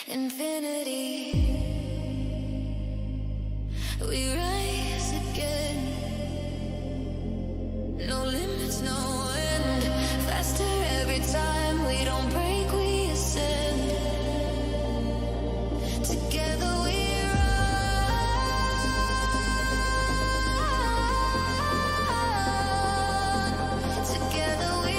Infinity, we rise again. No limits, no end. Faster every time. We don't break, we ascend. Together we run. Together we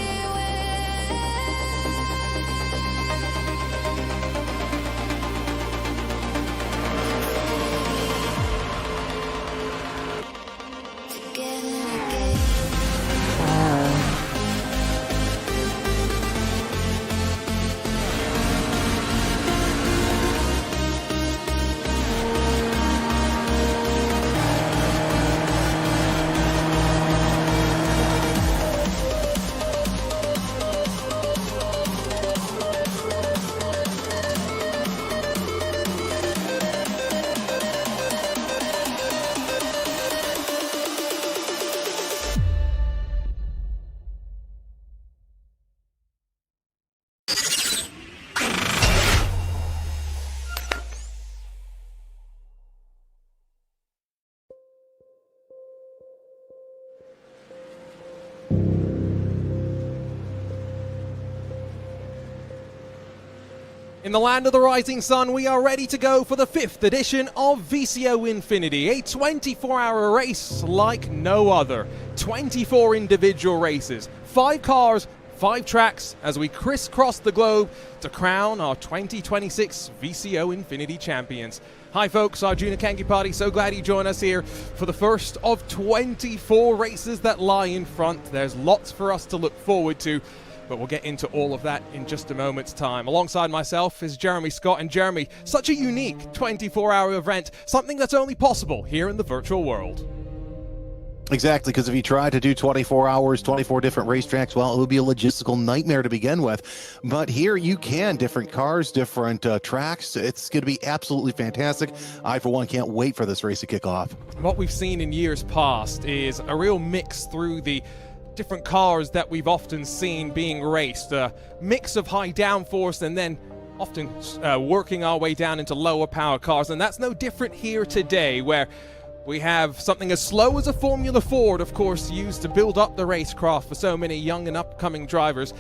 In the land of the rising sun, we are ready to go for the 5th edition of VCO Infinity, a 24-hour race like no other. 24 individual races, 5 cars, 5 tracks as we crisscross the globe to crown our 2026 VCO Infinity champions. Hi folks, Arjuna Kankipati, so glad you joined us here for the first of 24 races that lie in front. There's lots for us to look forward to, but we'll get into all of that in just a moment's time. Alongside myself is Jeremy Scott. And Jeremy, such a unique 24-hour event, something that's only possible here in the virtual world. Exactly, because if you try to do 24 hours, 24 different racetracks, well, it would be a logistical nightmare to begin with. But here you can, different cars, different tracks. It's going to be absolutely fantastic. I, for one, can't wait for this race to kick off. What we've seen in years past is a real mix through the different cars that we've often seen being raced. A mix of high downforce and then often working our way down into lower power cars. And that's no different here today, where we have something as slow as a Formula Ford, of course, used to build up the racecraft for so many young and upcoming drivers.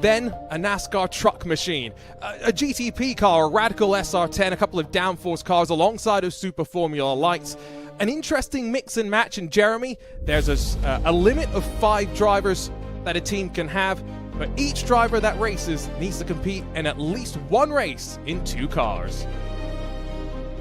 Then a NASCAR truck machine, a GTP car, a Radical SR10, a couple of downforce cars alongside of Super Formula lights. An interesting mix and match. And Jeremy, there's a limit of 5 drivers that a team can have, but each driver that races needs to compete in at least one race in 2 cars.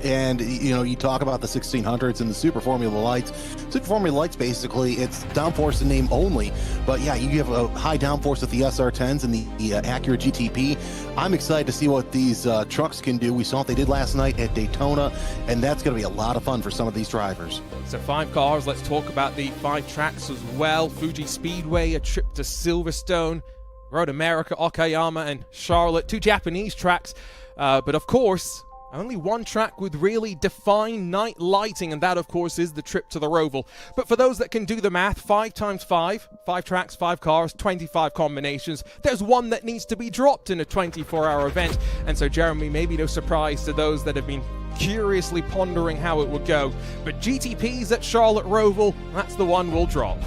And, you know, you talk about the 1600s and the Super Formula Lights. Super Formula Lights, basically, it's downforce in name only. But, yeah, you have a high downforce with the SR10s and the Acura GTP. I'm excited to see what these trucks can do. We saw what they did last night at Daytona, and that's going to be a lot of fun for some of these drivers. So 5 cars. Let's talk about the 5 tracks as well. Fuji Speedway, a trip to Silverstone, Road America, Okayama, and Charlotte. 2 Japanese tracks. But, of course, only one track with really defined night lighting, and that, of course, is the trip to the Roval. But for those that can do the math, 5 times 5, 5 tracks, 5 cars, 25 combinations. There's one that needs to be dropped in a 24-hour event. And so, Jeremy, maybe no surprise to those that have been curiously pondering how it would go. But GTP's at Charlotte Roval, that's the one we'll drop.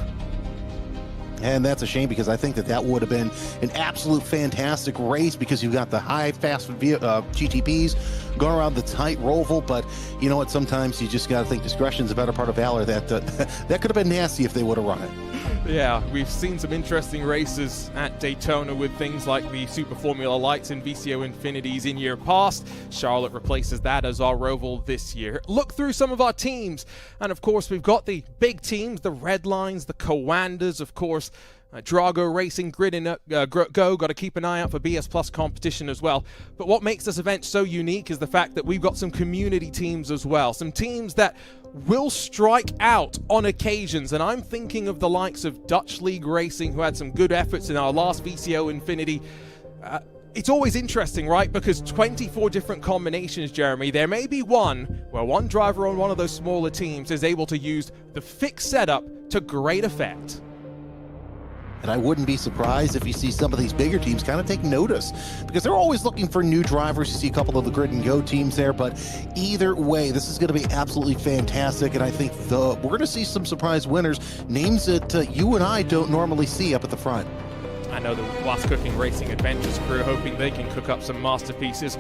And that's a shame, because I think that would have been an absolute fantastic race, because you've got the high, fast GTPs going around the tight Roval. But you know what? Sometimes you just got to think discretion's a better part of valor. That that could have been nasty if they would have run it. Yeah, we've seen some interesting races at Daytona with things like the Super Formula Lights and VCO Infinities in year past. Charlotte replaces that as our Roval this year. Look through some of our teams, and of course we've got the big teams, the Red Lines, the Coandas, of course. Drago Racing, Grid and Go, got to keep an eye out for BS Plus competition as well. But what makes this event so unique is the fact that we've got some community teams as well. Some teams that will strike out on occasions, and I'm thinking of the likes of Dutch League Racing, who had some good efforts in our last VCO Infinity. It's always interesting, right? Because 24 different combinations, Jeremy. There may be one where one driver on one of those smaller teams is able to use the fixed setup to great effect. And I wouldn't be surprised if you see some of these bigger teams kind of take notice, because they're always looking for new drivers. You see a couple of the grid and go teams there, but either way, this is going to be absolutely fantastic. And I think we're going to see some surprise winners, names that you and I don't normally see up at the front. I know the West Cooking Racing Adventures crew hoping they can cook up some masterpieces.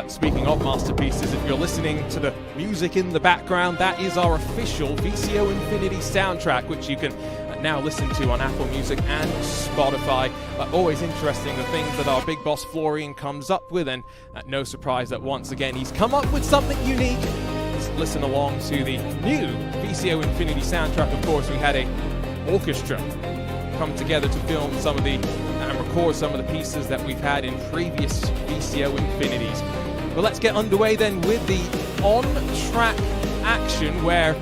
Speaking of masterpieces, if you're listening to the music in the background, that is our official VCO Infinity soundtrack, which you can now listen to on Apple Music and Spotify. Always interesting the things that our big boss Florian comes up with, and no surprise that once again he's come up with something unique. Let's listen along to the new VCO Infinity soundtrack. Of course, we had a orchestra come together to film some of the and record some of the pieces that we've had in previous VCO Infinities. But let's get underway then with the on-track action, where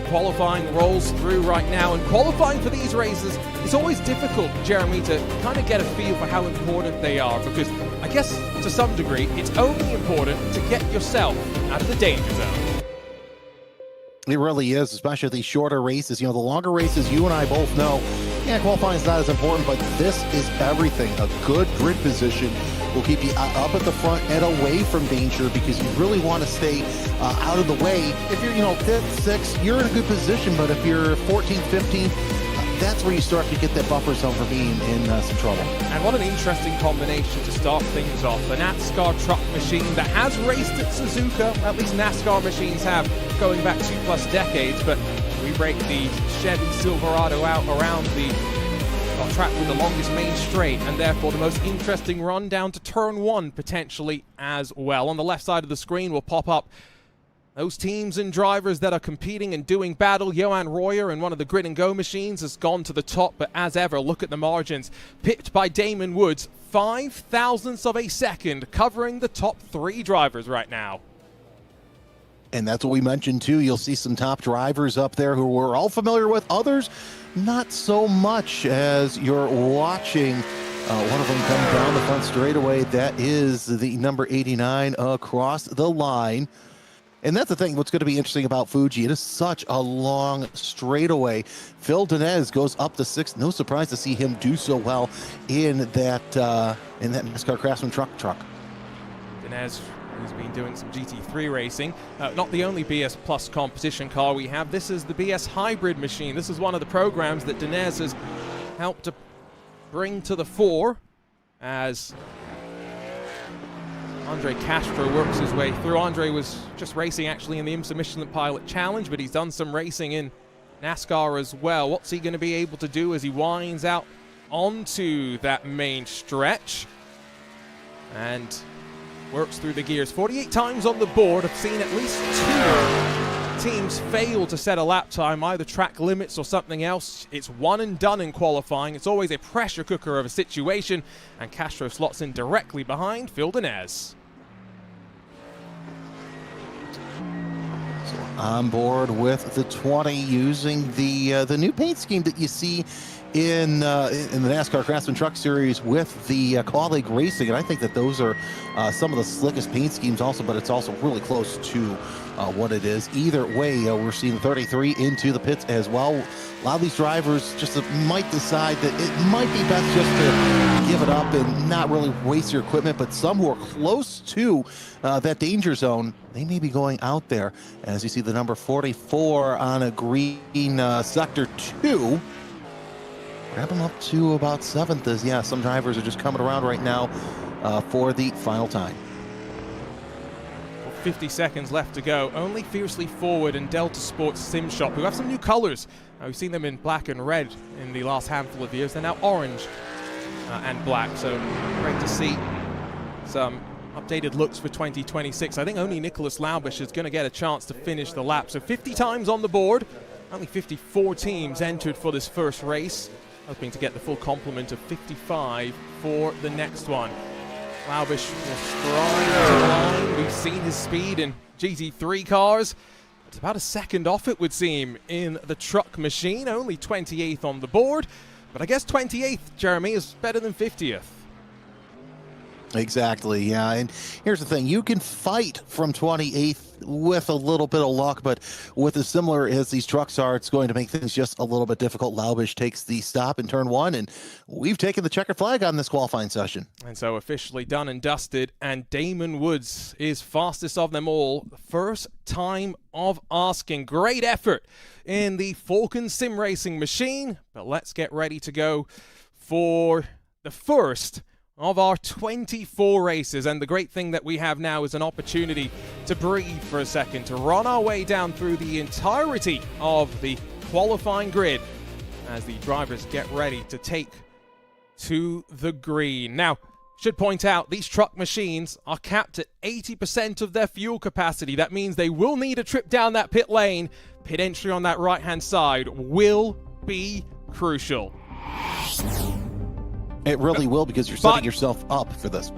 qualifying rolls through right now. And qualifying for these races is always difficult, Jeremy, to kind of get a feel for how important they are, because I guess to some degree it's only important to get yourself out of the danger zone. It really is, especially these shorter races. You know, the longer races, you and I both know, yeah, qualifying is not as important, but this is everything. A good grid position will keep you up at the front and away from danger, because you really want to stay out of the way. If you're, 5th, 6th, you're in a good position, but if you're 14th, 15th, that's where you start to get that buffer zone for being in some trouble. And what an interesting combination to start things off. A NASCAR truck machine that has raced at Suzuka, at least NASCAR machines have, going back 2+ decades, but we break the Chevy Silverado out around the track with the longest main straight, and therefore the most interesting run down to turn 1 potentially as well. On the left side of the screen will pop up those teams and drivers that are competing and doing battle. Johan Royer in one of the grid and go machines has gone to the top, but as ever, look at the margins. Pipped by Damon Woods, 5 thousandths of a second, covering the top 3 drivers right now. And that's what we mentioned too. You'll see some top drivers up there who we're all familiar with, others not so much, as you're watching one of them come down the front straightaway. That is the number 89 across the line. And that's the thing, what's going to be interesting about Fuji, it is such a long straightaway. Phil Dinez goes up to 6th. No surprise to see him do so well in that NASCAR Craftsman truck. Dinez, who's been doing some GT3 racing. Not the only BS Plus competition car we have. This is the BS Hybrid machine. This is one of the programs that Dinez has helped to bring to the fore as Andre Castro works his way through. Andre was just racing actually in the IMSA Michelin Pilot Challenge, but he's done some racing in NASCAR as well. What's he going to be able to do as he winds out onto that main stretch and works through the gears? 48 times on the board. I've seen at least 2 teams fail to set a lap time, either track limits or something else. It's one and done in qualifying. It's always a pressure cooker of a situation, and Castro slots in directly behind Phil Dinez. So on board with the 20, using the new paint scheme that you see in the NASCAR Craftsman Truck Series with the Colleague Racing, and I think that those are some of the slickest paint schemes also, but it's also really close to what it is. Either way, we're seeing 33 into the pits as well. A lot of these drivers just might decide that it might be best just to give it up and not really waste your equipment, but some who are close to that danger zone, they may be going out there. As you see the number 44 on a green sector 2, grab them up to about 7th, as yeah, some drivers are just coming around right now for the final time. 50 seconds left to go. Only Fiercely Forward and Delta Sports Sim Shop, who have some new colors. We've seen them in black and red in the last handful of years. They're now orange and black, so great to see some updated looks for 2026. I think only Nicholas Laubish is going to get a chance to finish the lap. So 50 times on the board. Only 54 teams entered for this first race, hoping to get the full complement of 55 for the next one. Laubish will stride to the line. We've seen his speed in GT3 cars. It's about a second off, it would seem, in the truck machine. Only 28th on the board. But I guess 28th, Jeremy, is better than 50th. Exactly, yeah. And here's the thing. You can fight from 28th with a little bit of luck, but with as similar as these trucks are, it's going to make things just a little bit difficult. Laubish takes the stop in turn 1, and we've taken the checkered flag on this qualifying session. And so officially done and dusted, and Damon Woods is fastest of them all. First time of asking. Great effort in the Falcon Sim Racing machine, but let's get ready to go for the first of our 24 races. And the great thing that we have now is an opportunity to breathe for a second, to run our way down through the entirety of the qualifying grid as the drivers get ready to take to the green. Now, should point out, these truck machines are capped at 80% of their fuel capacity. That means they will need a trip down that pit lane. Pit entry on that right-hand side will be crucial. It really will, because you're setting yourself up for this.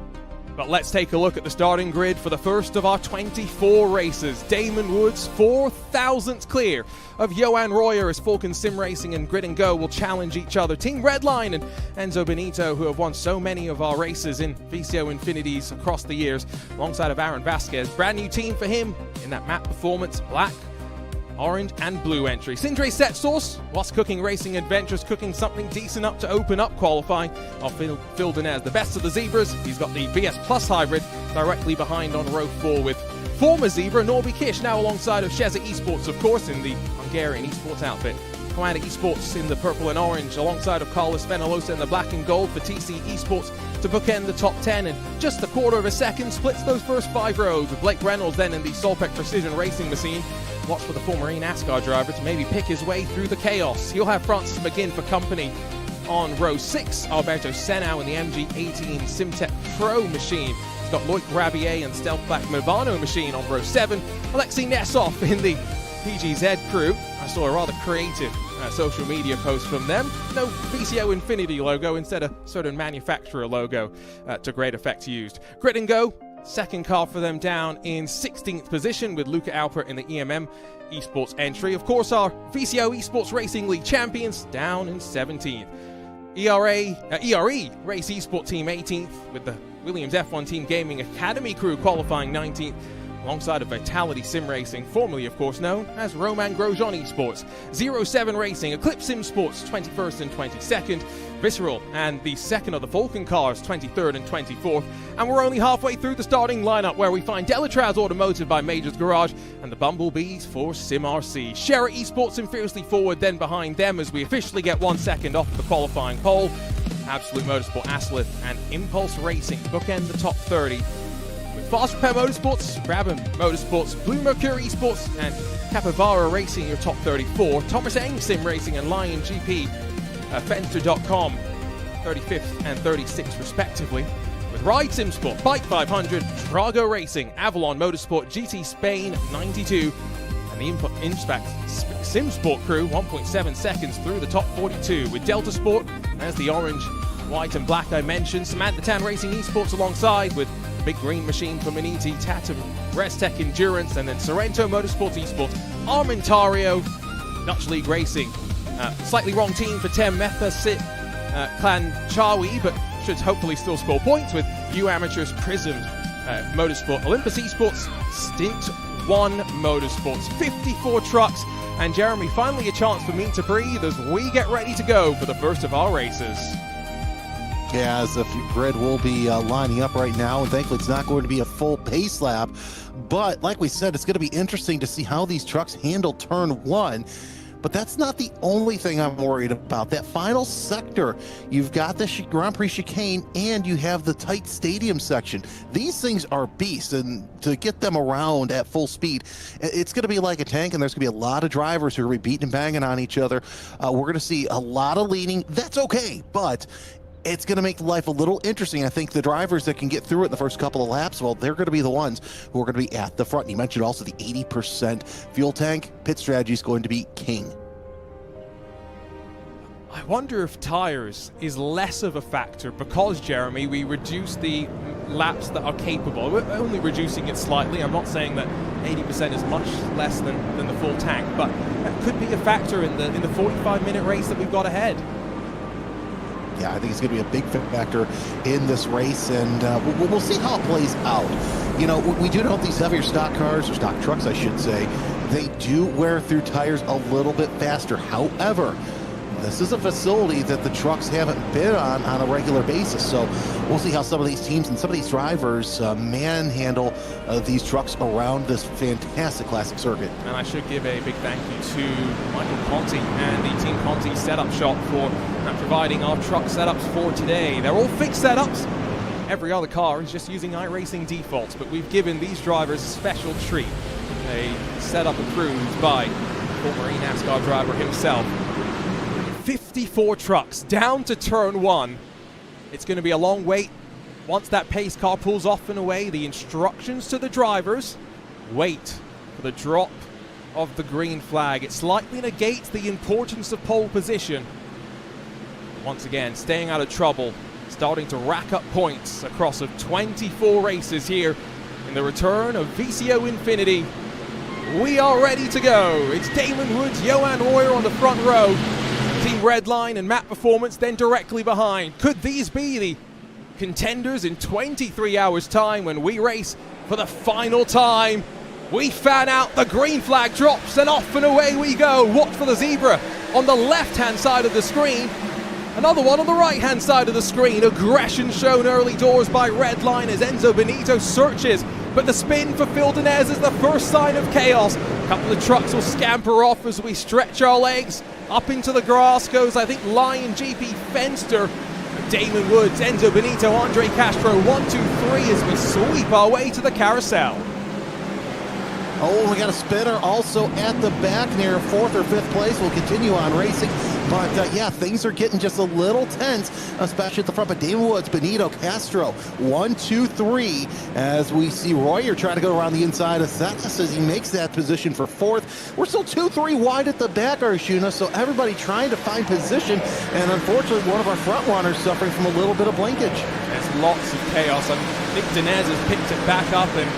But let's take a look at the starting grid for the first of our 24 races. Damon Woods, 4 thousandths clear of Johan Royer as Falcon Sim Racing and Grid and Go will challenge each other. Team Redline and Enzo Benito, who have won so many of our races in VCO Infinities across the years, alongside of Aaron Vasquez. Brand new team for him in that map performance, black, orange and blue entry. Sindre Set Source, whilst cooking Racing Adventures, cooking something decent up to open up qualifying. Phil Dinez, the best of the Zebras. He's got the VS Plus hybrid directly behind on row 4 with former Zebra Norby Kish, now alongside of Sheza Esports, of course, in the Hungarian esports outfit. Commander Esports in the purple and orange, alongside of Carlos Venelosa in the black and gold for TC Esports to bookend the top 10 in just a quarter of a second. Splits those first 5 rows with Blake Reynolds then in the Solpec Precision Racing machine. Watch for the former NASCAR driver to maybe pick his way through the chaos. He'll have Francis McGinn for company on row 6. Alberto Senau in the MG18 Simtech Pro machine. He's got Loic Grabier and Stealth Black Movano machine on row 7. Alexei Nesov in the PGZ crew. I saw a rather creative social media post from them. No VCO Infinity logo, instead a certain manufacturer logo to great effect used. Grid and Go, second car for them, down in 16th position with Luca Alpert in the EMM Esports entry. Of course, our VCO Esports Racing League champions down in 17th. ERE Race Esport Team 18th with the Williams F1 Team Gaming Academy crew qualifying 19th. Alongside of Vitality Sim Racing, formerly of course known as Roman Grosjean Esports. 07 Racing, Eclipse Sim Sports 21st and 22nd. Visceral and the second of the Falcon cars 23rd and 24th. And we're only halfway through the starting lineup, where we find Delatraz Automotive by Majors Garage and the Bumblebees for SimRC. Shera Esports and Fiercely Forward then behind them as we officially get 1 second off the qualifying pole. Absolute Motorsport Aslith and Impulse Racing bookend the top 30. Fast Repair Motorsports, Brabham Motorsports, Blue Mercury Esports, and Capybara Racing, your top 34. Thomas Eng Sim Racing and Lion GP, Fenster.com, 35th and 36th respectively. With Ride Sim Sport, Bike 500, Drago Racing, Avalon Motorsport, GT Spain 92, and the Inspect Sim Sport crew 1.7 seconds through the top 42. With Delta Sport as the orange, white and black I mentioned. Samantha Tan Racing Esports alongside with Big Green Machine for Maniti, Tatum, Restec Endurance, and then Sorrento Motorsports Esports, Armentario, Dutch League Racing. Slightly wrong team for Tem Metha Sit Clan Chawi, but should hopefully still score points with U Amateurs Prism Motorsport, Olympus Esports, Stint 1 Motorsports, 54 trucks. And Jeremy, finally a chance for me to breathe as we get ready to go for the first of our races. Yeah, as the grid will be lining up right now, and thankfully it's not going to be a full pace lap. But like we said, it's going to be interesting to see how these trucks handle turn 1. But that's not the only thing I'm worried about. That final sector, you've got the Grand Prix chicane and you have the tight stadium section. These things are beasts, and to get them around at full speed, it's going to be like a tank, and there's going to be a lot of drivers who are going to be beating and banging on each other. We're going to see a lot of leaning. That's okay, but it's going to make life a little interesting. I think the drivers that can get through it in the first couple of laps, well, they're going to be the ones who are going to be at the front. And you mentioned also the 80% fuel tank. Pit strategy is going to be king. I wonder if tires is less of a factor because, Jeremy, we reduce the laps that are capable. We're only reducing it slightly. I'm not saying that 80% is much less than the full tank, but that could be a factor in the 45-minute race that we've got ahead. yeah, I think it's going to be a big factor in this race, and we'll see how it plays out. You know, we do know these heavier stock cars, or stock trucks, I should say, they do wear through tires a little bit faster. However, this is a facility that the trucks haven't been on a regular basis, so we'll see how some of these teams and some of these drivers manhandle these trucks around this fantastic classic circuit. And I should give a big thank you to Michael Conti and the Team Conti setup shop for providing our truck setups for today. They're all fixed setups. Every other car is just using iRacing defaults, but we've given these drivers a special treat. A setup approved by former NASCAR driver himself. 54 trucks down to turn 1. It's going to be a long wait. Once that pace car pulls off and away, the instructions to the drivers: wait for the drop of the green flag. It slightly negates the importance of pole position. Once again, staying out of trouble, starting to rack up points across of 24 races here in the return of VCO Infinity. We are ready to go. It's Damon Woods, Johan Royer on the front row. Team Redline and Map Performance then directly behind. Could these be the contenders in 23 hours time when we race for the final time? We fan out, the green flag drops, and off and away we go. Watch for the zebra on the left-hand side of the screen. Another one on the right-hand side of the screen. Aggression shown early doors by Redline as Enzo Benito searches. But the spin for Phil Dinez is the first sign of chaos. A couple of trucks will scamper off as we stretch our legs. Up into the grass goes, I think, Lion GP Fenster. Damon Woods, Enzo Benito, Andre Castro, 1, 2, 3 as we sweep our way to the carousel. Oh, we got a spinner also at the back near 4th or 5th place. We'll continue on racing. But, yeah, things are getting just a little tense, especially at the front. But Damon Woods, Benito, Castro, 1, 2, 3, as we see Royer trying to go around the inside of Zetas as he makes that position for 4th. We're still 2, 3 wide at the back, Arshuna, so everybody trying to find position. And unfortunately, one of our front runners suffering from a little bit of blinkage. There's lots of chaos. I think Dinez has picked it back up and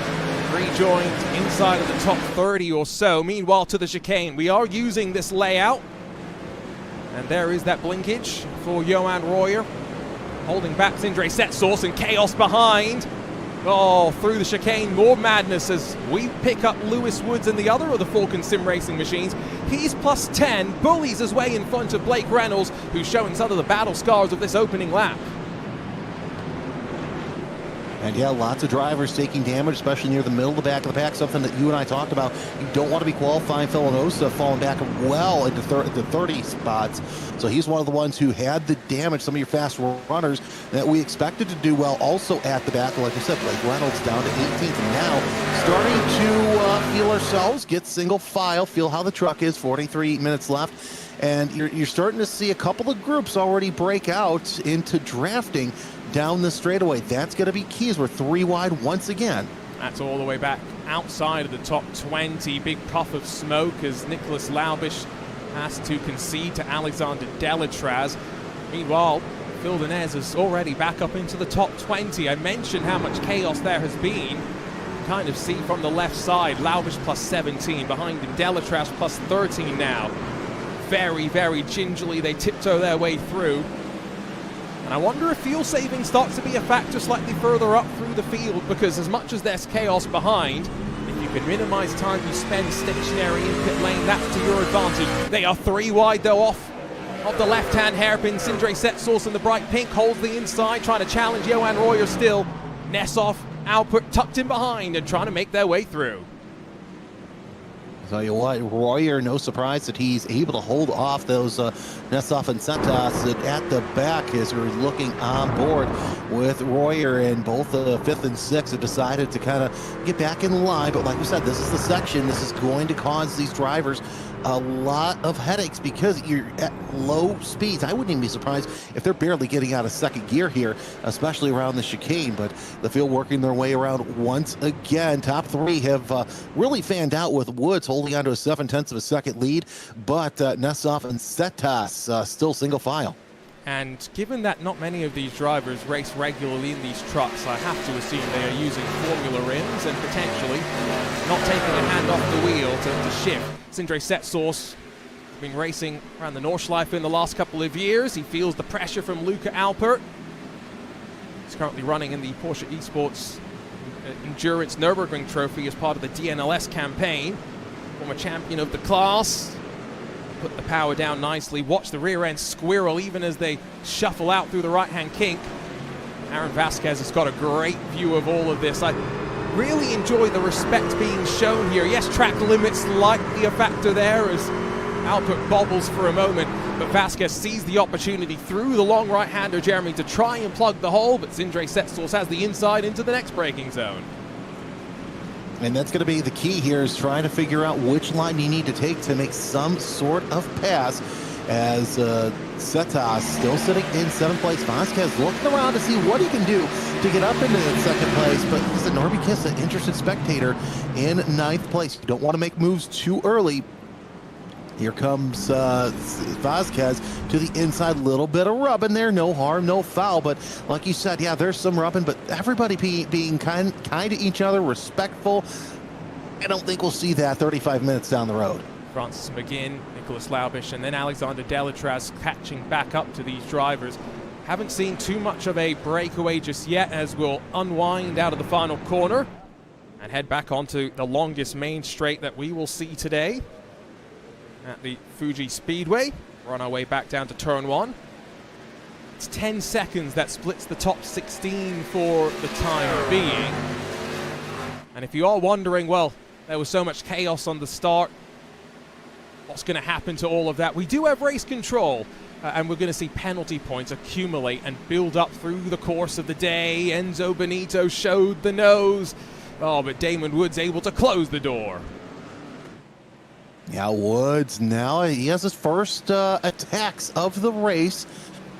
rejoined inside of the top 30 or so. Meanwhile, to the chicane, we are using this layout. And there is that blinkage for Johan Royer. Holding back Sindre Setsource, and chaos behind. Oh, through the chicane, more madness as we pick up Lewis Woods and the other of the Falcon Sim Racing machines. He's plus 10, bullies his way in front of Blake Reynolds, who's showing some of the battle scars of this opening lap. And yeah, lots of drivers taking damage, especially near the middle of the back of the pack, something that you and I talked about. You don't want to be qualifying. Filanosa falling back well into the 30 spots. So he's one of the ones who had the damage. Some of your fast runners that we expected to do well also at the back. Like I said, Blake Reynolds down to 18th. And now starting to feel ourselves, get single file, feel how the truck is, 43 minutes left. And you're starting to see a couple of groups already break out into drafting down the straightaway. That's going to be key as we're 3 wide once again. That's all the way back outside of the top 20. Big puff of smoke as Nicholas Laubish has to concede to Alexander Delatraz. Meanwhile, Phil Dinez is already back up into the top 20. I mentioned how much chaos there has been. You kind of see from the left side, Laubish plus 17. Behind him, Delatraz plus 13 now. Very, very gingerly they tiptoe their way through. And I wonder if fuel saving starts to be a factor slightly further up through the field, because as much as there's chaos behind, if you can minimize time you spend stationary in pit lane, that's to your advantage. They are 3 wide though off of the left-hand hairpin. Sindre Setsource in the bright pink holds the inside, trying to challenge Johan Royer still. Nessoff, Alpert tucked in behind and trying to make their way through. Tell you what, Royer, no surprise that he's able to hold off those Nessoff and Sentas at the back as we're looking on board with Royer, and both 5th and 6th have decided to kind of get back in line. But like we said, this is the section. This is going to cause these drivers a lot of headaches because you're at low speeds. I wouldn't even be surprised if they're barely getting out of second gear here, especially around the chicane. But the field working their way around once again. Top 3 have really fanned out with Woods holding on to a 7/10 of a second lead, but Nessoff and Setas still single file. And given that not many of these drivers race regularly in these trucks, I have to assume they are using formula rims and potentially not taking a hand off the wheel to shift. Sindre Setsource been racing around the Nordschleife in the last couple of years. He feels the pressure from Luca Alpert. He's currently running in the Porsche Esports Endurance Nürburgring Trophy as part of the DNLS campaign. Former champion of the class. Put the power down nicely. Watch the rear end squirrel even as they shuffle out through the right-hand kink. Aaron Vasquez has got a great view of all of this. I really enjoy the respect being shown here. Yes, track limits likely a factor there as Alpert bobbles for a moment, but Vasquez sees the opportunity through the long right-hander, Jeremy, to try and plug the hole, but Sindre Setsols has the inside into the next braking zone. And that's going to be the key here, is trying to figure out which line you need to take to make some sort of pass, as Setas still sitting in 7th place. Vasquez looking around to see what he can do to get up into that 2nd place, but this is Norby Kiss, an interested spectator, in 9th place. You don't want to make moves too early. Here comes Vasquez to the inside. Little bit of rubbing there, no harm, no foul. But like you said, yeah, there's some rubbing, but everybody being kind to each other, respectful. I don't think we'll see that 35 minutes down the road. Francis McGinn, Nicholas Laubish, and then Alexander Delatraz catching back up to these drivers. Haven't seen too much of a breakaway just yet, as we'll unwind out of the final corner and head back onto the longest main straight that we will see today at the Fuji Speedway. We're on our way back down to turn 1. It's 10 seconds that splits the top 16 for the time being. And if you are wondering, well, there was so much chaos on the start, what's going to happen to all of that? We do have race control, and we're going to see penalty points accumulate and build up through the course of the day. Enzo Benito showed the nose. Oh, but Damon Woods able to close the door. Yeah, Woods now, he has his first attacks of the race,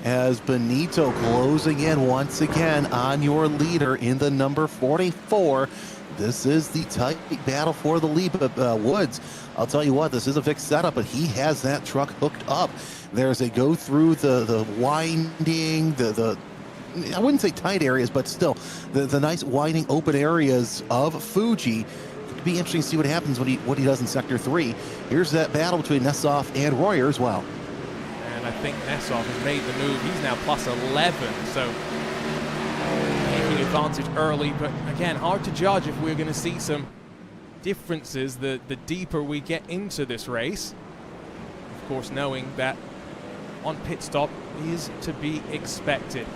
as Benito closing in once again on your leader in the number 44. This is the tight battle for the lead, but Woods, I'll tell you what, this is a fixed setup, but he has that truck hooked up. There's a go through the winding, I wouldn't say tight areas, but still, the nice winding open areas of Fuji. It'd be interesting to see what happens what he does in Sector 3. Here's that battle between Nessov and Royer as well. And I think Nessov has made the move. He's now plus 11, so taking advantage early. But again, hard to judge if we're going to see some differences the deeper we get into this race. Of course, knowing that on pit stop is to be expected.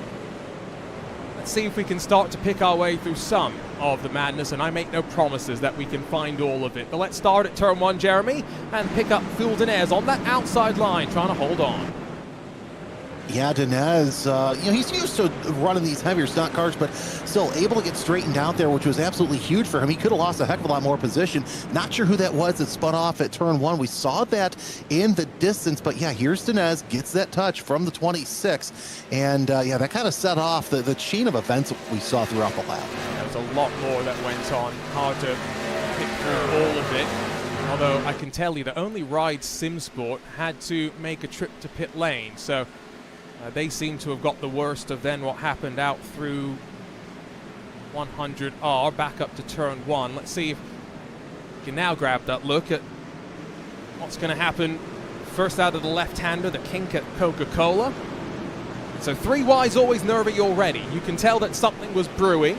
Let's see if we can start to pick our way through some of the madness, and I make no promises that we can find all of it. But let's start at turn 1, Jeremy, and pick up Phil Denez on that outside line, trying to hold on. Yeah, Denez, he's used to running these heavier stock cars, but still able to get straightened out there, which was absolutely huge for him. He could have lost a heck of a lot more position. Not sure who that was that spun off at turn 1. We saw that in the distance, but yeah, here's Denez, gets that touch from the 26, and yeah, that kind of set off the chain of events that we saw throughout the lap. There was a lot more that went on. Hard to pick through all of it. Although I can tell you that only Ride SimSport had to make a trip to pit lane, so they seem to have got the worst of then what happened out through 100R back up to turn 1. Let's see if we can now grab that look at what's going to happen first out of the left-hander, the kink at Coca-Cola. So 3 wides always nervy already. You can tell that something was brewing,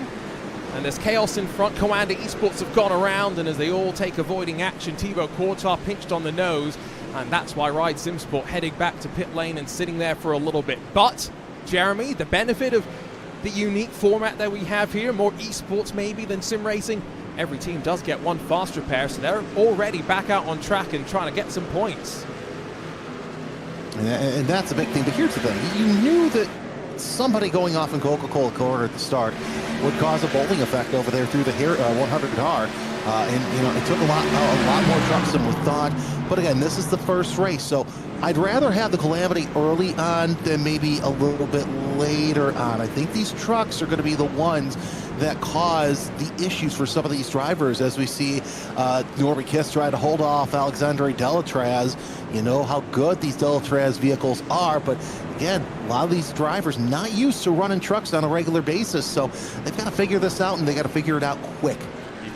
and there's chaos in front. Coanda Esports have gone around, and as they all take avoiding action, Thibaut Courtois pinched on the nose. And that's why Ride SimSport heading back to pit lane and sitting there for a little bit. But, Jeremy, the benefit of the unique format that we have here, more esports maybe than sim racing, every team does get one fast repair, so they're already back out on track and trying to get some points. And that's a big thing. But here's the thing. You knew that somebody going off in Coca-Cola corner at the start would cause a bowling effect over there through the 100R. And it took a lot more trucks than we thought. But again, this is the first race, so I'd rather have the calamity early on than maybe a little bit later on. I think these trucks are going to be the ones that cause the issues for some of these drivers, as we see Norby Kiss try to hold off Alexandre Delatraz. You know how good these Delatraz vehicles are, but again, a lot of these drivers not used to running trucks on a regular basis, so they've got to figure this out, and they got to figure it out quick.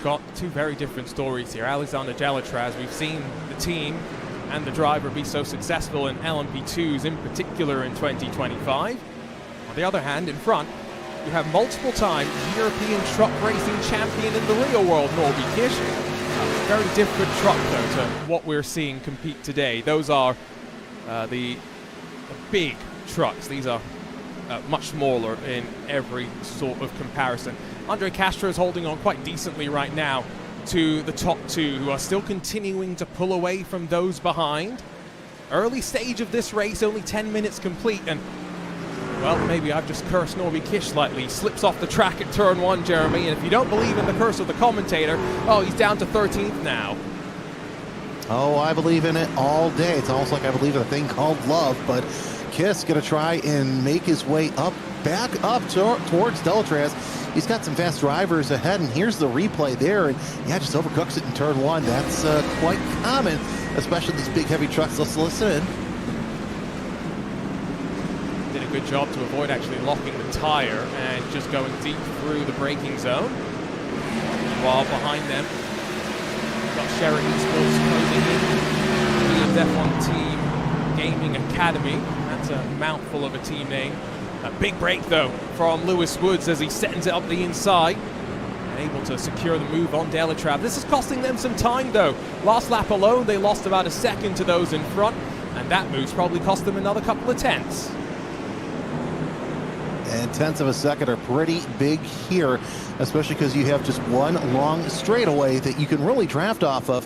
Got 2 very different stories here. Alexander Delatraz, we've seen the team and the driver be so successful in LMP2s in particular in 2025. On the other hand, in front, you have multiple-time European truck racing champion in the real world, Norby Kish. A very different truck, though, to what we're seeing compete today. Those are the big trucks. These are much smaller in every sort of comparison. Andre Castro is holding on quite decently right now to the top two, who are still continuing to pull away from those behind. Early stage of this race, only 10 minutes complete, and well, maybe I've just cursed Norby Kish slightly. He slips off the track at turn 1, Jeremy, and if you don't believe in the curse of the commentator, oh, he's down to 13th now. Oh, I believe in it all day. It's almost like I believe in a thing called love, but Kiss gonna try and make his way back up towards Delatraz. He's got some fast drivers ahead, and here's the replay there, and yeah, just overcooks it in turn 1. That's quite common, especially these big heavy trucks. Let's listen. Did a good job to avoid actually locking the tire and just going deep through the braking zone. While behind them, we've got Sheridan Sports closing in. The F1 Team Gaming Academy. That's a mouthful of a team name. A big break, though, from Lewis Woods as he sends it up the inside. Able to secure the move on Delatrav. This is costing them some time, though. Last lap alone, they lost about a second to those in front, and that move's probably cost them another couple of tenths. And tenths of a second are pretty big here, especially because you have just one long straightaway that you can really draft off of.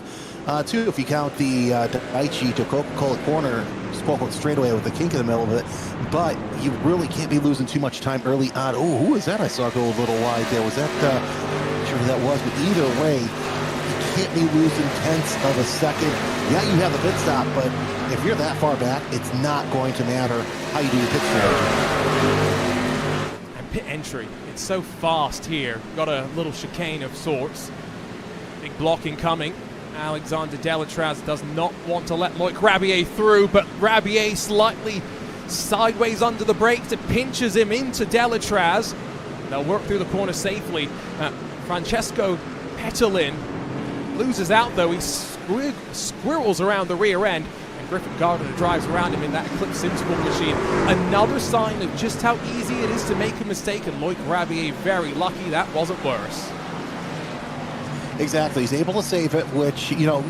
Too, if you count the Daiichi to Coca-Cola corner, quote-unquote straightaway with the kink in the middle of it, but you really can't be losing too much time early on. Oh, who is that I saw go a little wide there? Was that, not sure who that was, but either way, you can't be losing tenths of a second. Yeah, you have the pit stop, but if you're that far back, it's not going to matter how you do your pit strategy. And pit entry, it's so fast here. Got a little chicane of sorts. Big blocking coming. Alexander Delatraz does not want to let Loic Rabier through, but Rabier slightly sideways under the brakes. It pinches him into Delatraz. They'll work through the corner safely. Francesco Petalin loses out, though. He squirrels around the rear end, and Griffin Gardner drives around him in that Eclipse interval machine. Another sign of just how easy it is to make a mistake, and Loic Rabier very lucky that wasn't worse. Exactly, he's able to save it, which, you know,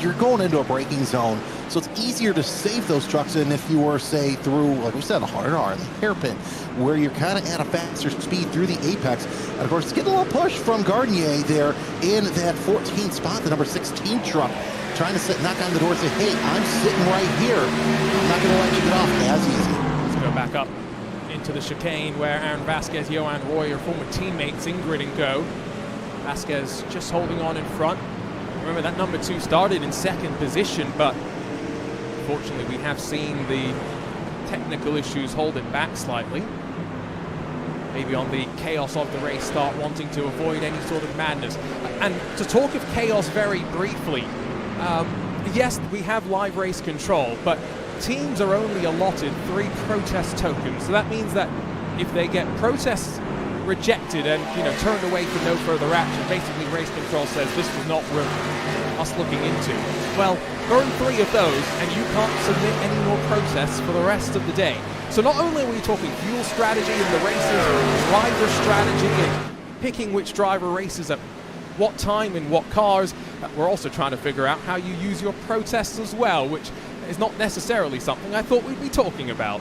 you're going into a braking zone, so it's easier to save those trucks than if you were, say, through, like we said, a hard R, the hairpin, where you're kind of at a faster speed through the apex. And of course, it's getting a little push from Gardnier there in that 14th spot, the number 16 truck, trying to knock on the door and say, hey, I'm sitting right here. I'm not going to let you get off as easy. Let's go back up into the chicane where Aaron Vasquez, Johan Royer, former teammates, Ingrid and go. Vasquez just holding on in front. Remember, that number 2 started in second position, but unfortunately we have seen the technical issues hold it back slightly. Maybe on the chaos of the race start wanting to avoid any sort of madness. And to talk of chaos very briefly, yes, we have live race control, but teams are only allotted 3 protest tokens. So that means that if they get protests rejected and, you know, turned away for no further action, basically race control says this was not worth us looking into. Well, earn 3 of those and you can't submit any more protests for the rest of the day. So not only are we talking fuel strategy in the races, driver strategy and picking which driver races at what time in what cars, we're also trying to figure out how you use your protests as well, which is not necessarily something I thought we'd be talking about.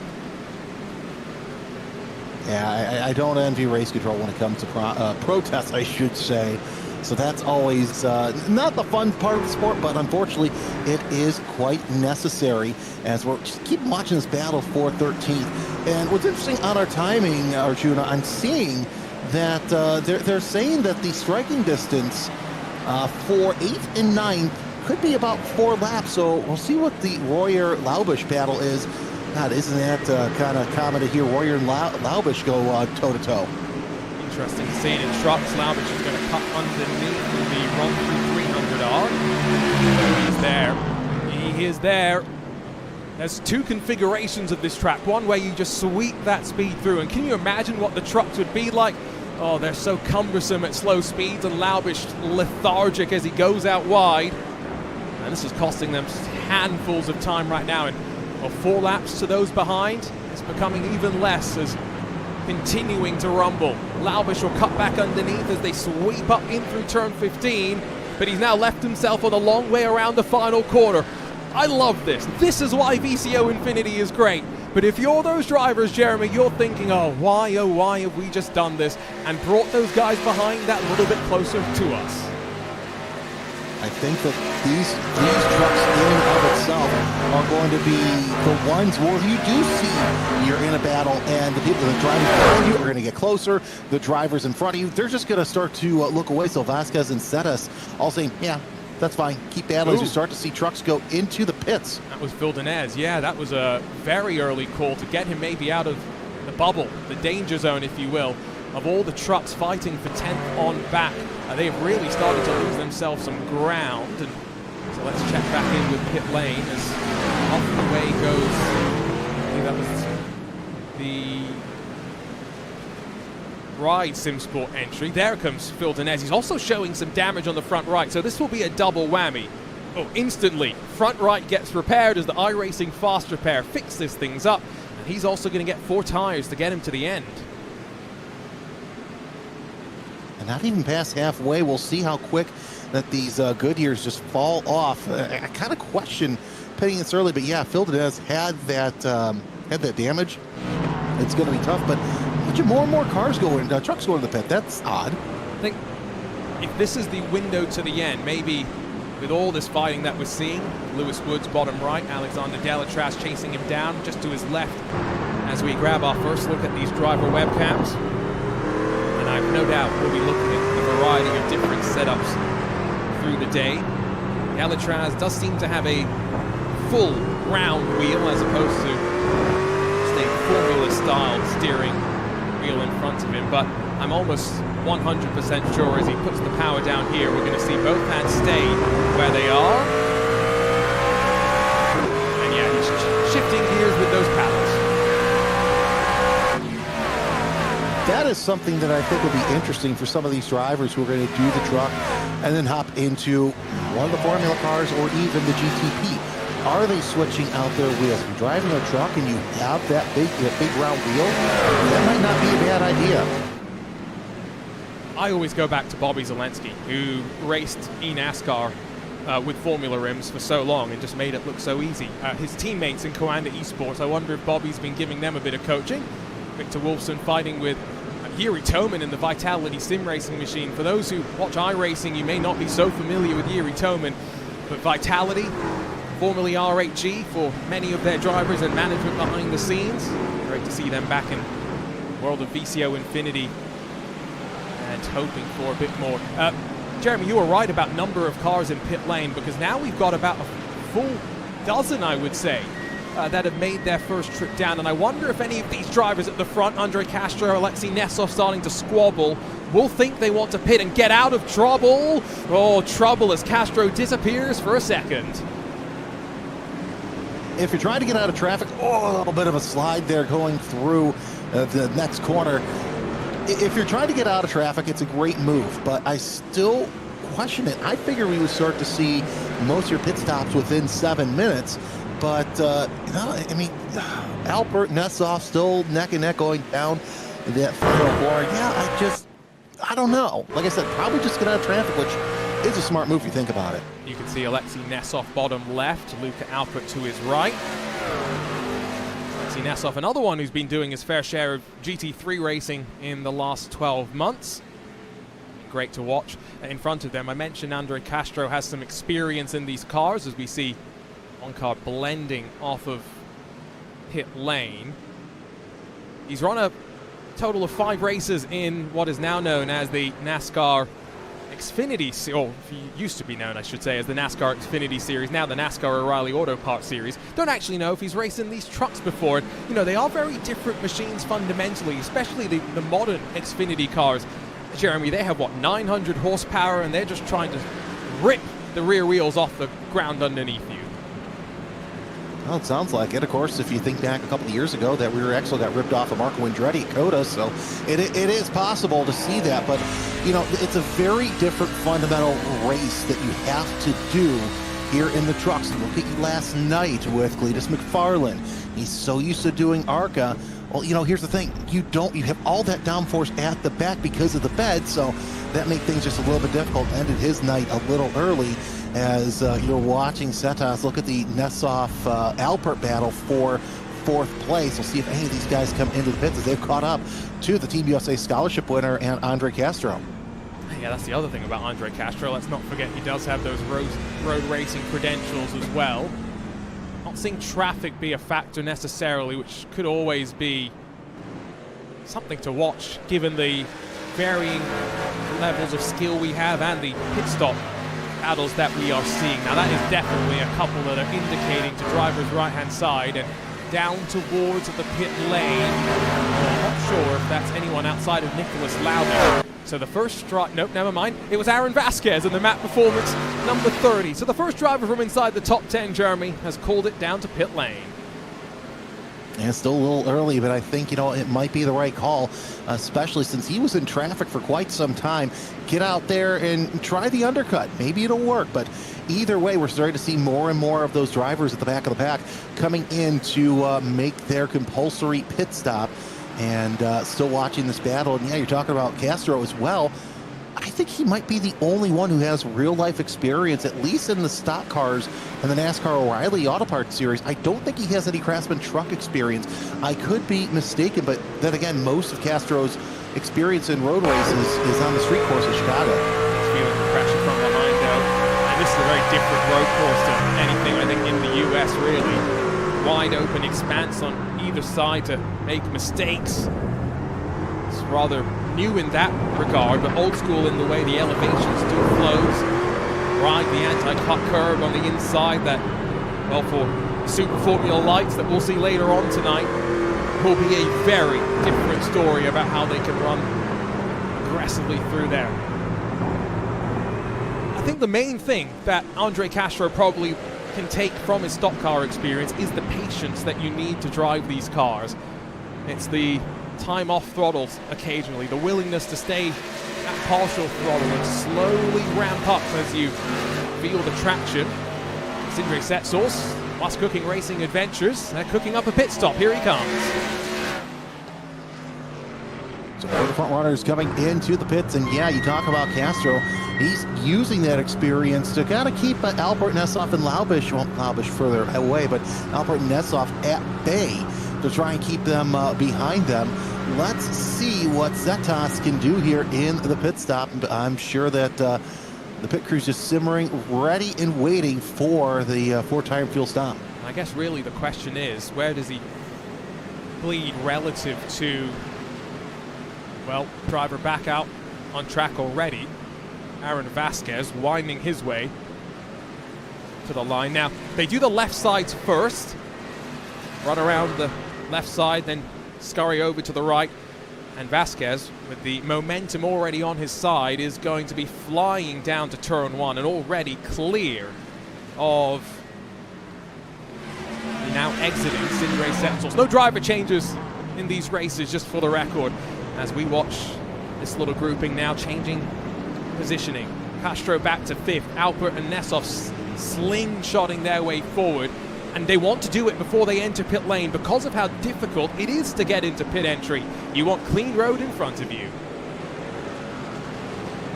Yeah, I don't envy race control when it comes to protests, I should say. So that's always not the fun part of the sport, but unfortunately, it is quite necessary as we're just keep watching this battle for 13th. And what's interesting on our timing, Arjuna, I'm seeing that they're saying that the striking distance for 8th and 9th could be about 4 laps. So we'll see what the Royer-Laubush battle is. God, isn't that kind of common to hear Royer and Laubush go toe-to-toe? Interesting to see it in trucks. Laubush is going to cut underneath the run through 300R. He's there. He is there. There's 2 configurations of this track. One where you just sweep that speed through. And can you imagine what the trucks would be like? Oh, they're so cumbersome at slow speeds, and Laubush lethargic as he goes out wide. And this is costing them handfuls of time right now, and 4 laps to those behind. It's becoming even less as continuing to rumble. Laubish will cut back underneath as they sweep up in through turn 15, but he's now left himself on a long way around the final corner. I love this. This is why VCO Infinity is great. But if you're those drivers, Jeremy, you're thinking, oh, why have we just done this and brought those guys behind that little bit closer to us? I think that these trucks in and of itself are going to be the ones where you do see you're in a battle and the people that are driving behind you are going to get closer. The drivers in front of you, they're just going to start to look away. So Vasquez and Cetas all saying, yeah, that's fine. Keep battling as you start to see trucks go into the pits. That was Phil Denez. Yeah, that was a very early call to get him maybe out of the bubble, the danger zone, if you will, of all the trucks fighting for 10th on back. They have really started to lose themselves some ground. And so let's check back in with pit lane as off the way goes. I think that was the Ride SimSport entry. There comes Phil Denez. He's also showing some damage on the front right, so this will be a double whammy. Oh, instantly, front right gets repaired as the iRacing Fast Repair fixes things up, and he's also going to get 4 tires to get him to the end. And not even past halfway, we'll see how quick that these Goodyears just fall off. I kind of question pitting this early, but yeah, Phil Denez had that damage. It's going to be tough, but more and more cars go in, trucks go in the pit. That's odd. I think if this is the window to the end, maybe with all this fighting that we're seeing, Lewis Woods bottom right, Alexander Delatraz chasing him down just to his left as we grab our first look at these driver webcams. And I've no doubt we'll be looking at a variety of different setups through the day. Delatraz does seem to have a full round wheel as opposed to just a Formula style steering wheel in front of him, but I'm almost 100% sure as he puts the power down here, we're going to see both hands stay where they are. And yeah, he's shifting gears with those paddles. That is something that I think will be interesting for some of these drivers who are going to do the truck and then hop into one of the Formula cars or even the GTP. Are they switching out their wheels? If you're driving a truck and you have that big round wheel, that might not be a bad idea. I always go back to Bobby Zelensky, who raced eNASCAR with Formula rims for so long and just made it look so easy. His teammates in Coanda Esports, I wonder if Bobby's been giving them a bit of coaching. Victor Wolfson fighting with Yuri Toman in the Vitality sim racing machine. For those who watch iRacing, you may not be so familiar with Yuri Toman, but Vitality, formerly R8G for many of their drivers and management behind the scenes. Great to see them back in the world of VCO Infinity and hoping for a bit more. Jeremy, you were right about number of cars in pit lane, because now we've got about a full dozen, I would say, that have made their first trip down. And I wonder if any of these drivers at the front, Andre Castro, Alexei Nesov starting to squabble, will think they want to pit and get out of trouble. Oh, trouble as Castro disappears for a second. If you're trying to get out of traffic, a little bit of a slide there going through the next corner. If you're trying to get out of traffic, it's a great move, but I still question it. I figure we would start to see most of your pit stops within 7 minutes, but I mean, Albert Nessoff still neck and neck going down that final corner. Yeah, I don't know. Like I said, probably just get out of traffic, which is a smart move if you think about it. You can see Alexei Nessoff bottom left, Luca Alpert to his right. Alexei Nessoff, another one who's been doing his fair share of GT3 racing in the last 12 months. Great to watch in front of them. I mentioned Andre Castro has some experience in these cars as we see one car blending off of pit lane. He's run a total of 5 races in what is now known as the NASCAR Xfinity, or used to be known, I should say, as the NASCAR Xfinity Series, now the NASCAR O'Reilly Auto Parts Series. Don't actually know if he's racing these trucks before. You know, they are very different machines fundamentally, especially the modern Xfinity cars. Jeremy, they have, what, 900 horsepower, and they're just trying to rip the rear wheels off the ground underneath you. Well, it sounds like it. Of course, if you think back a couple of years ago, that rear axle got ripped off of Marco Andretti at Coda, so it is possible to see that. But, you know, it's a very different fundamental race that you have to do here in the trucks. Look at you last night with Cletus McFarland. He's so used to doing ARCA. Well, you know, here's the thing. You have all that downforce at the back because of the bed, so that made things just a little bit difficult. Ended his night a little early as you're watching Setas look at the Nessoff Alpert battle for 4th place. We'll see if any of these guys come into the pits as they've caught up to the Team USA scholarship winner and Andre Castro. Yeah, that's the other thing about Andre Castro. Let's not forget he does have those road racing credentials as well. Not seeing traffic be a factor necessarily, which could always be something to watch given the varying levels of skill we have and the pit stop battles that we are seeing. Now that is definitely a couple that are indicating to drivers right-hand side and down towards the pit lane. I'm not sure if that's anyone outside of Nicholas Lauder. So the first strike, nope, never mind. It was Aaron Vasquez in the map performance, number 30. So the first driver from inside the top 10, Jeremy, has called it down to pit lane. And it's still a little early, but I think, you know, it might be the right call, especially since he was in traffic for quite some time. Get out there and try the undercut. Maybe it'll work, but either way, we're starting to see more and more of those drivers at the back of the pack coming in to make their compulsory pit stop. And still watching this battle. And yeah, you're talking about Castro as well. I think he might be the only one who has real-life experience, at least in the stock cars and the NASCAR O'Reilly Auto Parts Series. I don't think he has any Craftsman truck experience. I could be mistaken, but then again, most of Castro's experience in road races is on the street course in Chicago. Feeling the pressure from behind, though. And this is a very different road course to anything, I think, in the US, really. Wide open expanse on either side to make mistakes. It's rather new in that regard, but old school in the way the elevation still flows. Ride the anti-cut curve on the inside that, well, for Super Formula lights that we'll see later on tonight, will be a very different story about how they can run aggressively through there. I think the main thing that Andre Castro probably can take from his stock car experience is the patience that you need to drive these cars. It's the time off throttles occasionally, the willingness to stay at partial throttle and slowly ramp up as you feel the traction. Sindre Setsos, What's Cooking Racing Adventures, they're cooking up a pit stop. Here he comes. So the front runners coming into the pits, and yeah, you talk about Castro. He's using that experience to kind of keep Alpert, Nessoff, and Laubish, well, Laubish further away, but Alpert and Nessoff at bay to try and keep them behind them. Let's see what Zetas can do here in the pit stop. I'm sure that the pit crew's just simmering, ready and waiting for the 4-tire fuel stop. I guess really the question is, where does he bleed relative to, well, driver back out on track already. Aaron Vasquez winding his way to the line. Now, they do the left sides first. Run around the left side, then scurry over to the right. And Vasquez, with the momentum already on his side, is going to be flying down to turn 1 and already clear of the now exiting Sindre Setsos. No driver changes in these races, just for the record, as we watch this little grouping now changing positioning. Castro back to 5th, Alpert and Nessoff slingshotting their way forward, and they want to do it before they enter pit lane because of how difficult it is to get into pit entry. You want clean road in front of you.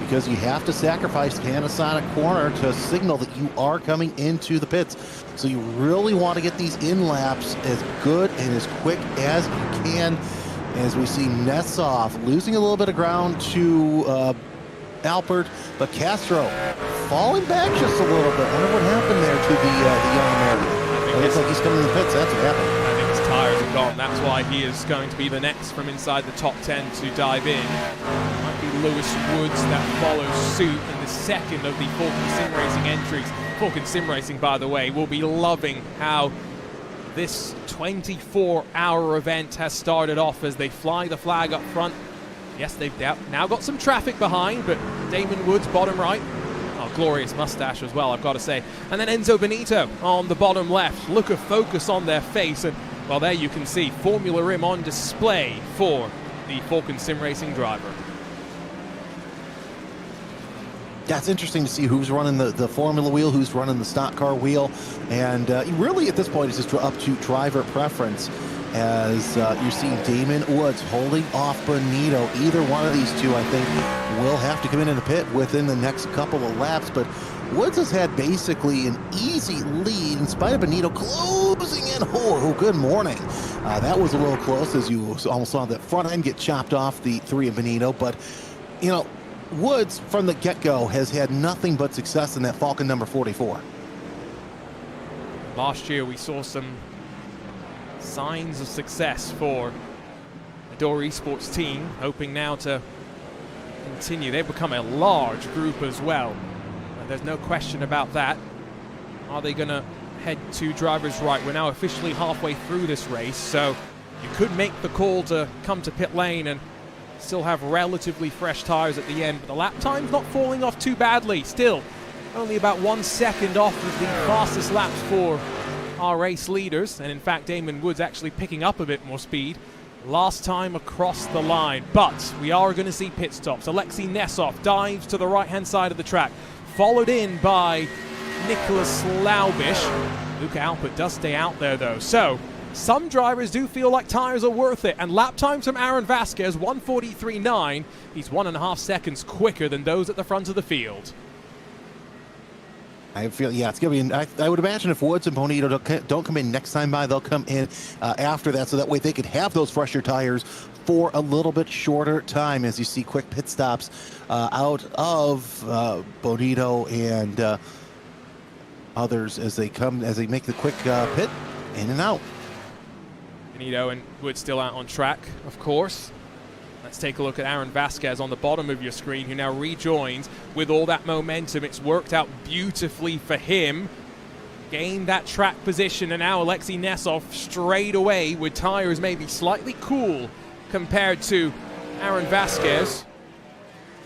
Because you have to sacrifice Panasonic corner to signal that you are coming into the pits. So you really want to get these in laps as good and as quick as you can. As we see Nessoff losing a little bit of ground to Alpert, but Castro falling back just a little bit. I wonder what happened there to the young American. It looks like he's coming in the pits. That's what happened. I think his tires are gone. That's why he is going to be the next from inside the top 10 to dive in. Might be Lewis Woods that follows suit in the second of the Falcon Sim Racing entries. Falcon Sim Racing, by the way, will be loving how this 24-hour event has started off as they fly the flag up front. Yes, they've now got some traffic behind, but Damon Woods, bottom right. Oh, glorious mustache as well, I've got to say. And then Enzo Benito on the bottom left. Look of focus on their face. And, well, there you can see Formula Rim on display for the Falcon Sim Racing driver. That's interesting to see who's running the Formula wheel, who's running the stock car wheel, and really at this point it's just up to driver preference, as you're seeing Damon Woods holding off Bonito. Either one of these two, I think, will have to come in the pit within the next couple of laps, but Woods has had basically an easy lead in spite of Bonito closing in. Oh, good morning. That was a little close, as you almost saw that front end get chopped off the 3 of Bonito, but you know, Woods from the get-go has had nothing but success in that Falcon number 44. Last year we saw some signs of success for the Door Esports team, hoping now to continue. They've become a large group as well. There's no question about that. Are they going to head to drivers right? We're now officially halfway through this race, so you could make the call to come to pit lane and still have relatively fresh tires at the end, but the lap time's not falling off too badly. Still, only about 1 second off of the fastest laps for our race leaders, and in fact Damon Woods actually picking up a bit more speed last time across the line. But we are going to see pit stops. Alexei Nesov dives to the right-hand side of the track, followed in by Nicholas Laubish. Luca Alpert does stay out there though, so some drivers do feel like tires are worth it, and lap times from Aaron Vasquez, 1:43.9. He's 1.5 seconds quicker than those at the front of the field. I feel, yeah, it's going to be, I would imagine if Woods and Bonito don't come in next time by, they'll come in after that, so that way they could have those fresher tires for a little bit shorter time, as you see quick pit stops out of Bonito and others as they make the quick pit in and out. Bonito and Woods still out on track, of course. Let's take a look at Aaron Vasquez on the bottom of your screen, who now rejoins with all that momentum. It's worked out beautifully for him. Gained that track position, and now Alexei Nesov straight away with tires maybe slightly cool compared to Aaron Vasquez.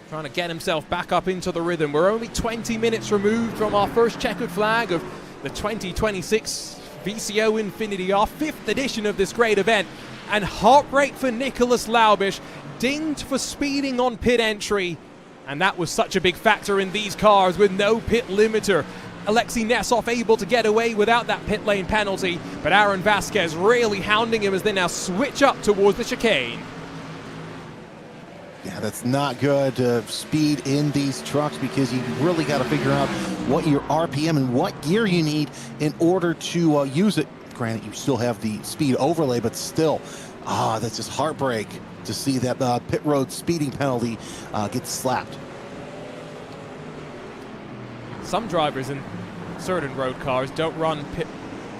Trying to get himself back up into the rhythm. We're only 20 minutes removed from our first checkered flag of the 2026 VCO Infinity, our 5th edition of this great event. And heartbreak for Nicholas Laubish, dinged for speeding on pit entry. And that was such a big factor in these cars with no pit limiter. Alexei Nesov able to get away without that pit lane penalty, but Aaron Vasquez really hounding him as they now switch up towards the chicane. Yeah, that's not good speed in these trucks, because you really got to figure out what your RPM and what gear you need in order to use it. Granted, you still have the speed overlay, but still, that's just heartbreak to see that pit road speeding penalty get slapped. Some drivers in certain road cars don't run pit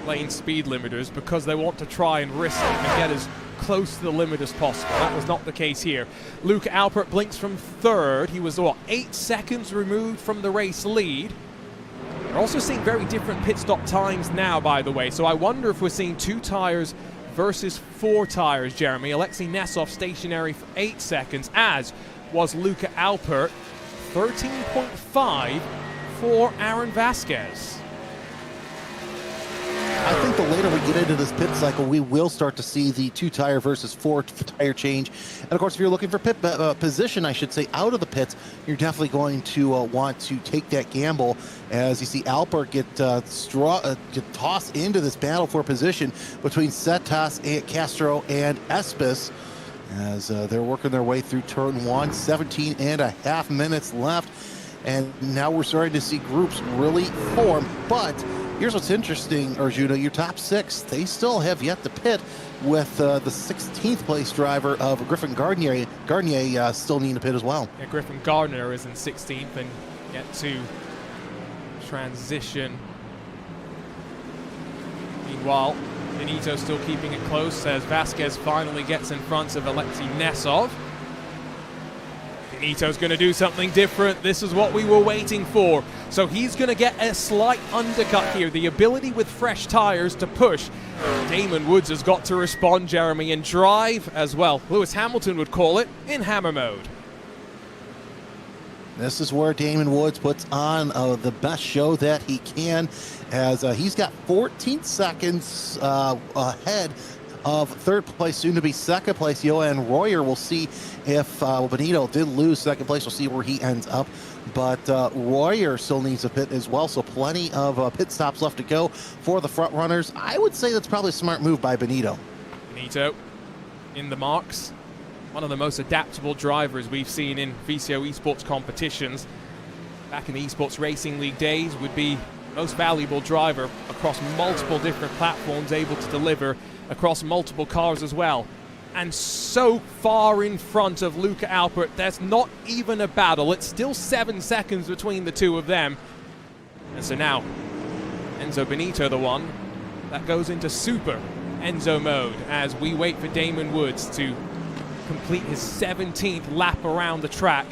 lane speed limiters because they want to try and risk it and get as close to the limit as possible. That was not the case here. Luca Alpert blinks from 3rd. He was, 8 seconds removed from the race lead. We're also seeing very different pit stop times now, by the way, so I wonder if we're seeing 2 tires versus 4 tires, Jeremy. Alexei Nesov stationary for 8 seconds, as was Luca Alpert. 13.5 for Aaron Vasquez. I think the later we get into this pit cycle, we will start to see the 2-tire versus 4-tire change. And of course, if you're looking for pit position, I should say, out of the pits, you're definitely going to want to take that gamble, as you see Alpert get tossed into this battle for position between Setas, Castro, and Espis, as they're working their way through turn 1. 17.5 minutes left, and now we're starting to see groups really form. But here's what's interesting, Arjuna, your top 6, they still have yet to pit, with the 16th place driver of Griffin Gardner still needing to pit as well. Yeah, Griffin Gardner is in 16th and yet to transition. Meanwhile, Benito still keeping it close as Vasquez finally gets in front of Alexei Nesov. Benito's going to do something different. This is what we were waiting for. So he's going to get a slight undercut here. The ability with fresh tires to push. Damon Woods has got to respond, Jeremy, and drive as well. Lewis Hamilton would call it in hammer mode. This is where Damon Woods puts on the best show that he can, as he's got 14 seconds ahead of third place, soon to be second place, Johan Royer. We'll see if Benito did lose second place. We'll see where he ends up. But Royer still needs a pit as well, so plenty of pit stops left to go for the front runners. I would say that's probably a smart move by Benito. Benito in the marks. One of the most adaptable drivers we've seen in VCO esports competitions. Back in the esports racing league days, would be most valuable driver across multiple different platforms, able to deliver across multiple cars as well. And so far in front of Luca Alpert, there's not even a battle. It's still 7 seconds between the two of them. And so now, Enzo Benito, the one that goes into super Enzo mode as we wait for Damon Woods to complete his 17th lap around the track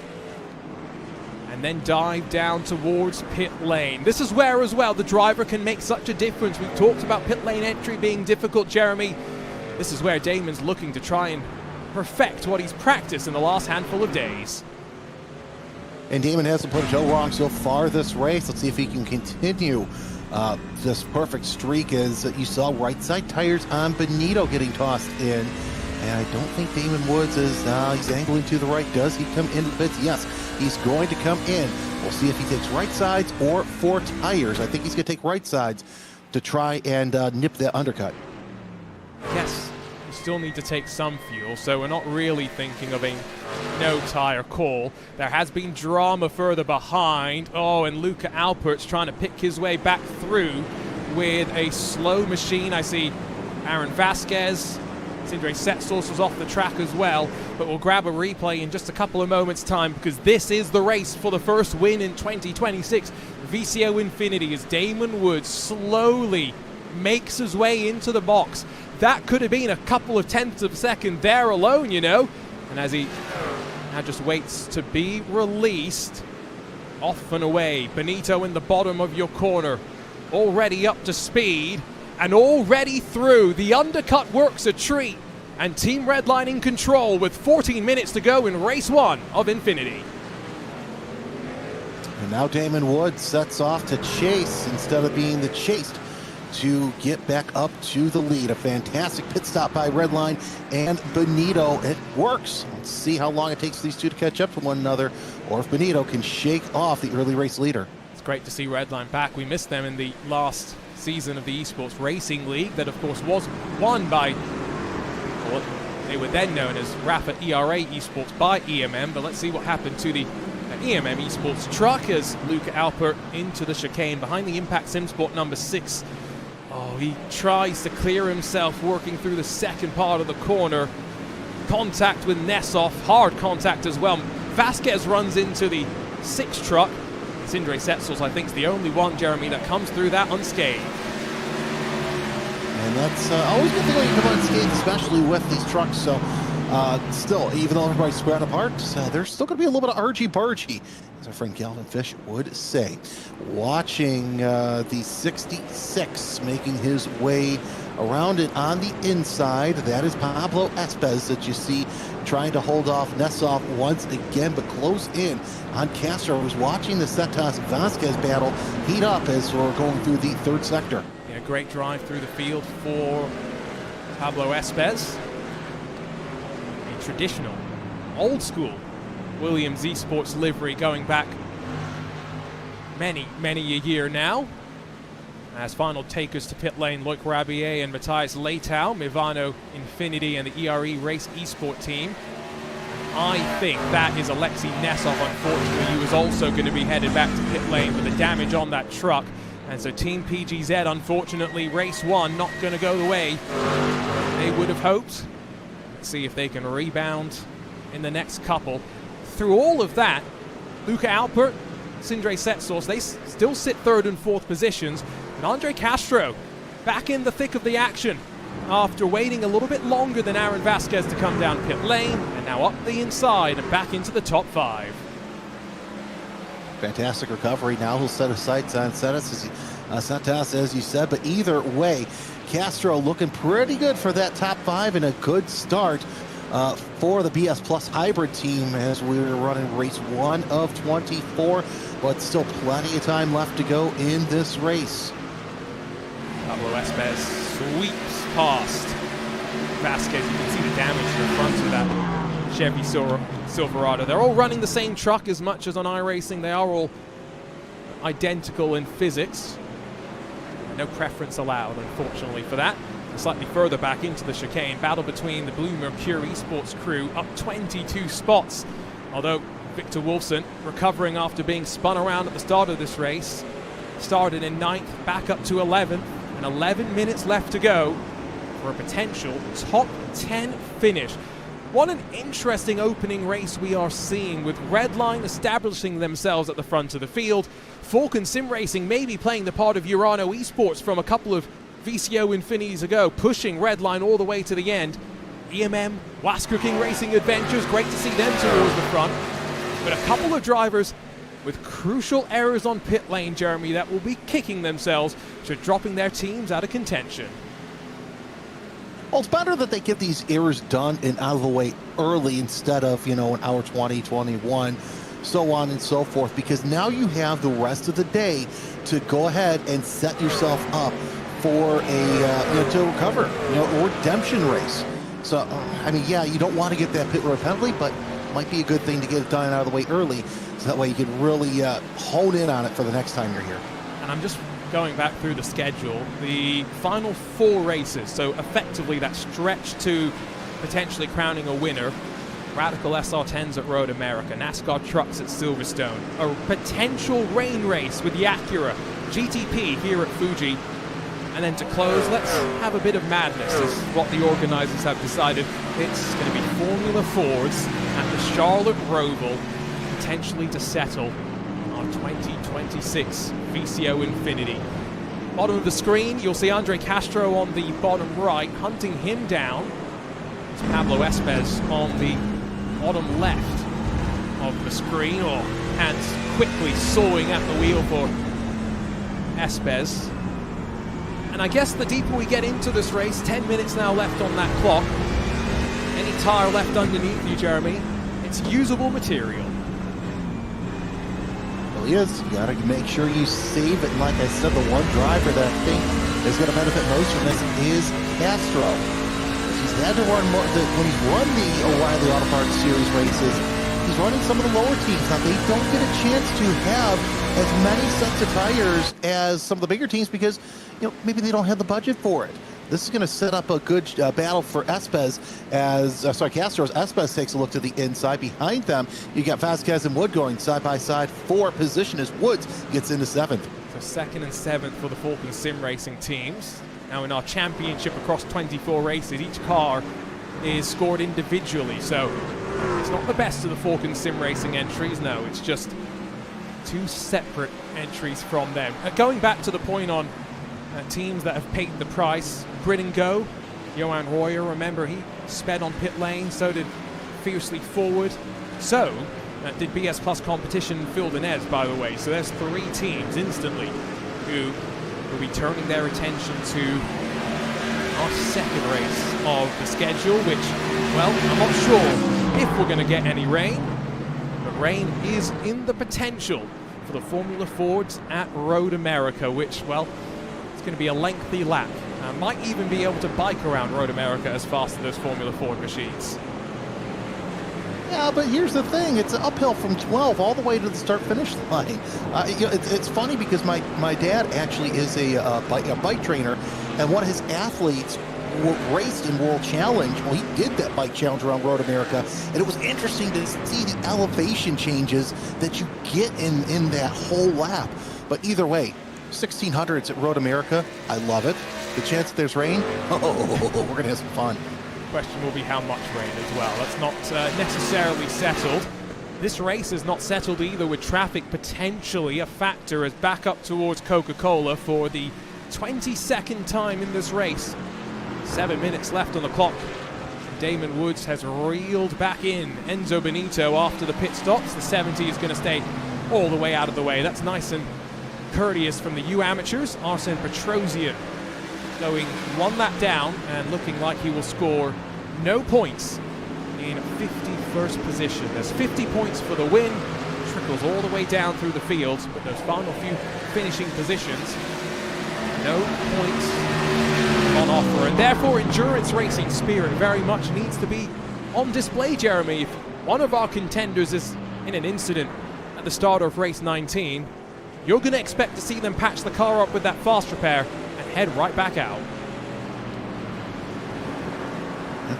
and then dive down towards pit lane. This is where as well the driver can make such a difference. We've talked about pit lane entry being difficult, Jeremy. This is where Damon's looking to try and perfect what he's practiced in the last handful of days. And Damon hasn't put a toe wrong so far this race. Let's see if he can continue this perfect streak. As you saw, right side tires on Benito getting tossed in. And I don't think Damon Woods is, he's angling to the right. Does he come into the pits? Yes, he's going to come in. We'll see if he takes right sides or four tires. I think he's going to take right sides to try and nip that undercut. Yes, you still need to take some fuel, so we're not really thinking of a no tire call. There has been drama further behind. Oh, and Luca Alpert's trying to pick his way back through with a slow machine. I see Aaron Vasquez. Sindre Setsos was off the track as well, but we'll grab a replay in just a couple of moments' time because this is the race for the first win in 2026. VCO Infinity as Damon Woods slowly makes his way into the box. That could have been a couple of tenths of a second there alone, you know. And as he now just waits to be released, off and away. Benito in the bottom of your corner, already up to speed. And already through. The undercut works a treat. And Team Redline in control with 14 minutes to go in race 1 of Infinity. And now Damon Woods sets off to chase instead of being the chased to get back up to the lead. A fantastic pit stop by Redline and Benito. It works. Let's see how long it takes these two to catch up to one another, or if Benito can shake off the early race leader. It's great to see Redline back. We missed them in the last season of the Esports Racing League that of course was won by what they were then known as Rafa ERA Esports by EMM, but let's see what happened to the EMM Esports truck as Luca Alpert into the chicane behind the Impact SimSport number 6. Oh, he tries to clear himself working through the second part of the corner. Contact with Nessoff, hard contact as well. Vasquez runs into the 6 truck. Sindre Setsos, I think, is the only one, Jeremy, that comes through that unscathed. And that's always a good thing when you come unscathed, especially with these trucks. So still, even though everybody's spread apart, there's still going to be a little bit of argy-bargy, as our friend Calvin Fish would say. Watching the 66 making his way around it on the inside. That is Pablo Espez that you see trying to hold off Nessoff once again, but close in on Castro. I was watching the Settas Vasquez battle heat up as we're going through the third sector. Yeah, great drive through the field for Pablo Espez. A traditional, old school Williams Esports livery going back many a year now. As final takers to pit lane, Loic Rabier and Matthias Leitao, Mivano Infinity and the ERE Race Esport team. I think that is Alexei Nessoff, unfortunately, who is also going to be headed back to pit lane with the damage on that truck. And so Team PGZ, unfortunately, race 1 not going to go the way they would have hoped. Let's see if they can rebound in the next couple. Through all of that, Luca Alpert, Sindre Setsos, they still sit 3rd and 4th positions. And Andre Castro back in the thick of the action after waiting a little bit longer than Aaron Vasquez to come down pit lane, and now up the inside and back into the top 5. Fantastic recovery. Now he'll set his sights on Settas, as you said, but either way, Castro looking pretty good for that top 5 and a good start for the BS Plus hybrid team as we're running race 1 of 24, but still plenty of time left to go in this race. Pablo Espez sweeps past Vasquez. You can see the damage to the front of that Chevy Silverado. They're all running the same truck as much as on iRacing. They are all identical in physics. No preference allowed, unfortunately, for that. Slightly further back into the chicane. Battle between the Blue Mercury Esports crew, up 22 spots. Although Victor Wolfson, recovering after being spun around at the start of this race, started in 9th, back up to 11th, and 11 minutes left to go for a potential top 10 finish. What an interesting opening race we are seeing, with Redline establishing themselves at the front of the field. Falcon Sim Racing maybe playing the part of Urano Esports from a couple of VCO Infinities ago, pushing Redline all the way to the end. EMM, Wasker King Racing Adventures, great to see them towards the front. But a couple of drivers with crucial errors on pit lane, Jeremy, that will be kicking themselves to dropping their teams out of contention. Well, it's better that they get these errors done and out of the way early instead of, an hour 20, 21, so on and so forth, because now you have the rest of the day to go ahead and set yourself up for a, to recover, a redemption race. So, yeah, you don't want to get that pit road penalty, but it might be a good thing to get it done out of the way early, so that way you can really hone in on it for the next time you're here. And I'm just going back through the schedule, the final 4 races, so effectively that stretch to potentially crowning a winner. Radical SR10s at Road America, NASCAR trucks at Silverstone, a potential rain race with the Acura GTP here at Fuji, and then to close, let's have a bit of madness, is what the organizers have decided. It's going to be Formula Fords at the Charlotte Roval, potentially to settle on 2026 VCO Infinity. Bottom of the screen, you'll see Andre Castro on the bottom right, hunting him down. It's Pablo Espez on the bottom left of the screen, or hands quickly sawing at the wheel for Espez. And I guess the deeper we get into this race, 10 minutes now left on that clock. Any tire left underneath you, Jeremy, it's usable material. He is. You got to make sure you save it. And like I said, the one driver that I think is going to benefit most from this is Castro. He's had to run more. When he's run the O'Reilly Auto Parts Series races, he's running some of the lower teams. Now, they don't get a chance to have as many sets of tires as some of the bigger teams because, maybe they don't have the budget for it. This is going to set up a good battle for Espez as, Castro, as Espez takes a look to the inside. Behind them, you got Vasquez and Wood going side by side for position as Woods gets into 7th. So 2nd and 7th for the Falcon Sim Racing teams. Now in our championship across 24 races, each car is scored individually. So it's not the best of the Falcon Sim Racing entries, no, it's just 2 separate entries from them. Going back to the point on teams that have paid the price, Grid and Go, Johan Royer, remember he sped on pit lane, so did Fiercely Forward, so did BS Plus Competition Phil Dinez, by the way. So there's 3 teams instantly who will be turning their attention to our second race of the schedule, which, well, I'm not sure if we're going to get any rain, but rain is in the potential for the Formula Fords at Road America, which, well, going to be a lengthy lap. Might even be able to bike around Road America as fast as those Formula Ford machines. Yeah, but here's the thing. It's uphill from 12 all the way to the start-finish line. It's funny because my dad actually is a bike trainer, and one of his athletes raced in World Challenge. Well, he did that bike challenge around Road America, and it was interesting to see the elevation changes that you get in that whole lap. But either way, 1600s at Road America, I love it. The chance that there's rain, we're going to have some fun. The question will be how much rain as well. That's not necessarily settled. This race is not settled either, with traffic potentially a factor as back up towards Coca-Cola for the 22nd time in this race. 7 minutes left on the clock. Damon Woods has reeled back in Enzo Benito after the pit stops. The 70 is going to stay all the way out of the way. That's nice and courteous from the U amateurs. Arsene Petrosian going 1 lap down and looking like he will score no points in 51st position. There's 50 points for the win, trickles all the way down through the fields, but those final few finishing positions, no points on offer, and therefore endurance racing spirit very much needs to be on display, Jeremy. If one of our contenders is in an incident at the start of race 19, you're going to expect to see them patch the car up with that fast repair and head right back out.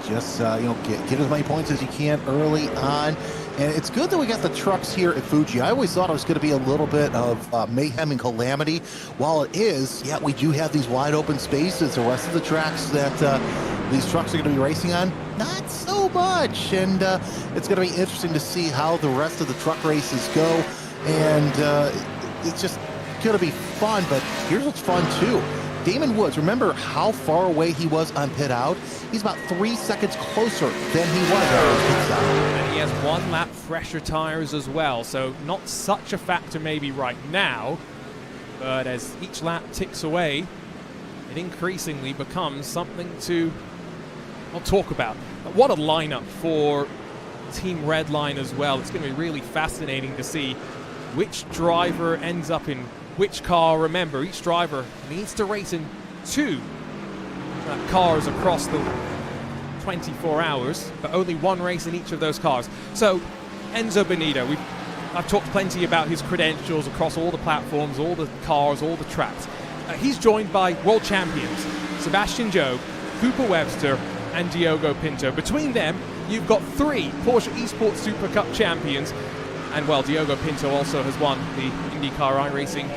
Just get as many points as you can early on. And it's good that we got the trucks here at Fuji. I always thought it was going to be a little bit of mayhem and calamity. While it is, yeah, we do have these wide open spaces. The rest of the tracks that these trucks are going to be racing on, not so much. And it's going to be interesting to see how the rest of the truck races go. And it's just going to be fun. But here's what's fun, too. Damon Woods, remember how far away he was on pit out? He's about 3 seconds closer than he was on pit stop. And he has 1 lap fresher tires as well, so not such a factor maybe right now, but as each lap ticks away, it increasingly becomes something to talk about. What a lineup for Team Redline as well. It's going to be really fascinating to see which driver ends up in which car. Remember, each driver needs to race in 2 cars across the 24 hours, but only 1 race in each of those cars. So Enzo Benito, I've talked plenty about his credentials across all the platforms, all the cars, all the tracks. He's joined by world champions Sebastian Jobe, Cooper Webster, and Diogo Pinto. Between them, you've got 3 Porsche Esports Super Cup champions. And, well, Diogo Pinto also has won the IndyCar iRacing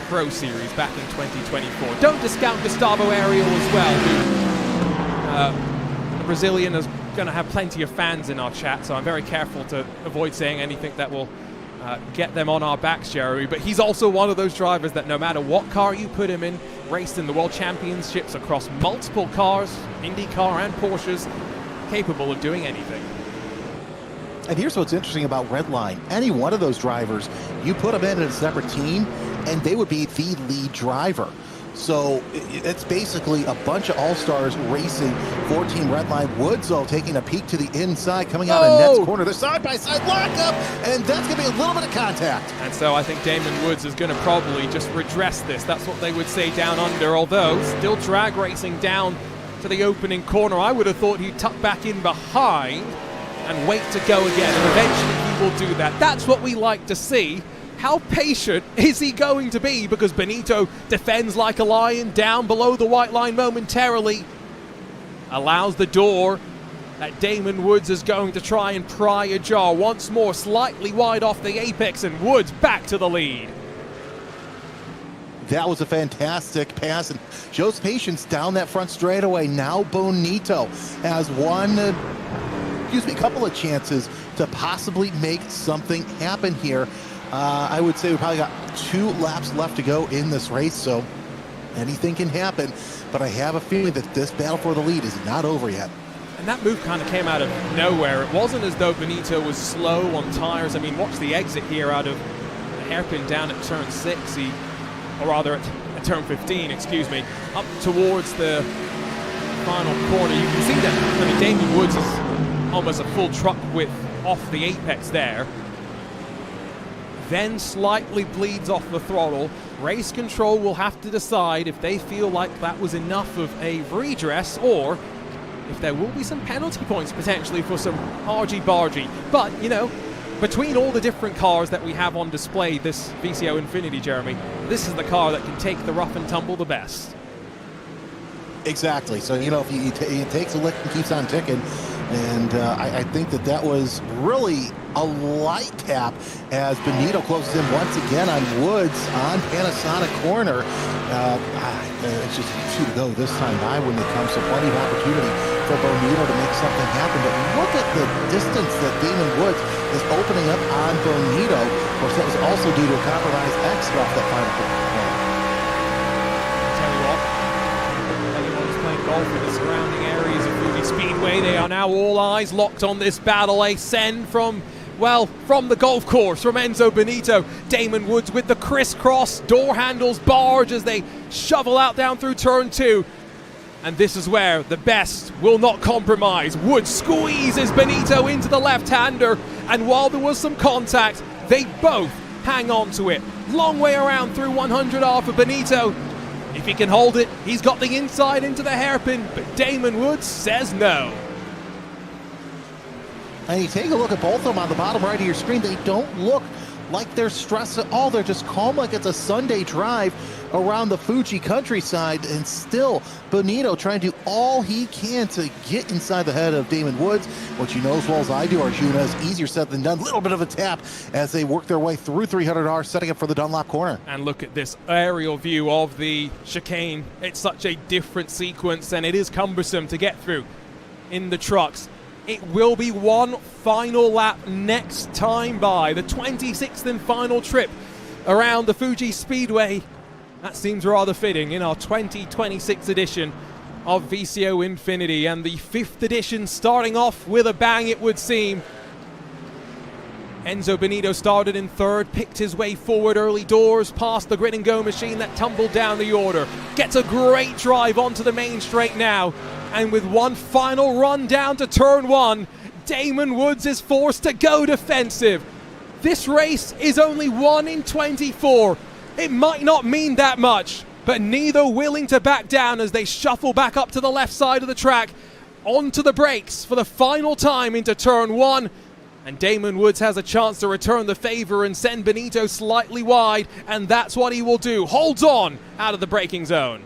Pro Series back in 2024. Don't discount Gustavo Ariel as well, who, the Brazilian, is going to have plenty of fans in our chat, so I'm very careful to avoid saying anything that will get them on our backs, Jeremy. But he's also one of those drivers that no matter what car you put him in, raced in the World Championships across multiple cars, IndyCar and Porsches, capable of doing anything. And here's what's interesting about Redline. Any one of those drivers, you put them in a separate team, and they would be the lead driver. So it's basically a bunch of all-stars racing for Team Redline. Woods, though, taking a peek to the inside, coming out of Net's corner. They're side-by-side lockup, and that's going to be a little bit of contact. And so I think Damon Woods is going to probably just redress this. That's what they would say down under, although still drag racing down to the opening corner. I would have thought he'd tuck back in behind and wait to go again, and eventually he will do that. That's what we like to see. How patient is he going to be? Because Benito defends like a lion down below the white line momentarily. Allows the door that Damon Woods is going to try and pry ajar. Once more, slightly wide off the apex, and Woods back to the lead. That was a fantastic pass and shows patience down that front straightaway. Now Bonito has a couple of chances to possibly make something happen here. I would say we probably got 2 laps left to go in this race, so anything can happen. But I have a feeling that this battle for the lead is not over yet. And that move kind of came out of nowhere. It wasn't as though Benito was slow on tires. I mean, watch the exit here out of the hairpin down at turn 6, or rather at turn 15, excuse me, up towards the final corner. You can see that, I mean, Damon Woods is almost a full truck width off the apex there. Then slightly bleeds off the throttle. Race control will have to decide if they feel like that was enough of a redress, or if there will be some penalty points potentially for some argy-bargy. But, you know, between all the different cars that we have on display this VCO Infinity, Jeremy, this is the car that can take the rough and tumble the best. Exactly. So, you know, if he takes a lick and keeps on ticking, and I think that was really a light tap as Benito closes in once again on Woods on Panasonic corner. It's just 2 to go this time by when it comes to plenty of opportunity for Bonito to make something happen. But look at the distance that Damon Woods is opening up on Bonito. Of course, that was also due to a compromised exit off that final corner. Golf in the surrounding areas of Fuji Speedway. They are now all eyes locked on this battle. A send from the golf course from Enzo Benito. Damon Woods with the crisscross door handles barge as they shovel out down through turn 2. And this is where the best will not compromise. Woods squeezes Benito into the left-hander, and while there was some contact, they both hang on to it. Long way around through 100R for Benito. If he can hold it, he's got the inside into the hairpin, but Damon Woods says no. And you take a look at both of them on the bottom right of your screen, they don't look like they're stressed at all. They're just calm like it's a Sunday drive around the Fuji countryside, and still Benito trying to do all he can to get inside the head of Damon Woods, which you know as well as I do, Arjuna, is easier said than done. Little bit of a tap as they work their way through 300R, setting up for the Dunlop corner. And look at this aerial view of the chicane. It's such a different sequence, and it is cumbersome to get through in the trucks. It will be one final lap next time by, the 26th and final trip around the Fuji Speedway. That seems rather fitting in our 2026 edition of VCO Infinity, and the 5th edition starting off with a bang, it would seem. Enzo Benito started in 3rd, picked his way forward early doors, past the grid and go machine that tumbled down the order. Gets a great drive onto the main straight now, and with one final run down to turn 1, Damon Woods is forced to go defensive. This race is only 1 in 24. It might not mean that much, but neither willing to back down as they shuffle back up to the left side of the track, onto the brakes for the final time into turn 1. And Damon Woods has a chance to return the favor and send Benito slightly wide, and that's what he will do. Holds on out of the braking zone.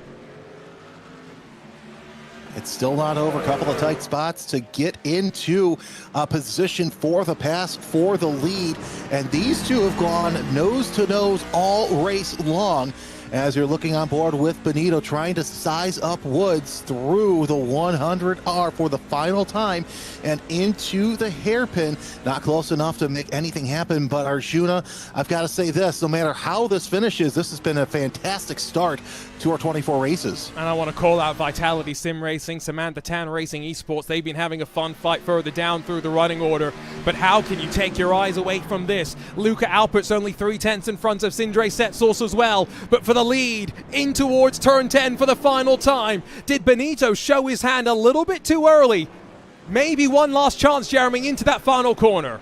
It's still not over. A couple of tight spots to get into a position for the pass for the lead. And these two have gone nose to nose all race long, as you're looking on board with Benito trying to size up Woods through the 100R for the final time and into the hairpin. Not close enough to make anything happen, but Arjuna, I've got to say this, no matter how this finishes, this has been a fantastic start to our 24 races. And I want to call out Vitality Sim Racing, Samantha Tan Racing Esports. They've been having a fun fight further down through the running order, but how can you take your eyes away from this? Luca Alpert's only 3/10 in front of Sindre Setsource as well, but for the lead in towards turn 10 for the final time. Did Benito show his hand a little bit too early? Maybe one last chance, Jeremy, into that final corner.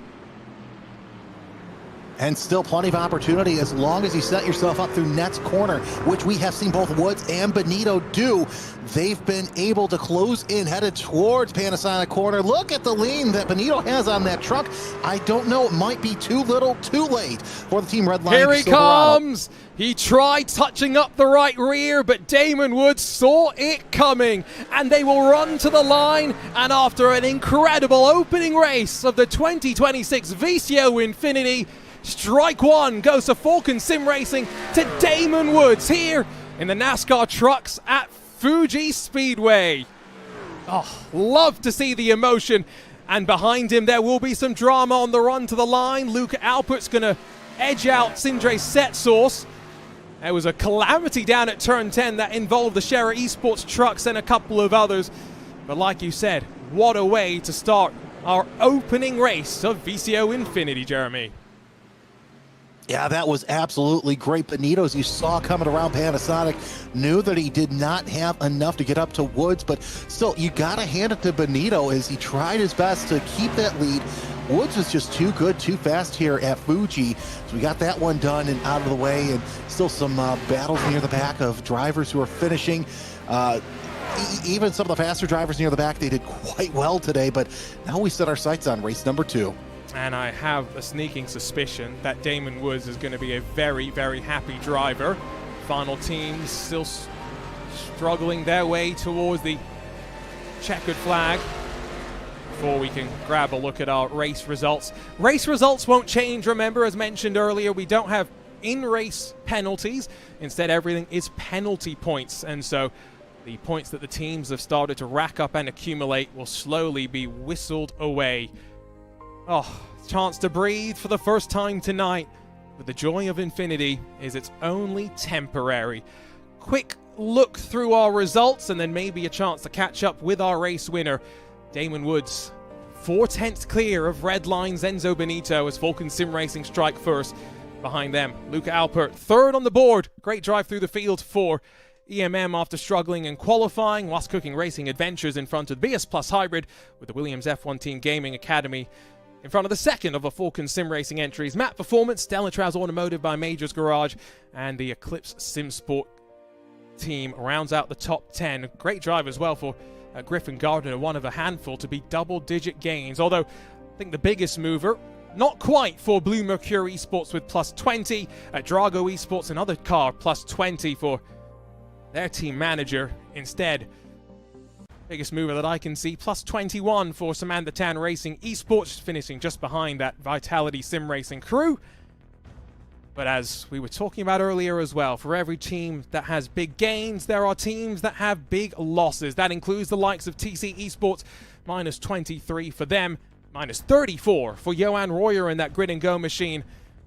And still plenty of opportunity as long as you set yourself up through Net's corner, which we have seen both Woods and Benito do. They've been able to close in, headed towards Panasonic corner. Look at the lean that Benito has on that truck. I don't know, it might be too little, too late for the Team Redline. Here he comes! He tried touching up the right rear, but Damon Woods saw it coming, and they will run to the line. And after an incredible opening race of the 2026 VCO Infinity, strike one goes to Falcon Sim Racing to Damon Woods here in the NASCAR trucks at Fuji Speedway. Oh, love to see the emotion. And behind him there will be some drama on the run to the line. Luca Alpert's going to edge out Sindre Setsource. There was a calamity down at turn 10 that involved the Shera Esports trucks and a couple of others. But like you said, what a way to start our opening race of VCO Infinity, Jeremy. Yeah, that was absolutely great. Benito, as you saw coming around Panasonic, knew that he did not have enough to get up to Woods, but still, you got to hand it to Benito as he tried his best to keep that lead. Woods was just too good, too fast here at Fuji, so we got that one done and out of the way, and still some battles near the back of drivers who are finishing. Even some of the faster drivers near the back, they did quite well today, but now we set our sights on race number 2. And I have a sneaking suspicion that Damon Woods is going to be a very, very happy driver. Final teams still struggling their way towards the checkered flag. Before we can grab a look at our race results. Race results won't change, remember, as mentioned earlier, we don't have in-race penalties. Instead, everything is penalty points. And so the points that the teams have started to rack up and accumulate will slowly be whistled away. Oh, chance to breathe for the first time tonight. But the joy of Infinity is it's only temporary. Quick look through our results and then maybe a chance to catch up with our race winner. Damon Woods, 4/10 clear of Redline's Enzo Benito as Falcon Sim Racing strike first. Behind them, Luca Alpert, third on the board. Great drive through the field for EMM after struggling in qualifying, whilst cooking racing adventures in front of BS Plus Hybrid with the Williams F1 Team Gaming Academy. In front of the second of the Falcon Sim Racing entries, Matt Performance, Stellar Trails Automotive by Majors Garage, and the Eclipse Sim Sport team rounds out the top 10. Great drive as well for Griffin Gardner, one of a handful to be double-digit gains. Although I think the biggest mover, not quite for Blue Mercury Esports with plus 20. Drago Esports, another car, plus 20 for their team manager. Instead, biggest mover that I can see, plus 21 for Samantha Tan Racing Esports, finishing just behind that Vitality Sim Racing crew. But as we were talking about earlier as well, for every team that has big gains, there are teams that have big losses. That includes the likes of TC Esports, minus 23 for them, minus 34 for Johan Royer in that grid and go machine.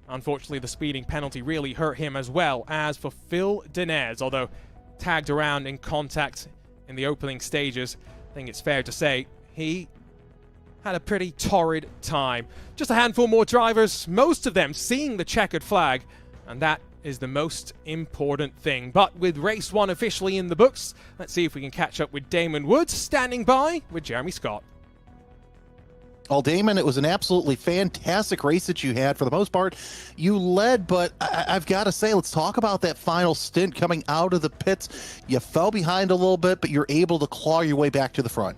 Unfortunately, the speeding penalty really hurt him, as well as for Phil Dinez, although tagged around in contact in the opening stages. I think it's fair to say he had a pretty torrid time. Just a handful more drivers, most of them seeing the checkered flag, and that is the most important thing. But with race 1 officially in the books, let's see if we can catch up with Damon Woods, standing by with Jeremy Scott. Well, Damon, it was an absolutely fantastic race that you had. For the most part, you led, but I've got to say, let's talk about that final stint coming out of the pits. You fell behind a little bit, but you're able to claw your way back to the front.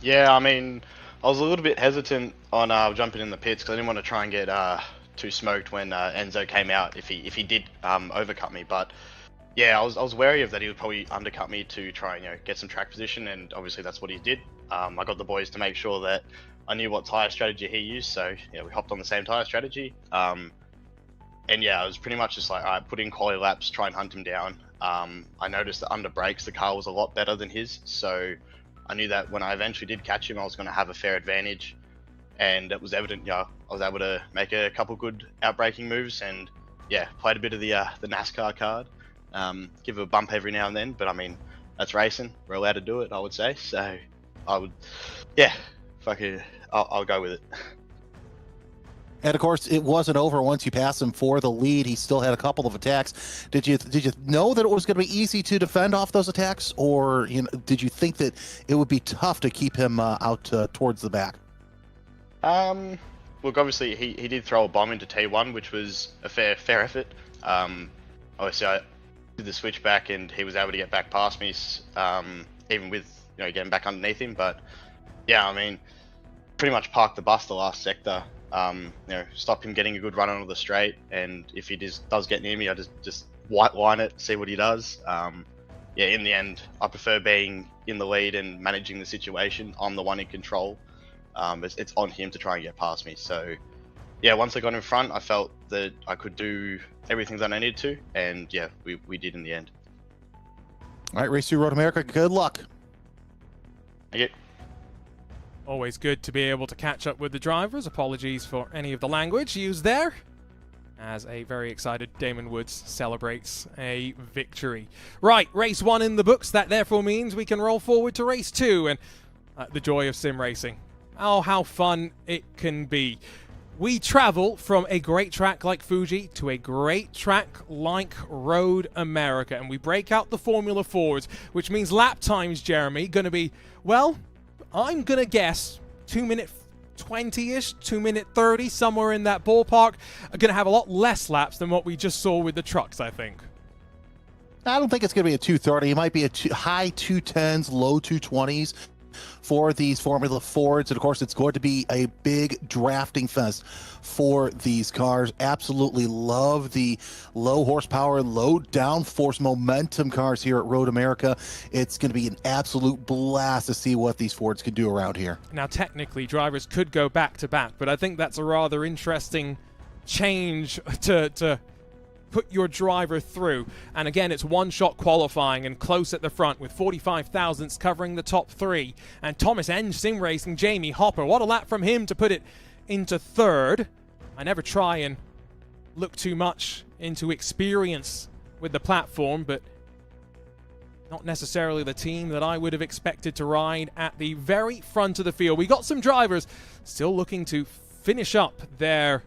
Yeah, I mean, I was a little bit hesitant on jumping in the pits because I didn't want to try and get too smoked when Enzo came out if he did overcut me. But yeah, I was wary of that he would probably undercut me to try and get some track position, and obviously that's what he did. I got the boys to make sure that I knew what tyre strategy he used, so yeah, we hopped on the same tyre strategy. And yeah, I was pretty much just like, I put in quality laps, try and hunt him down. I noticed that under brakes, the car was a lot better than his, so I knew that when I eventually did catch him, I was going to have a fair advantage. And it was evident, I was able to make a couple good outbraking moves, and yeah, played a bit of the NASCAR card. Give it a bump every now and then, but I mean, that's racing. We're allowed to do it, I would say. So I would, yeah, fuck it, I'll go with it. And of course, it wasn't over once you passed him for the lead. He still had a couple of attacks. Did you know that it was going to be easy to defend off those attacks, or did you think that it would be tough to keep him out towards the back? Look, obviously he did throw a bomb into T1, which was a fair effort. Obviously I did the switch back, and he was able to get back past me, even with getting back underneath him. But yeah, I mean, pretty much parked the bus the last sector. Stop him getting a good run onto the straight, and if he does get near me, I just white line it, see what he does. Yeah, in the end, I prefer being in the lead and managing the situation. I'm the one in control. It's on him to try and get past me. So yeah, once I got in front, I felt that I could do everything that I needed to, and yeah, we did in the end. All right, Race 2 Road America, good luck. Thank you. Always good to be able to catch up with the drivers. Apologies for any of the language used there, as a very excited Damon Woods celebrates a victory. Right, race 1 in the books. That therefore means we can roll forward to race 2 and the joy of sim racing. Oh, how fun it can be. We travel from a great track like Fuji to a great track like Road America, and we break out the Formula 4s, which means lap times, Jeremy, going to be, well, I'm going to guess 2-minute 20-ish, 2-minute 30, somewhere in that ballpark. Are going to have a lot less laps than what we just saw with the trucks, I think. I don't think it's going to be a 230. It might be a high 210s, low 220s for these Formula Fords. And of course, it's going to be a big drafting fest for these cars. Absolutely love the low horsepower, low downforce momentum cars here at Road America. It's going to be an absolute blast to see what these Fords can do around here. Now, technically, drivers could go back to back, but I think that's a rather interesting change to put your driver through. And again, it's one-shot qualifying and close at the front with 45 thousandths covering the top 3. And Thomas Eng Sim Racing, Jamie Hopper, what a lap from him to put it into 3rd. I never try and look too much into experience with the platform, but not necessarily the team that I would have expected to ride at the very front of the field. We got some drivers still looking to finish up their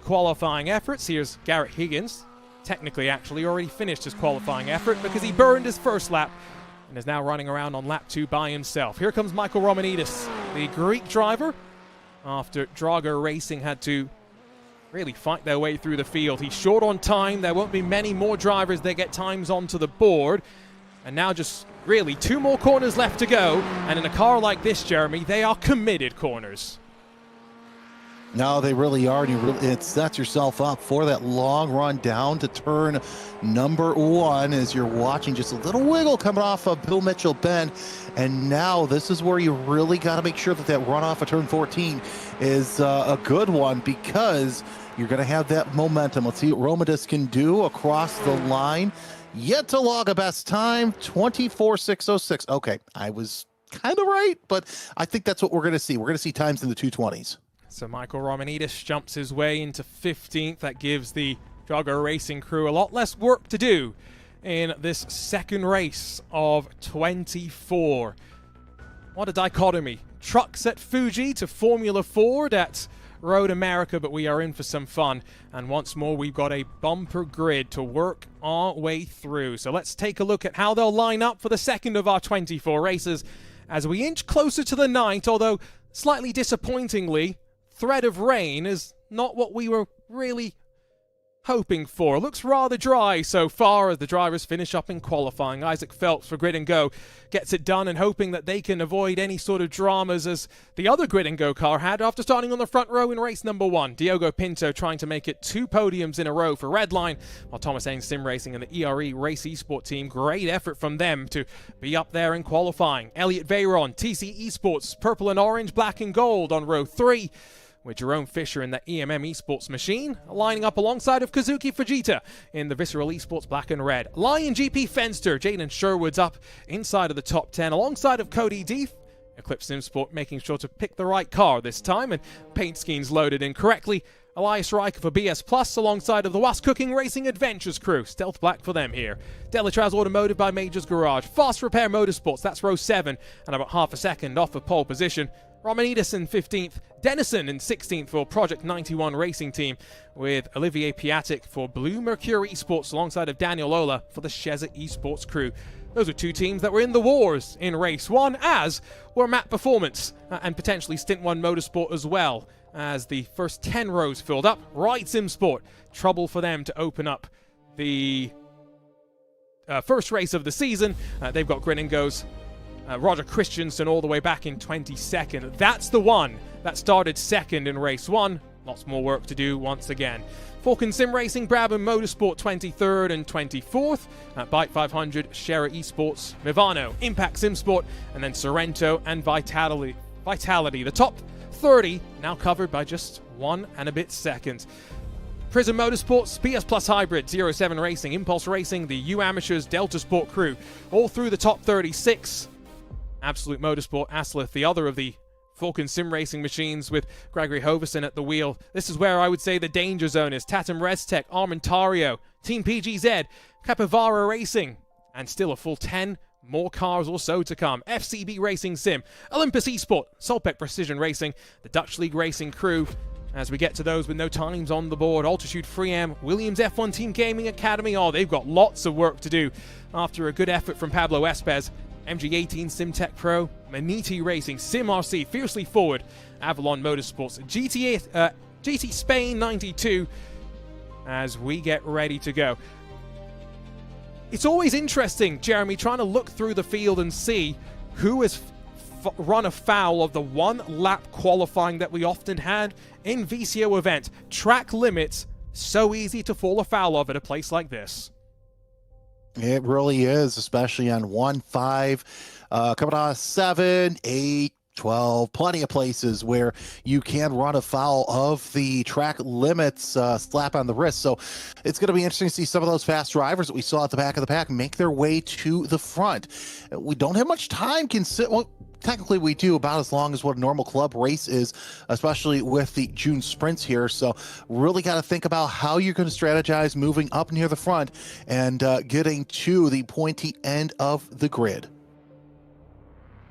qualifying efforts. Here's Garrett Higgins. Technically, actually, already finished his qualifying effort because he burned his first lap and is now running around on lap 2 by himself. Here comes Michael Romanidis, the Greek driver, after Drago Racing had to really fight their way through the field. He's short on time. There won't be many more drivers that get times onto the board. And now just really 2 more corners left to go. And in a car like this, Jeremy, they are committed corners. No, they really are. It sets yourself up for that long run down to turn number 1 as you're watching just a little wiggle coming off of Bill Mitchell Bend. And now this is where you really got to make sure that that run off of turn 14 is a good one, because you're going to have that momentum. Let's see what Romadis can do across the line. Yet to log a best time, 24.606. Okay, I was kind of right, but I think that's what we're going to see. We're going to see times in the 220s. So Michael Romanidis jumps his way into 15th. That gives the Jaguar Racing crew a lot less work to do in this second race of 24. What a dichotomy. Trucks at Fuji to Formula Ford at Road America, but we are in for some fun. And once more, we've got a bumper grid to work our way through. So let's take a look at how they'll line up for the second of our 24 races as we inch closer to the night, although slightly disappointingly, threat of rain is not what we were really hoping for. It looks rather dry so far as the drivers finish up in qualifying. Isaac Phelps for Grid and Go gets it done, and hoping that they can avoid any sort of dramas as the other Grid and Go car had after starting on the front row in race number 1. Diogo Pinto trying to make it 2 podiums in a row for Redline, while Thomas Haynes Sim Racing and the ERE Race Esport team, great effort from them to be up there in qualifying. Elliot Veyron, TC Esports, purple and orange, black and gold on row 3. With Jerome Fisher in the EMM Esports machine, lining up alongside of Kazuki Fujita in the Visceral Esports black and red. Lion GP Fenster, Jaden Sherwood's up inside of the top 10, alongside of Cody Deef. Eclipse Simsport making sure to pick the right car this time, and paint schemes loaded in correctly. Elias Riker for BS Plus alongside of the Was Cooking Racing Adventures crew. Stealth black for them here. Delatraz Automotive by Majors Garage. Fast Repair Motorsports, that's row 7, and about half a second off of pole position. Romanidis in 15th, Dennison in 16th for Project 91 Racing Team, with Olivier Piatic for Blue Mercury Esports alongside of Daniel Ola for the Sheza Esports crew. Those are 2 teams that were in the wars in race 1, as were Matt Performance and potentially Stint 1 Motorsport as well, as the first 10 rows filled up. Ride Sim Sport, trouble for them to open up the first race of the season. They've got Grid and Go's Roger Christensen all the way back in 22nd. That's the one that started second in race 1. Lots more work to do once again. Falcon Sim Racing, Brabham Motorsport 23rd and 24th. At Bike 500, Shera Esports, Mivano, Impact Sim Sport, and then Sorrento and Vitality. The top 30 now covered by just 1 and a bit seconds. Prism Motorsports, PS Plus Hybrid, 07 Racing, Impulse Racing, the U Amateurs, Delta Sport crew, all through the top 36. Absolute Motorsport, Aslith, the other of the Falcon Sim Racing machines with Gregory Hoverson at the wheel. This is where I would say the danger zone is. Tatum Restech, Armentario, Team PGZ, Capivara Racing, and still a full 10 more cars or so to come. FCB Racing Sim, Olympus Esport, Solpec Precision Racing, the Dutch League Racing crew. As we get to those with no times on the board, Altitude Freeam, Williams F1 Team Gaming Academy, they've got lots of work to do after a good effort from Pablo Espez. MG18 SimTech Pro, Maniti Racing, SimRC, Fiercely Forward, Avalon Motorsports, GT Spain 92, as we get ready to go. It's always interesting, Jeremy, trying to look through the field and see who has run afoul of the 1 lap qualifying that we often had in VCO events. Track limits, so easy to fall afoul of at a place like this. It really is, especially on 1, 5, coming on 7, 8, 12, plenty of places where you can run afoul of the track limits slap on the wrist. So it's going to be interesting to see some of those fast drivers that we saw at the back of the pack make their way to the front. We don't have much time. Well, technically we do, about as long as what a normal club race is, especially with the June sprints here. So really got to think about how you're going to strategize moving up near the front and getting to the pointy end of the grid.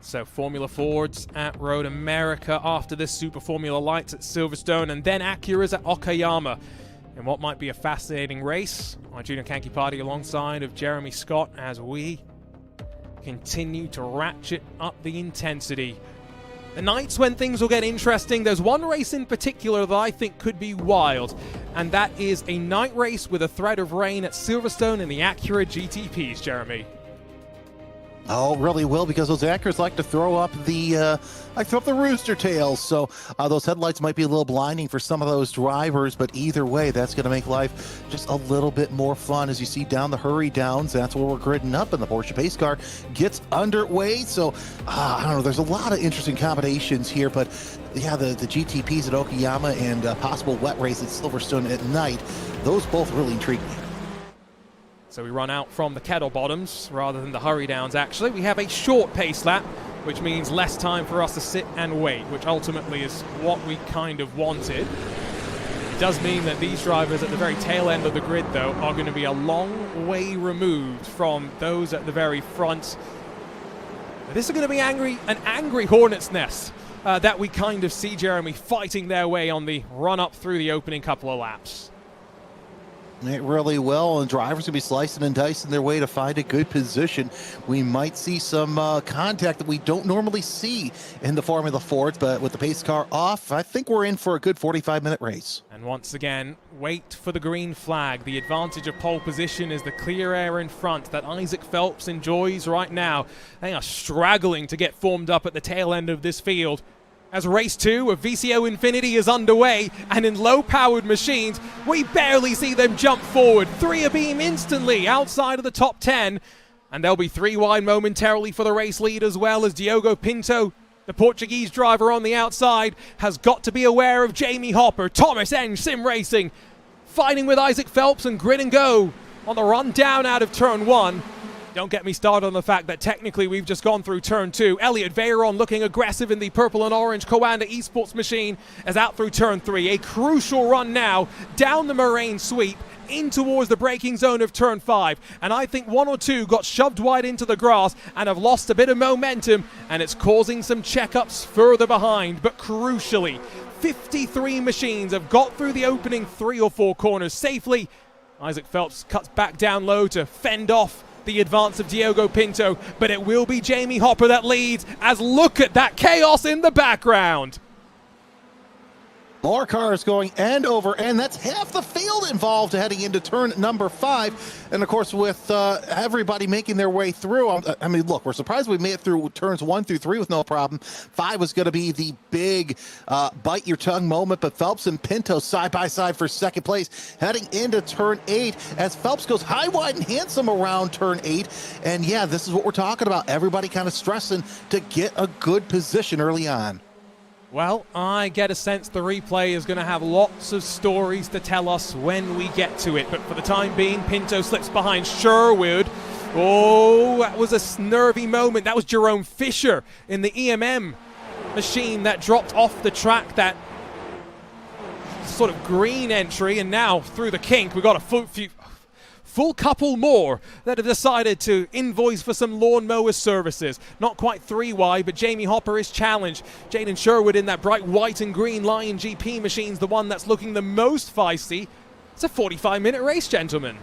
So Formula Fords at Road America, after this Super Formula Lights at Silverstone, and then Acura's at Okayama in what might be a fascinating race. My Junior Kanki Party alongside of Jeremy Scott as we continue to ratchet up the intensity. The nights when things will get interesting. There's one race in particular that I think could be wild, and that is a night race with a threat of rain at Silverstone in the Acura GTPs, Jeremy. Oh, really will, because those Acuras like to throw up the rooster tails. So those headlights might be a little blinding for some of those drivers, but either way, that's going to make life just a little bit more fun. As you see down the hurry downs, that's where we're gridding up, and the Porsche pace car gets underway. So I don't know, there's a lot of interesting combinations here, but yeah, the GTPs at Okayama and possible wet race at Silverstone at night, those both really intrigue me. So we run out from the kettle bottoms rather than the hurry downs. Actually, we have a short pace lap, which means less time for us to sit and wait, which ultimately is what we kind of wanted. It does mean that these drivers at the very tail end of the grid, though, are going to be a long way removed from those at the very front. This is going to be an angry hornet's nest that we kind of see, Jeremy, fighting their way on the run up through the opening couple of laps. It really will, and drivers will be slicing and dicing their way to find a good position. We might see some contact that we don't normally see in the Formula Fords, but with the pace car off, I think we're in for a good 45-minute race. And once again, wait for the green flag. The advantage of pole position is the clear air in front that Isaac Phelps enjoys right now. They are struggling to get formed up at the tail end of this field. As race 2 of VCO Infinity is underway, and in low-powered machines, we barely see them jump forward. 3 abeam instantly outside of the top 10, and they'll be 3 wide momentarily for the race lead, as well as Diogo Pinto, the Portuguese driver on the outside, has got to be aware of Jamie Hopper. Thomas Eng Sim Racing fighting with Isaac Phelps and grid and go on the run down out of turn 1. Don't get me started on the fact that technically we've just gone through turn 2. Elliot Veyron looking aggressive in the purple and orange Coanda Esports machine as out through turn 3. A crucial run now down the moraine sweep in towards the braking zone of turn 5. And I think 1 or 2 got shoved wide into the grass and have lost a bit of momentum, and it's causing some checkups further behind. But crucially, 53 machines have got through the opening 3 or 4 corners safely. Isaac Phelps cuts back down low to fend off the advance of Diogo Pinto, but it will be Jamie Hopper that leads, as look at that chaos in the background. More cars going end over end. That's half the field involved heading into turn number 5. And of course, with everybody making their way through, I mean, look, we're surprised we made it through turns 1 through 3 with no problem. 5 was going to be the big bite your tongue moment, but Phelps and Pinto side by side for second place heading into turn 8 as Phelps goes high, wide, and handsome around turn 8. And yeah, this is what we're talking about. Everybody kind of stressing to get a good position early on. Well, I get a sense the replay is going to have lots of stories to tell us when we get to it. But for the time being, Pinto slips behind Sherwood. Oh, that was a nervy moment. That was Jerome Fisher in the EMM machine that dropped off the track, that sort of green entry. And now through the kink, we've got a full couple more that have decided to invoice for some lawnmower services. Not quite 3 wide, but Jamie Hopper is challenged. Jaden Sherwood in that bright white and green Lion GP machine's the one that's looking the most feisty. It's a 45-minute race, gentlemen.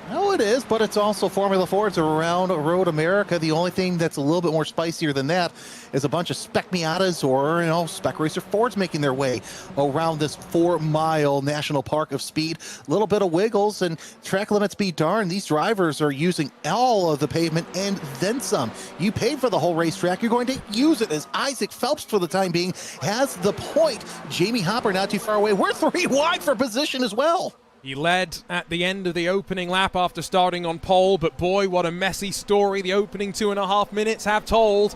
No, it is, but it's also Formula Fords around Road America. The only thing that's a little bit more spicier than that is a bunch of Spec Miatas or, Spec Racer Fords making their way around this 4-mile national park of speed. A little bit of wiggles, and track limits be darned. These drivers are using all of the pavement and then some. You paid for the whole racetrack. You're going to use it, as Isaac Phelps, for the time being, has the point. Jamie Hopper not too far away. We're 3 wide for position as well. He led at the end of the opening lap after starting on pole, but boy, what a messy story the opening 2.5 minutes have told.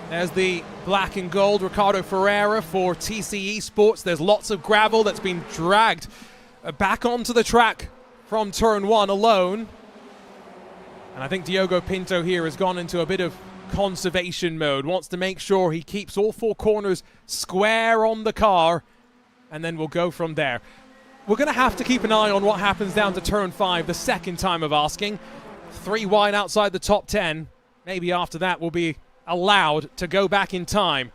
There's the black and gold Ricardo Ferreira for TC Esports. There's lots of gravel that's been dragged back onto the track from turn 1 alone. And I think Diogo Pinto here has gone into a bit of conservation mode, wants to make sure he keeps all 4 corners square on the car, and then we'll go from there. We're going to have to keep an eye on what happens down to turn 5, the second time of asking. 3 wide outside the top 10. Maybe after that we'll be allowed to go back in time.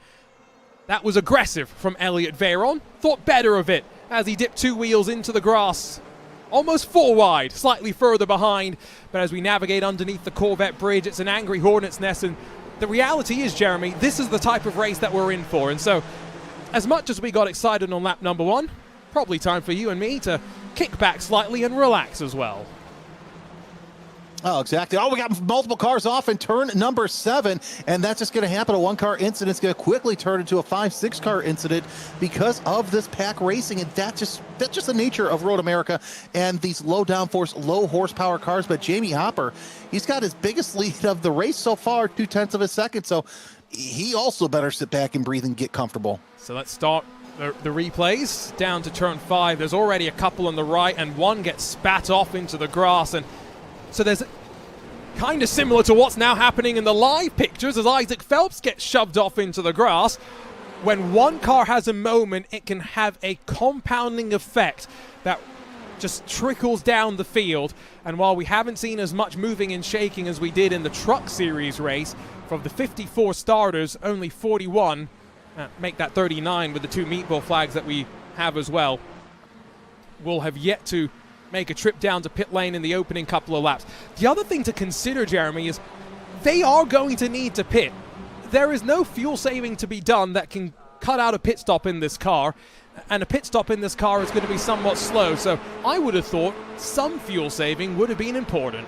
That was aggressive from Elliot Veyron. Thought better of it as he dipped 2 wheels into the grass. Almost 4 wide, slightly further behind. But as we navigate underneath the Corvette bridge, it's an angry hornet's nest. And the reality is, Jeremy, this is the type of race that we're in for. And so, as much as we got excited on lap number 1, probably time for you and me to kick back slightly and relax as well. Oh, exactly. Oh, we got multiple cars off in turn number 7, and that's just going to happen. A one-car incident is going to quickly turn into a 5-6 car incident because of this pack racing, and that's just the nature of Road America and these low downforce, low horsepower cars. But Jamie Hopper, he's got his biggest lead of the race so far, 0.2 of a second, so he also better sit back and breathe and get comfortable. So let's start the replays down to turn 5. There's already a couple on the right, and one gets spat off into the grass, and so there's kind of similar to what's now happening in the live pictures as Isaac Phelps gets shoved off into the grass. When one car has a moment, it can have a compounding effect that just trickles down the field. And while we haven't seen as much moving and shaking as we did in the Truck Series race, from the 54 starters, only 41 make that 39 with the 2 meatball flags that we have as well, will have yet to make a trip down to pit lane in the opening couple of laps. The other thing to consider, Jeremy, is they are going to need to pit. There is no fuel saving to be done that can cut out a pit stop in this car, and a pit stop in this car is going to be somewhat slow, so I would have thought some fuel saving would have been important.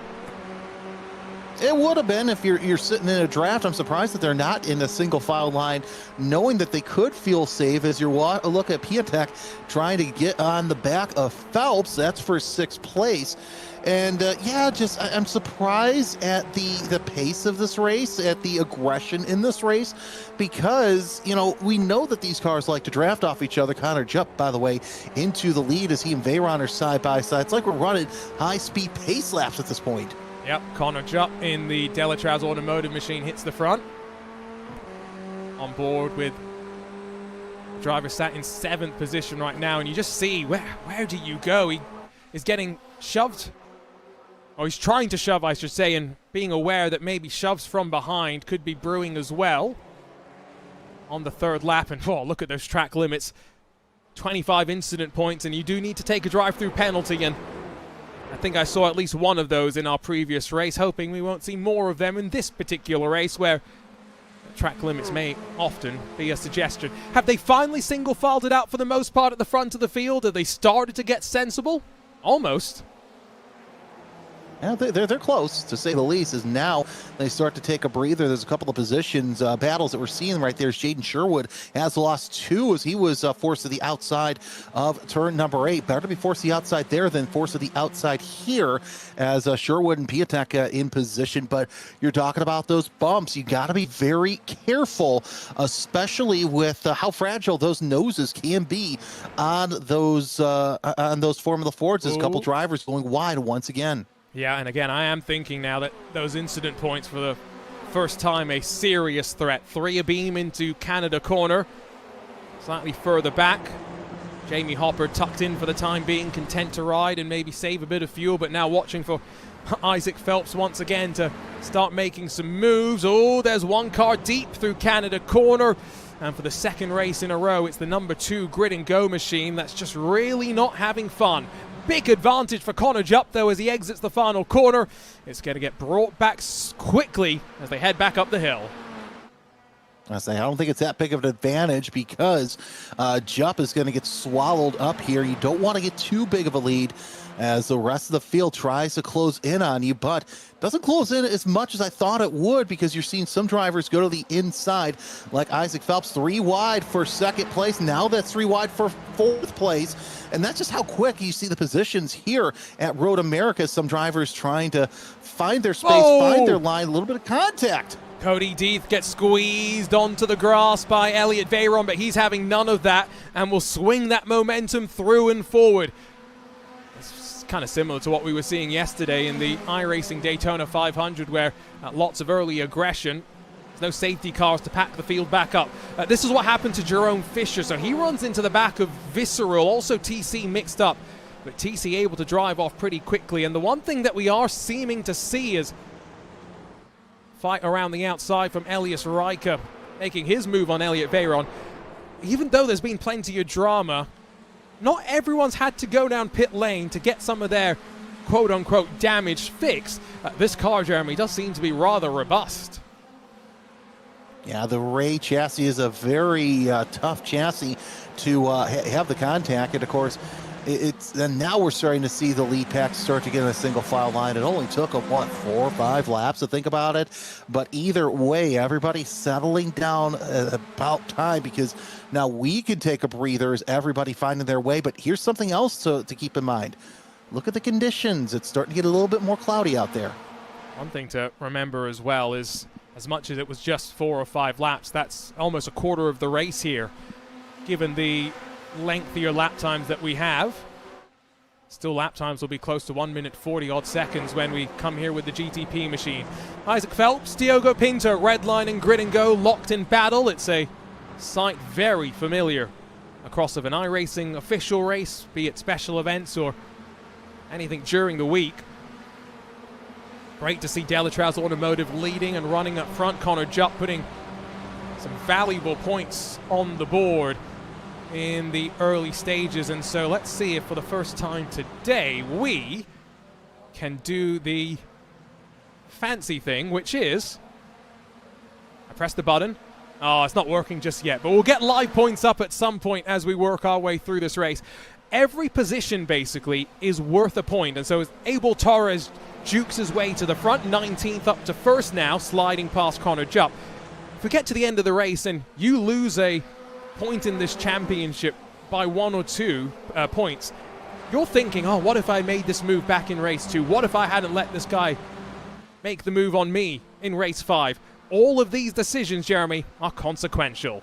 It would have been if you're sitting in a draft. I'm surprised that they're not in a single file line, knowing that they could fuel save as you look at Piatek trying to get on the back of Phelps. That's for 6th place. And yeah, I'm surprised at the pace of this race, at the aggression in this race, because, you know, we know that these cars like to draft off each other. Connor Jupp, by the way, into the lead as he and Veyron are side by side. It's like we're running high-speed pace laps at this point. Yep, Connor Jupp in the Delatraz automotive machine hits the front. On board with the driver sat in 7th position right now, and you just see, where do you go? He is getting shoved, or he's trying to shove, I should say, and being aware that maybe shoves from behind could be brewing as well on the 3rd lap. And oh, look at those track limits. 25 incident points, and you do need to take a drive-through penalty, and I think I saw at least one of those in our previous race, hoping we won't see more of them in this particular race where track limits may often be a suggestion. Have they finally single-filed it out for the most part at the front of the field? Have they started to get sensible? Almost. Yeah, they're close, to say the least, as now they start to take a breather. There's a couple of positions, battles that we're seeing right there. Jaden Sherwood has lost 2 as he was forced to the outside of turn number 8. Better to be forced to the outside there than forced to the outside here, as Sherwood and Piatek in position. But you're talking about those bumps. You got to be very careful, especially with how fragile those noses can be on those Formula Fords. There's a couple drivers going wide once again. Yeah, and again, I am thinking now that those incident points for the first time a serious threat. 3 abeam into Canada corner, slightly further back. Jamie Hopper tucked in for the time being, content to ride and maybe save a bit of fuel, but now watching for Isaac Phelps once again to start making some moves. Oh, there's one car deep through Canada corner. And for the 2nd race in a row, it's the number 2 grid and go machine that's just really not having fun. Big advantage for Connor Jupp, though, as he exits the final corner. It's going to get brought back quickly as they head back up the hill. I don't think it's that big of an advantage because Jupp is going to get swallowed up here. You don't want to get too big of a lead as the rest of the field tries to close in on you, but doesn't close in as much as I thought it would, because you're seeing some drivers go to the inside, like Isaac Phelps, 3 wide for 2nd place. Now that's 3 wide for 4th place. And that's just how quick you see the positions here at Road America. Some drivers trying to find their space, find their line, a little bit of contact. Cody Deeth gets squeezed onto the grass by Elliot Veyron, but he's having none of that and will swing that momentum through and forward. It's kind of similar to what we were seeing yesterday in the iRacing Daytona 500, where lots of early aggression. There's no safety cars to pack the field back up. This is what happened to Jerome Fisher, so he runs into the back of Visceral, also TC mixed up, but TC able to drive off pretty quickly. And the one thing that we are seeming to see is fight around the outside from Elias Riker, making his move on Elliot Veyron. Even though there's been plenty of drama, not everyone's had to go down pit lane to get some of their quote-unquote damage fixed. This car, Jeremy, does seem to be rather robust. Yeah, the Ray chassis is a very tough chassis to have the contact. And, of course, And now we're starting to see the lead pack start to get in a single file line. It only took them, what, 4 or 5 laps to think about it. But either way, everybody's settling down about time, because now we can take a breather as everybody finding their way. But here's something else to keep in mind. Look at the conditions. It's starting to get a little bit more cloudy out there. One thing to remember as well is, as much as it was just 4 or 5 laps, that's almost a quarter of the race here, given the lengthier lap times that we have. Still, lap times will be close to 1 minute 40 odd seconds when we come here with the GTP machine. Isaac Phelps, Diogo Pinto, red line and grid and go, locked in battle. It's a sight very familiar across of an iRacing official race, be it special events or anything during the week. Great to see Delatraus Automotive leading and running up front. Connor Jupp putting some valuable points on the board in the early stages, and so let's see if for the first time today we can do the fancy thing, which is, I press the button. Oh, it's not working just yet, but we'll get live points up at some point as we work our way through this race. Every position basically is worth a point, and so as Abel Torres jukes his way to the front, 19th up to first now, sliding past Connor Jupp. If we get to the end of the race and you lose a point in this championship by 1 or 2 points, you're thinking, oh, what if I made this move back in race 2? What if I hadn't let this guy make the move on me in race 5? All of these decisions, Jeremy, are consequential.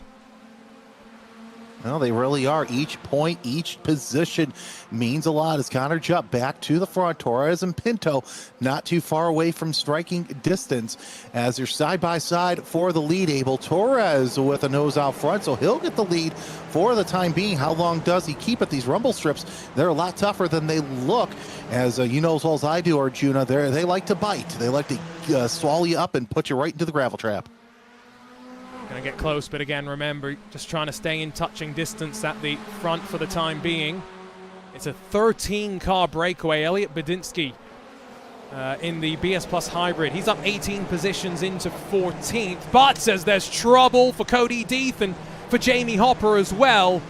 Well, they really are. Each point, each position means a lot as Connor Jupp back to the front. Torres and Pinto not too far away from striking distance as they're side-by-side for the lead. Abel Torres with a nose out front, so he'll get the lead for the time being. How long does he keep it? These rumble strips, they're a lot tougher than they look. As you know as well as I do, Arjuna, they like to bite. They like to swallow you up and put you right into the gravel trap. Going to get close, but again, remember, just trying to stay in touching distance at the front for the time being. It's a 13-car breakaway. Elliot Badinsky in the BS Plus Hybrid. He's up 18 positions into 14th, but says there's trouble for Cody Deeth and for Jamie Hopper as well.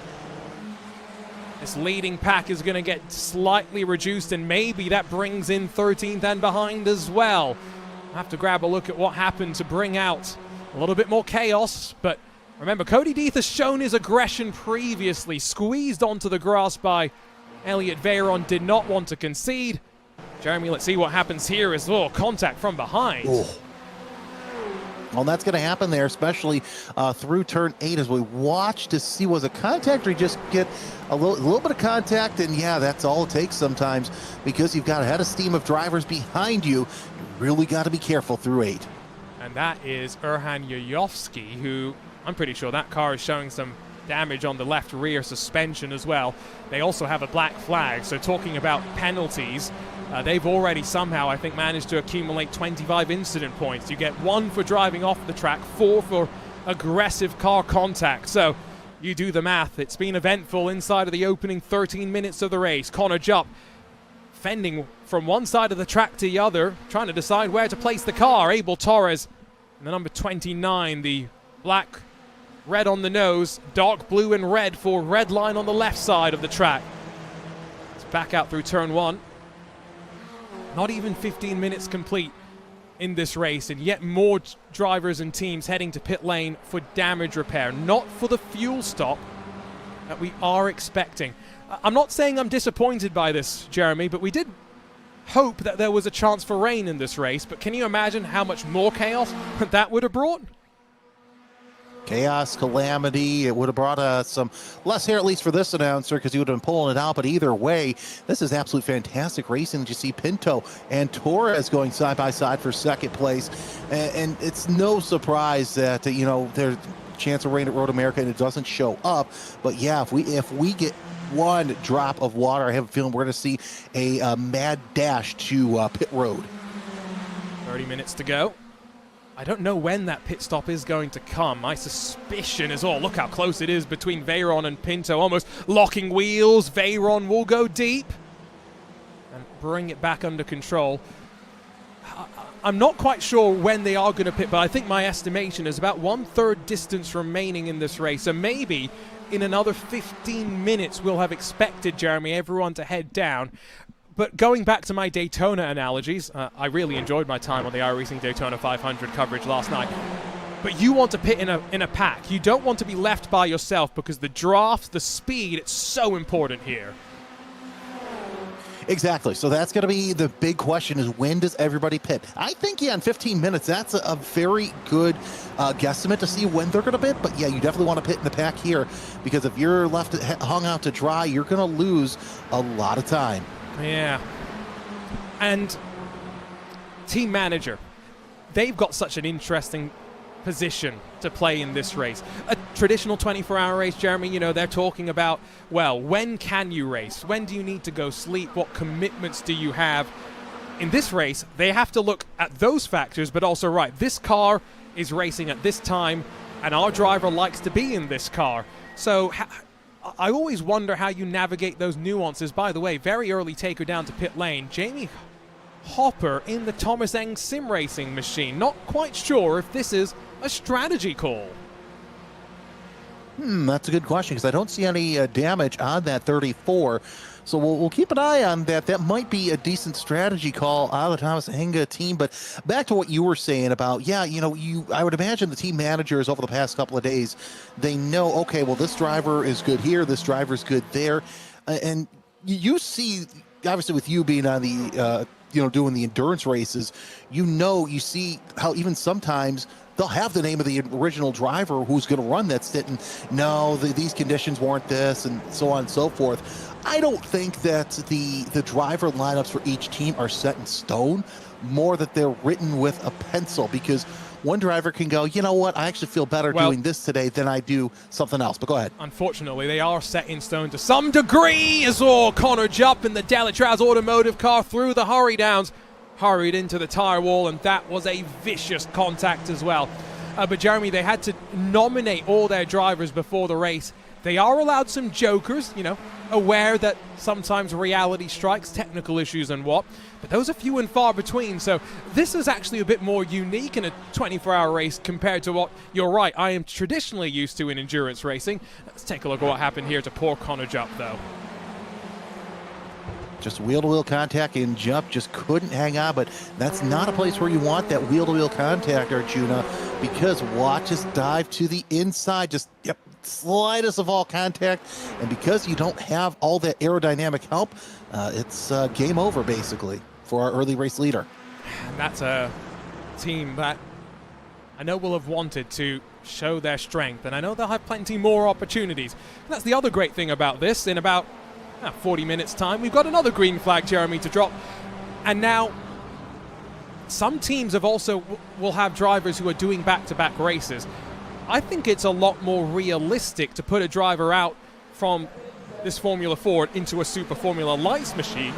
This leading pack is going to get slightly reduced, and maybe that brings in 13th and behind as well. I'll have to grab a look at what happened to bring out a little bit more chaos, but remember, Cody Deeth has shown his aggression previously. Squeezed onto the grass by Elliot Veyron, did not want to concede. Jeremy, let's see what happens here as well. Contact from behind. Oh. Well, that's going to happen there, especially through turn 8 as we watch to see, was a contact or you just get a little bit of contact, and yeah, that's all it takes sometimes because you've got a head of steam of drivers behind you. You really got to be careful through 8. And that is Erhan Yayovsky, who I'm pretty sure that car is showing some damage on the left rear suspension as well. They also have a black flag, so talking about penalties, they've already somehow, I think, managed to accumulate 25 incident points. You get 1 for driving off the track, 4 for aggressive car contact. So you do the math. It's been eventful inside of the opening 13 minutes of the race. Connor Jupp fending from one side of the track to the other, trying to decide where to place the car. Abel Torres, and the number 29, the black, red on the nose, dark blue and red for red line on the left side of the track. It's back out through turn 1. Not even 15 minutes complete in this race, and yet more drivers and teams heading to pit lane for damage repair, not for the fuel stop that we are expecting. I'm not saying I'm disappointed by this, Jeremy, but we did hope that there was a chance for rain in this race, but can you imagine how much more chaos that would have brought? Chaos, calamity. It would have brought some less hair, at least for this announcer, because he would have been pulling it out. But either way, this is absolute fantastic racing. You see Pinto and Torres going side by side for second place, and it's no surprise that there's a chance of rain at Road America and it doesn't show up. But yeah, if we get one drop of water, I have a feeling we're going to see a mad dash to pit road. 30 minutes to go. I don't know when that pit stop is going to come. My suspicion is, look how close it is between Veyron and Pinto, almost locking wheels. Veyron will go deep and bring it back under control. I'm not quite sure when they are going to pit, but I think my estimation is about 1/3 distance remaining in this race. So maybe in another 15 minutes, we'll have expected, Jeremy, everyone to head down. But going back to my Daytona analogies, I really enjoyed my time on the iRacing Daytona 500 coverage last night. But you want to pit in a pack. You don't want to be left by yourself because the draft, the speed, it's so important here. Exactly. So that's going to be the big question, is when does everybody pit? I think, yeah, in 15 minutes, that's a very good guesstimate to see when they're going to pit. But yeah, you definitely want to pit in the pack here, because if you're left hung out to dry, you're going to lose a lot of time. Yeah. And team manager, they've got such an interesting position to play in this race. A traditional 24-hour race, Jeremy, you know, they're talking about, well, when can you race? When do you need to go sleep? What commitments do you have? In this race, they have to look at those factors, but also, right, this car is racing at this time, and our driver likes to be in this car. So I always wonder how you navigate those nuances. By the way, very early taker down to pit lane, Jamie Hopper in the Thomas Eng sim racing machine. Not quite sure if this is a strategy call. That's a good question, because I don't see any damage on that 34. So we'll keep an eye on that. That might be a decent strategy call out of the Thomas Eng team. But back to what you were saying about, yeah, you know, I would imagine the team managers over the past couple of days, they know, okay, well, this driver is good here, this driver's good there. And you see, obviously with you being on the, doing the endurance races, you see how even sometimes they'll have the name of the original driver who's going to run that stint, and no, these conditions warrant this, and so on and so forth. I don't think that the driver lineups for each team are set in stone, more that they're written with a pencil, because one driver can go, you know what, I actually feel better doing this today than I do something else. But go ahead. Unfortunately, they are set in stone to some degree, as Connor Jupp in the Delatraz automotive car through the hurry downs, hurried into the tire wall, and that was a vicious contact as well. But Jeremy, they had to nominate all their drivers before the race. They are allowed some jokers, you know, aware that sometimes reality strikes, technical issues and what, but those are few and far between. So this is actually a bit more unique in a 24-hour race compared to what, you're right, I am traditionally used to in endurance racing. Let's take a look at what happened here to poor Connor Jupp, though. Just wheel-to-wheel contact, and Jupp just couldn't hang on, but that's not a place where you want that wheel-to-wheel contact, Arjuna, because watch just dive to the inside, just, slightest of all contact, and because you don't have all that aerodynamic help, it's game over, basically, for our early race leader. And that's a team that I know will have wanted to show their strength, and I know they'll have plenty more opportunities. And that's the other great thing about this. In about 40 minutes time, we've got another green flag, Jeremy, to drop. And now some teams have also will have drivers who are doing back-to-back races. I think it's a lot more realistic to put a driver out from this Formula Ford into a Super Formula Lights machine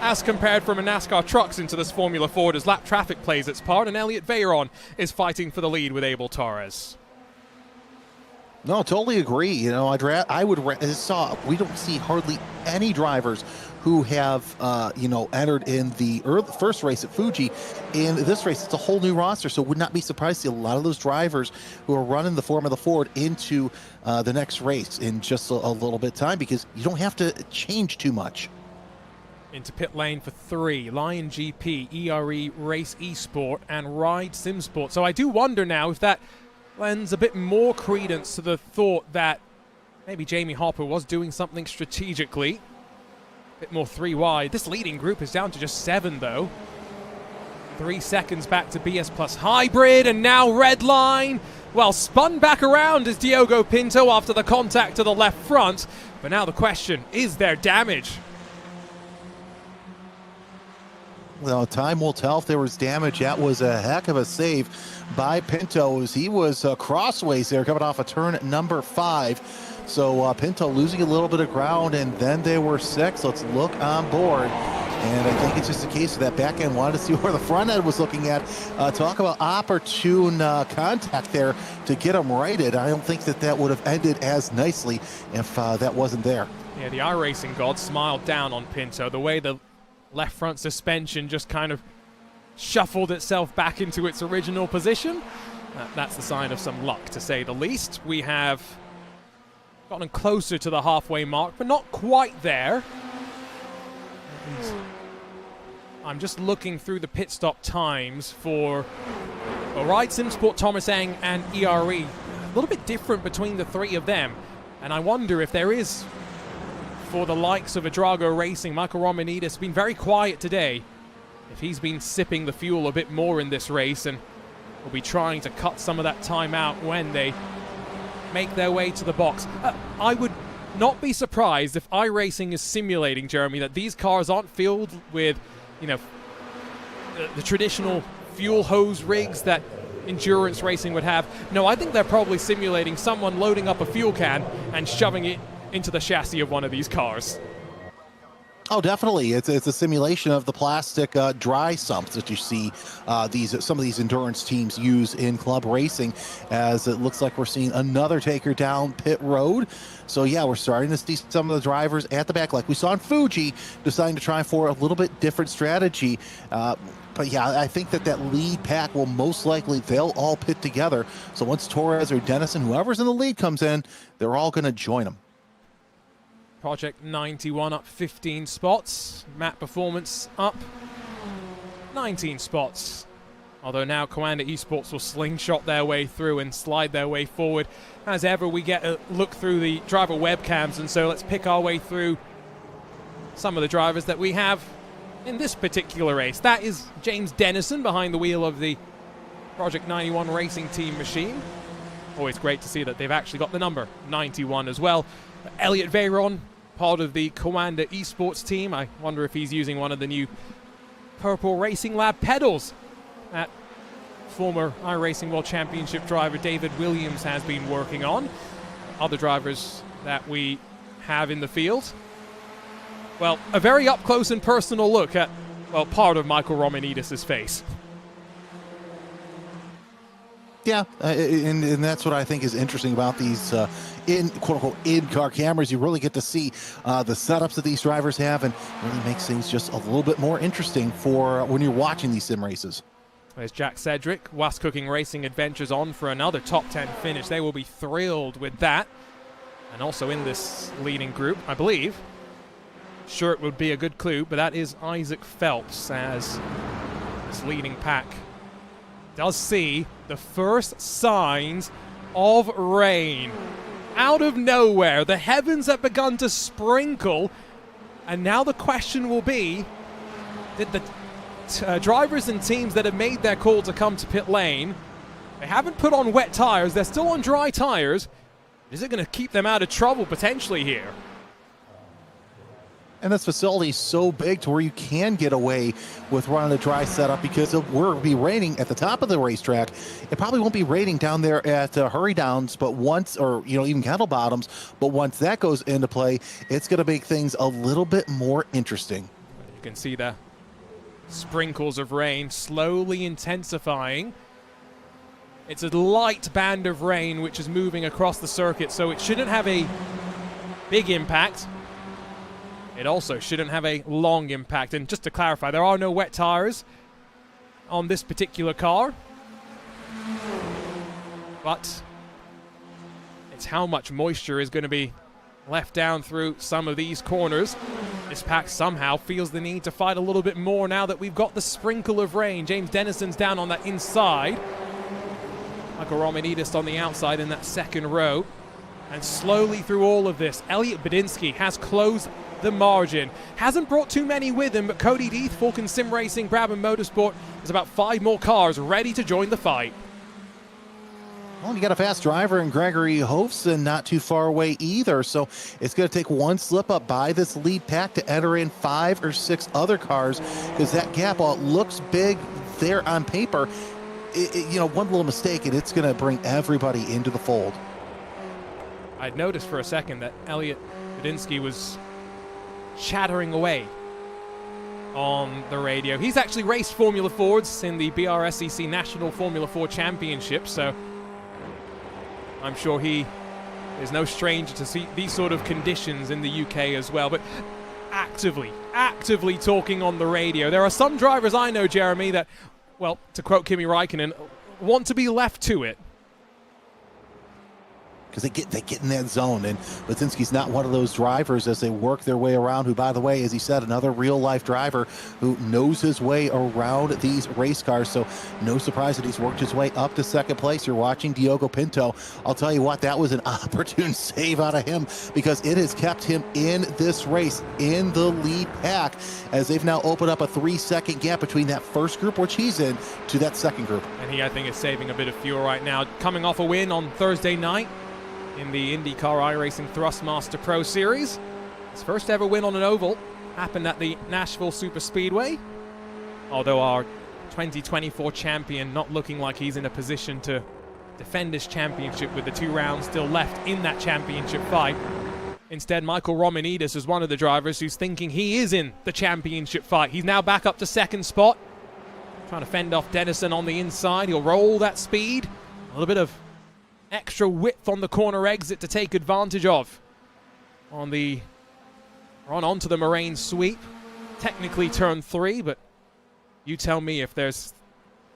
as compared from a NASCAR trucks into this Formula Ford, as lap traffic plays its part, and Elliot Veyron is fighting for the lead with Abel Torres. No, totally agree. You know, we don't see hardly any drivers who have, entered in the first race at Fuji. In this race, it's a whole new roster, so would not be surprised to see a lot of those drivers who are running the Formula Ford into the next race in just a little bit of time, because you don't have to change too much. Into pit lane for 3, Lion GP, ERE, Race Esport, and Ride SimSport. So I do wonder now if that lends a bit more credence to the thought that maybe Jamie Hopper was doing something strategically. A bit more 3 wide. This leading group is down to just 7, though. 3 seconds back to BS Plus Hybrid, and now red line. Well, spun back around is Diogo Pinto after the contact to the left front. But now the question, is there damage? Well, time will tell if there was damage. That was a heck of a save by Pinto, as he was crossways there coming off of turn number 5. So Pinto losing a little bit of ground, and then they were 6. Let's look on board. And I think it's just a case of that back end wanted to see where the front end was looking at. Talk about opportune contact there to get him righted. I don't think that would have ended as nicely if that wasn't there. Yeah, the iRacing god smiled down on Pinto. The way the left front suspension just kind of shuffled itself back into its original position. That's the sign of some luck, to say the least. We have gotten closer to the halfway mark, but not quite there. And I'm just looking through the pit stop times for Ride Simsport, Thomas Eng, and ERE. A little bit different between the three of them. And I wonder if there is, for the likes of Drago Racing, Michael Romanidis been very quiet today. If he's been sipping the fuel a bit more in this race, and will be trying to cut some of that time out when they make their way to the box. I would not be surprised if iRacing is simulating, Jeremy, that these cars aren't filled with, you know, the traditional fuel hose rigs that endurance racing would have. No, I think they're probably simulating someone loading up a fuel can and shoving it into the chassis of one of these cars. Oh, definitely. It's a simulation of the plastic dry sumps that you see some of these endurance teams use in club racing, as it looks like we're seeing another taker down pit road. So yeah, we're starting to see some of the drivers at the back, like we saw in Fuji, deciding to try for a little bit different strategy. But yeah, I think that lead pack will most likely, they'll all pit together. So once Torres or Dennison, whoever's in the lead comes in, they're all going to join them. Project 91 up 15 spots. Map Performance up 19 spots. Although now Coanda Esports will slingshot their way through and slide their way forward. As ever, we get a look through the driver webcams, and so let's pick our way through some of the drivers that we have in this particular race. That is James Dennison behind the wheel of the Project 91 racing team machine. Always great to see that they've actually got the number 91 as well. Elliot Veyron, part of the Coanda Esports team. I wonder if he's using one of the new Purple Racing Lab pedals that former iRacing World Championship driver David Williams has been working on. Other drivers that we have in the field. Well, a very up close and personal look at, well, part of Michael Romanidis' face. Yeah, and that's what I think is interesting about these quote-unquote in-car cameras. You really get to see the setups that these drivers have, and really makes things just a little bit more interesting for when you're watching these sim races. There's Jack Cedric, Was Cooking Racing Adventures on for another top 10 finish. They will be thrilled with that. And also in this leading group, I believe, sure it would be a good clue, but that is Isaac Phelps, as this leading pack does see the first signs of rain. Out of nowhere, the heavens have begun to sprinkle, and now the question will be, did the drivers and teams that have made their call to come to pit lane, they haven't put on wet tires, they're still on dry tires, is it going to keep them out of trouble potentially here? And this facility is so big to where you can get away with running a dry setup, because it will be raining at the top of the racetrack. It probably won't be raining down there at Hurry Downs, but once, or even Kettle Bottoms, but once that goes into play, it's going to make things a little bit more interesting. You can see the sprinkles of rain slowly intensifying. It's a light band of rain which is moving across the circuit, so it shouldn't have a big impact. It also shouldn't have a long impact. And just to clarify, there are no wet tires on this particular car. But it's how much moisture is going to be left down through some of these corners. This pack somehow feels the need to fight a little bit more now that we've got the sprinkle of rain. James Dennison's down on that inside. Michael Romanidis on the outside in that second row. And slowly through all of this, Elliot Badinsky has closed the margin. Hasn't brought too many with him, but Cody Deeth, Falcon Sim Racing, Brabham Motorsport, there's about 5 more cars ready to join the fight. Well, you got a fast driver in Gregory Hofson not too far away either, so it's going to take one slip up by this lead pack to enter in 5 or 6 other cars, because that gap, while it looks big there on paper, one little mistake and it's going to bring everybody into the fold. I'd noticed for a second that Elliot Badinsky was chattering away on the radio. He's actually raced Formula Fords in the BRSEC National Formula 4 Championship, so I'm sure he is no stranger to see these sort of conditions in the UK as well. But actively talking on the radio. There are some drivers I know, Jeremy, that, well, to quote Kimi Räikkönen, want to be left to it. because they get in that zone. And Latinski's not one of those drivers as they work their way around, who, by the way, as he said, another real-life driver who knows his way around these race cars. So no surprise that he's worked his way up to second place. You're watching Diogo Pinto. I'll tell you what, that was an opportune save out of him, because it has kept him in this race in the lead pack, as they've now opened up a 3-second gap between that first group, which he's in, to that second group. And he, I think, is saving a bit of fuel right now. Coming off a win on Thursday night in the IndyCar iRacing Thrustmaster Pro Series. His first ever win on an oval happened at the Nashville Superspeedway. Although our 2024 champion not looking like he's in a position to defend his championship with the 2 rounds still left in that championship fight. Instead, Michael Romanidis is one of the drivers who's thinking he is in the championship fight. He's now back up to second spot, trying to fend off Dennison on the inside. He'll roll that speed. A little bit of extra width on the corner exit to take advantage of onto the Moraine sweep. Technically turn 3, but you tell me if there's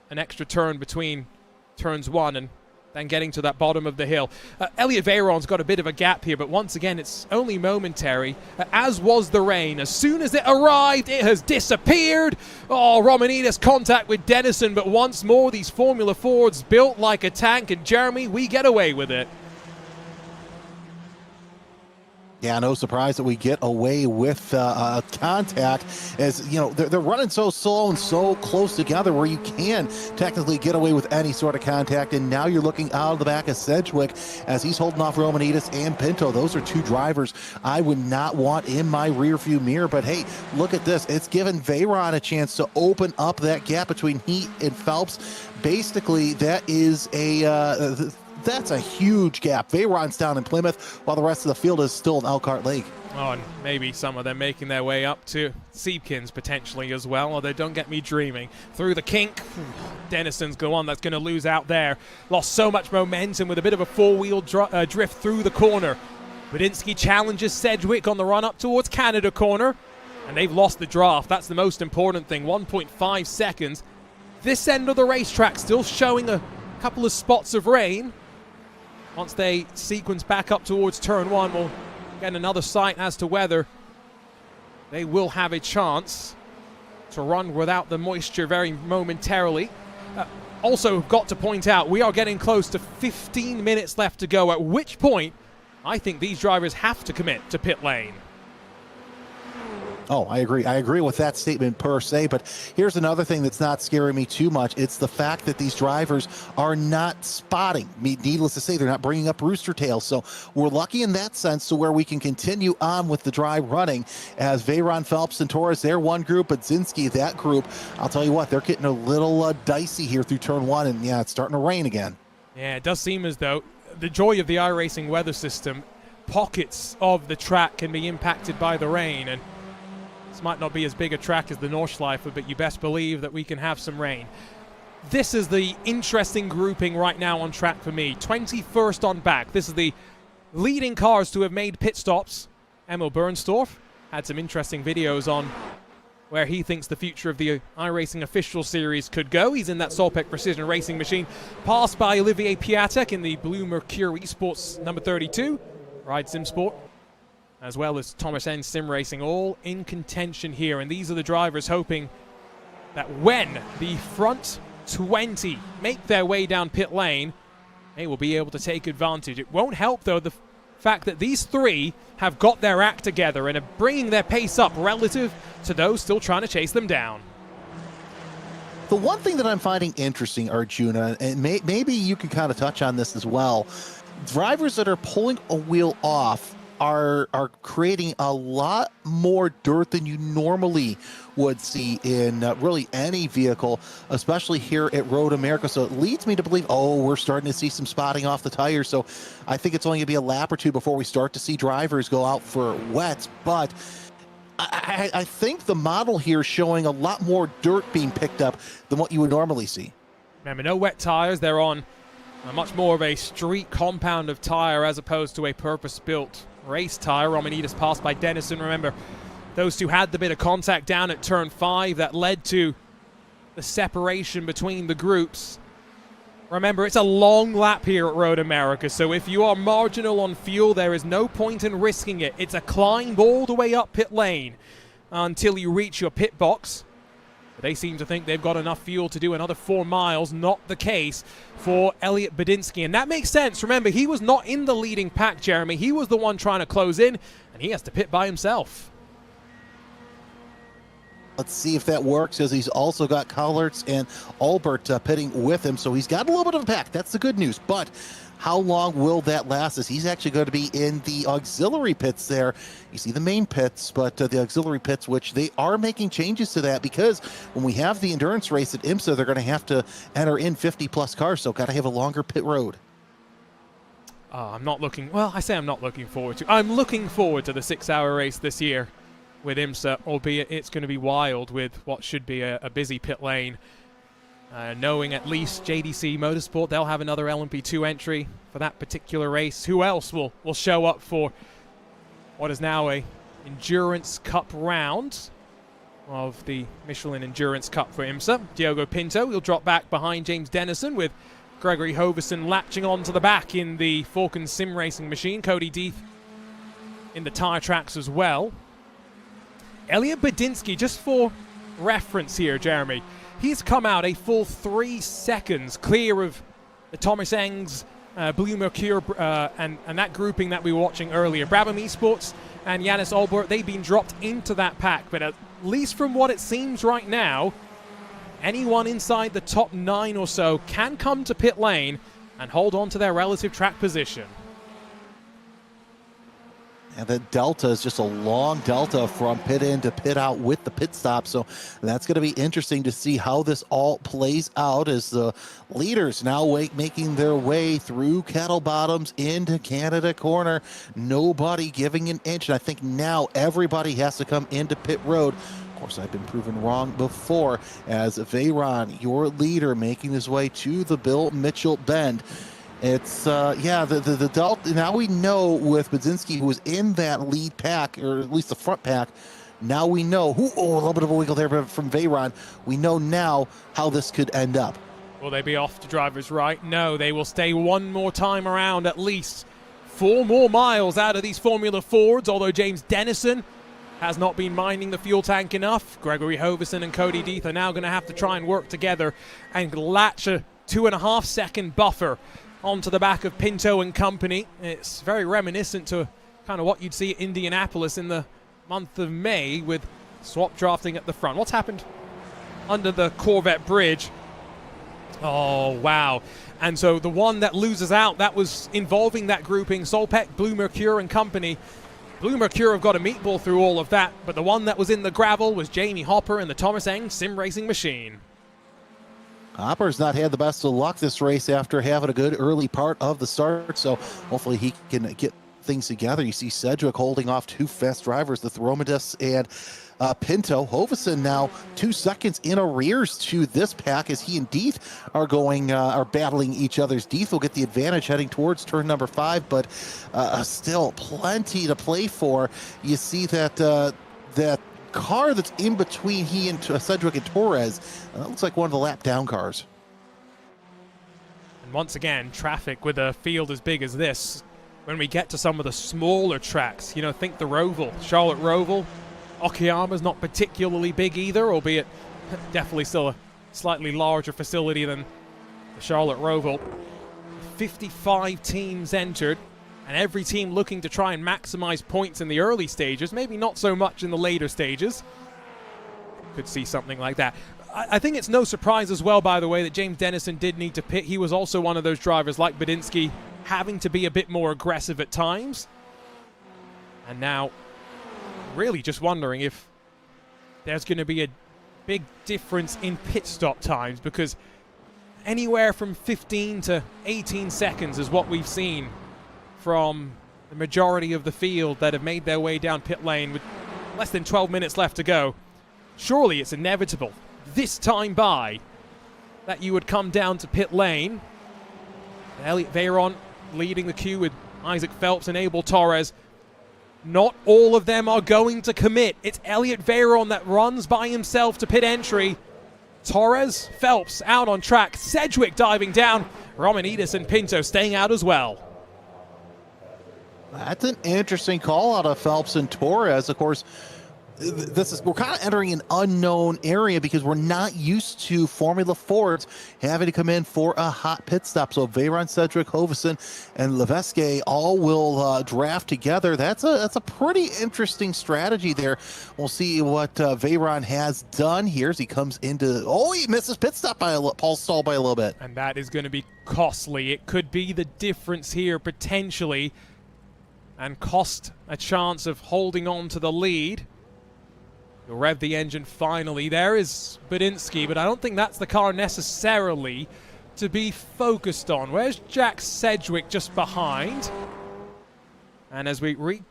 an extra turn between turns 1 and then getting to that bottom of the hill. Elliot Veyron's got a bit of a gap here, but once again, it's only momentary, as was the rain. As soon as it arrived, it has disappeared. Oh, Romanidis contact with Dennison, but once more, these Formula Fords built like a tank, and Jeremy, we get away with it. Yeah, no surprise that we get away with contact, as you know they're running so slow and so close together where you can technically get away with any sort of contact. And now you're looking out of the back of Sedgwick as he's holding off Romanidis and Pinto. Those are 2 drivers I would not want in my rearview mirror. But hey, look at this. It's given Veyron a chance to open up that gap between he and Phelps. Basically, that is that's a huge gap. Veyron's down in Plymouth, while the rest of the field is still in Elkhart Lake. Oh, and maybe some of them making their way up to Siebkins potentially as well, although don't get me dreaming. Through the kink, Dennison's the one that's going to lose out there. Lost so much momentum with a bit of a 4-wheel drift through the corner. Budinsky challenges Sedgwick on the run up towards Canada corner, and they've lost the draft. That's the most important thing, 1.5 seconds. This end of the racetrack still showing a couple of spots of rain. Once they sequence back up towards turn 1, we'll get another sight as to whether they will have a chance to run without the moisture very momentarily. Also got to point out, we are getting close to 15 minutes left to go, at which point I think these drivers have to commit to pit lane. Oh, I agree. I agree with that statement per se, but here's another thing that's not scaring me too much. It's the fact that these drivers are not spotting. Needless to say, they're not bringing up rooster tails. So we're lucky in that sense to where we can continue on with the dry running, as Veyron, Phelps, and Torres, they're one group, but Zinski, that group, I'll tell you what, they're getting a little dicey here through turn 1, and yeah, it's starting to rain again. Yeah, it does seem as though the joy of the iRacing weather system, pockets of the track can be impacted by the rain, and this might not be as big a track as the Nordschleife, but you best believe that we can have some rain. This is the interesting grouping right now on track for me. 21st on back. This is the leading cars to have made pit stops. Emil Bernstorff had some interesting videos on where he thinks the future of the iRacing official series could go. He's in that Solpec Precision Racing machine. Passed by Olivier Piatek in the Blue Mercury Esports number 32. Ride Sim Sport, as well as Thomas N Sim Racing, all in contention here. And these are the drivers hoping that when the front 20 make their way down pit lane, they will be able to take advantage. It won't help, though, the fact that these 3 have got their act together and are bringing their pace up relative to those still trying to chase them down. The one thing that I'm finding interesting, Arjuna, and maybe you can kind of touch on this as well, drivers that are pulling a wheel off are creating a lot more dirt than you normally would see in really any vehicle, especially here at Road America. So it leads me to believe, oh, we're starting to see some spotting off the tires. So I think it's only going to be a lap or 2 before we start to see drivers go out for wets. But I think the model here is showing a lot more dirt being picked up than what you would normally see. Remember, no wet tires. They're on much more of a street compound of tire as opposed to a purpose-built race tire. Romanidis passed by Dennison. Remember, those 2 had the bit of contact down at turn 5 that led to the separation between the groups. Remember, it's a long lap here at Road America, so if you are marginal on fuel, there is no point in risking it. It's a climb all the way up pit lane until you reach your pit box. They seem to think they've got enough fuel to do another 4 miles. Not the case for Elliot Badinsky, and that makes sense. Remember, he was not in the leading pack, Jeremy. He was the one trying to close in, and he has to pit by himself. Let's see if that works, as he's also got Collarts and Albert pitting with him, so he's got a little bit of a pack. That's the good news, but how long will that last? As he's actually going to be in the auxiliary pits there. You see the main pits, but the auxiliary pits, which they are making changes to that, because when we have the endurance race at IMSA, they're going to have to enter in 50-plus cars, so got to have a longer pit road. I'm not looking, well, I say I'm not looking forward to. I'm looking forward to the 6-hour race this year with IMSA, albeit it's going to be wild with what should be a busy pit lane. Knowing at least JDC Motorsport, they'll have another LMP2 entry for that particular race. Who else will show up for what is now a Endurance Cup round of the Michelin Endurance Cup for IMSA? Diogo Pinto will drop back behind James Dennison, with Gregory Hoverson latching on to the back in the Falcon Sim Racing machine. Cody Deeth in the tire tracks as well. Elliot Badinsky, just for reference here, Jeremy, he's come out a full 3 seconds clear of the Thomas Eng's Blue Mercure and that grouping that we were watching earlier. Brabham Esports and Yannis Albert, they've been dropped into that pack, but at least from what it seems right now, anyone inside the top 9 or so can come to pit lane and hold on to their relative track position. And the delta is just a long delta from pit in to pit out with the pit stop. So that's going to be interesting to see how this all plays out, as the leaders now making their way through Kettle Bottoms into Canada Corner. Nobody giving an inch. And I think now everybody has to come into pit road. Of course, I've been proven wrong before, as Veyron, your leader, making his way to the Bill Mitchell Bend. It's, yeah, the delta, now we know with Badinsky, who was in that lead pack, or at least the front pack, now we know who, a little bit of a wiggle there from Veyron. We know now how this could end up. Will they be off to driver's right? No, they will stay one more time around, at least 4 more miles out of these Formula Fords, although James Dennison has not been minding the fuel tank enough. Gregory Hoverson and Cody Deeth are now going to have to try and work together and latch a 2.5-second buffer onto the back of Pinto and company. It's very reminiscent to kind of what you'd see at Indianapolis in the month of May, with swap drafting at the front. What's happened under the Corvette bridge? Oh, wow. And so the one that loses out, that was involving that grouping, Solpec, Blue Mercure and company. Blue Mercure have got a meatball through all of that, but the one that was in the gravel was Jamie Hopper and the Thomas Eng Sim Racing machine. Hopper's not had the best of luck this race after having a good early part of the start, so hopefully he can get things together. You see Cedric holding off 2 fast drivers, the Thromidis and Pinto. Hoverson now 2 seconds in arrears to this pack, as he and Deeth are battling each other's. Deeth will get the advantage heading towards turn number 5, but still plenty to play for. You see that that car that's in between he and Cedric and Torres, looks like one of the lap down cars. And once again, traffic with a field as big as this. When we get to some of the smaller tracks, you know, think the Roval, Charlotte Roval. Okayama's not particularly big either, albeit definitely still a slightly larger facility than the Charlotte Roval. 55 teams entered, and every team looking to try and maximize points in the early stages, maybe not so much in the later stages. Could see something like that. I think it's no surprise as well, by the way, that James Dennison did need to pit. He was also one of those drivers, like Badinsky, having to be a bit more aggressive at times. And now, really just wondering if there's going to be a big difference in pit stop times, because anywhere from 15 to 18 seconds is what we've seen from the majority of the field that have made their way down pit lane with less than 12 minutes left to go. Surely it's inevitable this time by that you would come down to pit lane. Elliot Veyron leading the queue with Isaac Phelps and Abel Torres. Not all of them are going to commit. It's Elliot Veyron that runs by himself to pit entry. Torres, Phelps out on track, Sedgwick diving down, Romanides and Pinto staying out as well. That's an interesting call out of Phelps and Torres. Of course, we're kind of entering an unknown area because we're not used to Formula Fords having to come in for a hot pit stop. So Veyron, Sedgwick, Hovesen, and Levesque all will draft together. That's a pretty interesting strategy there. We'll see what Veyron has done here as he comes into. Oh, he misses pit stop by Paul stall by a little bit, and that is going to be costly. It could be the difference here potentially, and cost a chance of holding on to the lead. You'll rev the engine finally. There is Badinsky, but I don't think that's the car necessarily to be focused on. Where's Jack Sedgwick just behind? And as we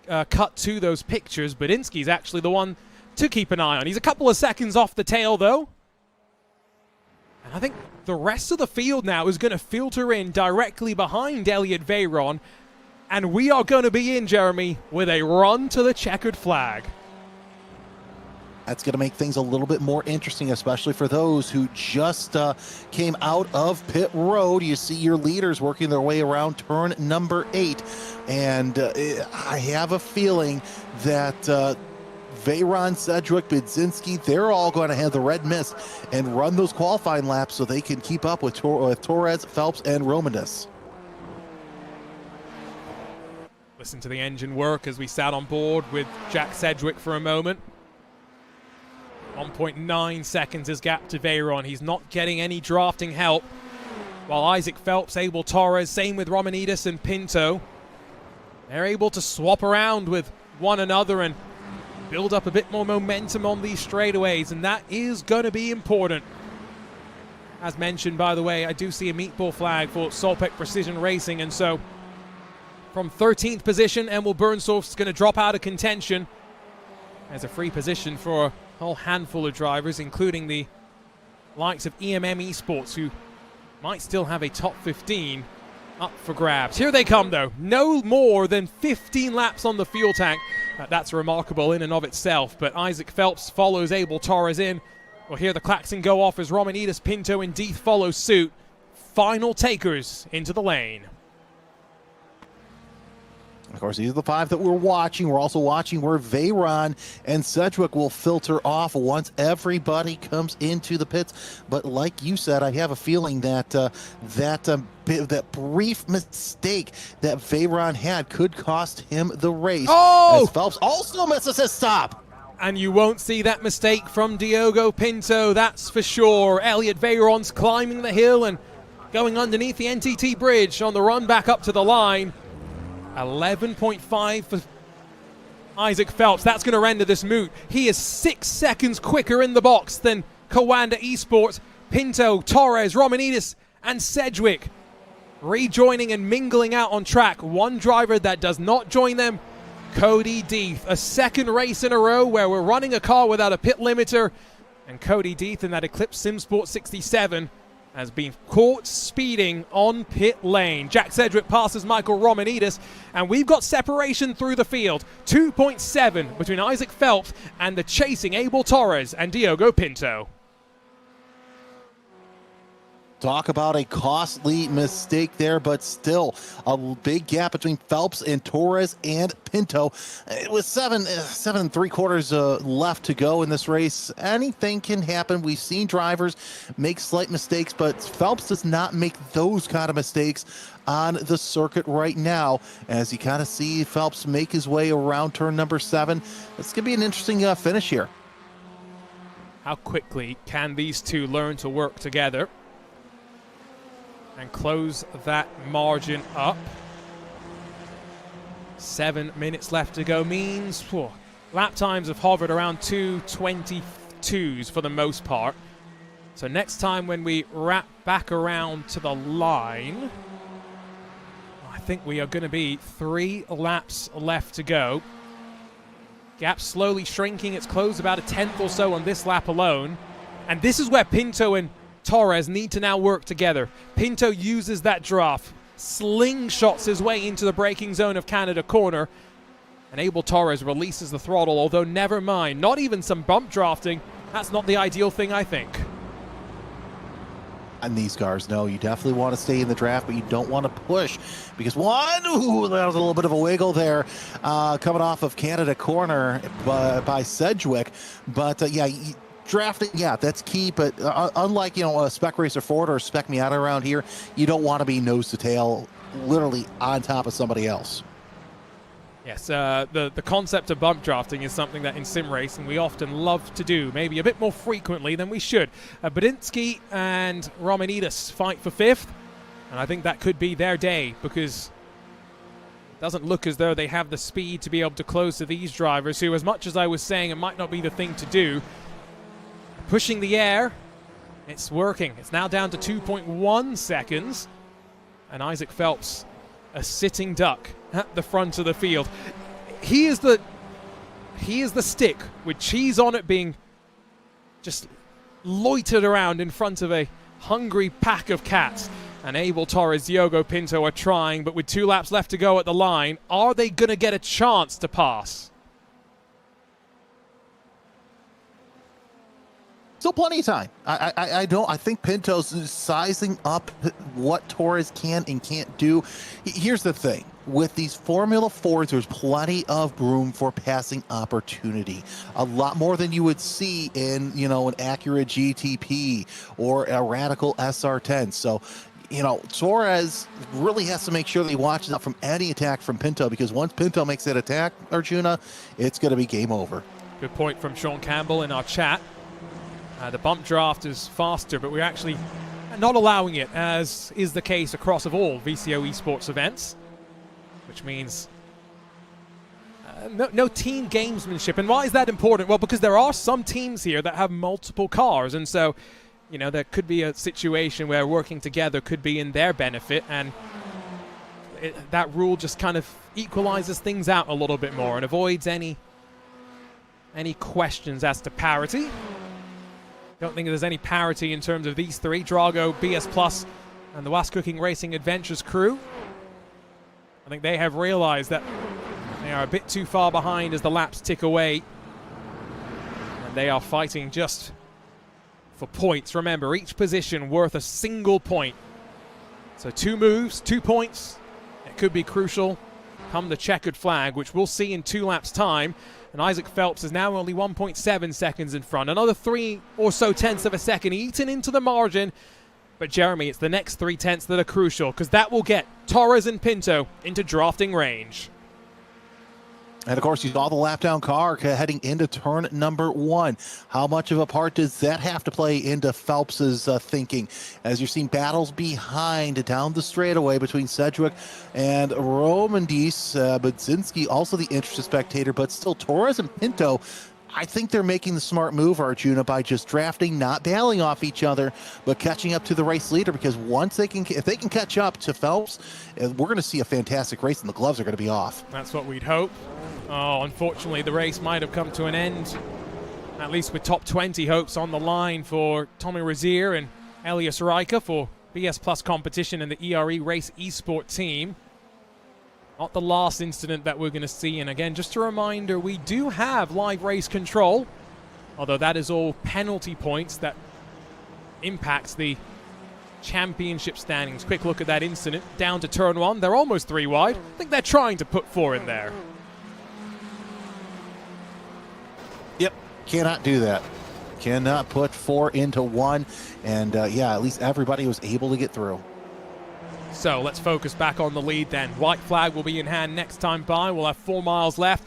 cut to those pictures, Badinsky's actually the one to keep an eye on. He's a couple of seconds off the tail, though. And I think the rest of the field now is going to filter in directly behind Elliott Veyron. And we are going to be in, Jeremy, with a run to the checkered flag. That's going to make things a little bit more interesting, especially for those who just came out of pit road. You see your leaders working their way around turn number 8. And I have a feeling that Veyron, Sedgwick, Budzinski, they're all going to have the red mist and run those qualifying laps so they can keep up with Torres, Phelps, and Romanides. Listen to the engine work as we sat on board with Jack Sedgwick for a moment. 1.9 seconds is gap to Veyron. He's not getting any drafting help. While Isaac Phelps, Abel Torres, same with Romanides and Pinto. They're able to swap around with one another and build up a bit more momentum on these straightaways, and that is going to be important. As mentioned, by the way, I do see a meatball flag for Solpec Precision Racing, and so from 13th position, Emil Bernstorff's going to drop out of contention. There's a free position for a whole handful of drivers, including the likes of EMM Esports, who might still have a top 15 up for grabs. Here they come, though. No more than 15 laps on the fuel tank. That's remarkable in and of itself, but Isaac Phelps follows Abel Torres in. We'll hear the klaxon go off as Romanides, Pinto, and Deeth follow suit. Final takers into the lane. Of course, these are the 5 that we're watching. We're also watching where Veyron and Sedgwick will filter off once everybody comes into the pits. But like you said, I have a feeling that that brief mistake that Veyron had could cost him the race. Oh! As Phelps also misses his stop. And you won't see that mistake from Diogo Pinto, that's for sure. Elliott Veyron's climbing the hill and going underneath the NTT bridge on the run back up to the line. 11.5 for Isaac Phelps. That's going to render this moot. He is 6 seconds quicker in the box than Kawanda Esports. Pinto, Torres, Romanides, and Sedgwick rejoining and mingling out on track. One driver that does not join them, Cody Deeth. A second race in a row where we're running a car without a pit limiter. And Cody Deeth in that Eclipse SimSport 67 has been caught speeding on pit lane. Jack Sedgwick passes Michael Romanides, and we've got separation through the field. 2.7 between Isaac Phelps and the chasing Abel Torres and Diogo Pinto. Talk about a costly mistake there, but still a big gap between Phelps and Torres and Pinto. With 7 3/4 left to go in this race, anything can happen. We've seen drivers make slight mistakes, but Phelps does not make those kind of mistakes on the circuit right now. As you kind of see Phelps make his way around turn number 7. It's going to be an interesting finish here. How quickly can these two learn to work together and close that margin up? 7 minutes left to go means lap times have hovered around 2:22s for the most part. So next time when we wrap back around to the line, I think we are going to be 3 laps left to go. Gap slowly shrinking. It's closed about a 1/10 or so on this lap alone. And this is where Pinto and Torres need to now work together. Pinto uses that draft, slingshots his way into the braking zone of Canada corner, and Abel Torres releases the throttle, although never mind, not even some bump drafting. That's not the ideal thing, I think. in these cars. No, you definitely want to stay in the draft, but you don't want to push because ooh, that was a little bit of a wiggle there coming off of Canada corner by Sedgwick. But yeah, drafting, yeah, that's key. But unlike, a Spec Racer Ford or Spec Miata around here, you don't want to be nose to tail, literally on top of somebody else. Yes, the concept of bump drafting is something that in sim racing we often love to do, maybe a bit more frequently than we should. Badinsky and Romanides fight for 5th, and I think that could be their day because it doesn't look as though they have the speed to be able to close to these drivers who, as much as I was saying it might not be the thing to do, pushing the air, it's working. It's now down to 2.1 seconds, and Isaac Phelps, a sitting duck at the front of the field. He is the stick with cheese on it being just loitered around in front of a hungry pack of cats. And Abel Torres, Diogo Pinto are trying, but with 2 laps left to go at the line, are they going to get a chance to pass? Still plenty of time. I think Pinto's sizing up what Torres can and can't do. Here's the thing. With these Formula 4s, there's plenty of room for passing opportunity. A lot more than you would see in, an Acura GTP or a Radical SR10. So, Torres really has to make sure that he watches out from any attack from Pinto, because once Pinto makes that attack, Arjuna, it's going to be game over. Good point from Sean Campbell in our chat. The bump draft is faster, but we're actually not allowing it, as is the case across of all VCO esports events, which means no team gamesmanship. And why is that important? Well, because there are some teams here that have multiple cars, and so there could be a situation where working together could be in their benefit, and that rule just kind of equalizes things out a little bit more and avoids any questions as to parity. Don't think there's any parity in terms of these 3, Drago, BS Plus, and the Was Cooking Racing Adventures crew. I think they have realized that they are a bit too far behind as the laps tick away, and they are fighting just for points. Remember, each position worth a single point. So 2 moves, 2 points. It could be crucial come the checkered flag, which we'll see in 2 laps' time. And Isaac Phelps is now only 1.7 seconds in front. Another 3 or so tenths of a second eaten into the margin. But Jeremy, it's the next 3 tenths that are crucial, because that will get Torres and Pinto into drafting range. And of course, you saw the lap down car heading into turn number 1. How much of a part does that have to play into Phelps's thinking? As you're seeing battles behind down the straightaway between Sedgwick and Romandis, Budzinski, also the interested spectator, but still Torres and Pinto, I think they're making the smart move, Arjuna, by just drafting, not bailing off each other, but catching up to the race leader, because if they can catch up to Phelps, we're going to see a fantastic race, and the gloves are going to be off. That's what we'd hope. Oh, unfortunately, the race might have come to an end, at least with top 20 hopes on the line for Tommy Rozier and Elias Riker for BS Plus competition in the ERE Race Esport team. Not the last incident that we're going to see. And again, just a reminder, we do have live race control, although that is all penalty points that impacts the championship standings. Quick look at that incident. Down to turn 1. They're almost 3 wide. I think they're trying to put 4 in there. Yep, cannot do that. Cannot put 4 into 1. And yeah, at least everybody was able to get through. So let's focus back on the lead then. White flag will be in hand next time by. We'll have 4 miles left.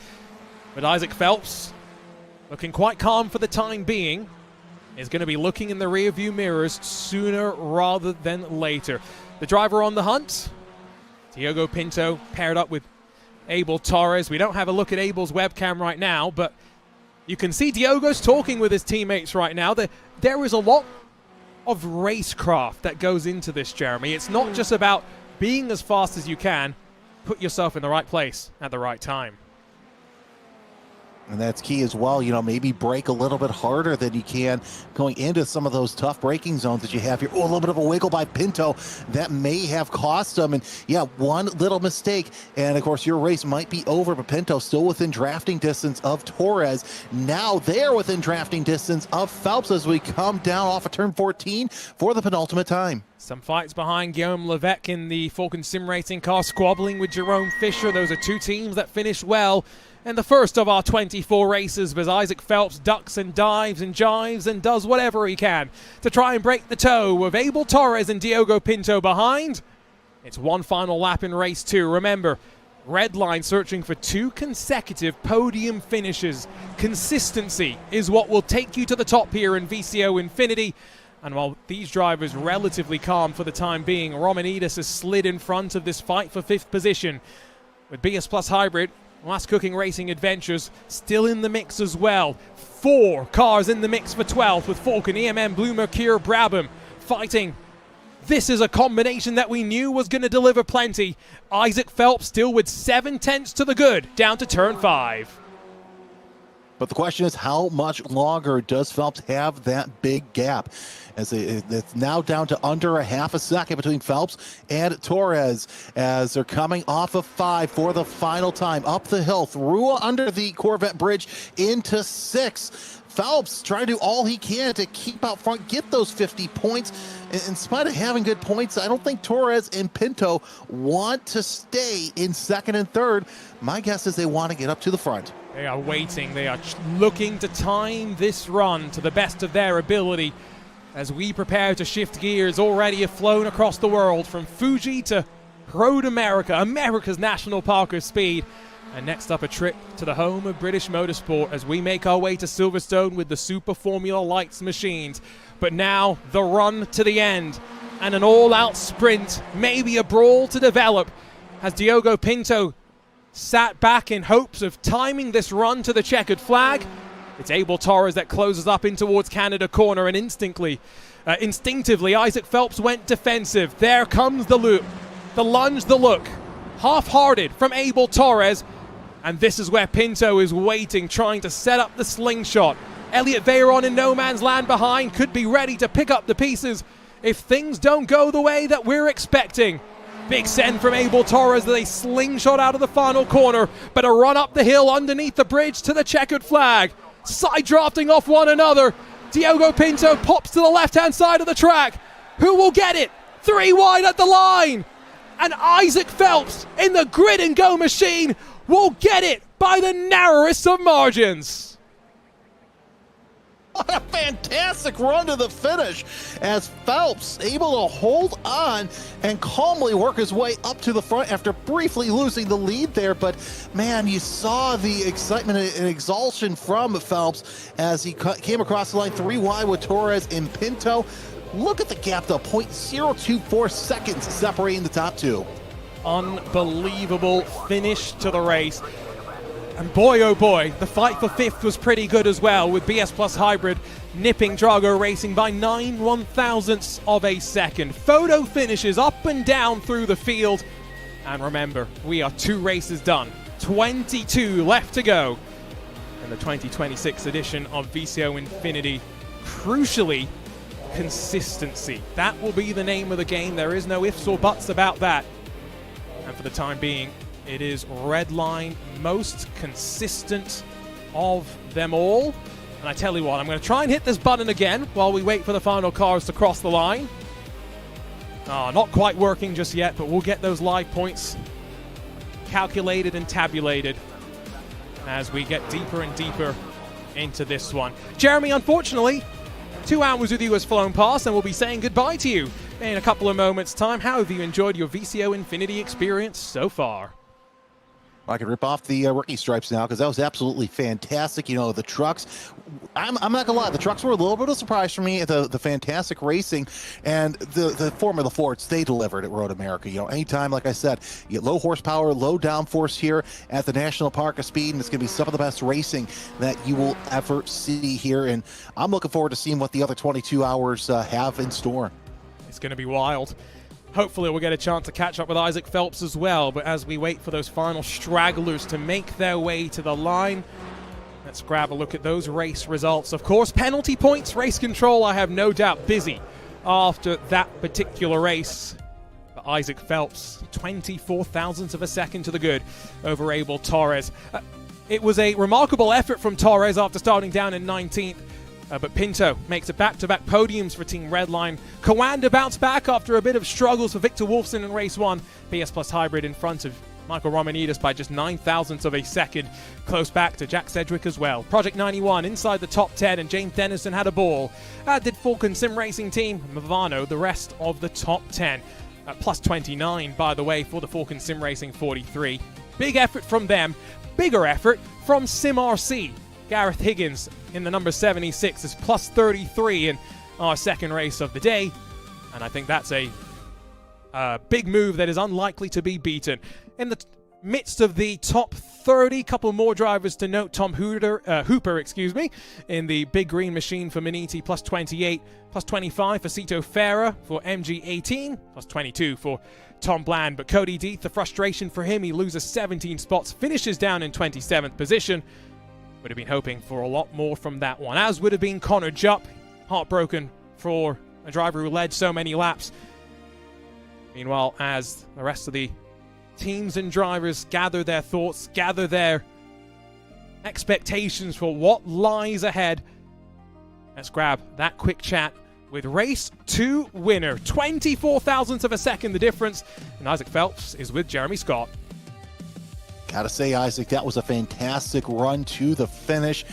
But Isaac Phelps, looking quite calm for the time being, is going to be looking in the rearview mirrors sooner rather than later. The driver on the hunt, Diogo Pinto, paired up with Abel Torres. We don't have a look at Abel's webcam right now, but you can see Diogo's talking with his teammates right now. There is a lot of racecraft that goes into this, Jeremy. It's not just about being as fast as you can. Put yourself in the right place at the right time. And that's key as well. Maybe brake a little bit harder than you can going into some of those tough braking zones that you have here. Oh, a little bit of a wiggle by Pinto. That may have cost them. And yeah, one little mistake. And of course, your race might be over, but Pinto still within drafting distance of Torres. Now they're within drafting distance of Phelps as we come down off of turn 14 for the penultimate time. Some fights behind Guillaume Levesque in the Falcon Sim Racing car, squabbling with Jerome Fisher. Those are two teams that finished well in the first of our 24 races, as Isaac Phelps ducks and dives and jives and does whatever he can to try and break the toe of Abel Torres and Diogo Pinto behind. It's one final lap in race 2. Remember, Red Line searching for 2 consecutive podium finishes. Consistency is what will take you to the top here in VCO Infinity. And while these drivers relatively calm for the time being, Romanides has slid in front of this fight for 5th position. With BS Plus Hybrid, Last Cooking Racing Adventures still in the mix as well. 4 cars in the mix for 12th with Falcon, EMM, Blue Mercure, Brabham fighting. This is a combination that we knew was going to deliver plenty. Isaac Phelps still with 7 tenths to the good down to turn 5. But the question is, how much longer does Phelps have that big gap? As it's now down to under a half a second between Phelps and Torres as they're coming off of 5 for the final time. Up the hill, through under the Corvette bridge into 6. Phelps trying to do all he can to keep out front, get those 50 points. In spite of having good points, I don't think Torres and Pinto want to stay in 2nd and 3rd. My guess is they want to get up to the front. They are waiting. They are looking to time this run to the best of their ability as we prepare to shift gears. Already have flown across the world from Fuji to Road America, America's national park of speed. And next up, a trip to the home of British motorsport as we make our way to Silverstone with the Super Formula Lights machines. But now, the run to the end and an all-out sprint, maybe a brawl to develop. Has Diogo Pinto sat back in hopes of timing this run to the checkered flag? It's Abel Torres that closes up in towards Canada corner, and instinctively, Isaac Phelps went defensive. There comes the loop, the lunge, the look. Half-hearted from Abel Torres, and this is where Pinto is waiting, trying to set up the slingshot. Elliot Veyron in no man's land behind, could be ready to pick up the pieces if things don't go the way that we're expecting. Big send from Abel Torres as they slingshot out of the final corner, but a run up the hill underneath the bridge to the checkered flag. Side drafting off one another. Diogo Pinto pops to the left-hand side of the track. Who will get it? 3 wide at the line. And Isaac Phelps in the grid and go machine will get it by the narrowest of margins. What a fantastic run to the finish as Phelps able to hold on and calmly work his way up to the front after briefly losing the lead there. But man, you saw the excitement and exhaustion from Phelps as he came across the line 3 wide with Torres and Pinto. Look at the gap though, 0.024 seconds separating the top 2. Unbelievable finish to the race. And boy, oh boy, the fight for 5th was pretty good as well, with BS Plus Hybrid nipping Drago Racing by 9 1/1000ths of a second. Photo finishes up and down through the field. And remember, we are 2 races done. 22 left to go in the 2026 edition of VCO Infinity. Crucially, consistency. That will be the name of the game. There is no ifs or buts about that. And for the time being, it is Red Line, most consistent of them all. And I tell you what, I'm going to try and hit this button again while we wait for the final cars to cross the line. Not quite working just yet, but we'll get those live points calculated and tabulated as we get deeper and deeper into this one. Jeremy, unfortunately, 2 hours with you has flown past, and we'll be saying goodbye to you in a couple of moments' time. How have you enjoyed your VCO Infinity experience so far? I can rip off the rookie stripes now because that was absolutely fantastic. The trucks, I'm not gonna lie, the trucks were a little bit of a surprise for me. The fantastic racing and the Formula Fords, they delivered at Road America. Anytime, like I said, you get low horsepower, low downforce here at the National Park of Speed, and it's gonna be some of the best racing that you will ever see here. And I'm looking forward to seeing what the other 22 hours have in store. It's gonna be wild. Hopefully we'll get a chance to catch up with Isaac Phelps as well, but as we wait for those final stragglers to make their way to the line, Let's grab a look at those race results. Of course, penalty points, race control, I have no doubt, busy after that particular race. But Isaac Phelps, 24 thousandths of a second to the good over Abel Torres. It was a remarkable effort from Torres after starting down in 19th. But Pinto makes it back-to-back podiums for Team Redline. Coanda bounced back after a bit of struggles for Victor Wolfson in race 1. PS Plus Hybrid in front of Michael Romanidis by just 9 thousandths of a second. Close back to Jack Sedgwick as well. Project 91 inside the top 10, and James Dennison had a ball. Did Falcon Sim Racing Team, Movano, the rest of the top 10. Plus 29, by the way, for the Falcon Sim Racing 43. Big effort from them. Bigger effort from Sim RC. Gareth Higgins in the number 76 is plus 33 in our second race of the day. And I think that's a big move that is unlikely to be beaten. In the midst of the top 30, couple more drivers to note. Tom Hooper, in the big green machine for Maniti, plus 28, plus 25 for Cito Ferra for MG18, plus 22 for Tom Bland. But Cody Deeth, the frustration for him, he loses 17 spots, finishes down in 27th position. Would have been hoping for a lot more from that one, as would have been Connor Jupp, heartbroken for a driver who led so many laps. Meanwhile, as the rest of the teams and drivers gather their thoughts, gather their expectations for what lies ahead, let's grab that quick chat with race 2 winner. 24 thousandths of a second the difference, and Isaac Phelps is with Jeremy Scott. Gotta say, Isaac, that was a fantastic run to the finish.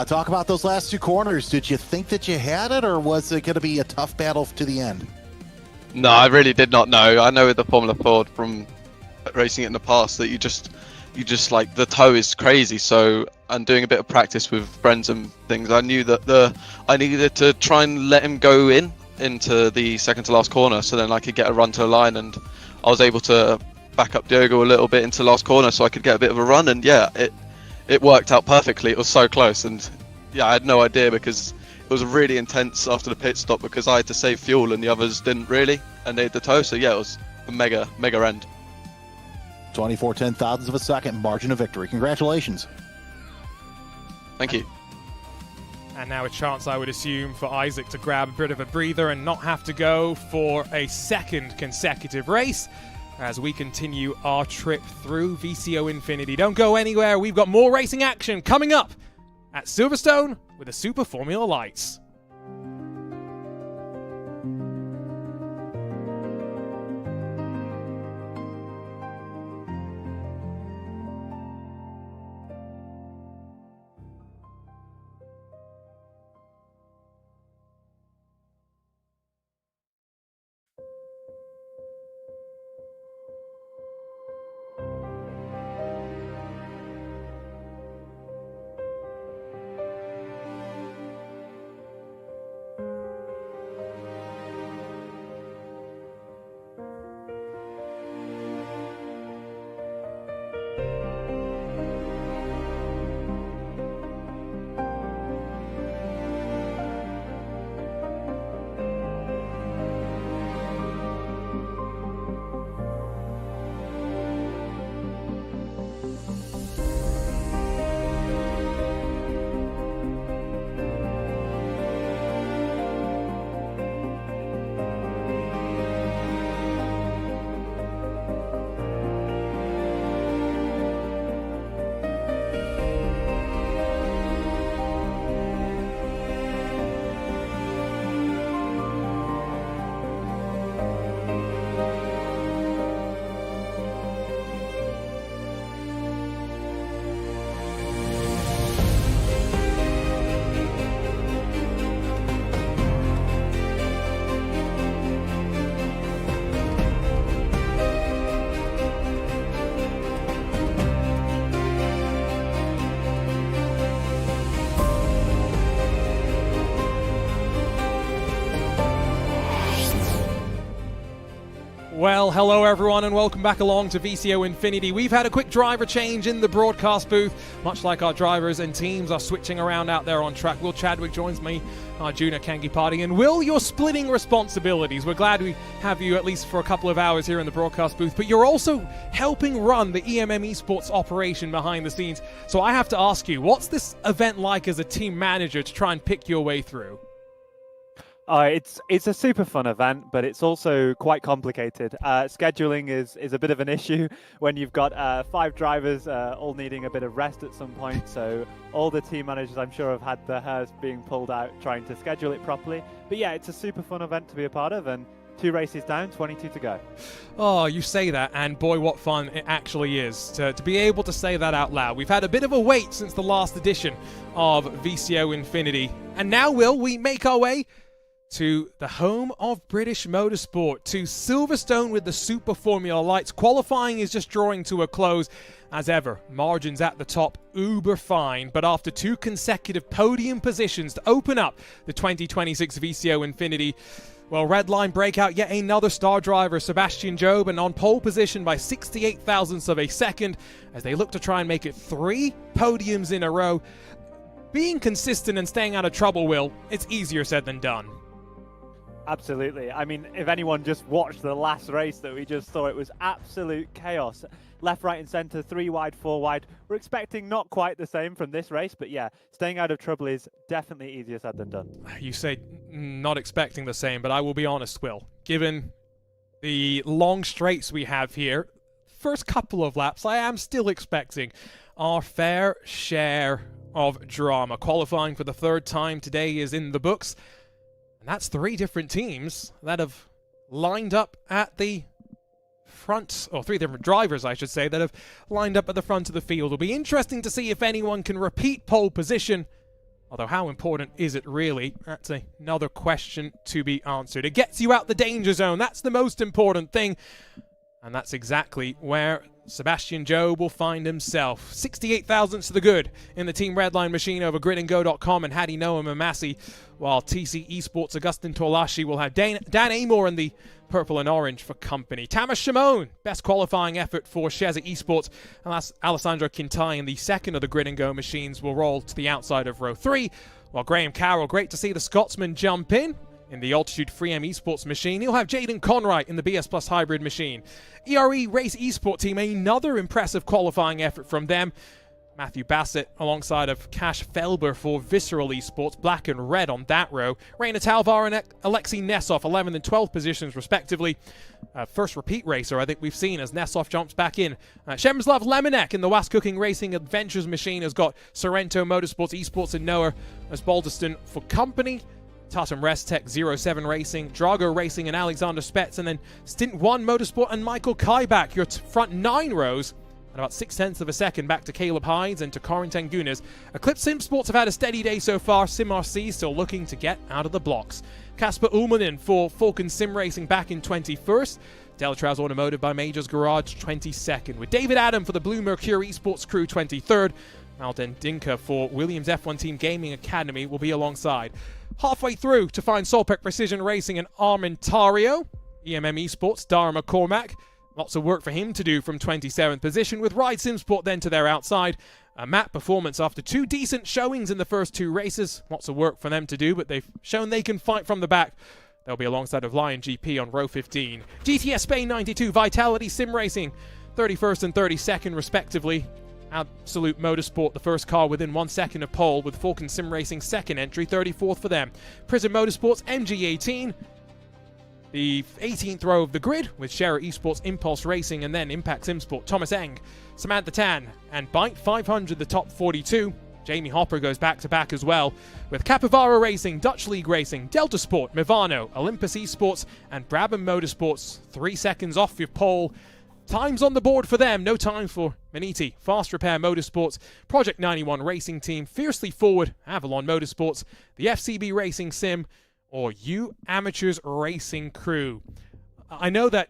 Talk about those last 2 corners. Did you think that you had it, or was it going to be a tough battle to the end? No, I really did not know. I know with the Formula Ford from racing it in the past that you just like, the toe is crazy. So, and doing a bit of practice with friends and things, I knew that I needed to try and let him go into the second to last corner, so then I could get a run to the line, and I was able to back up Diogo a little bit into last corner so I could get a bit of a run, and yeah, it worked out perfectly. It was so close, and yeah, I had no idea because it was really intense after the pit stop because I had to save fuel and the others didn't really, and they had the tow, so yeah, it was a mega end. 24 10,000ths of a second, margin of victory. Congratulations. Thank you. And now a chance, I would assume, for Isaac to grab a bit of a breather and not have to go for a second consecutive race as we continue our trip through VCO Infinity. Don't go anywhere. We've got more racing action coming up at Silverstone with the Super Formula Lights. Well, hello everyone and welcome back along to VCO Infinity. We've had a quick driver change in the broadcast booth, much like our drivers and teams are switching around out there on track. Will Chadwick joins me, Arjuna Kangipati, and Will, you're splitting responsibilities. We're glad we have you at least for a couple of hours here in the broadcast booth, but you're also helping run the EMM Esports operation behind the scenes. So I have to ask you, what's this event like as a team manager to try and pick your way through? It's a super fun event, but it's also quite complicated. Scheduling is a bit of an issue when you've got 5 drivers all needing a bit of rest at some point. So all the team managers, I'm sure, have had their hairs being pulled out trying to schedule it properly. But yeah, it's a super fun event to be a part of, and 2 races down, 22 to go. Oh, you say that, and boy, what fun it actually is to be able to say that out loud. We've had a bit of a wait since the last edition of VCO Infinity, and now, Will, we make our way to the home of British motorsport, to Silverstone with the Super Formula Lights. Qualifying is just drawing to a close. As ever, margins at the top, uber fine, but after 2 consecutive podium positions to open up the 2026 VCO Infinity, well, red line breakout, yet another star driver, Sebastian Job, and on pole position by 68 thousandths of a second as they look to try and make it 3 podiums in a row. Being consistent and staying out of trouble, Will, it's easier said than done. Absolutely. I mean, if anyone just watched the last race that we just saw, it was absolute chaos. Left, right, and centre, 3 wide, 4 wide. We're expecting not quite the same from this race, but yeah, staying out of trouble is definitely easier said than done. You say not expecting the same, but I will be honest, Will. Given the long straights we have here, first couple of laps, I am still expecting our fair share of drama. Qualifying for the 3rd time today is in the books. And that's 3 different teams that have lined up at the front, or 3 different drivers, I should say, that have lined up at the front of the field. It'll be interesting to see if anyone can repeat pole position. Although how important is it really? That's another question to be answered. It gets you out the danger zone. That's the most important thing. And that's exactly where Sebastian Job will find himself. 68 thousandths to the good in the Team Redline machine over gridandgo.com and Hadi Noah Mamasi, while TC Esports Augustin Tolashi will have Dan Amor in the purple and orange for company. Tamas Shimon, best qualifying effort for Sheza Esports, and Alessandro Quintai in the second of the Grid and Go machines will roll to the outside of row 3, while Graham Carroll, great to see the Scotsman jump in the Altitude 3M Esports machine. He'll have Jaden Conwright in the BS Plus Hybrid machine. ERE Race Esport Team, another impressive qualifying effort from them. Matthew Bassett alongside of Cash Felber for Visceral Esports, black and red on that row. Raina Talvar and Alexei Nesov, 11th and 12th positions respectively. First repeat racer I think we've seen as Nesov jumps back in. Shemslav Lemonek in the Was Cooking Racing Adventures machine has got Sorrento Motorsports Esports and Noah as Balderston for company. Tatum Restech 07 Racing, Drago Racing and Alexander Spetz, and then Stint 1 Motorsport and Michael Kaibach, your front 9 rows. And about 0.6 of a second back to Caleb Hides and to Corin Tangunas. Eclipse Sim Sports have had a steady day so far. SimRC still looking to get out of the blocks. Kasper Ullmanen for Falcon Sim Racing back in 21st. Delatraus Automotive by Majors Garage 22nd. With David Adam for the Blue Mercury Esports crew 23rd. Malden Dinka for Williams F1 Team Gaming Academy will be alongside. Halfway through to find Solpec Precision Racing and Armentario. EMM Esports, Dara McCormack. Lots of work for him to do from 27th position, with Ride Simsport then to their outside. Matt Performance after 2 decent showings in the first 2 races. Lots of work for them to do, but they've shown they can fight from the back. They'll be alongside of Lion GP on row 15. GTS Spain 92, Vitality Sim Racing, 31st and 32nd respectively. Absolute Motorsport, the first car within 1 second of pole, with Falcon Sim Racing second entry, 34th for them. Prism Motorsports MG18, the 18th row of the grid, with Shera Esports Impulse Racing and then Impact Simsport, Thomas Eng, Samantha Tan, and Byte 500, the top 42. Jamie Hopper goes back-to-back as well, with Capivara Racing, Dutch League Racing, Delta Sport, Mivano, Olympus Esports, and Brabham Motorsports, 3 seconds off your pole. Times on the board for them, no time for Maniti, Fast Repair Motorsports, Project 91 Racing Team, Fiercely Forward, Avalon Motorsports, the FCB Racing Sim, or You Amateurs Racing Crew. I know that,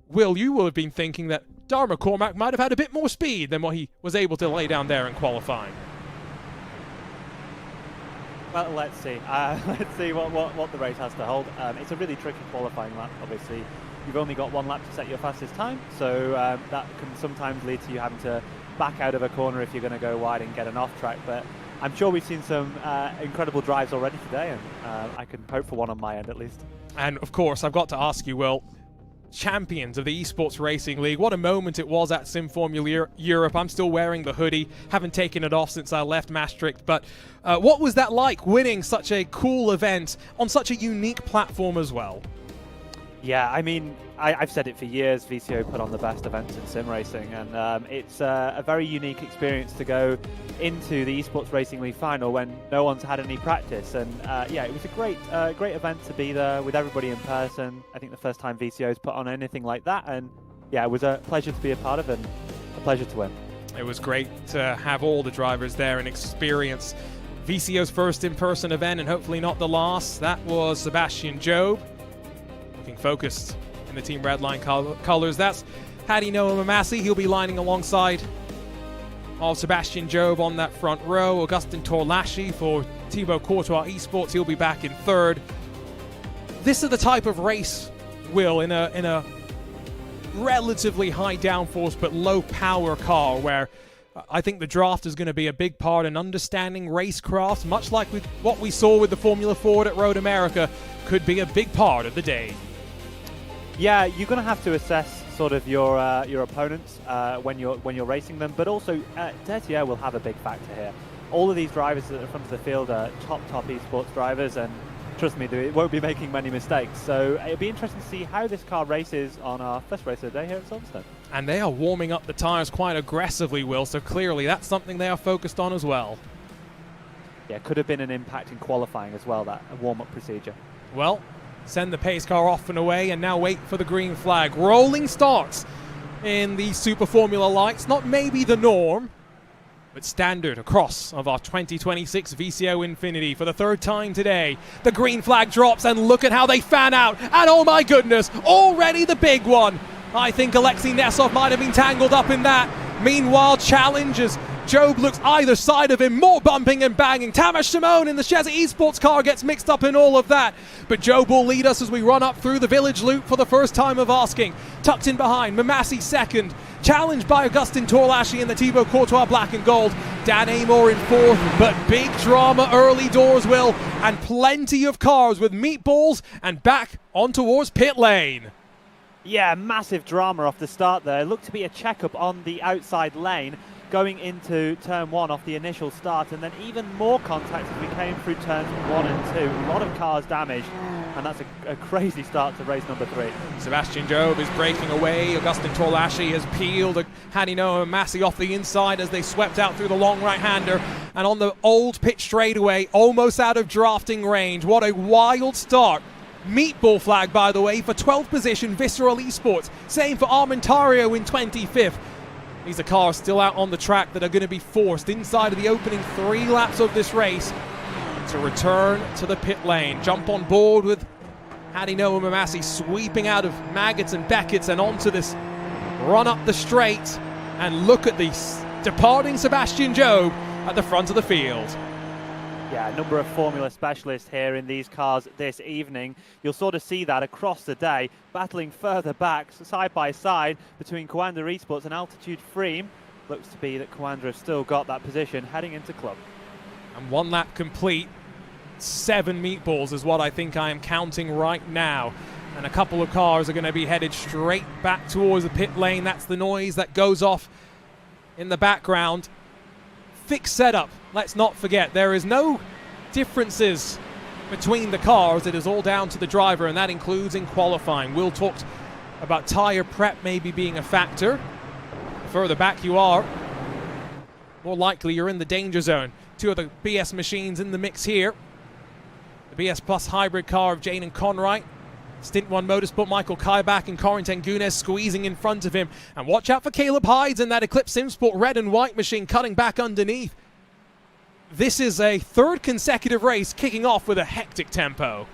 Will, you will have been thinking that Dara McCormack might have had a bit more speed than what he was able to lay down there in qualifying. Well, let's see. Let's see what the race has to hold. It's a really tricky qualifying lap, obviously. you've only got 1 lap to set your fastest time, so that can sometimes lead to you having to back out of a corner if you're going to go wide and get an off track. But I'm sure we've seen some incredible drives already today, and I can hope for one on my end at least. And of course, I've got to ask you, Will, champions of the Esports Racing League, what a moment it was at Sim Formula Europe. I'm still wearing the hoodie, haven't taken it off since I left Maastricht, but what was that like, winning such a cool event on such a unique platform as well? Yeah, I mean, I've said it for years, VCO put on the best events in sim racing, and it's a very unique experience to go into the Esports Racing League final when no one's had any practice. And yeah, it was a great event to be there with everybody in person. I think the first time VCO's put on anything like that, and yeah, it was a pleasure to be a part of and a pleasure to win. It was great to have all the drivers there and experience VCO's first in-person event, and hopefully not the last. That was Sebastian Job, looking focused in the Team Redline colors. That's Hadi Noah Mamasi. He'll be lining alongside of Sebastian Job on that front row. Augustin Torlashi for Thibaut Courtois Esports. He'll be back in third. This is the type of race, Will, in a relatively high downforce but low power car where I think the draft is going to be a big part in understanding racecraft, much like what we saw with the Formula Ford at Road America, could be a big part of the day. Yeah, you're going to have to assess sort of your opponents when you're racing them, but also Dertier will have a big factor here. All of these drivers at the front of the field are top esports drivers, and trust me, they won't be making many mistakes. So it'll be interesting to see how this car races on our first race of the day here at Silverstone. And they are warming up the tyres quite aggressively, Will, so clearly that's something they are focused on as well. Yeah, could have been an impact in qualifying as well, that warm-up procedure. Well, send the pace car off and away, and now wait for the green flag. Rolling starts in the Super Formula Lights. Not maybe the norm, but standard across of our 2026 VCO Infinity for the third time today. The green flag drops, and look at how they fan out. And oh my goodness, already the big one. I think Alexei Nesov might have been tangled up in that. Meanwhile, challenges. Job looks either side of him, more bumping and banging. Tamas Shimon in the Sheza Esports car gets mixed up in all of that. But Job will lead us as we run up through the village loop for the first time of asking. Tucked in behind, Mamasi second. Challenged by Augustin Torlashi in the Thibaut Courtois black and gold. Dan Amor in fourth, but big drama early doors, Will. And plenty of cars with meatballs and back on towards pit lane. Yeah, massive drama off the start there. It looked to be a checkup on the outside lane going into turn 1 off the initial start, and then even more contact as we came through turns 1 and 2. A lot of cars damaged, and that's a crazy start to race number 3. Sebastian Job is breaking away. Augustin Torlashi has peeled Hadi Noah Mamasi off the inside as they swept out through the long right-hander, and on the old pit straightaway, almost out of drafting range. What a wild start. Meatball flag, by the way, for 12th position, Visceral Esports. Same for Armentario in 25th. These are cars still out on the track that are going to be forced inside of the opening 3 laps of this race to return to the pit lane. Jump on board with Hadi Noah Mamasi sweeping out of Maggots and Beckett's and onto this run up the straight. And look at the departing Sebastian Job at the front of the field. Yeah, a number of Formula specialists here in these cars this evening. You'll sort of see that across the day, battling further back, side by side, between Coanda Esports and Altitude Freem. Looks to be that Coanda have still got that position heading into club. And 1 lap complete. 7 meatballs is what I think I am counting right now. And a couple of cars are going to be headed straight back towards the pit lane. That's the noise that goes off in the background. Fixed setup, let's not forget. There is no differences between the cars. It is all down to the driver, and that includes in qualifying. Will talked about tyre prep maybe being a factor. The further back you are, more likely you're in the danger zone. 2 of the BS machines in the mix here. The BS Plus hybrid car of Jane and Conright. Stint 1 Motorsport, Michael Kaibach and Corentin Gunes squeezing in front of him. And watch out for Caleb Hydes in that Eclipse Simsport red and white machine cutting back underneath. This is a 3rd consecutive race kicking off with a hectic tempo.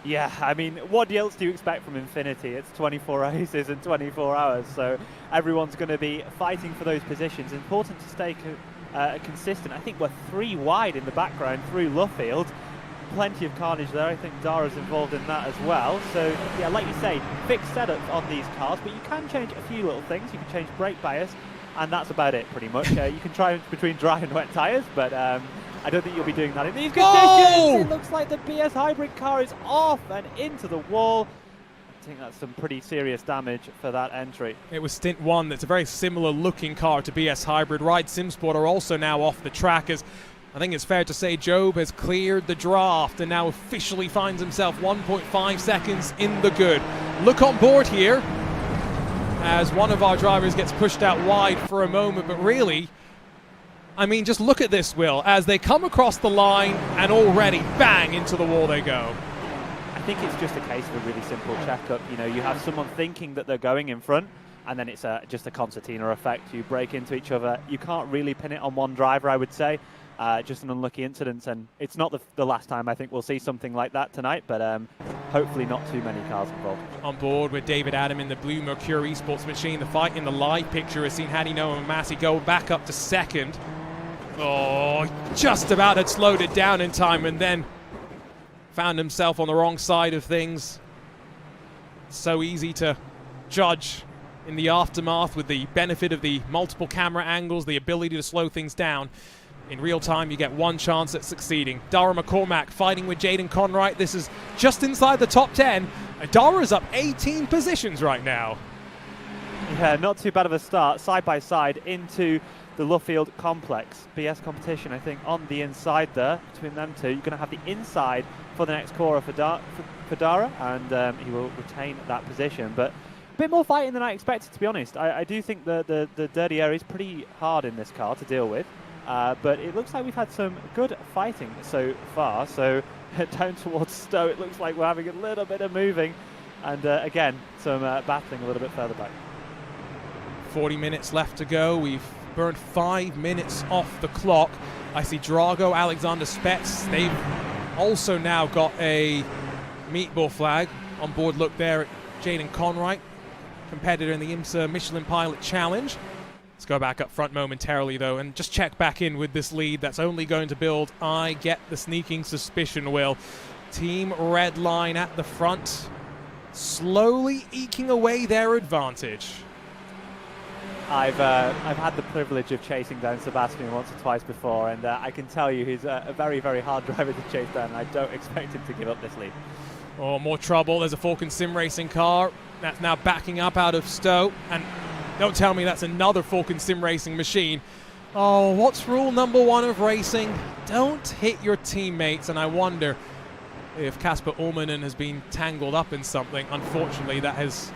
Yeah, I mean, what else do you expect from Infinity? It's 24 races in 24 hours, so everyone's going to be fighting for those positions. Important to stay consistent. I think we're 3 wide in the background through Luffield. plenty of carnage there. I think Dara's involved in that as well. So yeah, like you say, fixed setups on these cars, but you can change a few little things. You can change brake bias, and that's about it pretty much. You can try between dry and wet tyres, but I don't think you'll be doing that in these conditions. Oh! It looks like the BS hybrid car is off and into the wall. I think that's some pretty serious damage for that entry. It was stint 1. That's a very similar looking car to BS Hybrid. Ride SimSport are also now off the track, as I think it's fair to say Job has cleared the draft and now officially finds himself 1.5 seconds in the good. Look on board here as one of our drivers gets pushed out wide for a moment, but really, I mean, just look at this, Will, as they come across the line and already bang into the wall they go. I think it's just a case of a really simple checkup. You know, you have someone thinking that they're going in front, and then it's just a concertina effect. You break into each other. You can't really pin it on one driver, I would say. Just an unlucky incident, and it's not the last time I think we'll see something like that tonight, but hopefully not too many cars involved. On board with David Adam in the blue Mercury Esports machine. The fight in the live picture has seen Hadinoa and Massey go back up to second. Oh, just about had slowed it down in time and then found himself on the wrong side of things. So easy to judge in the aftermath with the benefit of the multiple camera angles, the ability to slow things down. In real time, you get one chance at succeeding. Dara McCormack fighting with Jaden Conwright. This is just inside the top 10. Dara's up 18 positions right now. Yeah, not too bad of a start. Side by side into the Luffield complex. BS competition, I think, on the inside there between them two. You're going to have the inside for the next quarter for Dara, and he will retain that position. But a bit more fighting than I expected, to be honest. I do think the dirty air is pretty hard in this car to deal with. But it looks like we've had some good fighting so far. So down towards Stowe, it looks like we're having a little bit of moving. And again, some battling a little bit further back. 40 minutes left to go. We've burned 5 minutes off the clock. I see Drago, Alexander Spets. They've also now got a meatball flag on board. Look there at Jaden Conwright, competitor in the IMSA Michelin Pilot Challenge. Let's go back up front momentarily, though, and just check back in with this lead that's only going to build. I get the sneaking suspicion, Will. Team Redline at the front, slowly eking away their advantage. I've had the privilege of chasing down Sebastian once or twice before, and I can tell you he's a very, very hard driver to chase down, and I don't expect him to give up this lead. Oh, more trouble. There's a Falcon Sim Racing car that's now backing up out of Stowe, and don't tell me that's another Falcon Sim Racing machine. Oh, what's rule number 1 of racing? Don't hit your teammates, and I wonder if Casper Ullmanen has been tangled up in something. Unfortunately, that has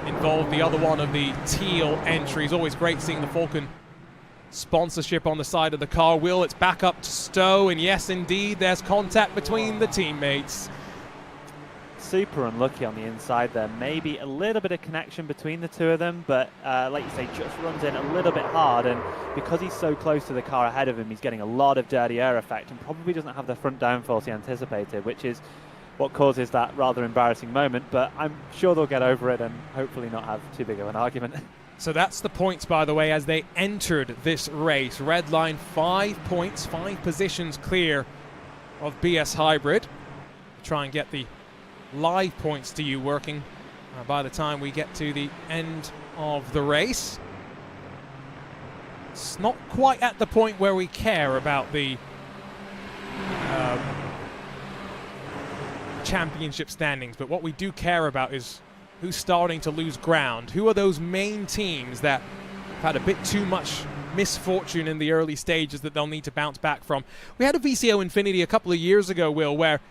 involved the other one of the teal entries. Always great seeing the Falcon sponsorship on the side of the car. Will, it's back up to Stowe, and yes, indeed, there's contact between the teammates. Super unlucky on the inside there. Maybe a little bit of connection between the two of them, but like you say, just runs in a little bit hard, and because he's so close to the car ahead of him, he's getting a lot of dirty air effect and probably doesn't have the front downforce he anticipated, which is what causes that rather embarrassing moment. But I'm sure they'll get over it and hopefully not have too big of an argument. So that's the points, by the way, as they entered this race. Redline 5 points, 5 positions clear of BS Hybrid. Try and get the live points to you working by the time we get to the end of the race. It's not quite at the point where we care about the championship standings, but what we do care about is who's starting to lose ground. Who are those main teams that have had a bit too much misfortune in the early stages that they'll need to bounce back from? We had a VCO Infinity a couple of years ago, Will, where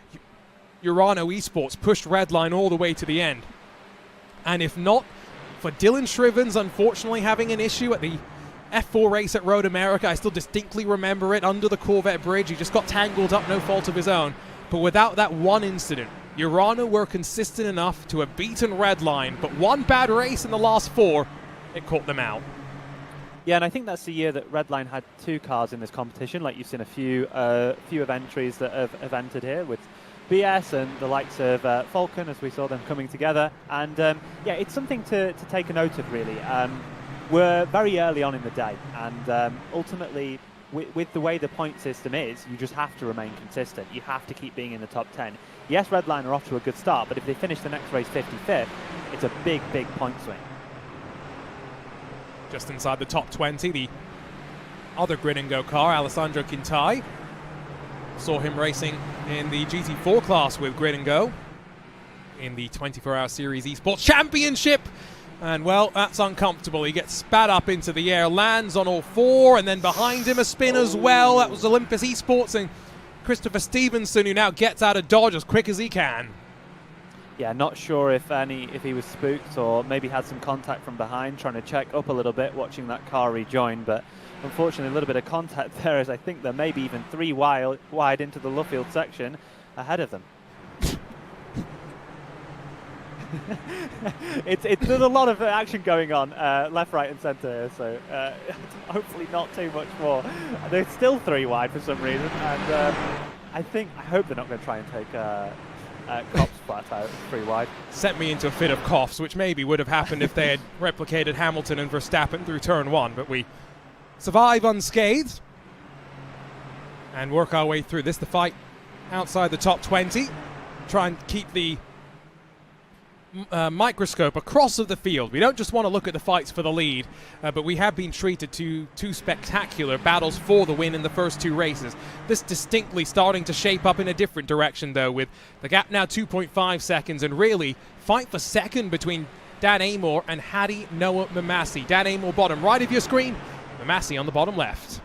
Urano Esports pushed Redline all the way to the end. And if not for Dylan Shrivens unfortunately having an issue at the F4 race at Road America, I still distinctly remember it, under the Corvette bridge. He just got tangled up, no fault of his own. But without that one incident, Urano were consistent enough to have beaten Redline, but one bad race in the last 4, it caught them out. Yeah, and I think that's the year that Redline had 2 cars in this competition. Like, you've seen a few of entries that have entered here with BS and the likes of Falcon, as we saw them coming together. And yeah, it's something to take a note of, really. We're very early on in the day, and ultimately with the way the point system is, you just have to remain consistent. You have to keep being in the top 10. Yes, Redline are off to a good start, but if they finish the next race 55th, it's a big, big point swing. Just inside the top 20, the other Grid and Go car, Alessandro Quintai. Saw him racing in the GT4 class with Grid and Go in the 24-hour series esports championship. And well, that's uncomfortable. He gets spat up into the air, lands on all four, and then behind him a spin as well. That was Olympus Esports and Christopher Stevenson, who now gets out of Dodge as quick as he can. Yeah, not sure if he was spooked or maybe had some contact from behind, trying to check up a little bit, watching that car rejoin. But unfortunately, a little bit of contact there, as I think there may be even 3 wide into the Luffield section ahead of them. There's a lot of action going on left, right and centre here, so hopefully not too much more. There's still 3 wide for some reason, and I hope they're not going to try and take Kopp's flat out 3 wide. Sent me into a fit of coughs, which maybe would have happened if they had replicated Hamilton and Verstappen through turn 1, but we survive unscathed and work our way through this. The fight outside the top 20. Try and keep the microscope across of the field. We don't just want to look at the fights for the lead, but we have been treated to 2 spectacular battles for the win in the first 2 races. This distinctly starting to shape up in a different direction, though, with the gap now 2.5 seconds, and really fight for second between Dan Amor and Hadi Noah Mamasi. Dan Amor bottom right of your screen, Mamasi on the bottom left.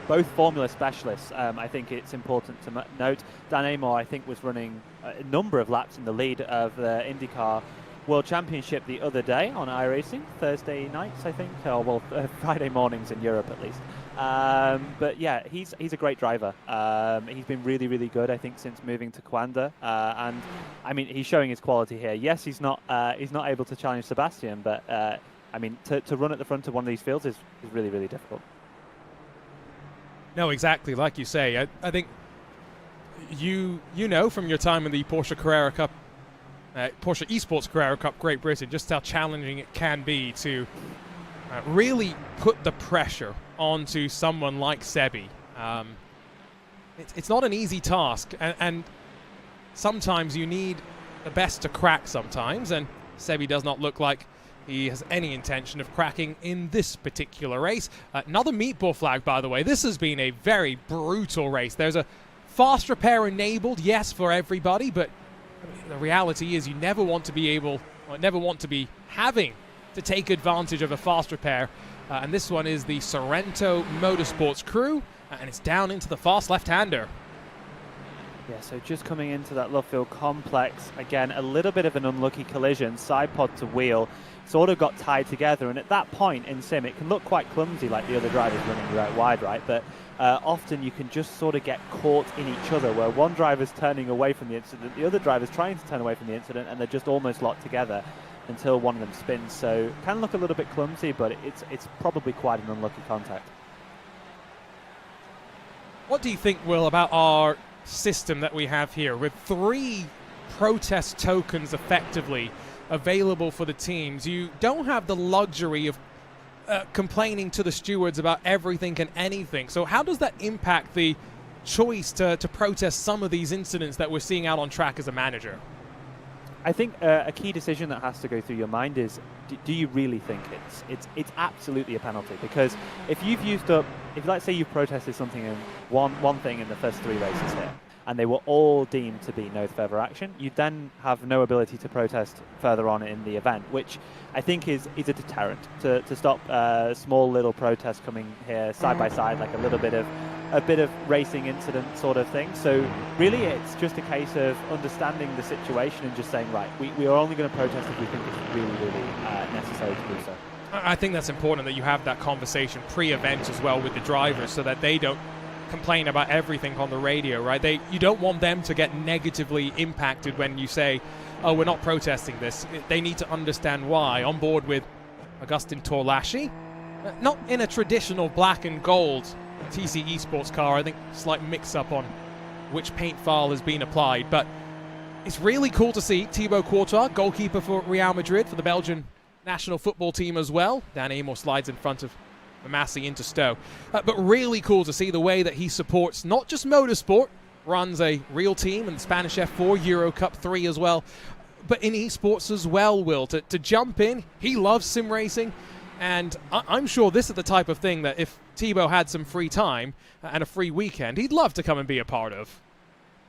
Both Formula specialists, I think it's important to note. Dan Amor, I think, was running a number of laps in the lead of the IndyCar World Championship the other day on iRacing, Thursday nights, I think, or well, Friday mornings in Europe at least. But yeah, he's a great driver. He's been really, really good, I think, since moving to Quanda. And I mean, he's showing his quality here. Yes, he's not able to challenge Sebastian, but I mean, to run at the front of one of these fields is really, really difficult. No, exactly, like you say. I think you know from your time in the Porsche Carrera Cup, Porsche Esports Carrera Cup Great Britain, just how challenging it can be to really put the pressure onto someone like Sebi. It's not an easy task, and sometimes you need the best to crack sometimes, and Sebi does not look like he has any intention of cracking in this particular race. Another meatball flag, by the way. This has been a very brutal race. There's a fast repair enabled, yes, for everybody, but I mean, the reality is you never want to be having to take advantage of a fast repair. And this one is the Sorrento Motorsports crew, and it's down into the fast left-hander. Yeah, so just coming into that Luffield complex, again, a little bit of an unlucky collision, side pod to wheel, sort of got tied together, and at that point in sim, it can look quite clumsy like the other drivers running right wide, right? But often you can just sort of get caught in each other, where one driver's turning away from the incident, the other driver's trying to turn away from the incident, and they're just almost locked together until one of them spins. So can look a little bit clumsy, but it's probably quite an unlucky contact. What do you think, Will, about our system that we have here with 3 protest tokens effectively available for the teams? You don't have the luxury of complaining to the stewards about everything and anything. So how does that impact the choice to protest some of these incidents that we're seeing out on track as a manager? I think a key decision that has to go through your mind is, do you really think it's absolutely a penalty? Because if you've used up, if let's say you've protested something in one thing in the first 3 races here, and they were all deemed to be no further action, you then have no ability to protest further on in the event, which I think is a deterrent to stop small little protests coming here side by side, like a bit of racing incident sort of thing. So really it's just a case of understanding the situation and just saying, right, we are only going to protest if we think it's really, really necessary to do so. I think that's important that you have that conversation pre-event as well with the drivers, so that they don't complain about everything on the radio, right? You don't want them to get negatively impacted when you say, oh, we're not protesting this. They need to understand why. On board with Augustin Torlashi, not in a traditional black and gold TC Esports car. I think slight mix-up on which paint file has been applied, but it's really cool to see Thibaut Courtois, goalkeeper for Real Madrid, for the Belgian national football team as well. Dan Amor slides in front of Massey into Stowe. But really cool to see the way that he supports not just motorsport, runs a real team in the Spanish F4, Euro Cup 3 as well, but in esports as well, Will, to jump in. He loves sim racing, and I'm sure this is the type of thing that if Thibaut had some free time and a free weekend, he'd love to come and be a part of.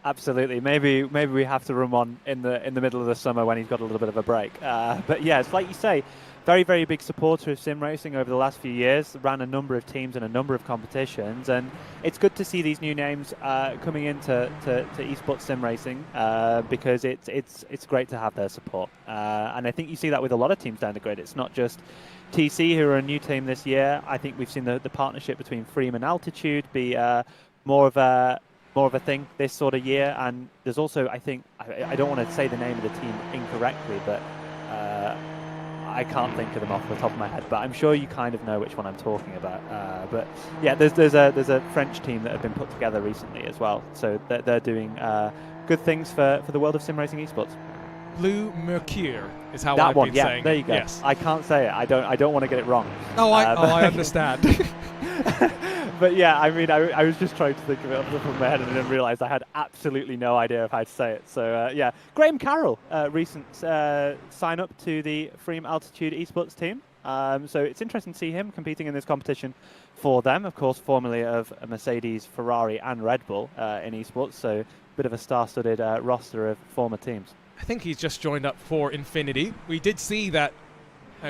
Absolutely. Maybe we have to run one in the middle of the summer when he's got a little bit of a break. But yeah, it's like you say, very, very big supporter of sim racing over the last few years. Ran a number of teams and a number of competitions, and it's good to see these new names coming into esports sim racing because it's great to have their support. And I think you see that with a lot of teams down the grid. It's not just TC who are a new team this year. I think we've seen the partnership between Freem and Altitude be more of a thing this sort of year. And there's also, I think, I don't want to say the name of the team incorrectly, but I can't think of them off the top of my head, but I'm sure you kind of know which one I'm talking about. But yeah, there's a French team that have been put together recently as well, so they're doing good things for the world of sim racing esports. Blue Mercure is how that I've one, been yeah, saying. there you go. Yes. I can't say it. I don't want to get it wrong. I understand. But yeah, I mean, I was just trying to think of it off the top of my head and then realised I had absolutely no idea of how to say it. So yeah, Graham Carroll, recent sign up to the Freem Altitude esports team. So it's interesting to see him competing in this competition for them. Of course, formerly of Mercedes, Ferrari and Red Bull in esports. So a bit of a star-studded roster of former teams. I think he's just joined up for Infinity. We did see that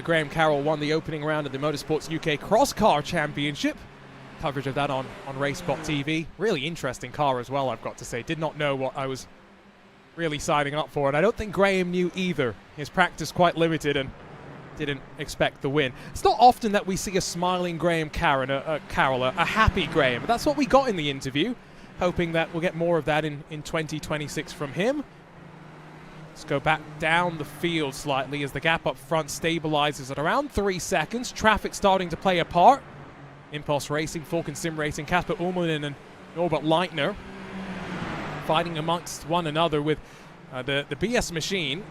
Graham Carroll won the opening round of the Motorsports UK Cross Car Championship. Coverage of that on RaceSpotTV. Really interesting car as well, I've got to say. Did not know what I was really signing up for, and I don't think Graham knew either. His practice quite limited and didn't expect the win. It's not often that we see a smiling Graham Carroll, a happy Graham. But that's what we got in the interview. Hoping that we'll get more of that in 2026 from him. Let's go back down the field slightly as the gap up front stabilizes at around 3 seconds. Traffic starting to play a part. Impulse Racing, Falcon Sim Racing, Casper Ullmanen and Norbert Leitner fighting amongst one another with the BS machine.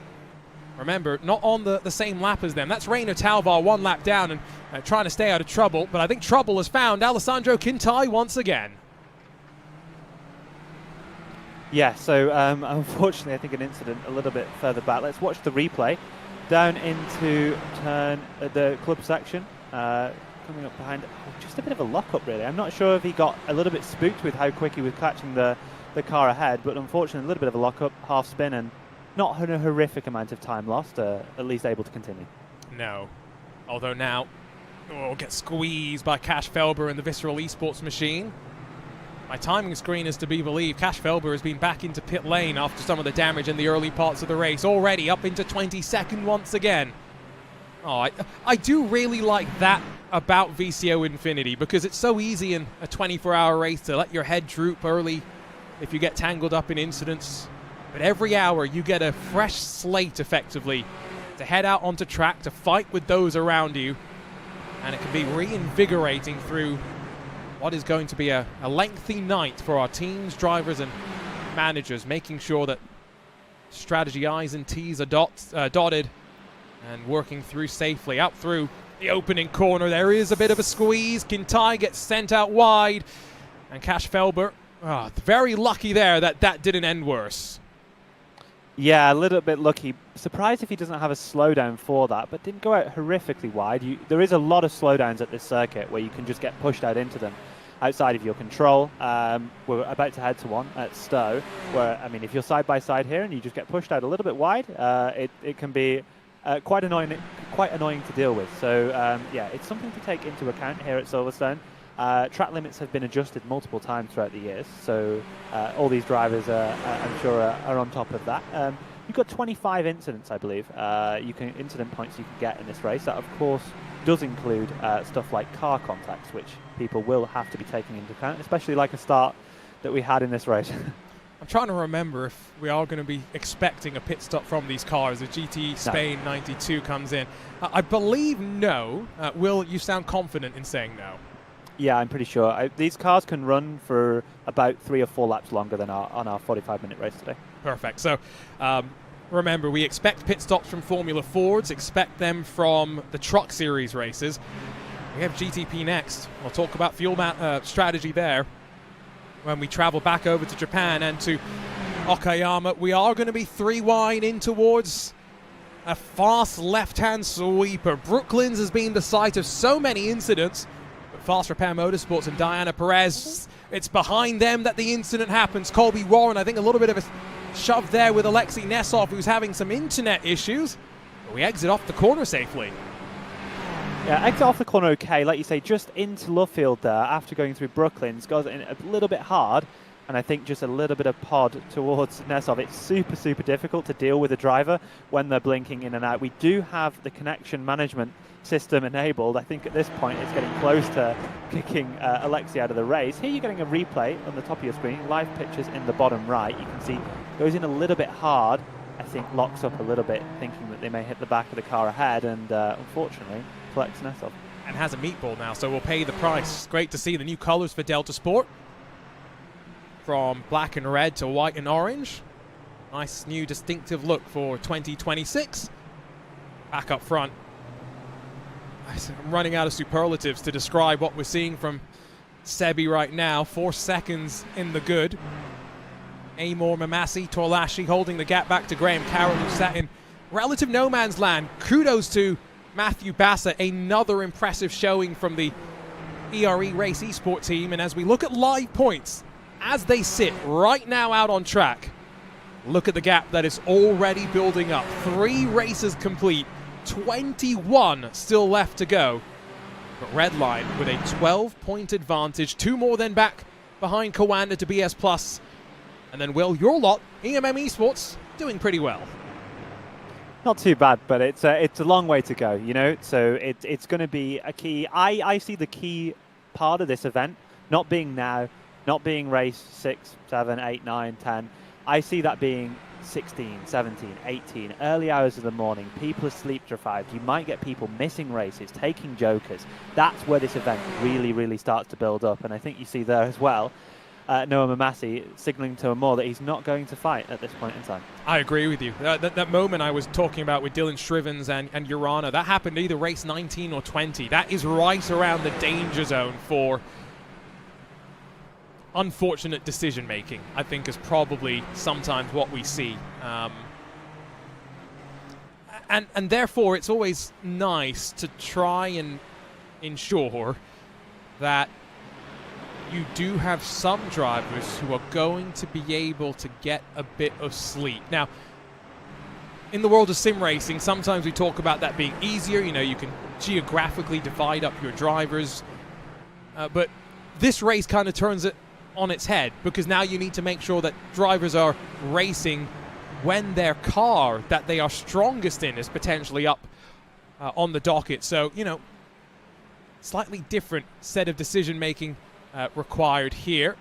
Remember, not on the same lap as them. That's Rainer Talvar 1 lap down and trying to stay out of trouble. But I think trouble has found Alessandro Quintai once again. Yeah, so unfortunately, I think an incident a little bit further back. Let's watch the replay. Down into the club section. Coming up behind, just a bit of a lock-up really. I'm not sure if he got a little bit spooked with how quick he was catching the car ahead, but unfortunately a little bit of a lock-up, half spin, and not a horrific amount of time lost, at least able to continue. No. Although now, gets squeezed by Cash Felber and the Visceral Esports machine. My timing screen is to be believed. Cash Felber has been back into pit lane after some of the damage in the early parts of the race. Already up into 22nd once again. Oh, I do really like that about VCO Infinity, because it's so easy in a 24-hour race to let your head droop early if you get tangled up in incidents. But every hour you get a fresh slate, effectively, to head out onto track, to fight with those around you. And it can be reinvigorating through what is going to be a lengthy night for our teams, drivers and managers, making sure that strategy I's and T's are dotted and working through safely. Out through the opening corner, there is a bit of a squeeze. Quintai gets sent out wide, and Cash Felber, very lucky there that didn't end worse. Yeah, a little bit lucky. Surprised if he doesn't have a slowdown for that, but didn't go out horrifically wide. There is a lot of slowdowns at this circuit where you can just get pushed out into them outside of your control. We're about to head to one at Stowe, where, I mean, if you're side by side here and you just get pushed out a little bit wide, it can be quite annoying to deal with. So yeah, it's something to take into account here at Silverstone. Track limits have been adjusted multiple times throughout the years, so all these drivers, I'm sure, are on top of that. You've got 25 incidents, I believe, incident points you can get in this race. That, of course, does include stuff like car contacts, which people will have to be taking into account, especially like a start that we had in this race. I'm trying to remember if we are going to be expecting a pit stop from these cars. The GT Spain 92 comes in. I believe no. Will, you sound confident in saying no? Yeah, I'm pretty sure. These cars can run for about 3 or 4 laps longer than on our 45-minute race today. Perfect. So remember, we expect pit stops from Formula Fords, expect them from the Truck Series races. We have GTP next. We'll talk about fuel strategy there when we travel back over to Japan and to Okayama. We are going to be 3 wide in towards a fast left-hand sweeper. Brooklands has been the site of so many incidents, but Fast Repair Motorsports and Diana Perez, it's behind them that the incident happens. Colby Warren, I think a little bit of a shove there with Alexei Nesov, who's having some internet issues. But we exit off the corner safely. Yeah, exit off the corner okay, like you say, just into Lovefield there after going through Brooklands. Goes in a little bit hard, and I think just a little bit of pod towards Nesov. It's super, super difficult to deal with a driver when they're blinking in and out. We do have the connection management system enabled. I think at this point it's getting close to kicking Alexei out of the race. Here you're getting a replay on the top of your screen, live pictures in the bottom right. You can see goes in a little bit hard, I think locks up a little bit, thinking that they may hit the back of the car ahead, and unfortunately collects Nesov. And has a meatball now, so we'll pay the price. Great to see the new colors for Delta Sport. From black and red to white and orange. Nice new distinctive look for 2026. Back up front. I'm running out of superlatives to describe what we're seeing from Sebi right now. 4 seconds in the good. Amor, Mamasi, Torlashi holding the gap back to Graham Carroll, who sat in relative no man's land. Kudos to Matthew Bassett, another impressive showing from the ERE Race Esport team. And as we look at live points, as they sit right now out on track, look at the gap that is already building up. 3 races complete, 21 still left to go. But Redline with a 12-point advantage, 2 more than back behind Kawanda to BS Plus. And then Will, your lot, EMM Esports, doing pretty well. Not too bad, but it's a long way to go, you know. So it's going to be a key. I see the key part of this event not being now, not being race 6, 7, 8, 9, 10. I see that being 16, 17, 18, early hours of the morning. People are sleep deprived. You might get people missing races, taking jokers. That's where this event really, really starts to build up. And I think you see there as well, Noah Mamasi signaling to Amor that he's not going to fight at this point in time. I agree with you. That moment I was talking about with Dylan Shrivens and Urana, that happened either race 19 or 20. That is right around the danger zone for unfortunate decision making, I think, is probably sometimes what we see. And therefore it's always nice to try and ensure that you do have some drivers who are going to be able to get a bit of sleep. Now, in the world of sim racing, sometimes we talk about that being easier. You know, you can geographically divide up your drivers. But this race kind of turns it on its head, because now you need to make sure that drivers are racing when their car that they are strongest in is potentially up on the docket. So, you know, slightly different set of decision making required here.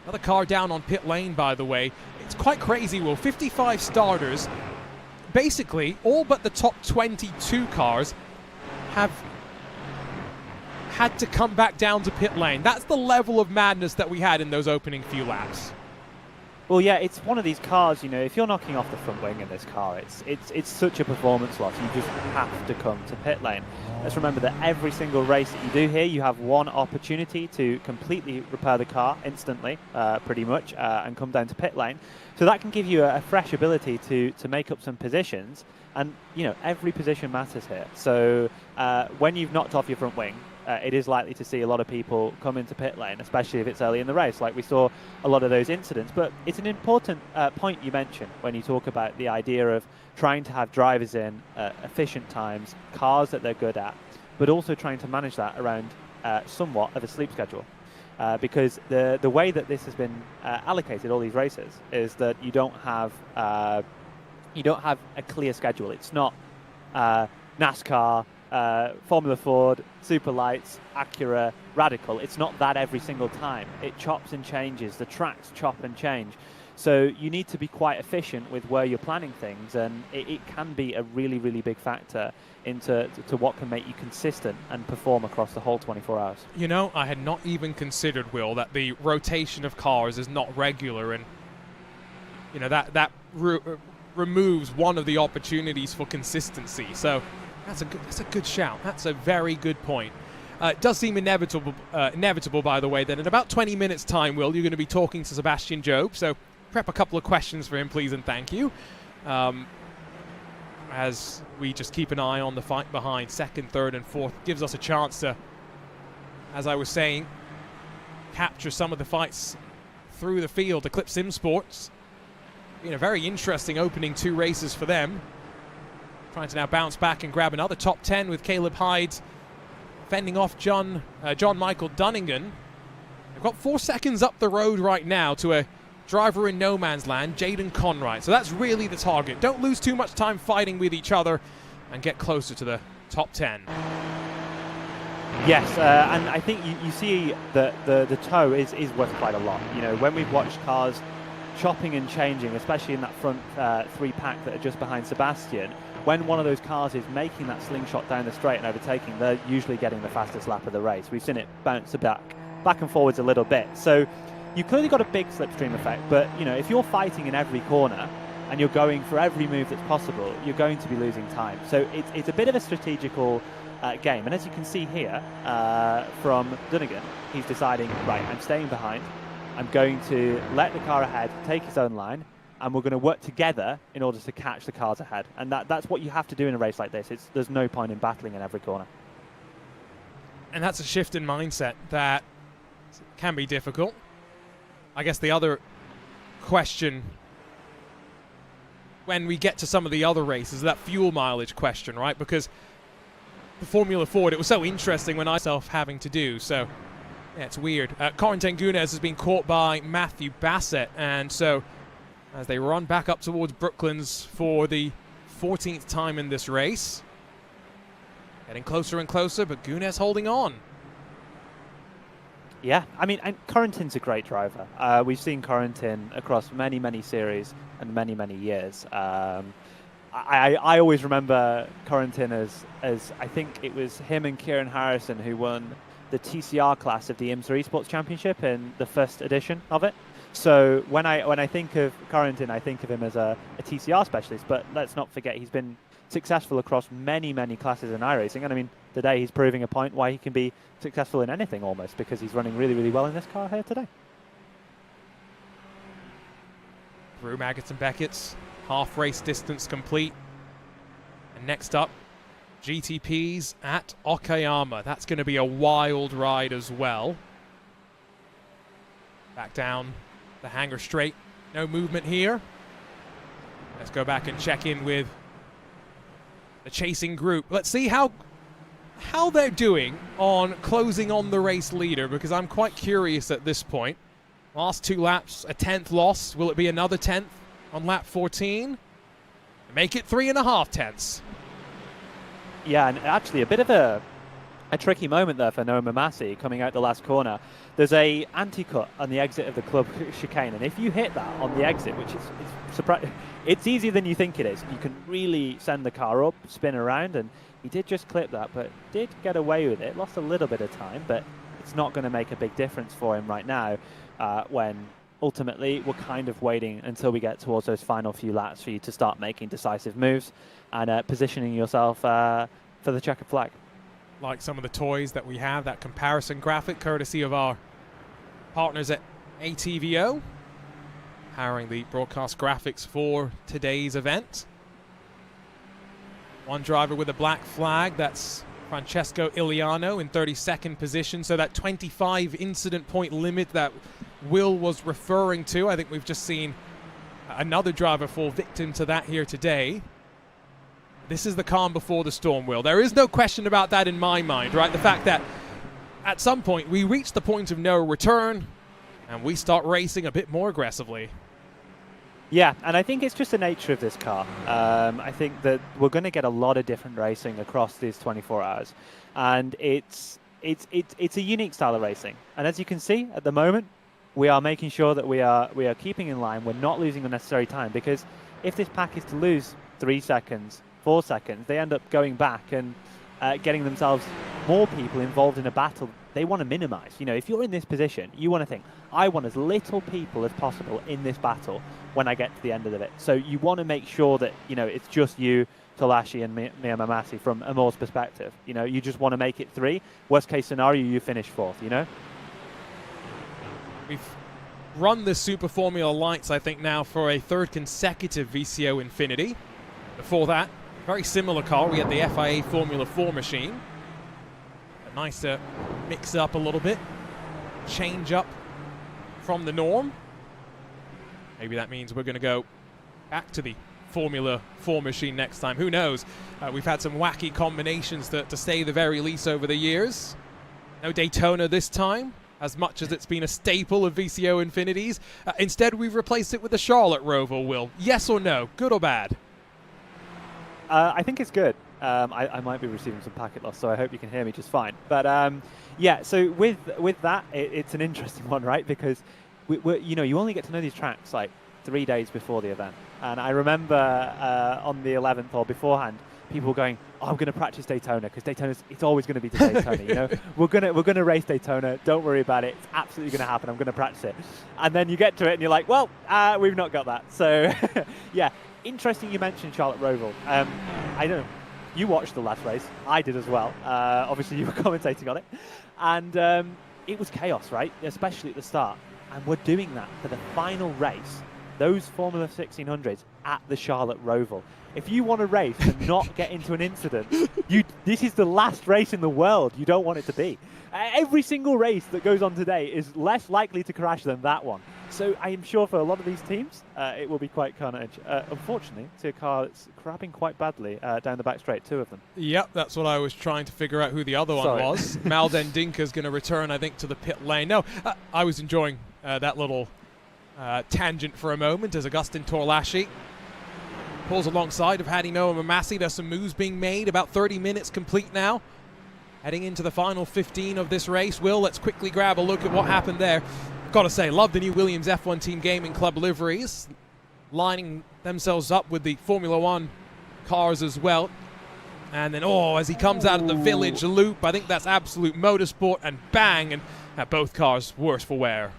Another car down on pit lane, by the way. It's quite crazy, Will. 55 starters. Basically, all but the top 22 cars have had to come back down to pit lane. That's the level of madness that we had in those opening few laps. Well, yeah, it's one of these cars, you know, if you're knocking off the front wing in this car, it's such a performance loss. You just have to come to pit lane. Let's remember that every single race that you do here, you have one opportunity to completely repair the car instantly, pretty much, and come down to pit lane. So that can give you a fresh ability to make up some positions. And, you know, every position matters here. So when you've knocked off your front wing, it is likely to see a lot of people come into pit lane, especially if it's early in the race, like we saw a lot of those incidents. But it's an important point you mentioned when you talk about the idea of trying to have drivers in efficient times, cars that they're good at, but also trying to manage that around somewhat of a sleep schedule. Because the way that this has been allocated, all these races, is that you don't have a clear schedule. It's not NASCAR, Formula Ford, Super Lights, Acura, Radical. It's not that every single time. It chops and changes. The tracks chop and change. So you need to be quite efficient with where you're planning things, and it can be a really, really big factor into what can make you consistent and perform across the whole 24 hours. You know, I had not even considered, Will, that the rotation of cars is not regular, and you know that removes one of the opportunities for consistency. So That's a good shout. That's a very good point. It does seem inevitable, by the way, that in about 20 minutes' time, Will, you're going to be talking to Sebastian Job. So prep a couple of questions for him, please, and thank you. As we just keep an eye on the fight behind second, third, and fourth, gives us a chance to, as I was saying, capture some of the fights through the field. Eclipse Sim Sports, a very interesting opening 2 races for them. Trying to now bounce back and grab another top 10 with Caleb Hyde fending off John Michael Dunningan. They've got 4 seconds up the road right now to a driver in no man's land, Jaden Conright. So that's really the target. Don't lose too much time fighting with each other and get closer to the top 10. Yes, and I think you see that the toe is worth quite a lot. When we've watched cars chopping and changing, especially in that front 3-pack that are just behind Sebastian, when one of those cars is making that slingshot down the straight and overtaking, they're usually getting the fastest lap of the race. We've seen it bounce back and forwards a little bit. So you've clearly got a big slipstream effect, but if you're fighting in every corner and you're going for every move that's possible, you're going to be losing time. So it's a bit of a strategical game. And as you can see here from Dunnigan, he's deciding, right, I'm staying behind. I'm going to let the car ahead take his own line, and we're going to work together in order to catch the cars ahead. And that's what you have to do in a race like this. There's no point in battling in every corner. And that's a shift in mindset that can be difficult. I guess the other question when we get to some of the other races, that fuel mileage question, right? Because the Formula Ford, it was so interesting when I myself having to do. So, yeah, it's weird. Corentin Gunes has been caught by Matthew Bassett. And so, as they run back up towards Brooklands for the 14th time in this race. Getting closer and closer, but Gunes holding on. Yeah, I mean, and Corentin's a great driver. We've seen Corentin across many, many series and many, many years. I always remember Corentin as I think it was him and Kieran Harrison who won the TCR class of the IMSA Esports Championship in the first edition of it. So when I think of Corentin, I think of him as a TCR specialist, but let's not forget he's been successful across many, many classes in iRacing. And I mean, today he's proving a point why he can be successful in anything almost, because he's running really, really well in this car here today. Through Maggots and Beckett's half race distance complete. And next up, GTPs at Okayama. That's going to be a wild ride as well. Back down the hangar straight. No movement here. Let's go back and check in with the chasing group. Let's see how they're doing on closing on the race leader, because I'm quite curious at this point. Last 2 laps, a 10th loss. Will it be another 10th on lap 14? Make it 3.5 tenths. Yeah, and actually a bit of a tricky moment there for Noah Mamasi coming out the last corner. There's a anti-cut on the exit of the club chicane, and if you hit that on the exit, which is surprising, it's easier than you think it is. You can really send the car up, spin around, and he did just clip that, but did get away with it. Lost a little bit of time, but it's not going to make a big difference for him right now when ultimately we're kind of waiting until we get towards those final few laps for you to start making decisive moves and positioning yourself for the checkered flag. Like some of the toys that we have, that comparison graphic courtesy of our partners at ATVO, powering the broadcast graphics for today's event. One driver with a black flag, that's Francesco Iliano in 32nd position. So that 25 incident point limit that Will was referring to, I think we've just seen another driver fall victim to that here today. This is the calm before the storm, Will. There is no question about that in my mind, right? The fact that at some point we reach the point of no return and we start racing a bit more aggressively. Yeah, and I think it's just the nature of this car. I think that we're going to get a lot of different racing across these 24 hours. And it's a unique style of racing. And as you can see at the moment, we are making sure that we are keeping in line. We're not losing unnecessary time, because if this pack is to lose 3 seconds, 4 seconds, they end up going back and getting themselves more people involved in a battle they want to minimize. You know, if you're in this position, you want to think, I want as little people as possible in this battle when I get to the end of it. So you want to make sure that, you know, it's just you Tolashi and Mia Mamasi from Amor's perspective. You know, you just want to make it 3. Worst case scenario, you finish 4th, you know? We've run the Super Formula Lights, I think, now for a 3rd consecutive VCO Infinity. Before that, very similar car. We had the FIA Formula 4 machine. But nice to mix up a little bit. Change up from the norm. Maybe that means we're going to go back to the Formula 4 machine next time. Who knows? We've had some wacky combinations to say the very least over the years. No Daytona this time, as much as it's been a staple of VCO Infinities. Instead, we've replaced it with the Charlotte Roval, Will. Yes or no? Good or bad? I think it's good. I might be receiving some packet loss, so I hope you can hear me just fine. But yeah, so with that, it's an interesting one, right? Because you know, you only get to know these tracks like 3 days before the event. And I remember on the 11th or beforehand, people going, "Oh, I'm going to practice Daytona because it's always going to be to Daytona. You know, we're gonna race Daytona. Don't worry about it. It's absolutely going to happen. I'm going to practice it." And then you get to it and you're like, "Well, we've not got that." So yeah, interesting. You mentioned Charlotte Roval. I don't know. You watched the last race. I did as well. Obviously, you were commentating on it, and it was chaos, right? Especially at the start. And we're doing that for the final race. Those Formula 1600s at the Charlotte Roval. If you want to race and not get into an incident, this is the last race in the world you don't want it to be. Every single race that goes on today is less likely to crash than that one. So I am sure for a lot of these teams, it will be quite carnage. Unfortunately, to a car that's crabbing quite badly down the back straight, 2 of them. Yep, that's what I was trying to figure out who the other one was. Malden Dinka's going to return, I think, to the pit lane. No, I was enjoying that little tangent for a moment as Agustin Torlashi pulls alongside of Hadi Noah Mamasi. There's some moves being made, about 30 minutes complete now. Heading into the final 15 of this race. Will, let's quickly grab a look at what happened there. Gotta say, love the new Williams F1 Team Gaming Club liveries, lining themselves up with the Formula 1 cars as well. And then, as he comes out of the village loop, I think that's absolute motorsport, and bang, and both cars worse for wear.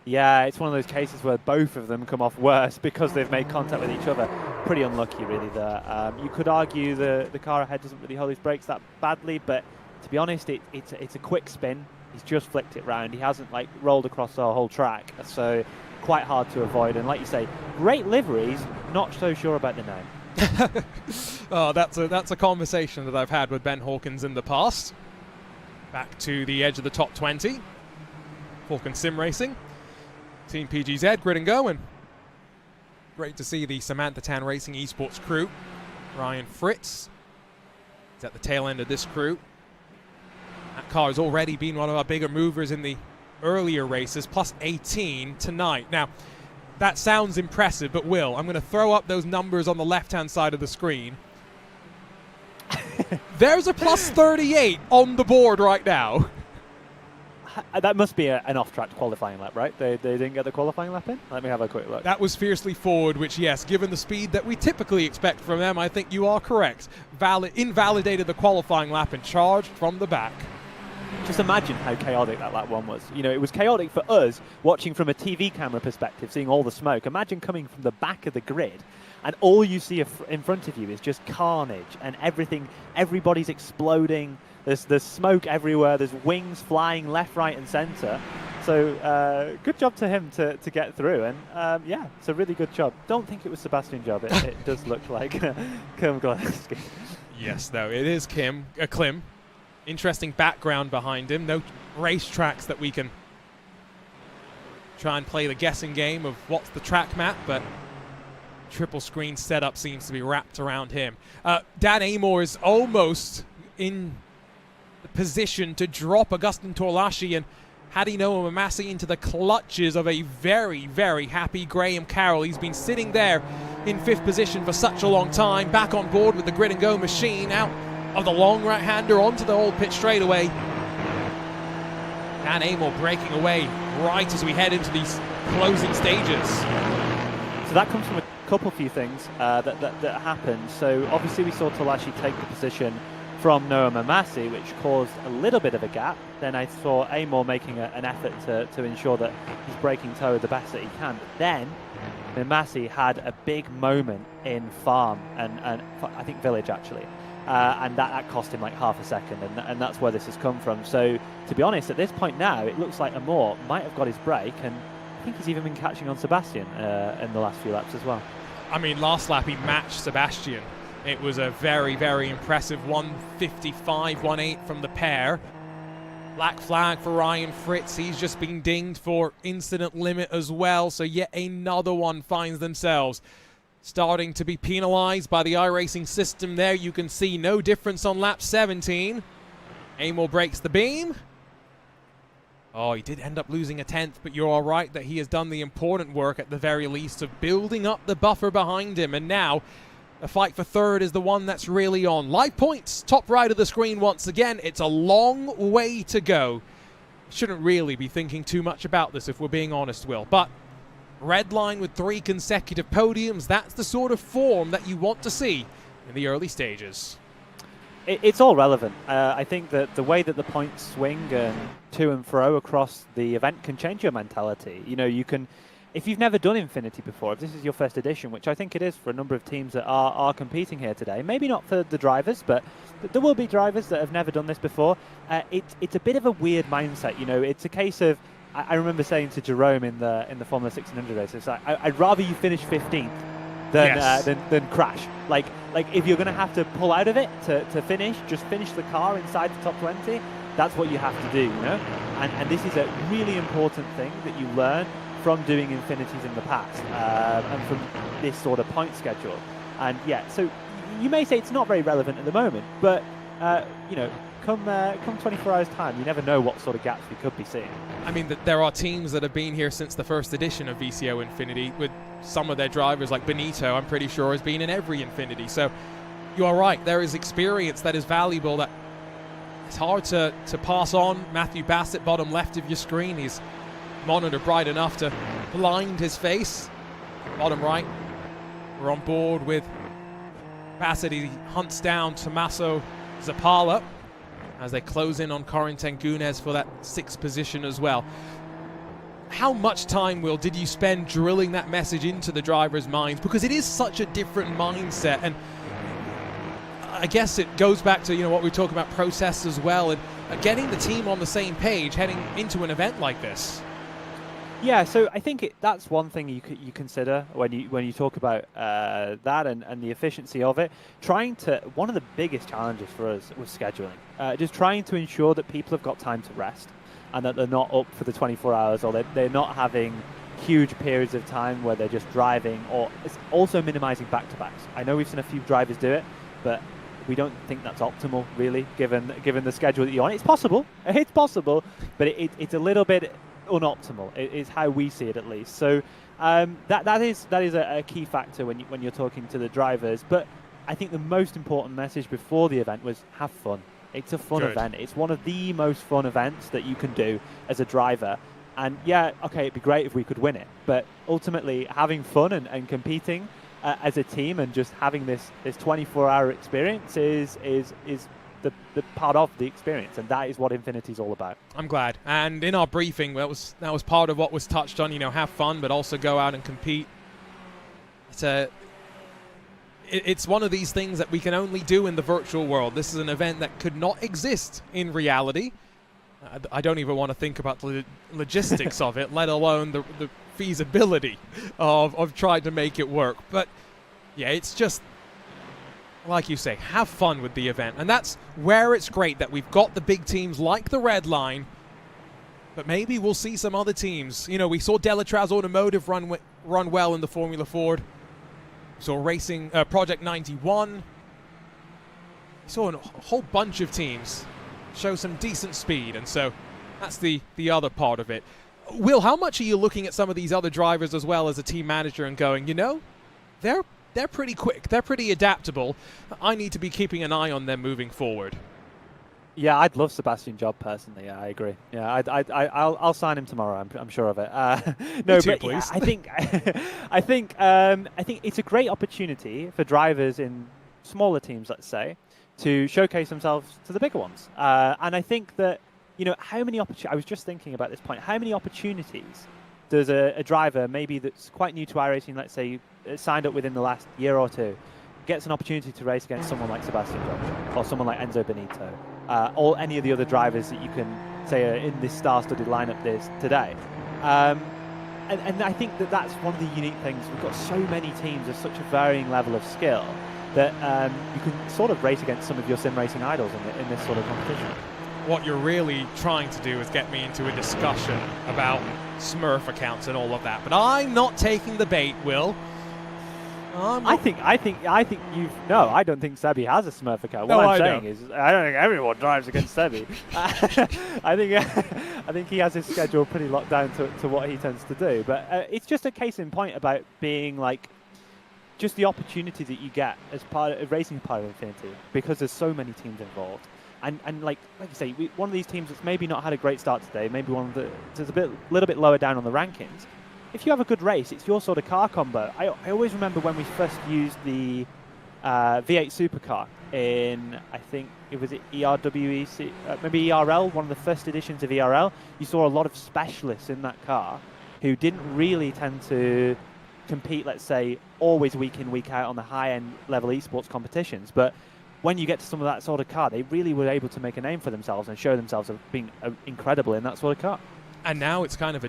Yeah, it's one of those cases where both of them come off worse because they've made contact with each other. Pretty unlucky, really, there. You could argue the car ahead doesn't really hold his brakes that badly, but to be honest, it's a quick spin. He's just flicked it round. He hasn't, like, rolled across the whole track, so quite hard to avoid. And like you say, great liveries, not so sure about the name. Oh, that's a conversation that I've had with Ben Hawkins in the past. Back to the edge of the top 20. Falcon Sim Racing. Team PGZ, Grid and Go, and great to see the Samantha Tan Racing Esports crew. Ryan Fritz is at the tail end of this crew. That car has already been one of our bigger movers in the earlier races, plus 18 tonight. Now, that sounds impressive, but Will, I'm going to throw up those numbers on the left-hand side of the screen. There's a plus 38 on the board right now. That must be an off-track qualifying lap, right? They didn't get the qualifying lap in? Let me have a quick look. That was fiercely forward, which, yes, given the speed that we typically expect from them, I think you are correct. Invalidated the qualifying lap and charged from the back. Just imagine how chaotic that lap 1 was. You know, it was chaotic for us watching from a TV camera perspective, seeing all the smoke. Imagine coming from the back of the grid and all you see in front of you is just carnage and everything. Everybody's exploding. There's smoke everywhere. There's wings flying left, right, and centre. So good job to him to get through. And yeah, it's a really good job. Don't think it was Sebastian's job. It does look like Kim Gillespie. Yes, though, it is Klim. Interesting background behind him. No racetracks that we can try and play the guessing game of what's the track map, but triple screen setup seems to be wrapped around him. Dan Amor is almost in the position to drop Agustin Torlashi and Hadi Noah Mamasi into the clutches of a very, very happy Graham Carroll. He's been sitting there in 5th position for such a long time, back on board with the Grid and Go machine, out of the long right-hander onto the old pit straightaway. Dan Amor breaking away right as we head into these closing stages. So that comes from a few things that happened. So obviously we saw Tolashi take the position from Noah Mamasi, which caused a little bit of a gap. Then I saw Amor making an effort to ensure that he's breaking toe the best that he can. But then Mimasi had a big moment in Farm and I think Village actually, and that cost him like half a second, and that's where this has come from. So to be honest, at this point now, it looks like Amor might have got his break, and I think he's even been catching on Sebastian in the last few laps as well. I mean, last lap he matched Sebastian. It was a very, very impressive 1:55.18 from the pair. Black flag for Ryan Fritz. He's just been dinged for incident limit as well. So yet another one finds themselves starting to be penalized by the iRacing system there. You can see no difference on lap 17. Amor breaks the beam. Oh, he did end up losing a 10th, but you're all right that he has done the important work at the very least of building up the buffer behind him. And now the fight for third is the one that's really on. Live points, top right of the screen once again. It's a long way to go. Shouldn't really be thinking too much about this if we're being honest, Will. But red line with 3 consecutive podiums, that's the sort of form that you want to see in the early stages. It's all relevant. I think that the way that the points swing and to and fro across the event can change your mentality. You know, you can, if you've never done Infinity before, if this is your first edition, which I think it is for a number of teams that are competing here today, maybe not for the drivers, but there will be drivers that have never done this before. It's a bit of a weird mindset. You know, it's a case of, I remember saying to Jerome in the Formula 1600 race, it's like, I'd rather you finish 15th than crash. Like if you're going to have to pull out of it to finish, just finish the car inside the top 20. That's what you have to do, you know. And this is a really important thing that you learn from doing Infinities in the past and from this sort of point schedule. And yeah, so you may say it's not very relevant at the moment, but you know, come 24 hours time, you never know what sort of gaps we could be seeing. I mean, there are teams that have been here since the first edition of VCO Infinity, with some of their drivers, like Benito, I'm pretty sure has been in every Infinity. So you are right, there is experience that is valuable, that it's hard to pass on. Matthew Bassett, bottom left of your screen, he's monitor bright enough to blind his face. Bottom right, we're on board with Bassett. He hunts down Tommaso Zappala as they close in on Corentin Gunes for that 6th position as well. How much time, Will, did you spend drilling that message into the drivers' minds? Because it is such a different mindset, and I guess it goes back to, you know, what we talk about process as well, and getting the team on the same page heading into an event like this. Yeah, so I think that's one thing you consider when you talk about that and the efficiency of it. One of the biggest challenges for us was scheduling. Just trying to ensure that people have got time to rest and that they're not up for the 24 hours, or they're not having huge periods of time where they're just driving, or it's also minimizing back-to-backs. I know we've seen a few drivers do it, but we don't think that's optimal, really, given the schedule that you're on. It's possible, but it's a little bit unoptimal. It is how we see it, at least. So that is a key factor when you're talking to the drivers. But I think the most important message before the event was have fun. It's a fun event. It's one of the most fun events that you can do as a driver. And yeah, okay, it'd be great if we could win it, but ultimately having fun and competing as a team and just having this 24-hour experience is the part of the experience, and that is what Infinity's all about. I'm glad. And in our briefing, that was part of what was touched on. You know, have fun, but also go out and compete. It's one of these things that we can only do in the virtual world. This is an event that could not exist in reality. I don't even want to think about the logistics of it, let alone the feasibility of trying to make it work. But yeah, it's just, like you say, have fun with the event. And that's where it's great that we've got the big teams like the Red Line, but maybe we'll see some other teams. You know, we saw Delatraz Automotive run well in the Formula Ford. We saw Racing Project 91. We saw a whole bunch of teams show some decent speed, and so that's the other part of it. Will, how much are you looking at some of these other drivers as well as a team manager and going, you know, they're pretty quick, they're pretty adaptable, I need to be keeping an eye on them moving forward? Yeah, I'd love Sebastian Job personally. Yeah, I agree. Yeah, I'll sign him tomorrow. I'm sure of it. No, too, but please. Yeah, I think it's a great opportunity for drivers in smaller teams, let's say, to showcase themselves to the bigger ones. And I think that, you know, how many opportunities, I was just thinking about this point, how many opportunities there's a driver maybe that's quite new to iRacing, let's say signed up within the last year or two, gets an opportunity to race against someone like Sebastian Vettel or someone like Enzo Benito, or any of the other drivers that you can say are in this star-studded lineup today. And I think that's one of the unique things. We've got so many teams of such a varying level of skill that you can sort of race against some of your sim racing idols in this sort of competition. What you're really trying to do is get me into a discussion about Smurf accounts and all of that, but I'm not taking the bait, Will. I don't think Sebi has a Smurf account. What I'm saying is, I don't think everyone drives against Sebi. I think he has his schedule pretty locked down to what he tends to do. But it's just a case in point about being like, just the opportunity that you get as part of racing part of Infinity, because there's so many teams involved. And like you say, one of these teams that's maybe not had a great start today, maybe one of that's a little bit lower down on the rankings. If you have a good race, it's your sort of car combo. I always remember when we first used the V8 supercar in, I think it was ERWEC, maybe ERL, one of the first editions of ERL. You saw a lot of specialists in that car who didn't really tend to compete, let's say, always week in, week out on the high-end level esports competitions. But when you get to some of that sort of car, they really were able to make a name for themselves and show themselves as being incredible in that sort of car. And now it's kind of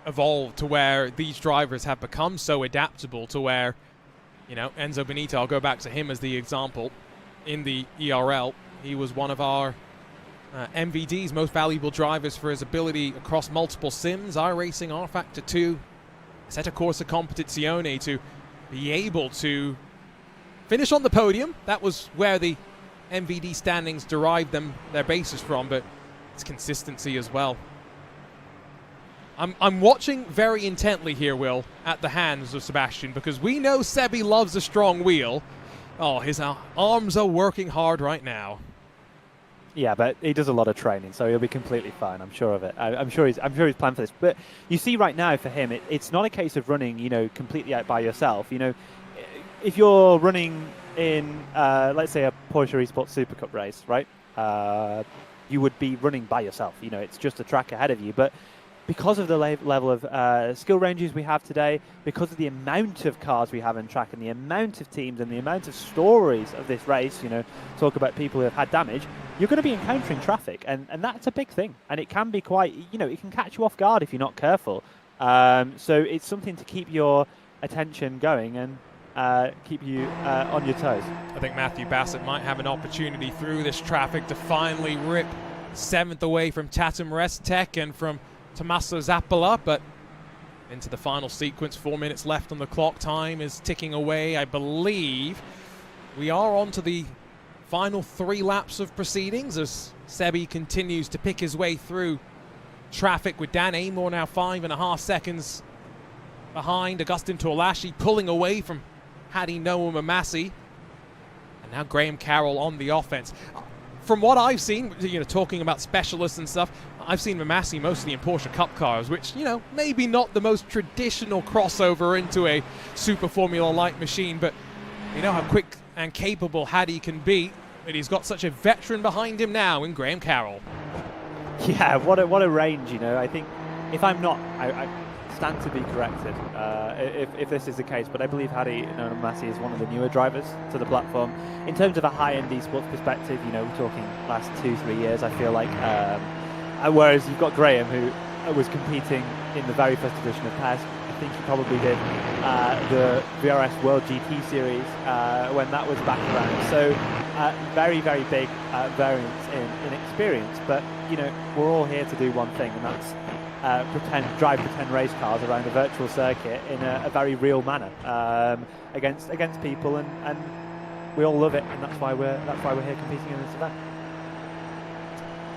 evolved to where these drivers have become so adaptable to where, you know, Enzo Benito, I'll go back to him as the example. In the ERL, he was one of our MVD's most valuable drivers for his ability across multiple sims, iRacing, R-Factor 2, Assetto Corsa Competizione, to be able to finish on the podium. That was where the MVD standings derived their basis from, but it's consistency as well. I'm watching very intently here, Will, at the hands of Sebastian, because we know Sebi loves a strong wheel. Oh, his arms are working hard right now. Yeah, but he does a lot of training, so he'll be completely fine. I'm sure of it. I'm sure he's planned for this. But you see, right now for him, it's not a case of running, you know, completely out by yourself. You know, if you're running in, let's say, a Porsche Esports Super Cup race, right? You would be running by yourself. You know, it's just a track ahead of you, but because of the level of skill ranges we have today, because of the amount of cars we have in track and the amount of teams and the amount of stories of this race, you know, talk about people who have had damage, you're going to be encountering traffic, and that's a big thing. And it can be quite, you know, it can catch you off guard if you're not careful. So it's something to keep your attention going and keep you on your toes. I think Matthew Bassett might have an opportunity through this traffic to finally rip 7th away from Tatum Restek and from Tommaso Zappola, but into the final sequence. 4 minutes left on the clock. Time is ticking away. I believe we are on to the final 3 laps of proceedings as Sebi continues to pick his way through traffic, with Dan Amor now 5.5 seconds behind. Agustin Torlasci pulling away from Hadi Noah Mamasi, and now Graham Carroll on the offense. From what I've seen, you know, talking about specialists and stuff, I've seen Mamasi mostly in Porsche Cup cars, which, you know, maybe not the most traditional crossover into a Super Formula Light machine, but you know how quick and capable Hadi can be, but he's got such a veteran behind him now in Graham Carroll. Yeah, what a range, you know. I think, if I'm not, I stand to be corrected if this is the case, but I believe Hadi Mamasi is one of the newer drivers to the platform. In terms of a high-end esports perspective, you know, we're talking last 2-3 years, I feel like. Whereas you've got Graham, who was competing in the very first edition of PES. I think he probably did the VRS World GT Series when that was back around. So very, very big variance in experience. But, you know, we're all here to do one thing, and that's drive pretend race cars around a virtual circuit in a very real manner against people, and we all love it, and that's why we're here competing in this event.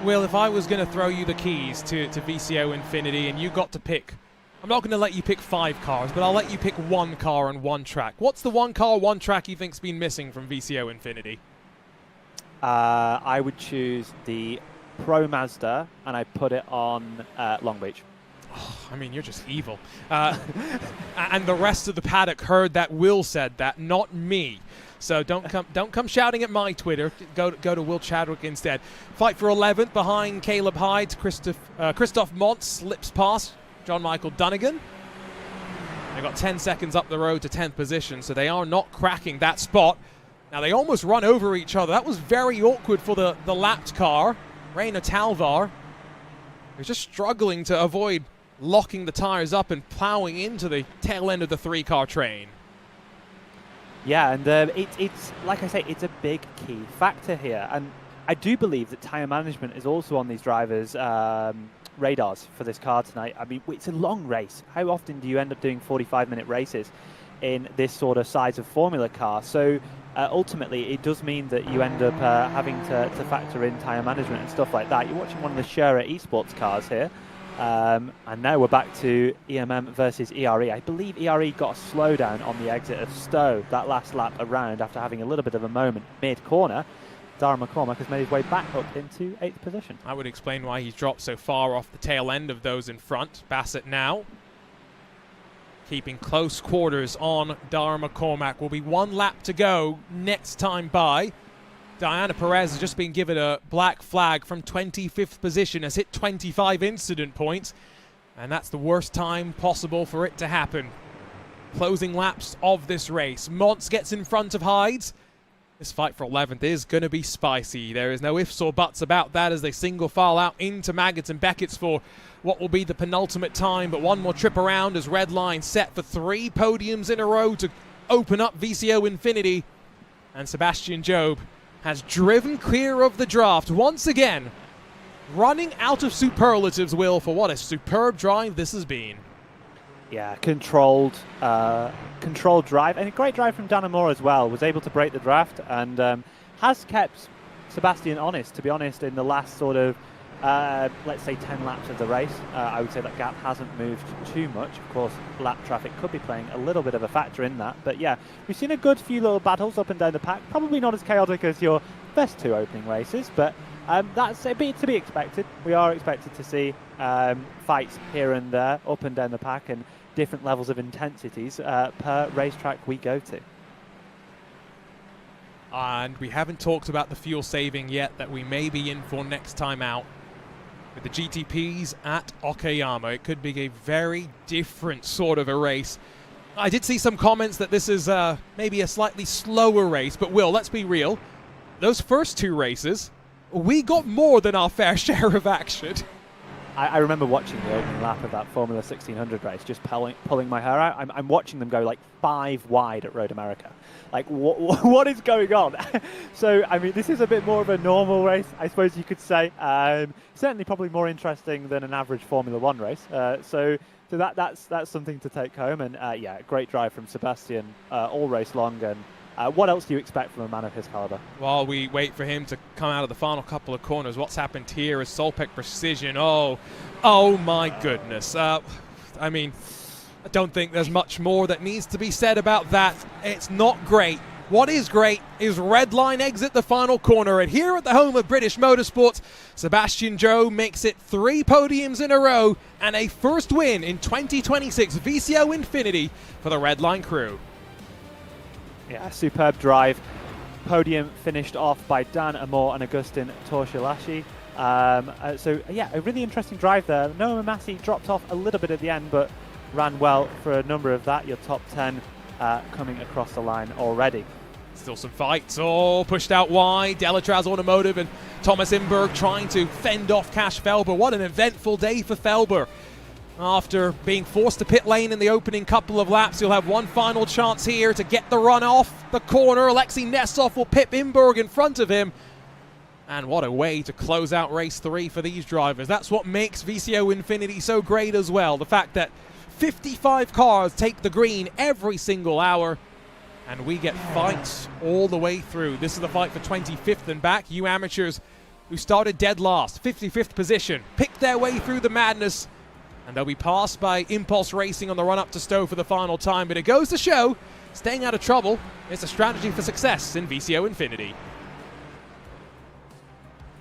Will, if I was going to throw you the keys to VCO Infinity and you got to pick, I'm not going to let you pick 5 cars, but I'll let you pick 1 car and 1 track. What's the 1 car, 1 track you think's been missing from VCO Infinity? I would choose the Pro Mazda, and I put it on Long Beach. Oh, I mean, you're just evil. And the rest of the paddock heard that Will said that, not me. So don't come shouting at my Twitter. Go to Will Chadwick instead. Fight for 11th behind Caleb Hyde. Christoph Mont slips past John Michael Dunnigan. They got 10 seconds up the road to 10th position, so they are not cracking that spot. Now, they almost run over each other. That was very awkward for the lapped car. Reina Talvar is just struggling to avoid locking the tires up and plowing into the tail end of the 3-car train. Yeah, and it's like I say, it's a big key factor here. And I do believe that tyre management is also on these drivers' radars for this car tonight. I mean, it's a long race. How often do you end up doing 45-minute races in this sort of size of Formula car? So ultimately, it does mean that you end up having to factor in tyre management and stuff like that. You're watching one of the Shura esports cars here. And now we're back to EMM versus ERE. I believe ERE got a slowdown on the exit of Stowe that last lap around after having a little bit of a moment mid-corner. Darren McCormack has made his way back up into 8th position. I would explain why he's dropped so far off the tail end of those in front. Bassett now keeping close quarters on Darren McCormack. Will be 1 lap to go next time by. Diana Perez has just been given a black flag from 25th position, has hit 25 incident points, and that's the worst time possible for it to happen. Closing laps of this race. Montz gets in front of Hides. This fight for 11th is going to be spicy. There is no ifs or buts about that as they single file out into Maggots and Beckett's for what will be the penultimate time, but one more trip around as Redline set for 3 podiums in a row to open up VCO Infinity, and Sebastian Job has driven clear of the draft once again, running out of superlatives, Will, for what a superb drive this has been. Yeah, controlled drive, and a great drive from Dan Amore as well. Was able to break the draft and has kept Sebastian honest, to be honest, in the last sort of, let's say 10 laps of the race. I would say that gap hasn't moved too much. Of course, lap traffic could be playing a little bit of a factor in that. But yeah, we've seen a good few little battles up and down the pack. Probably not as chaotic as your best 2 opening races, but that's a bit to be expected. We are expected to see fights here and there, up and down the pack, and different levels of intensities per racetrack we go to. And we haven't talked about the fuel saving yet that we may be in for next time out. With the GTPs at Okayama, it could be a very different sort of a race. I did see some comments that this is maybe a slightly slower race, but Will, let's be real. Those first 2 races, we got more than our fair share of action. I remember watching the opening lap of that Formula 1600 race, just pulling my hair out. I'm watching them go like 5 wide at Road America. Like, what is going on? So, I mean, this is a bit more of a normal race, I suppose you could say. Certainly probably more interesting than an average Formula 1 race. So that's something to take home. And yeah, great drive from Sebastian all race long. And what else do you expect from a man of his caliber? While we wait for him to come out of the final couple of corners, what's happened here is Solpec Precision. Oh my goodness. I mean, I don't think there's much more that needs to be said about that. It's not great. What is great is Redline exit the final corner, and here at the home of British Motorsports, Sebastian Joe makes it 3 podiums in a row and a first win in 2026 VCO Infinity for the Redline crew. Yeah, superb drive. Podium finished off by Dan Amore and Augustin Torshilashi. So yeah, a really interesting drive there. Noah Mamasi dropped off a little bit at the end, but ran well for a number of that. Your top 10 coming across the line already. Still some fights, pushed out wide. Delatraz Automotive and Thomas Imberg trying to fend off Cash Felber. What an eventful day for Felber. After being forced to pit lane in the opening couple of laps, he'll have one final chance here to get the run off the corner. Alexei Nessov will pip Imberg in front of him. And what a way to close out race 3 for these drivers. That's what makes VCO Infinity so great as well. The fact that 55 cars take the green every single hour, and we get fights all the way through. This is the fight for 25th and back. You amateurs who started dead last, 55th position, picked their way through the madness, and they'll be passed by Impulse Racing on the run up to Stowe for the final time. But it goes to show, staying out of trouble is a strategy for success in VCO Infinity.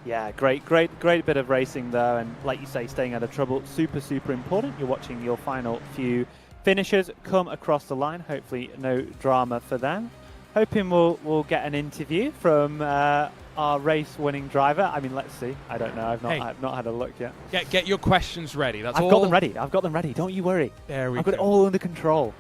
Yeah, great bit of racing there, and like you say, staying out of trouble, super important. You're watching your final few finishers come across the line. Hopefully no drama for them. Hoping we'll get an interview from our race-winning driver? I mean, let's see. I don't know. I've Hey. not had a look yet. Get your questions ready. That's I've all. got them ready. I've got them ready. Don't you worry. There we I've go. got it all under control.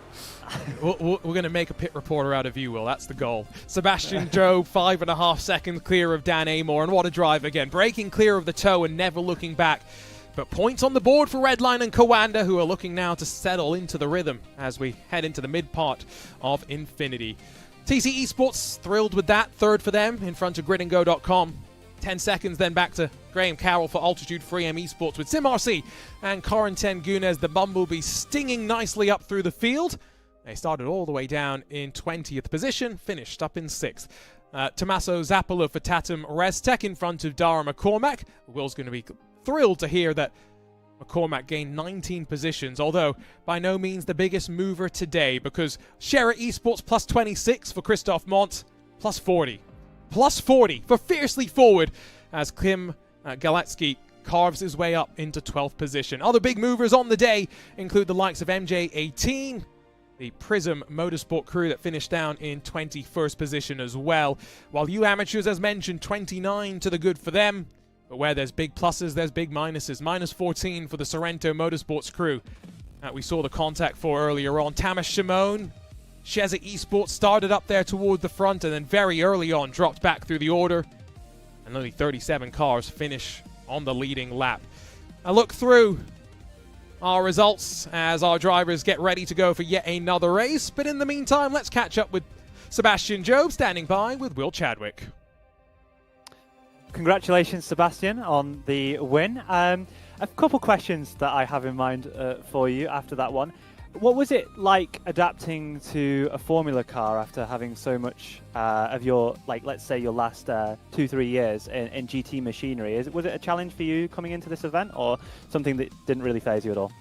We're going to make a pit reporter out of you, Will. That's the goal. Sebastian Joe, 5.5 seconds clear of Dan Amor, and what a drive again. Breaking clear of the toe and never looking back. But points on the board for Redline and Kawanda, who are looking now to settle into the rhythm as we head into the mid part of Infinity. TC Esports thrilled with that. Third for them in front of gridandgo.com. 10 seconds then back to Graham Carroll for Altitude 3M Esports with SimRC and Corentin Gunes, the Bumblebee, stinging nicely up through the field. They started all the way down in 20th position, finished up in 6th. Tommaso Zappolo for Tatum Restec in front of Dara McCormack. Will's going to be thrilled to hear that McCormack gained 19 positions, although by no means the biggest mover today, because Shera Esports plus 26 for Christoph Mont, plus 40. Plus 40 for Fiercely Forward as Klim Galatsky carves his way up into 12th position. Other big movers on the day include the likes of MJ18, the Prism Motorsport crew that finished down in 21st position as well, while you amateurs, as mentioned, 29 to the good for them. But where there's big pluses, there's big minuses. Minus 14 for the Sorrento Motorsports crew that we saw the contact for earlier on. Tamas Shimon, Sheza Esports started up there toward the front and then very early on dropped back through the order. And only 37 cars finish on the leading lap. A look through our results as our drivers get ready to go for yet another race. But in the meantime, let's catch up with Sebastian Jobe standing by with Will Chadwick. Congratulations, Sebastian, on the win. A couple questions that I have in mind for you after that one. What was it like adapting to a Formula car after having so much of your, like, let's say your last 2-3 years in GT machinery? Was it a challenge for you coming into this event, or something that didn't really faze you at all?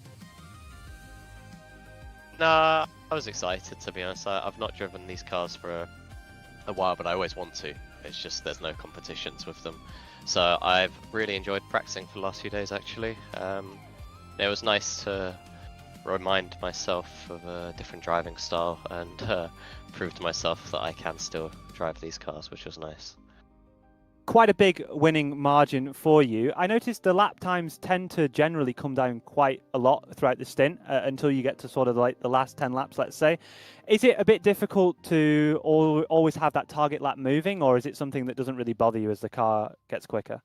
Nah, I was excited, to be honest. I've not driven these cars for a while, but I always want to. It's just there's no competitions with them. So I've really enjoyed practicing for the last few days, actually. It was nice to remind myself of a different driving style and prove to myself that I can still drive these cars, which was nice. Quite a big winning margin for you. I noticed the lap times tend to generally come down quite a lot throughout the stint until you get to sort of like the last 10 laps, let's say. Is it a bit difficult to always have that target lap moving, or is it something that doesn't really bother you as the car gets quicker?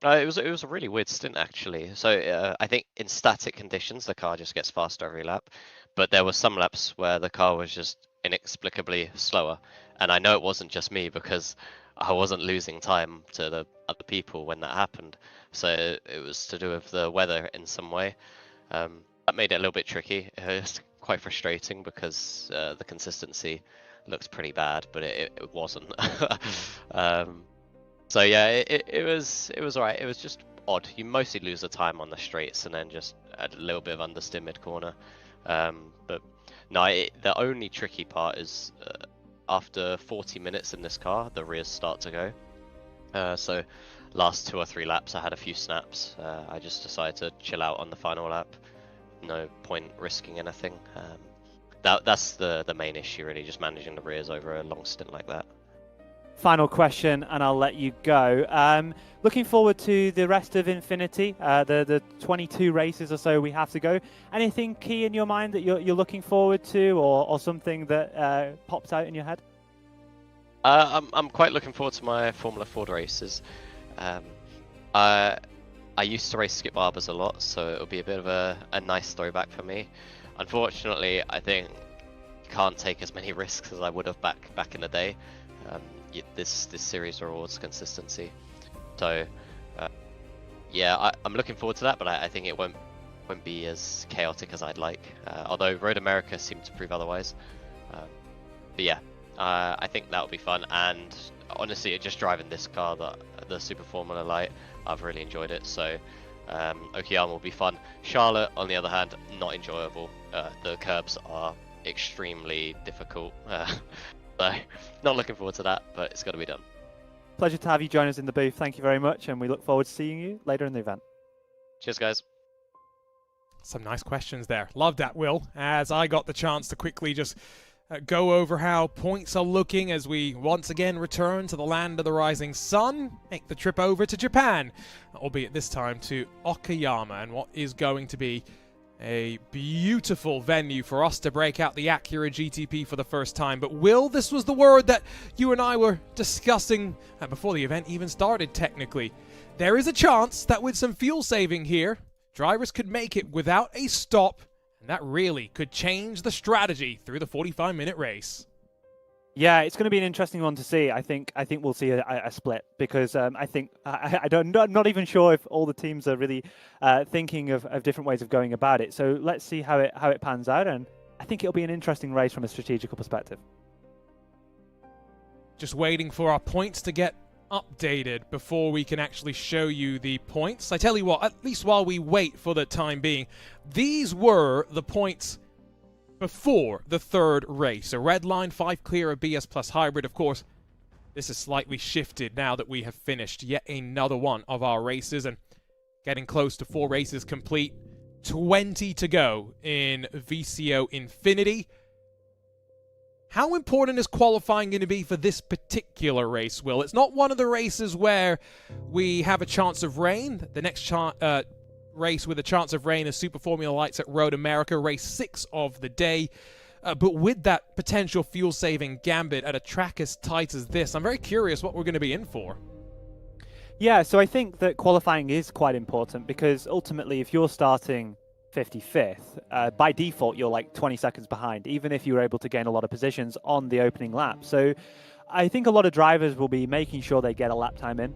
It was a really weird stint, actually. So I think in static conditions the car just gets faster every lap, but there were some laps where the car was just inexplicably slower, and I know it wasn't just me because I wasn't losing time to the other people when that happened. So it was to do with the weather in some way. That made it a little bit tricky. It's quite frustrating because the consistency looks pretty bad, but it wasn't. So yeah, it was alright. It was just odd. You mostly lose the time on the straights and then just a little bit of understeer mid corner. But no, the only tricky part is after 40 minutes in this car, the rears start to go. So last 2 or 3 laps, I had a few snaps. I just decided to chill out on the final lap. No point risking anything. That's the main issue, really, just managing the rears over a long stint like that. Final question, and I'll let you go. Looking forward to the rest of Infinity, the 22 races or so we have to go. Anything key in your mind that you're looking forward to, or something that pops out in your head? I'm quite looking forward to my Formula Ford races. I used to race Skip Barbers a lot, so it'll be a bit of a nice throwback for me. Unfortunately, I think you can't take as many risks as I would have back in the day. This series rewards consistency, so yeah, I'm looking forward to that, but I think it won't be as chaotic as I'd like, although Road America seemed to prove otherwise. But yeah, I think that'll be fun, and honestly, just driving this car, the Super Formula Light, I've really enjoyed it. So Okayama will be fun. Charlotte, on the other hand, not enjoyable. The curbs are extremely difficult. So, not looking forward to that, but it's got to be done. Pleasure to have you join us in the booth. Thank you very much, and we look forward to seeing you later in the event. Cheers, guys. Some nice questions there. Loved that, Will, as I got the chance to quickly just go over how points are looking as we once again return to the land of the rising sun, make the trip over to Japan, albeit this time to Okayama, and what is going to be a beautiful venue for us to break out the Acura GTP for the first time. But Will, this was the word that you and I were discussing before the event even started, technically. There is a chance that with some fuel saving here, drivers could make it without a stop, and that really could change the strategy through the 45-minute race. Yeah, it's going to be an interesting one to see. I think we'll see a split, because I'm not even sure if all the teams are really thinking of different ways of going about it. So let's see how it pans out, and I think it'll be an interesting race from a strategical perspective. Just waiting for our points to get updated before we can actually show you the points. I tell you what, at least while we wait for the time being, these were the points before the third race. A red line, 5 clear of BS Plus Hybrid. Of course, this is slightly shifted now that we have finished yet another one of our races and getting close to 4 races complete. 20 to go in VCO Infinity. How important is qualifying going to be for this particular race, Will? It's not one of the races where we have a chance of rain. The next race with a chance of rain is Super Formula Lights at Road America, race 6 of the day. But with that potential fuel-saving gambit at a track as tight as this, I'm very curious what we're going to be in for. Yeah, so I think that qualifying is quite important, because ultimately if you're starting 55th, by default you're like 20 seconds behind, even if you're able to gain a lot of positions on the opening lap. So I think a lot of drivers will be making sure they get a lap time in.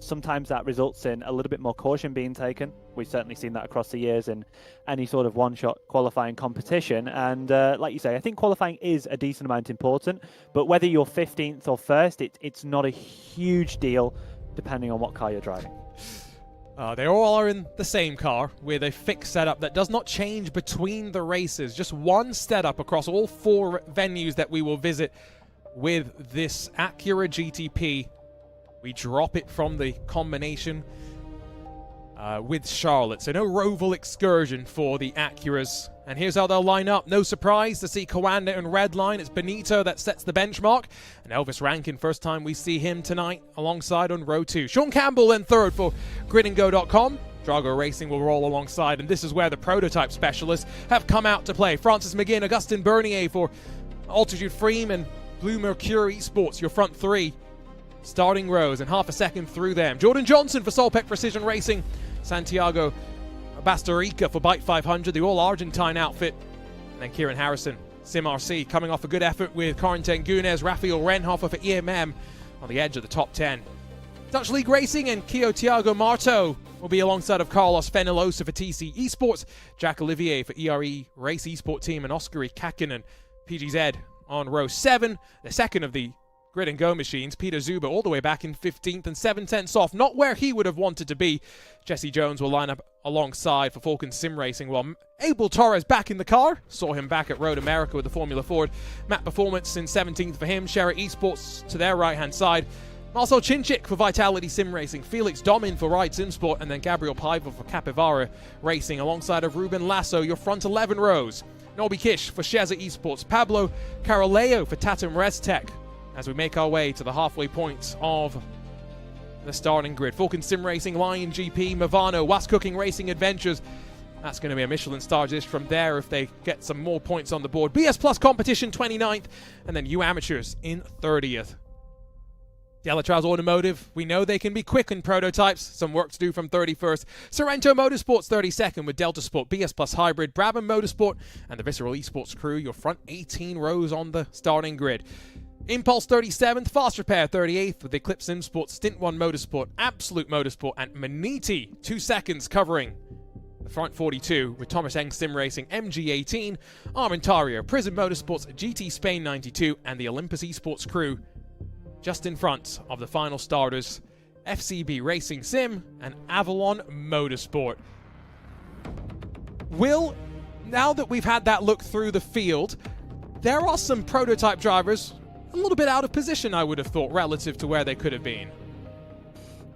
Sometimes that results in a little bit more caution being taken. We've certainly seen that across the years in any sort of one-shot qualifying competition. And like you say, I think qualifying is a decent amount important, but whether you're 15th or 1st, it's not a huge deal depending on what car you're driving. They all are in the same car with a fixed setup that does not change between the races. Just one setup across all 4 venues that we will visit with this Acura GTP. We drop it from the combination with Charlotte. So no Roval excursion for the Acuras. And here's how they'll line up. No surprise to see Coanda in red line. It's Benito that sets the benchmark. And Elvis Rankin, first time we see him tonight alongside on row 2. Sean Campbell in third for gridandgo.com. Drago Racing will roll alongside, and this is where the prototype specialists have come out to play. Francis McGinn, Augustin Bernier for Altitude Freem and Blue Mercury Esports, your front 3 starting rows, and half a second through them. Jordan Johnson for Solpec Precision Racing. Santiago Bastarrica for Bike 500, the all-Argentine outfit. And then Kieran Harrison, Sim RC, coming off a good effort with Corentin Gunes, Rafael Renhofer for EMM on the edge of the top 10. Dutch League Racing and Kio Thiago Marto will be alongside of Carlos Fenilosa for TC Esports, Jack Olivier for ERE Race Esport Team, and Oskari Kakinen, PGZ on row 7, the second of the Grid and Go machines. Peter Zuber all the way back in 15th and 7/10 off, not where he would have wanted to be. Jesse Jones will line up alongside for Falcon Sim Racing, while Abel Torres back in the car. Saw him back at Road America with the Formula Ford. Matt Performance in 17th for him. Shara Esports to their right-hand side. Marcel Chinchik for Vitality Sim Racing. Felix Domin for Ride Sim Sport. And then Gabriel Paiva for Capivara Racing alongside of Ruben Lasso, your front 11 rows. Nobby Kish for Sheza Esports. Pablo Caroleo for Tatum Restech, as we make our way to the halfway point of the starting grid. Falcon Sim Racing, Lion GP, Movano, Was Cooking Racing Adventures. That's going to be a Michelin star dish from there if they get some more points on the board. BS Plus Competition 29th, and then U Amateurs in 30th. Delatraz Automotive, we know they can be quick in prototypes. Some work to do from 31st. Sorrento Motorsports 32nd with Delta Sport, BS Plus Hybrid, Brabham Motorsport, and the Visceral Esports crew, your front 18 rows on the starting grid. Impulse 37th, Fast Repair 38th with Eclipse Sim Sports, Stint 1 Motorsport, Absolute Motorsport, and Maniti 2 seconds covering the front 42 with Thomas Eng Sim Racing, MG18, Armentario, Prism Motorsports, GT Spain 92, and the Olympus Esports crew just in front of the final starters, FCB Racing Sim and Avalon Motorsport. Will, now that we've had that look through the field, there are some prototype drivers a little bit out of position, I would have thought, relative to where they could have been.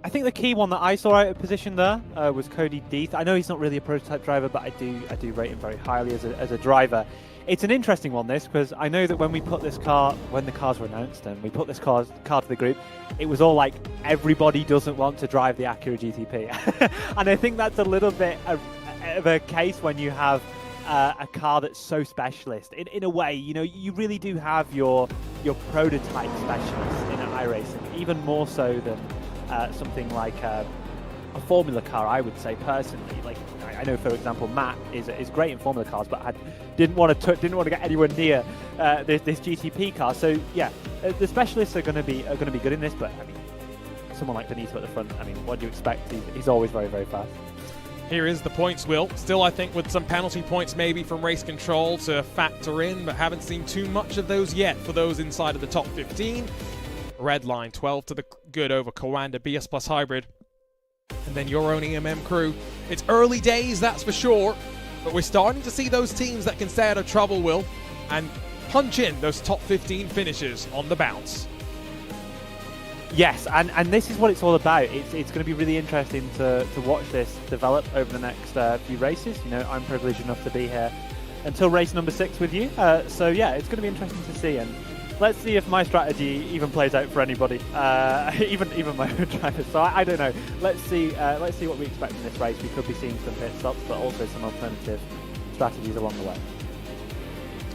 I think the key one that I saw out of position there was Cody Deeth. I know he's not really a prototype driver, but I do rate him very highly as a driver. It's an interesting one, this, because I know that when we put this car, when the cars were announced and we put this car to the group, it was all like, everybody doesn't want to drive the Acura GTP. And I think that's a little bit of a case when you have a car that's so specialist. In a way, you know, you really do have your prototype specialists in iRacing, even more so than something like a Formula car, I would say personally. Like, I know, for example, Matt is great in Formula cars, but didn't want to get anywhere near this GTP car. So yeah, the specialists are going to be good in this. But I mean, someone like Benito at the front, I mean, what do you expect? He's always very, very fast. Here is the points wheel. Still, I think, with some penalty points maybe from race control to factor in, but haven't seen too much of those yet for those inside of the top 15. Red line, 12 to the good over Kawanda BS Plus Hybrid. And then your own EMM crew. It's early days, that's for sure, but we're starting to see those teams that can stay out of trouble, Will, and punch in those top 15 finishes on the bounce. Yes, and this is what it's all about. It's going to be really interesting to watch this develop over the next few races. You know, I'm privileged enough to be here until race number 6 with you. So yeah, it's going to be interesting to see, and let's see if my strategy even plays out for anybody, even my own drivers. So I don't know. Let's see what we expect in this race. We could be seeing some pit stops, but also some alternative strategies along the way.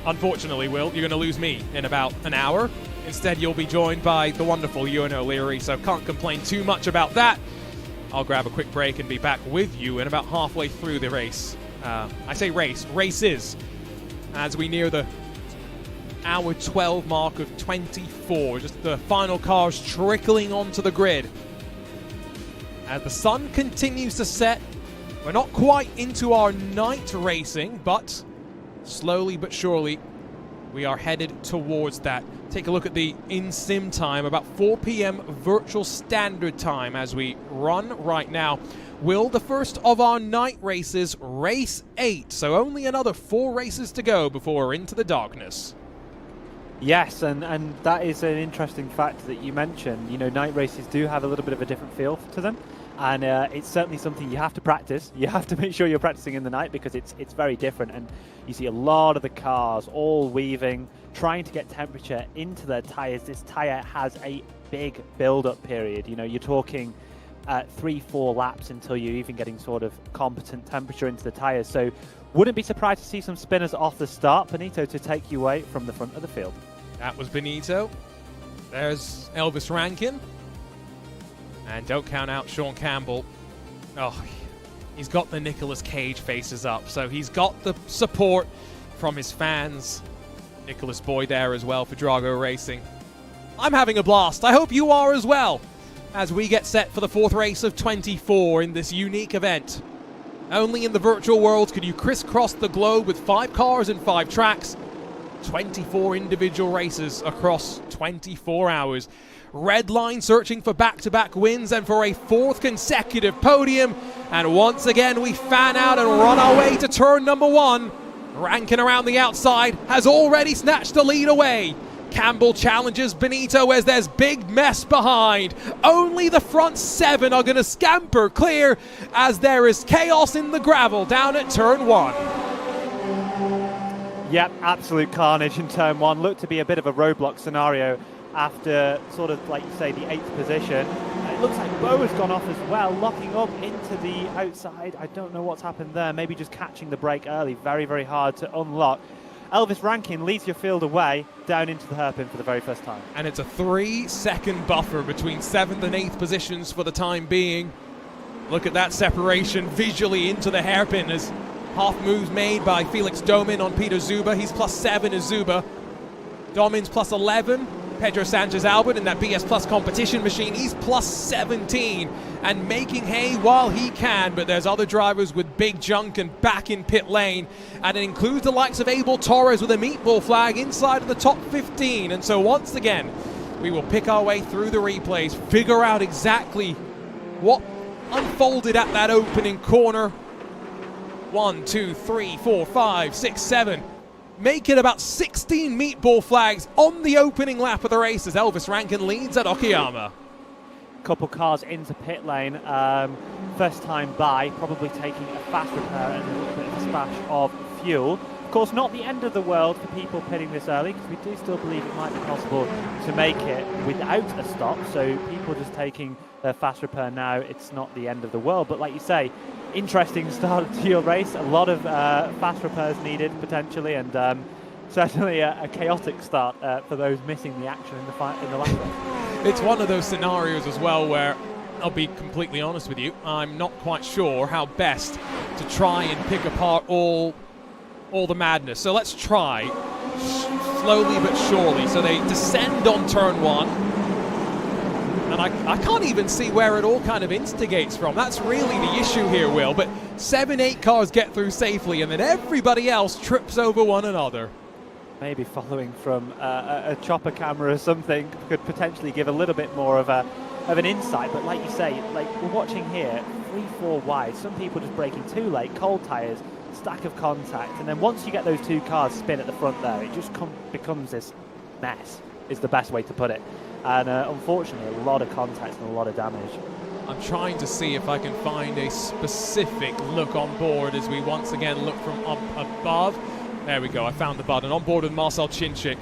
Unfortunately, Will, you're going to lose me in about an hour. Instead, you'll be joined by the wonderful Ewan O'Leary, so can't complain too much about that. I'll grab a quick break and be back with you in about halfway through the race. I say races, as we near the hour 12 mark of 24. Just the final cars trickling onto the grid. As the sun continues to set, we're not quite into our night racing, but slowly but surely we are headed towards that. Take a look at the in-sim time, about 4 p.m. virtual standard time as we run right now. Will, the first of our night races, race 8. So only another 4 races to go before we're into the darkness. Yes, and that is an interesting fact that you mentioned. You know, night races do have a little bit of a different feel to them, and it's certainly something you have to practice. You have to make sure you're practicing in the night because it's very different, and you see a lot of the cars all weaving, trying to get temperature into their tyres. This tyre has a big build-up period. You know, you're talking 3-4 laps until you're even getting sort of competent temperature into the tyres. So wouldn't be surprised to see some spinners off the start, Benito, to take you away from the front of the field. That was Benito. There's Elvis Rankin. And don't count out Sean Campbell. Oh, he's got the Nicolas Cage faces up, so he's got the support from his fans. Nicholas Boy there as well for Drago Racing. I'm having a blast. I hope you are as well, as we get set for the 4th race of 24 in this unique event. Only in the virtual world could you crisscross the globe with 5 cars and 5 tracks. 24 individual races across 24 hours. Red line searching for back-to-back wins and for a 4th consecutive podium. And once again we fan out and run our way to turn number 1. Rankin around the outside has already snatched the lead away. Campbell challenges Benito as there's big mess behind. Only the front 7 are going to scamper clear as there is chaos in the gravel down at turn 1. Yep, absolute carnage in turn 1. Looked to be a bit of a roadblock scenario after sort of, like you say, the 8th position. It looks like Bo has gone off as well, locking up into the outside. I don't know what's happened there. Maybe just catching the brake early. Very, very hard to unlock. Elvis Rankin leads your field away down into the hairpin for the very first time. And it's a 3-second buffer between 7th and 8th positions for the time being. Look at that separation visually into the hairpin as half moves made by Felix Domin on Peter Zuba. He's +7 is Zuba. Domin's +11. Pedro Sanchez Albert in that BS Plus competition machine, he's +17 and making hay while he can, but there's other drivers with big junk and back in pit lane, and it includes the likes of Abel Torres with a meatball flag inside of the top 15. And so once again, we will pick our way through the replays, figure out exactly what unfolded at that opening corner. 1, 2, 3, 4, 5, 6, 7. Make it about 16 meatball flags on the opening lap of the race as Elvis Rankin leads at Okayama. Couple cars into pit lane, first time by, probably taking a fast repair and a little bit of a splash of fuel. Of course, not the end of the world for people pitting this early, because we do still believe it might be possible to make it without a stop. So people just taking their fast repair now, it's not the end of the world. But like you say, interesting start to your race. A lot of fast repairs needed potentially, and certainly a chaotic start for those missing the action in the last race. It's one of those scenarios as well where, I'll be completely honest with you, I'm not quite sure how best to try and pick apart all the madness. So let's try slowly but surely. So they descend on turn 1, and I can't even see where it all kind of instigates from. That's really the issue here, Will. But 7-8 cars get through safely, and then everybody else trips over one another. Maybe following from a chopper camera or something could potentially give a little bit more of an insight. But like you say, like we're watching here, 3-4 wide, some people just braking too late, cold tyres, stack of contact, and then once you get those two cars spin at the front there, it just becomes this mess, is the best way to put it. And unfortunately, a lot of contact and a lot of damage. I'm trying to see if I can find a specific look on board as we once again look from up above. There we go, I found the button. On board with Marcel Chinchik.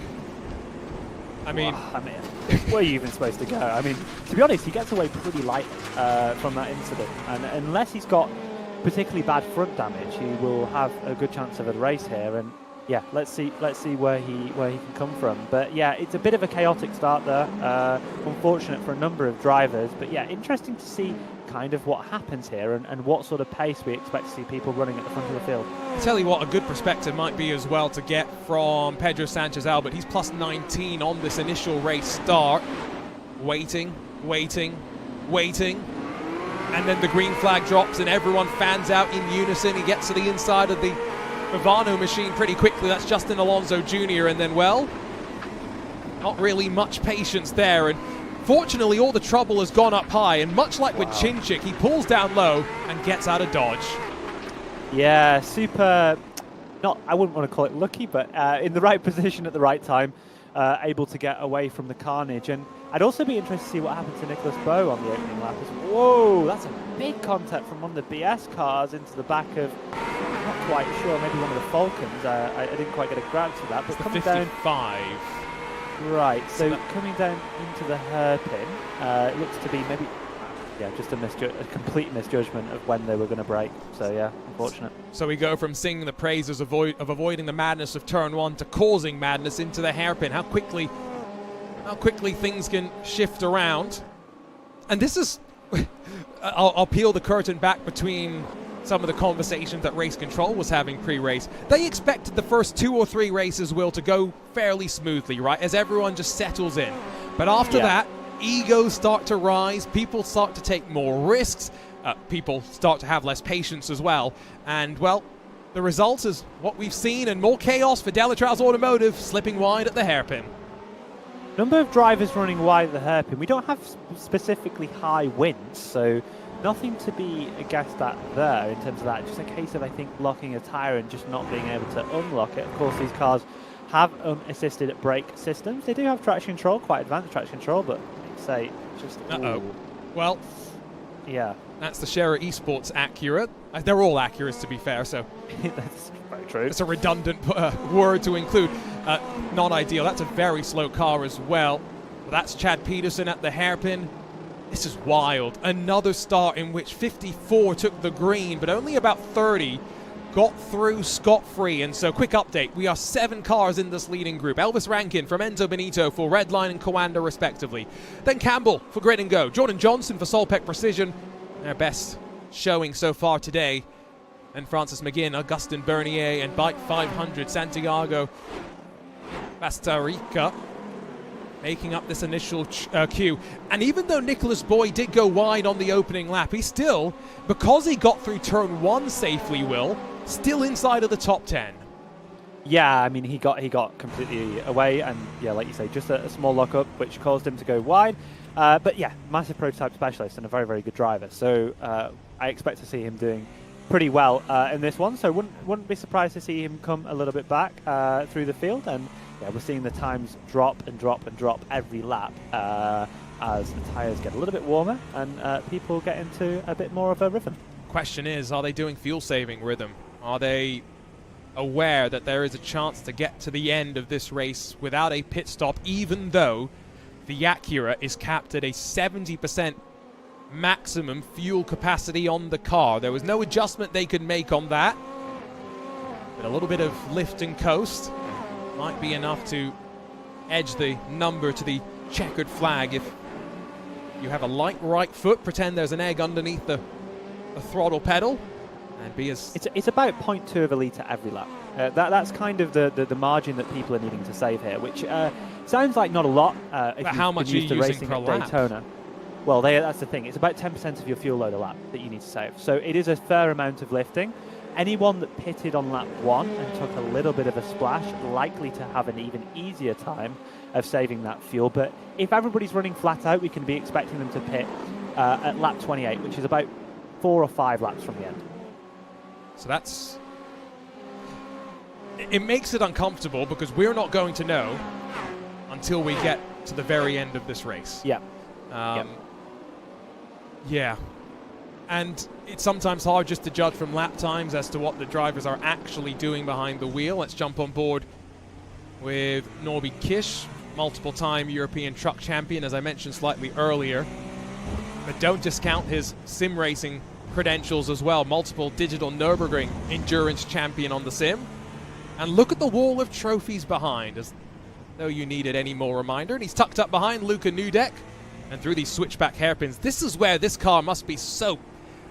I mean, where are you even supposed to go? I mean, to be honest, he gets away pretty lightly from that incident, and unless he's got particularly bad front damage, he will have a good chance of a race here. And yeah, let's see where he can come from. But yeah, it's a bit of a chaotic start there. Unfortunate for a number of drivers, but yeah, interesting to see kind of what happens here and what sort of pace we expect to see people running at the front of the field. I'll tell you what, a good perspective might be as well to get from Pedro Sanchez Albert. He's plus 19 on this initial race start. Waiting, and then the green flag drops and everyone fans out in unison. He gets to the inside of the Ivano machine pretty quickly. That's Justin Alonso Jr. And then, well, not really much patience there. And fortunately, all the trouble has gone up high. And much like with Chinchik, he pulls down low and gets out of dodge. Yeah, super, I wouldn't want to call it lucky, but in the right position at the right time, able to get away from the carnage. And I'd also be interested to see what happened to Nicholas Bowe on the opening lap. Whoa, that's a big contact from one of the BS cars into the back of, I'm not quite sure, maybe one of the Falcons. I didn't quite get a grasp of that. But coming 55. Down, right, so coming down into the hairpin, it looks to be maybe, yeah, just a complete misjudgment of when they were going to brake. So yeah, unfortunate. So we go from singing the praises of avoiding the madness of turn 1 to causing madness into the hairpin. How quickly things can shift around. And this is, I'll peel the curtain back between some of the conversations that Race Control was having pre-race. They expected the first 2 or 3 races, Will, to go fairly smoothly, right, as everyone just settles in. But after that, egos start to rise, people start to take more risks, people start to have less patience as well. And, well, the result is what we've seen, and more chaos for Delatrals Automotive slipping wide at the hairpin. Number of drivers running wide at the hairpin. We don't have specifically high winds, so nothing to be aghast at there in terms of that. Just a case of, I think, locking a tyre and just not being able to unlock it. Of course, these cars have unassisted brake systems. They do have traction control, quite advanced traction control, but say just... Well, yeah. That's the Scherer Esports Acura. They're all Acuras, to be fair, so... That's very true. It's a redundant word to include. Not ideal. That's a very slow car as well. That's Chad Peterson at the hairpin. This is wild. Another start in which 54 took the green, but only about 30 got through scot-free. And so, quick update. We are 7 cars in this leading group. Elvis Rankin from Enzo Benito for Redline and Coanda, respectively. Then Campbell for Grid and Go. Jordan Johnson for Solpec Precision. Their best showing so far today. And Francis McGinn, Augustin Bernier, and Bike 500, Santiago Bastarica, making up this initial queue. And even though Nicholas Boy did go wide on the opening lap, he still, because he got through turn 1 safely, Will, still inside of the top 10. Yeah, I mean, he got completely away, and yeah, like you say, just a small lockup, which caused him to go wide. But yeah, massive prototype specialist and a very, very good driver. So I expect to see him doing pretty well in this one. So wouldn't be surprised to see him come a little bit back through the field. And yeah, we're seeing the times drop and drop and drop every lap as the tyres get a little bit warmer and people get into a bit more of a rhythm. Question is, are they doing fuel saving rhythm? Are they aware that there is a chance to get to the end of this race without a pit stop, even though the Acura is capped at a 70% maximum fuel capacity on the car. There was no adjustment they could make on that, but a little bit of lift and coast might be enough to edge the number to the checkered flag. If you have a light right foot, pretend there's an egg underneath the throttle pedal, and be as... It's about 0.2 of a litre every lap. That's kind of the margin that people are needing to save here, which sounds like not a lot. If But how much are you used to using racing per at lap? Daytona. Well, that's the thing. It's about 10% of your fuel load a lap that you need to save. So it is a fair amount of lifting. Anyone that pitted on lap 1 and took a little bit of a splash, likely to have an even easier time of saving that fuel. But if everybody's running flat out, we can be expecting them to pit at lap 28, which is about 4 or 5 laps from the end. So that's... It makes it uncomfortable because we're not going to know until we get to the very end of this race. Yeah. Yeah. And it's sometimes hard just to judge from lap times as to what the drivers are actually doing behind the wheel. Let's jump on board with Norby Kish, multiple-time European truck champion, as I mentioned slightly earlier. But don't discount his sim racing credentials as well. Multiple digital Nürburgring endurance champion on the sim. And look at the wall of trophies behind, as though you needed any more reminder. And he's tucked up behind Luka Nudek. And through these switchback hairpins, this is where this car must be so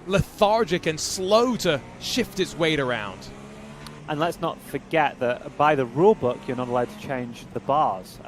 lethargic and slow to shift its weight around. And let's not forget that by the rule book, you're not allowed to change the bars,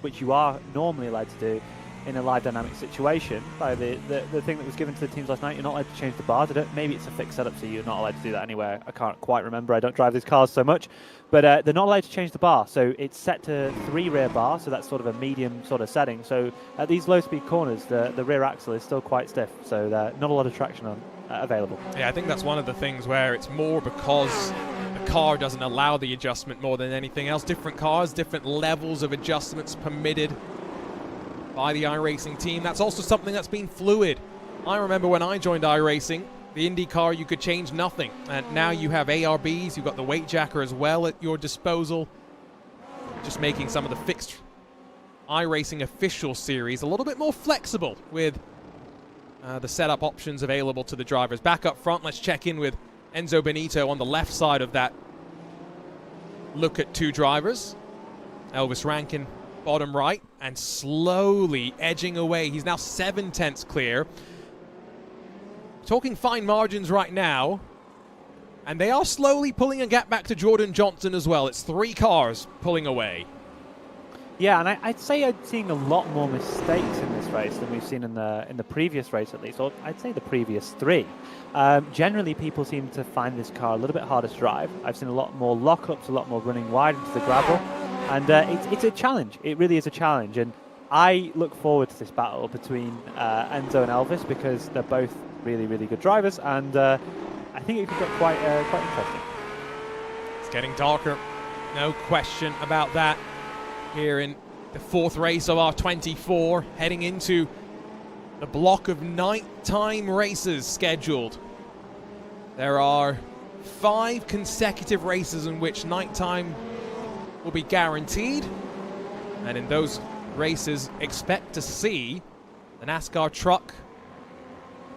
which you are normally allowed to do in a live dynamic situation. By the thing that was given to the teams last night, you're not allowed to change the bars. Maybe it's a fixed setup, so you're not allowed to do that anywhere. I can't quite remember. I don't drive these cars so much. But they're not allowed to change the bar. So it's set to 3 rear bars, so that's sort of a medium sort of setting. So at these low-speed corners, the rear axle is still quite stiff, so not a lot of traction available. Yeah, I think that's one of the things where it's more because the car doesn't allow the adjustment more than anything else. Different cars, different levels of adjustments permitted by the iRacing team. That's also something that's been fluid. I remember when I joined iRacing, the Indy car, you could change nothing. And now you have ARBs, you've got the weight jacker as well at your disposal. Just making some of the fixed iRacing official series a little bit more flexible with the setup options available to the drivers. Back up front, let's check in with Enzo Benito on the left side of that look at 2 drivers. Elvis Rankin, bottom right, and slowly edging away. He's now 7/10 clear. Talking fine margins right now, and they are slowly pulling a gap back to Jordan Johnson as well. It's 3 cars pulling away. Yeah, and I'd say I'm seeing a lot more mistakes in this race than we've seen in the previous race, at least, or I'd say the previous 3. Generally, people seem to find this car a little bit harder to drive. I've seen a lot more lockups, a lot more running wide into the gravel, and it's a challenge. It really is a challenge, and I look forward to this battle between Enzo and Elvis because they're both really, really good drivers, and I think it could get quite interesting. It's getting darker, no question about that. Here in the 4th race of our 24, heading into the block of nighttime races scheduled. There are 5 consecutive races in which nighttime will be guaranteed, and in those races expect to see the NASCAR truck,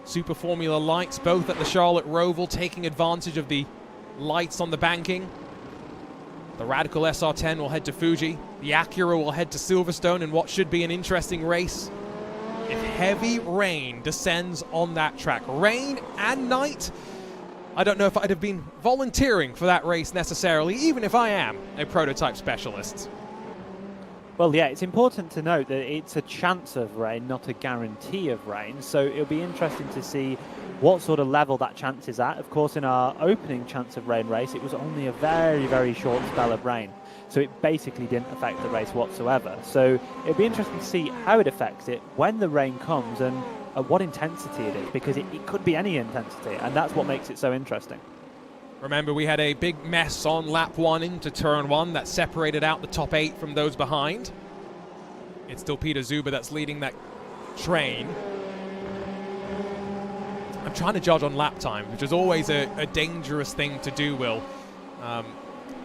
Super Formula lights, both at the Charlotte Roval, taking advantage of the lights on the banking. The Radical SR10 will head to Fuji. The Acura will head to Silverstone in what should be an interesting race if heavy rain descends on that track. Rain and night. I don't know if I'd have been volunteering for that race necessarily, even if I am a prototype specialist. Well, yeah, it's important to note that it's a chance of rain, not a guarantee of rain. So it'll be interesting to see what sort of level that chance is at. Of course, in our opening chance of rain race, it was only a very, very short spell of rain. So it basically didn't affect the race whatsoever. So it'll be interesting to see how it affects it when the rain comes and at what intensity it is, because it could be any intensity, and that's what makes it so interesting. Remember, we had a big mess on lap 1 into turn 1 that separated out the top 8 from those behind. It's still Peter Zuber that's leading that train. I'm trying to judge on lap time, which is always a dangerous thing to do, Will.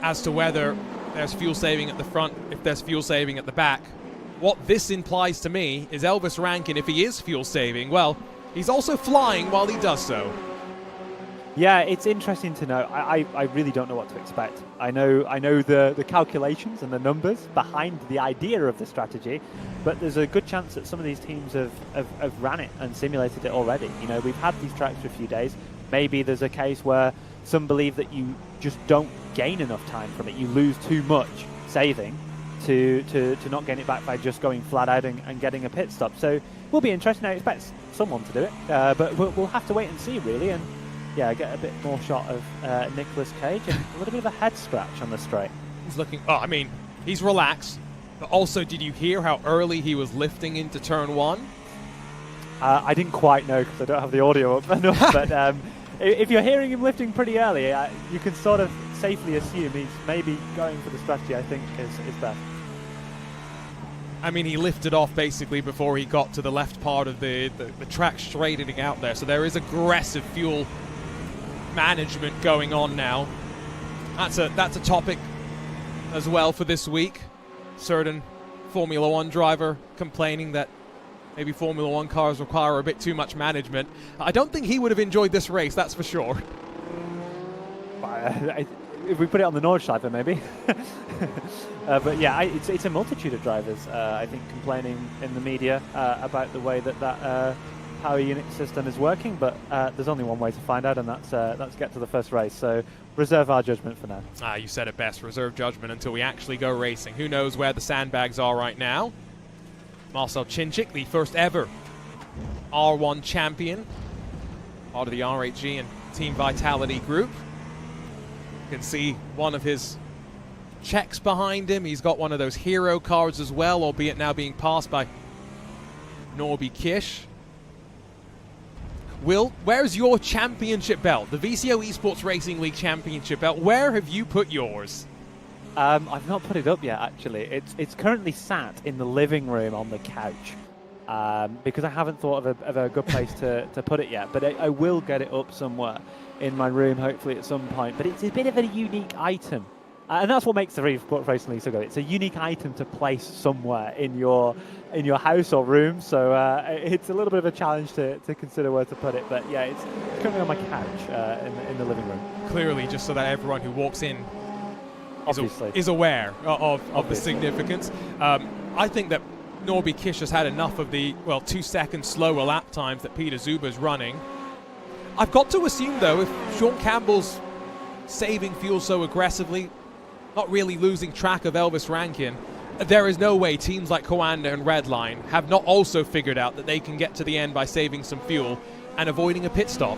as to whether there's fuel saving at the front, if there's fuel saving at the back. What this implies to me is Elvis Rankin, if he is fuel saving, well, he's also flying while he does so. Yeah, it's interesting to know. I really don't know what to expect. I know the calculations and the numbers behind the idea of the strategy, but there's a good chance that some of these teams have ran it and simulated it already. You know, we've had these tracks for a few days. Maybe there's a case where some believe that you just don't gain enough time from it. You lose too much saving to not gain it back by just going flat out and getting a pit stop. So it will be interesting. I expect someone to do it, but we'll have to wait and see, really. And yeah, get a bit more shot of Nicolas Cage and a little bit of a head scratch on the straight. He's looking, oh, I mean, he's relaxed. But also, did you hear how early he was lifting into turn 1? I didn't quite know because I don't have the audio up enough, but if you're hearing him lifting pretty early, you can sort of safely assume he's maybe going for the strategy I think is best. I mean, he lifted off basically before he got to the left part of the track straightening out there, so there is aggressive fuel management going on now. That's a topic as well for this week. Certain Formula One driver complaining that maybe Formula One cars require a bit too much management. I don't think he would have enjoyed this race, that's for sure. If we put it on the North side, then maybe. But yeah, it's a multitude of drivers, I think, complaining in the media about the way that power unit system is working, but there's only one way to find out, and that's get to the first race. So reserve our judgment for now. You said it best, reserve judgment until we actually go racing. Who knows where the sandbags are right now? Marcel Chinchik, the first ever R1 champion, part of the RHG and Team Vitality group. You can see one of his Czechs behind him. He's got one of those hero cars as well, albeit now being passed by Norby Kish. Will, where's your championship belt? The VCO Esports Racing League championship belt. Where have you put yours? I've not put it up yet, actually. It's currently sat in the living room on the couch because I haven't thought of a good place to put it yet. But I will get it up somewhere in my room, hopefully at some point. But it's a bit of a unique item. And that's what makes the Esports Racing League so good. It's a unique item to place somewhere in your house or room. So it's a little bit of a challenge to consider where to put it. But yeah, it's currently on my couch in the living room. Clearly, just so that everyone who walks in Obviously. is aware of the significance. I think that Norby Kish has had enough of the, 2 second slower lap times that Peter Zuber's running. I've got to assume, though, if Sean Campbell's saving fuel so aggressively, not really losing track of Elvis Rankin, there is no way teams like Coanda and Redline have not also figured out that they can get to the end by saving some fuel and avoiding a pit stop.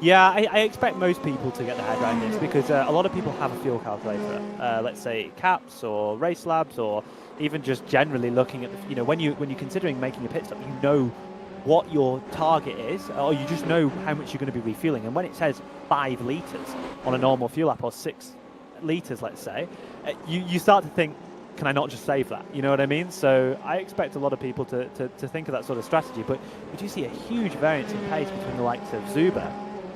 Yeah, I expect most people to get their head around this because a lot of people have a fuel calculator. Let's say CAPS or Race Labs, or even just generally looking at the, when you're considering making a pit stop, you know what your target is, or you just know how much you're going to be refueling. And when it says 5 litres on a normal fuel lap, or 6 litres, let's say, you start to think, can I not just save that? You know what I mean? So I expect a lot of people to think of that sort of strategy. But we do see a huge variance in pace between the likes of Zuber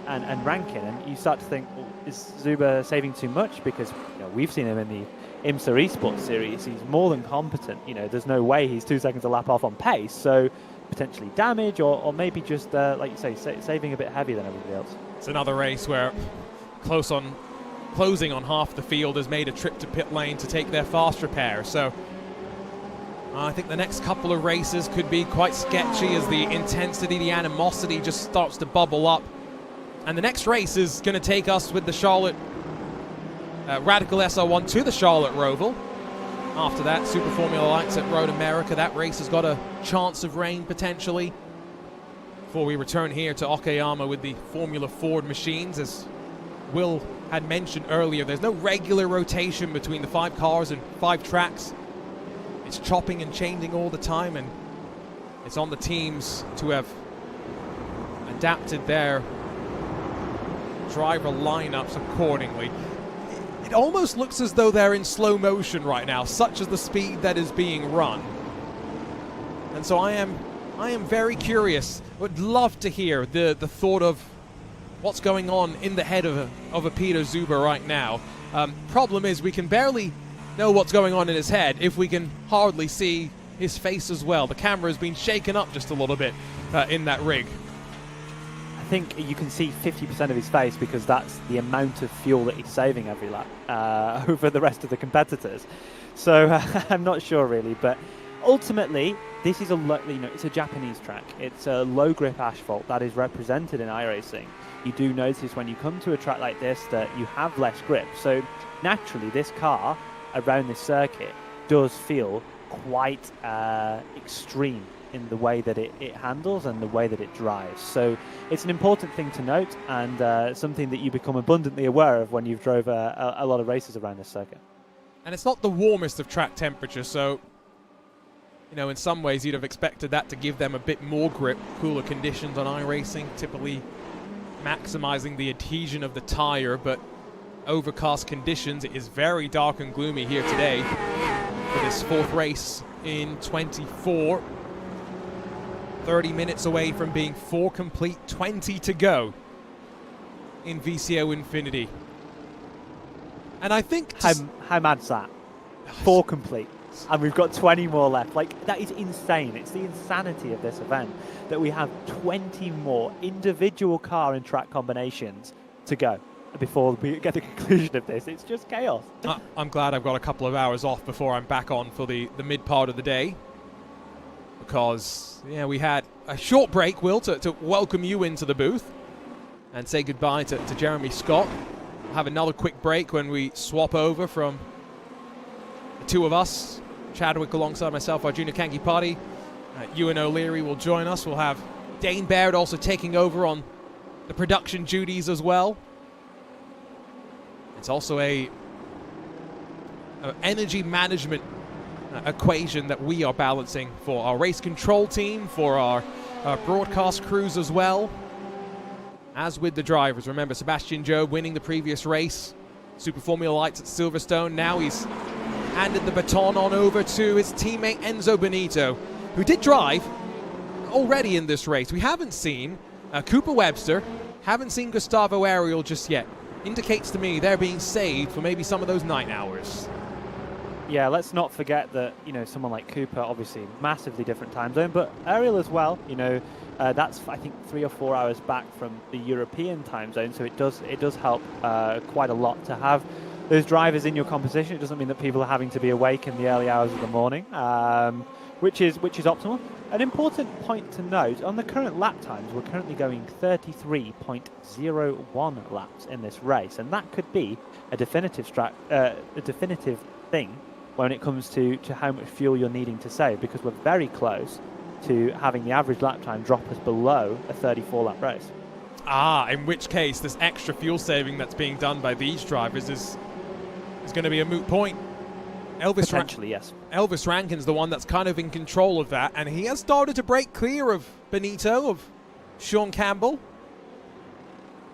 and Rankin, and you start to think, well, is Zuber saving too much? Because we've seen him in the IMSA Esports series. He's more than competent. There's no way he's 2 seconds a lap off on pace. So potentially damage, or maybe just like you say, saving a bit heavier than everybody else. It's another race where closing on half the field has made a trip to pit lane to take their fast repair. So I think the next couple of races could be quite sketchy as the intensity, the animosity just starts to bubble up. And the next race is going to take us with the Charlotte Radical SR1 to the Charlotte Roval. After that, Super Formula Lights at Road America. That race has got a chance of rain potentially. Before we return here to Okayama with the Formula Ford machines, as Will had mentioned earlier, there's no regular rotation between the 5 cars and 5 tracks. It's chopping and changing all the time, and it's on the teams to have adapted their driver lineups accordingly. It almost looks as though they're in slow motion right now, such as the speed that is being run. And so I am very curious. Would love to hear the thought of what's going on in the head of a Peter Zuber right now. Problem is, we can barely know what's going on in his head if we can hardly see his face as well. The camera has been shaken up just a little bit in that rig. I think you can see 50% of his face because that's the amount of fuel that he's saving every lap over the rest of the competitors. So I'm not sure really, but ultimately this is it's a Japanese track. It's a low grip asphalt that is represented in iRacing. You do notice when you come to a track like this that you have less grip. So naturally this car around this circuit does feel quite extreme in the way that it handles and the way that it drives. So it's an important thing to note, and something that you become abundantly aware of when you've drove a lot of races around this circuit. And it's not the warmest of track temperatures, so in some ways you'd have expected that to give them a bit more grip. Cooler conditions on iRacing, typically maximizing the adhesion of the tire, but overcast conditions. It is very dark and gloomy here today for this fourth race in 24. 30 minutes away from being 4 complete, 20 to go in VCO Infinity. And I think... How mad's that? 4 complete. And we've got 20 more left. Like, that is insane. It's the insanity of this event that we have 20 more individual car and track combinations to go before we get the conclusion of this. It's just chaos. I'm glad I've got a couple of hours off before I'm back on for the mid part of the day. Because, yeah, we had a short break, Will, to welcome you into the booth and say goodbye to Jeremy Scott. We'll have another quick break when we swap over from the two of us, Chadwick alongside myself, Arjuna Kankipati. Ewan O'Leary will join us. We'll have Dane Baird also taking over on the production duties as well. It's also a energy management equation that we are balancing for our race control team, for our broadcast crews as well. As with the drivers, remember Sebastian Jobe winning the previous race, Super Formula Lights at Silverstone. Now he's handed the baton on over to his teammate Enzo Benito, who did drive already in this race. We haven't seen Cooper Webster, haven't seen Gustavo Ariel just yet. Indicates to me they're being saved for maybe some of those night hours. Yeah, let's not forget that, someone like Cooper, obviously massively different time zone, but Ariel as well, that's, I think, 3 or 4 hours back from the European time zone, so it does help quite a lot to have those drivers in your composition. It doesn't mean that people are having to be awake in the early hours of the morning, which is optimal. An important point to note, on the current lap times, we're currently going 33.01 laps in this race, and that could be a definitive thing when it comes to how much fuel you're needing to save, because we're very close to having the average lap time drop us below a 34-lap race. In which case this extra fuel saving that's being done by these drivers is going to be a moot point. Potentially, yes. Elvis Rankin's the one that's kind of in control of that, and he has started to break clear of Benito, of Sean Campbell.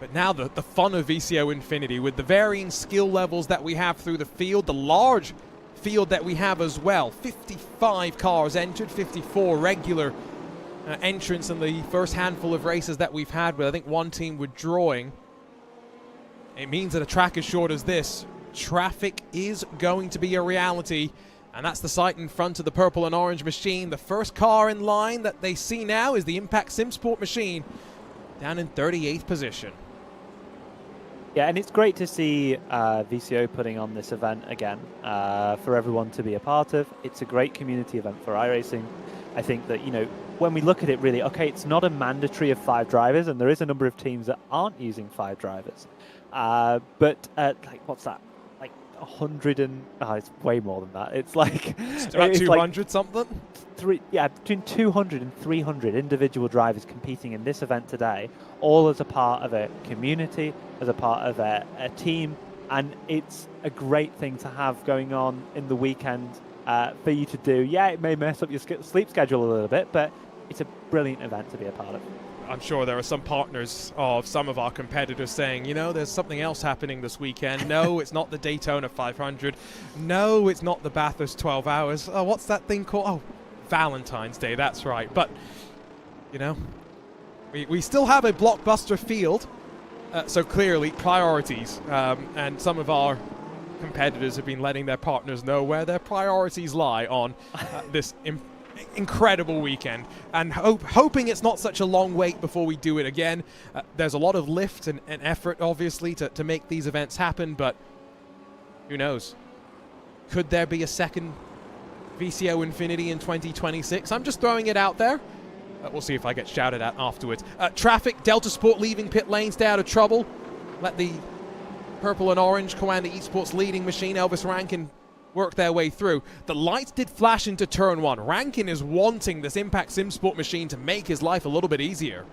But now the fun of VCO Infinity, with the varying skill levels that we have through the field, the large field that we have as well. 55 cars entered, 54 regular entrants in the first handful of races that we've had, with I think one team withdrawing. It means that a track as short as this, traffic is going to be a reality, and that's the sight in front of the purple and orange machine. The first car in line that they see now is the Impact SimSport machine, down in 38th position. Yeah, and it's great to see VCO putting on this event again for everyone to be a part of. It's a great community event for iRacing. I think that, when we look at it really, okay, it's not a mandatory of 5 drivers, and there is a number of teams that aren't using 5 drivers. But, what's that? 100 and... it's way more than that. It's like... It's about 200 something? Between 200 and 300 individual drivers competing in this event today, all as a part of a community, as a part of a team, and it's a great thing to have going on in the weekend for you to do. Yeah, it may mess up your sleep schedule a little bit, but it's a brilliant event to be a part of. I'm sure there are some partners of some of our competitors saying, there's something else happening this weekend. No, it's not the Daytona 500. No, it's not the Bathurst 12 hours. Oh, what's that thing called? Oh, Valentine's Day, that's right. But, we still have a blockbuster field, so clearly priorities. And some of our competitors have been letting their partners know where their priorities lie on this incredible weekend, and hoping it's not such a long wait before we do it again. There's a lot of lift and effort, obviously, to make these events happen, but who knows? Could there be a second VCO Infinity in 2026? I'm just throwing it out there. We'll see if I get shouted at afterwards. Traffic, Delta Sport leaving pit lane, stay out of trouble. Let the purple and orange Coanda Esports leading machine, Elvis Rankin, work their way through. The lights did flash into turn 1. Rankin is wanting this Impact SimSport machine to make his life a little bit easier.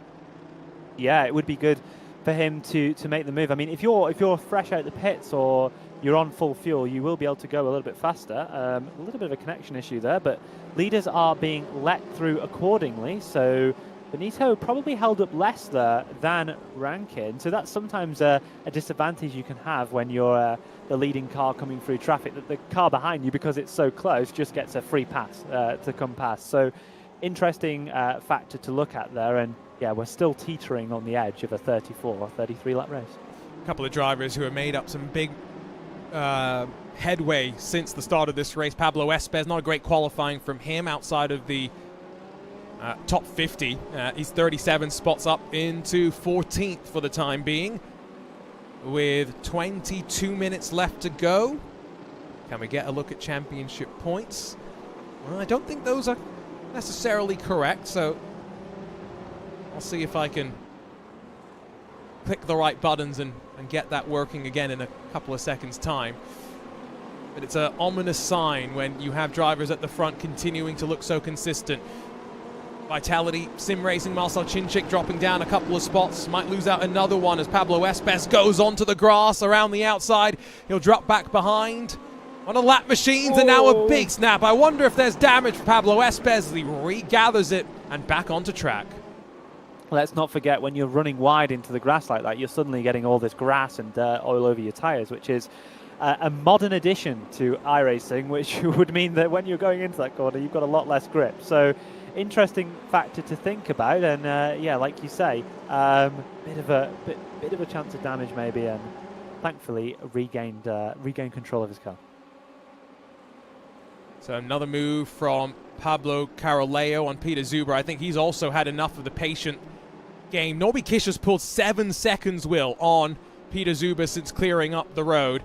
Yeah, it would be good for him to make the move. I mean, if you're fresh out the pits or you're on full fuel, you will be able to go a little bit faster. A little bit of a connection issue there, but leaders are being let through accordingly. So Benito probably held up less there than Rankin. So that's sometimes a disadvantage you can have when you're the leading car coming through traffic. That the car behind you, because it's so close, just gets a free pass to come past. So interesting factor to look at there. And yeah, we're still teetering on the edge of a 34 or 33 lap race. A couple of drivers who have made up some big headway since the start of this race. Pablo Espes, not a great qualifying from him outside of the top 50. He's 37 spots up into 14th for the time being, with 22 minutes left to go. Can we get a look at championship points? Well, I don't think those are necessarily correct, so I'll see if I can click the right buttons and get that working again in a couple of seconds' time. But it's an ominous sign when you have drivers at the front continuing to look so consistent. Vitality, Sim Racing, Marcel Chinchik dropping down a couple of spots. Might lose out another one as Pablo Espes goes onto the grass around the outside. He'll drop back behind. On a lap machines, and now a big snap. I wonder if there's damage for Pablo Espes as he regathers it and back onto track. Let's not forget, when you're running wide into the grass like that, you're suddenly getting all this grass and dirt all over your tyres, which is a modern addition to iRacing, which would mean that when you're going into that corner, you've got a lot less grip. So interesting factor to think about, and yeah, like you say, bit of a chance of damage maybe, and thankfully regained control of his car. So another move from Pablo Caroleo on Peter Zuber. I think he's also had enough of the patient game. Norby Kish has pulled 7 seconds, Will, on Peter Zuber since clearing up the road.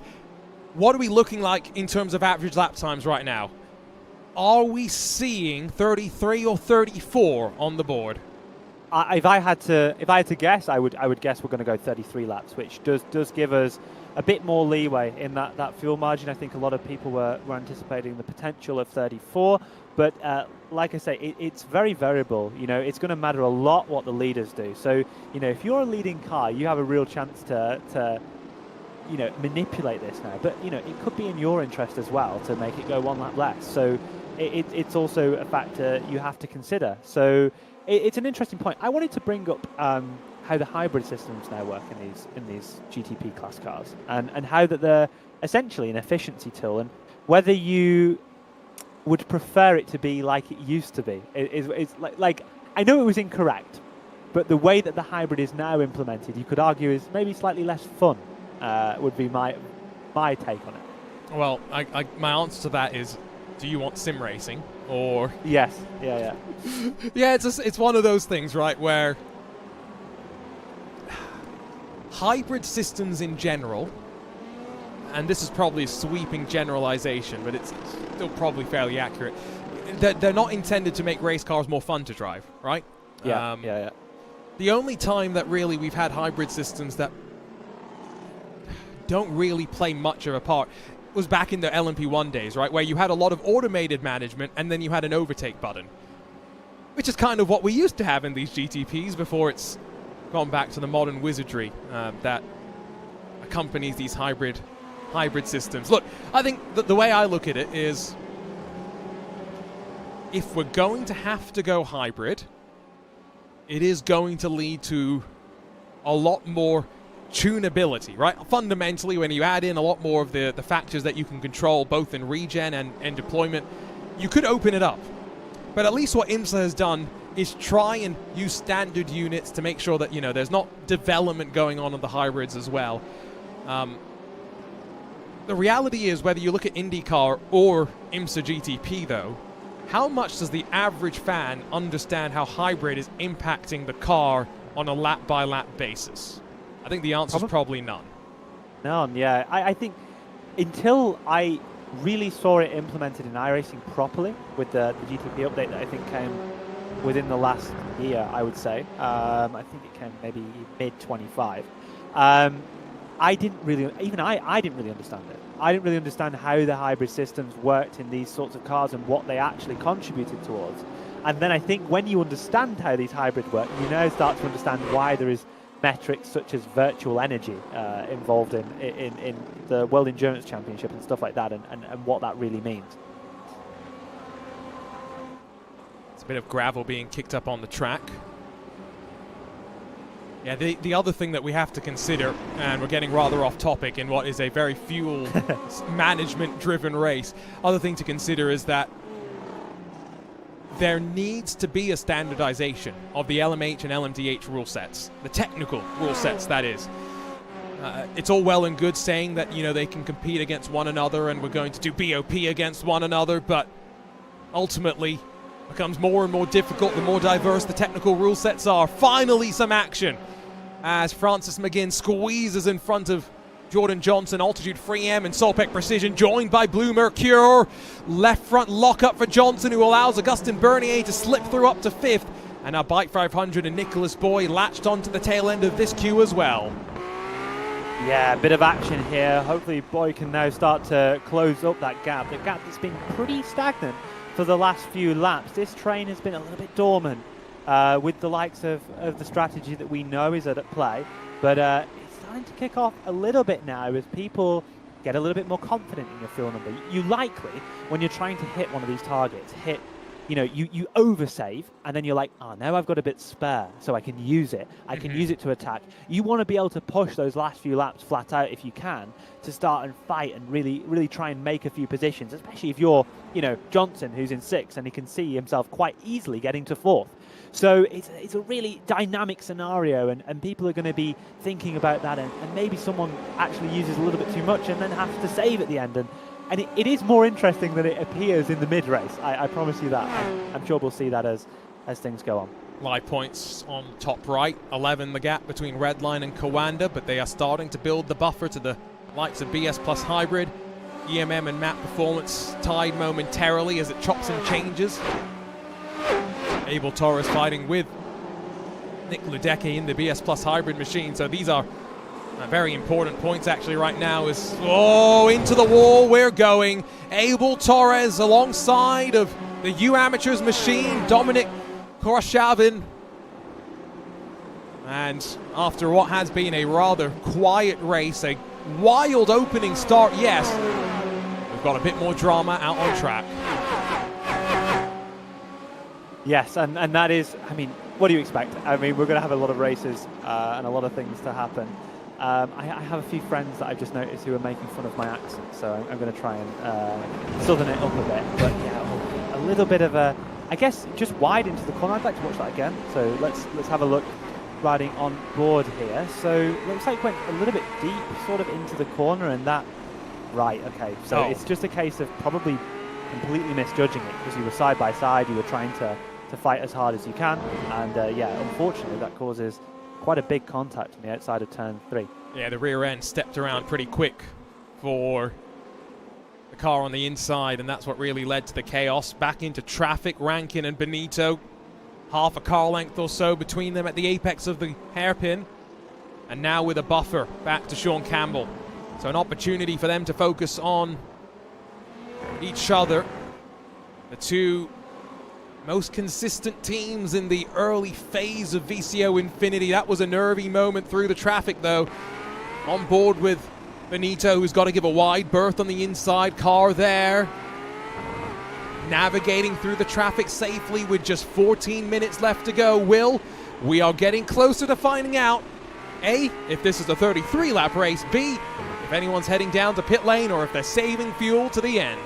What are we looking like in terms of average lap times right now? Are we seeing 33 or 34 on the board? If I had to guess, I would guess we're going to go 33 laps, which does give us a bit more leeway in that fuel margin. I think a lot of people were anticipating the potential of 34, but like I say, it's very variable. You know, it's going to matter a lot what the leaders do. So, you know, if you're a leading car, you have a real chance to you know, manipulate this now. But, you know, it could be in your interest as well to make it go 1 lap less. So it's also a factor you have to consider. So it's an interesting point. I wanted to bring up how the hybrid systems now work in these GTP class cars, and how that they're essentially an efficiency tool, and whether you would prefer it to be like it used to be. It's like I know it was incorrect, but the way that the hybrid is now implemented, you could argue is maybe slightly less fun. Would be my take on it. Well, my answer to that is, do you want sim racing or? Yes. Yeah. Yeah, it's one of those things, right, where hybrid systems in general, and this is probably a sweeping generalization, but it's still probably fairly accurate, they're not intended to make race cars more fun to drive, right? Yeah. The only time that really we've had hybrid systems that don't really play much of a part was back in the LMP1 days, right, where you had a lot of automated management and then you had an overtake button, which is kind of what we used to have in these GTPs before it's gone back to the modern wizardry that accompanies these hybrid systems. Look, I think that the way I look at it is, if we're going to have to go hybrid, it is going to lead to a lot more tunability, right? Fundamentally, when you add in a lot more of the factors that you can control, both in regen and deployment, you could open it up. But at least what IMSA has done is try and use standard units to make sure that, you know, there's not development going on the hybrids as well. The reality is, whether you look at IndyCar or IMSA GTP, though, how much does the average fan understand how hybrid is impacting the car on a lap-by-lap basis? I think the answer is probably none. None, yeah. I think until I really saw it implemented in iRacing properly with the GTP update that I think came within the last year, I would say. I think it came maybe mid-25. I didn't really understand it. I didn't really understand how the hybrid systems worked in these sorts of cars and what they actually contributed towards. And then I think when you understand how these hybrids work, you now start to understand why there is metrics such as virtual energy involved in the World Endurance Championship and stuff like that, and what that really means. It's a bit of gravel being kicked up on the track. Yeah, the other thing that we have to consider, and we're getting rather off topic in what is a very fuel management-driven race, other thing to consider is that there needs to be a standardization of the LMH and LMDH rule sets, the technical rule sets, that is. It's all well and good saying that, you know, they can compete against one another and we're going to do BOP against one another, but ultimately it becomes more and more difficult the more diverse the technical rule sets are. Finally some action as Francis McGinn squeezes in front of Jordan Johnson, Altitude Free M and Solpec Precision, joined by Blue Mercure. Left front lockup for Johnson, who allows Augustin Bernier to slip through up to 5th. And now Bike 500 and Nicholas Boy latched onto the tail end of this queue as well. Yeah, a bit of action here. Hopefully Boy can now start to close up that gap. The gap that's been pretty stagnant for the last few laps. This train has been a little bit dormant with the likes of the strategy that we know is at play. But it's starting to kick off a little bit now as people get a little bit more confident in your fuel number. You likely, when you're trying to hit one of these targets, you oversave, and then you're like, oh, now I've got a bit spare, so I can use it. I can use it to attack. You want to be able to push those last few laps flat out if you can, to start and fight and really try and make a few positions, especially if you're, Johnson, who's in 6th, and he can see himself quite easily getting to 4th. So it's a really dynamic scenario, and people are going to be thinking about that, and maybe someone actually uses a little bit too much and then has to save at the end. And it is more interesting than it appears in the mid-race. I promise you that. I'm sure we'll see that as things go on. Live points on top right, 11 the gap between Redline and Kawanda, but they are starting to build the buffer to the likes of BS Plus Hybrid. EMM and Map Performance tied momentarily as it chops and changes. Abel Torres fighting with Nick Ledecky in the BS Plus Hybrid machine, so these are very important points actually right now. Is into the wall we're going. Abel Torres alongside of the U Amateurs machine, Dominic Koroshavin. And after what has been a rather quiet race, a wild opening start, yes, we've got a bit more drama out on track. Yes, and that is, what do you expect? We're going to have a lot of races and a lot of things to happen. I have a few friends that I've just noticed who are making fun of my accent, so I'm going to try and southern it up a bit. But yeah, a little bit of a, I guess, just wide into the corner. I'd like to watch that again. So let's have a look riding on board here. So looks like went a little bit deep, sort of into the corner, and that, right, okay. So it's just a case of probably completely misjudging it because you were side by side, you were trying to fight as hard as you can, and unfortunately that causes quite a big contact on the outside of turn 3. Yeah, the rear end stepped around pretty quick for the car on the inside, and that's what really led to the chaos. Back into traffic, Rankin and Benito, half a car length or so between them at the apex of the hairpin, and now with a buffer back to Sean Campbell. So an opportunity for them to focus on each other. The two most consistent teams in the early phase of VCO Infinity. That was a nervy moment through the traffic, though. On board with Benito, who's got to give a wide berth on the inside car there. Navigating through the traffic safely with just 14 minutes left to go. Will, we are getting closer to finding out, A, if this is a 33-lap race, B, if anyone's heading down to pit lane or if they're saving fuel to the end.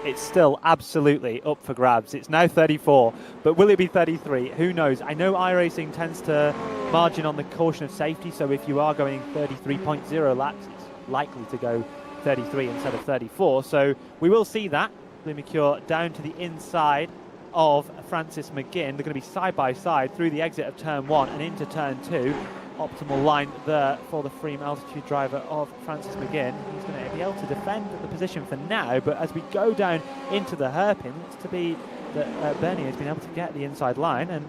It's still absolutely up for grabs. It's now 34, but will it be 33? Who knows? I know iRacing tends to margin on the caution of safety, so if you are going 33.0 laps, it's likely to go 33 instead of 34. So we will see that. Blue Mercure down to the inside of Francis McGinn. They're going to be side by side through the exit of turn 1 and into turn 2. Optimal line there for the free altitude driver of Francis McGinn. He's going to be able to defend the position for now, but as we go down into the hairpin, looks to be that Bernier has been able to get the inside line and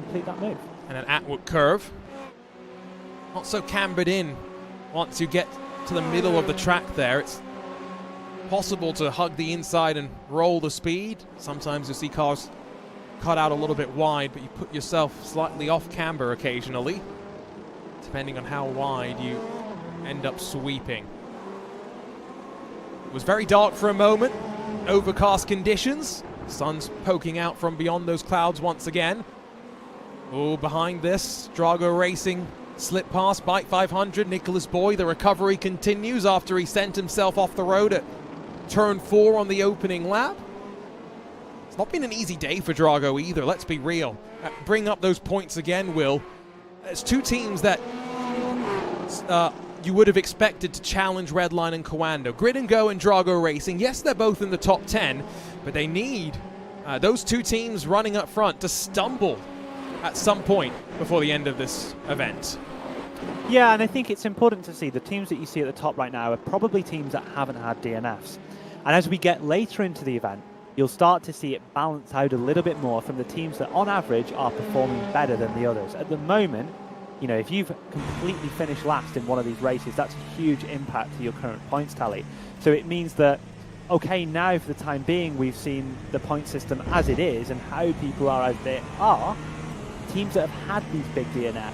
complete that move. And an Atwood curve. Not so cambered in once you get to the middle of the track there. It's possible to hug the inside and roll the speed. Sometimes you see cars cut out a little bit wide, but you put yourself slightly off camber occasionally, depending on how wide you end up sweeping. It was very dark for a moment. Overcast conditions. Sun's poking out from beyond those clouds once again. Oh, behind this, Drago Racing slip past Bike 500. Nicholas Boy, the recovery continues after he sent himself off the road at turn 4 on the opening lap. It's not been an easy day for Drago either, let's be real. Bring up those points again, Will. There's two teams that you would have expected to challenge Redline and Coando. Grid and Go and Drago Racing, yes, they're both in the top 10, but they need those two teams running up front to stumble at some point before the end of this event. Yeah, and I think it's important to see the teams that you see at the top right now are probably teams that haven't had DNFs. And as we get later into the event, you'll start to see it balance out a little bit more from the teams that on average are performing better than the others. At the moment, you know, if you've completely finished last in one of these races, that's a huge impact to your current points tally. So it means that, okay, now for the time being, we've seen the point system as it is and how people are as they are. Teams that have had these big DNFs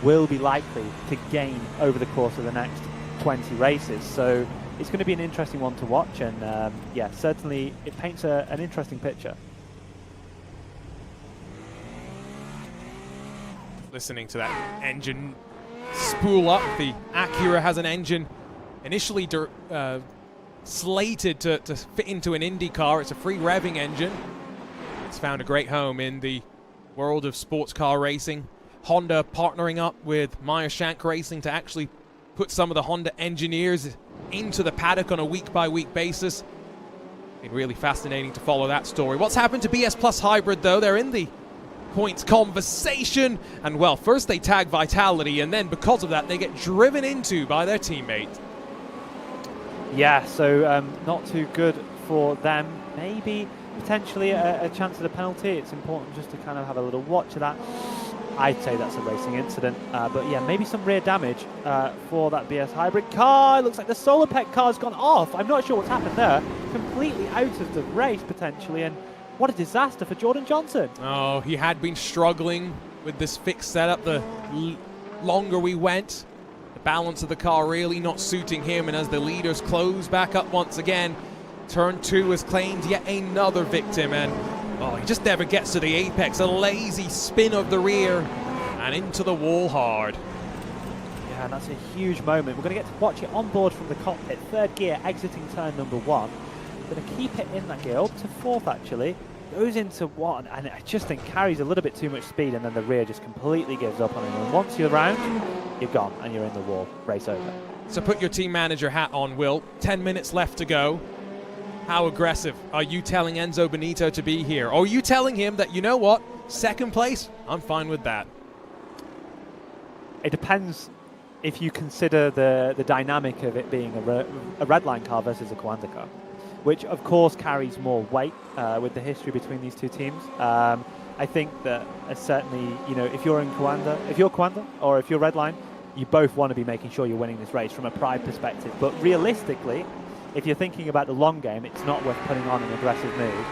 will be likely to gain over the course of the next 20 races. So it's going to be an interesting one to watch, and yeah, certainly it paints an interesting picture. Listening to that engine spool up, the Acura has an engine initially slated to fit into an Indy car. It's a free revving engine. It's found a great home in the world of sports car racing. Honda partnering up with Meyer Shank Racing to actually put some of the Honda engineers into the paddock on a week-by-week basis. Been really fascinating to follow that story. What's happened to BS Plus Hybrid, though? They're in the points conversation, and well, first they tag Vitality, and then because of that they get driven into by their teammate. Yeah, so not too good for them. Maybe potentially a chance at a penalty. It's important just to kind of have a little watch of that. I'd say that's a racing incident, but yeah, maybe some rear damage for that BS Hybrid car. It looks like the Solar Pet car's gone off. I'm not sure what's happened there. Completely out of the race potentially, and what a disaster for Jordan Johnson. Oh, he had been struggling with this fixed setup the longer we went. The balance of the car really not suiting him, and as the leaders close back up once again, turn 2 has claimed yet another victim, and oh, he just never gets to the apex. A lazy spin of the rear and into the wall hard. Yeah, that's a huge moment. We're going to get to watch it on board from the cockpit. Third gear exiting turn number 1. Going to keep it in that gear, up to 4th actually. Goes into 1, and I just think carries a little bit too much speed, and then the rear just completely gives up on him. And once you're around, you're gone, and you're in the wall. Race over. So put your team manager hat on, Will. 10 minutes left to go. How aggressive are you telling Enzo Benito to be here? Or are you telling him that, you know what, 2nd place, I'm fine with that? It depends if you consider the dynamic of it being a Redline car versus a Coanda car, which of course carries more weight with the history between these two teams. I think that certainly, you know, if you're Coanda or if you're Redline, you both want to be making sure you're winning this race from a pride perspective. But realistically, if you're thinking about the long game, it's not worth putting on an aggressive move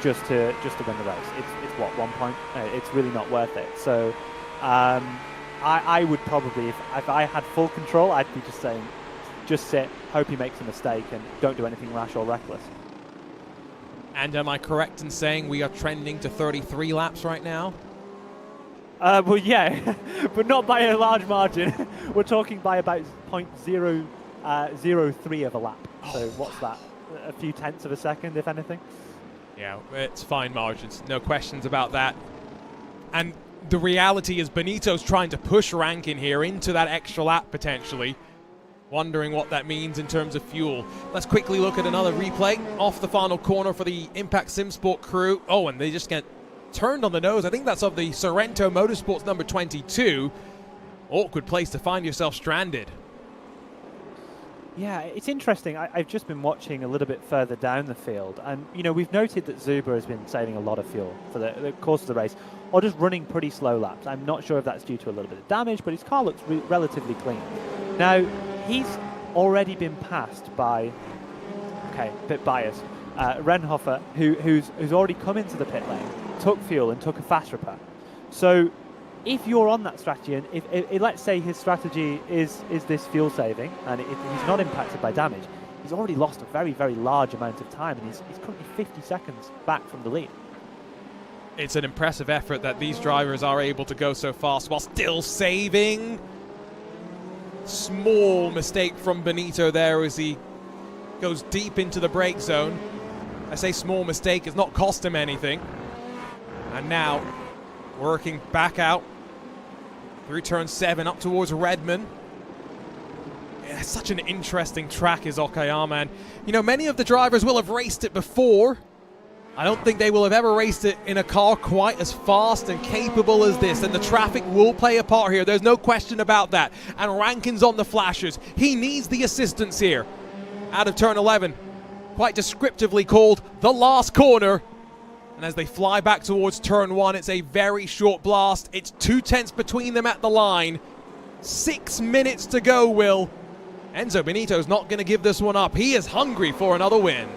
just to win the race. It's what, 1 point? It's really not worth it. So I would probably, if I had full control, I'd be just saying, just sit, hope he makes a mistake, and don't do anything rash or reckless. And am I correct in saying we are trending to 33 laps right now? Well, yeah, but not by a large margin. We're talking by about 0.003 of a lap. So what's that? A few tenths of a second, if anything? Yeah, it's fine margins. No questions about that. And the reality is Benito's trying to push Rankin here into that extra lap potentially. wondering what that means in terms of fuel. Let's quickly look at another replay off the final corner for the Impact SimSport crew. Oh, and they just get turned on the nose. I think that's of the Sorrento Motorsports number 22. Awkward place to find yourself stranded. Yeah, it's interesting. I've just been watching a little bit further down the field, and you know, we've noted that Zuba has been saving a lot of fuel for the course of the race, or just running pretty slow laps. I'm not sure if that's due to a little bit of damage, but his car looks relatively clean. Now, he's already been passed by, okay, a bit biased, Renhofer, who's already come into the pit lane, took fuel and took a fast repair. So if you're on that strategy, and if let's say his strategy is this fuel saving, and he's not impacted by damage, he's already lost a very, very large amount of time, and he's currently 50 seconds back from the lead. It's an impressive effort that these drivers are able to go so fast while still saving. Small mistake from Benito there as he goes deep into the brake zone. I say small mistake, it's not cost him anything. And now working back out through turn 7 up towards Redmond. Yeah, such an interesting track is Okayama, and you know, many of the drivers will have raced it before. I don't think they will have ever raced it in a car quite as fast and capable as this, and the traffic will play a part here. There's no question about that. And Rankin's on the flashers. He needs the assistance here. Out of turn 11, quite descriptively called the last corner. And as they fly back towards turn 1, it's a very short blast. It's 2 tenths between them at the line. 6 minutes to go, Will. Enzo Benito's not going to give this one up. He is hungry for another win.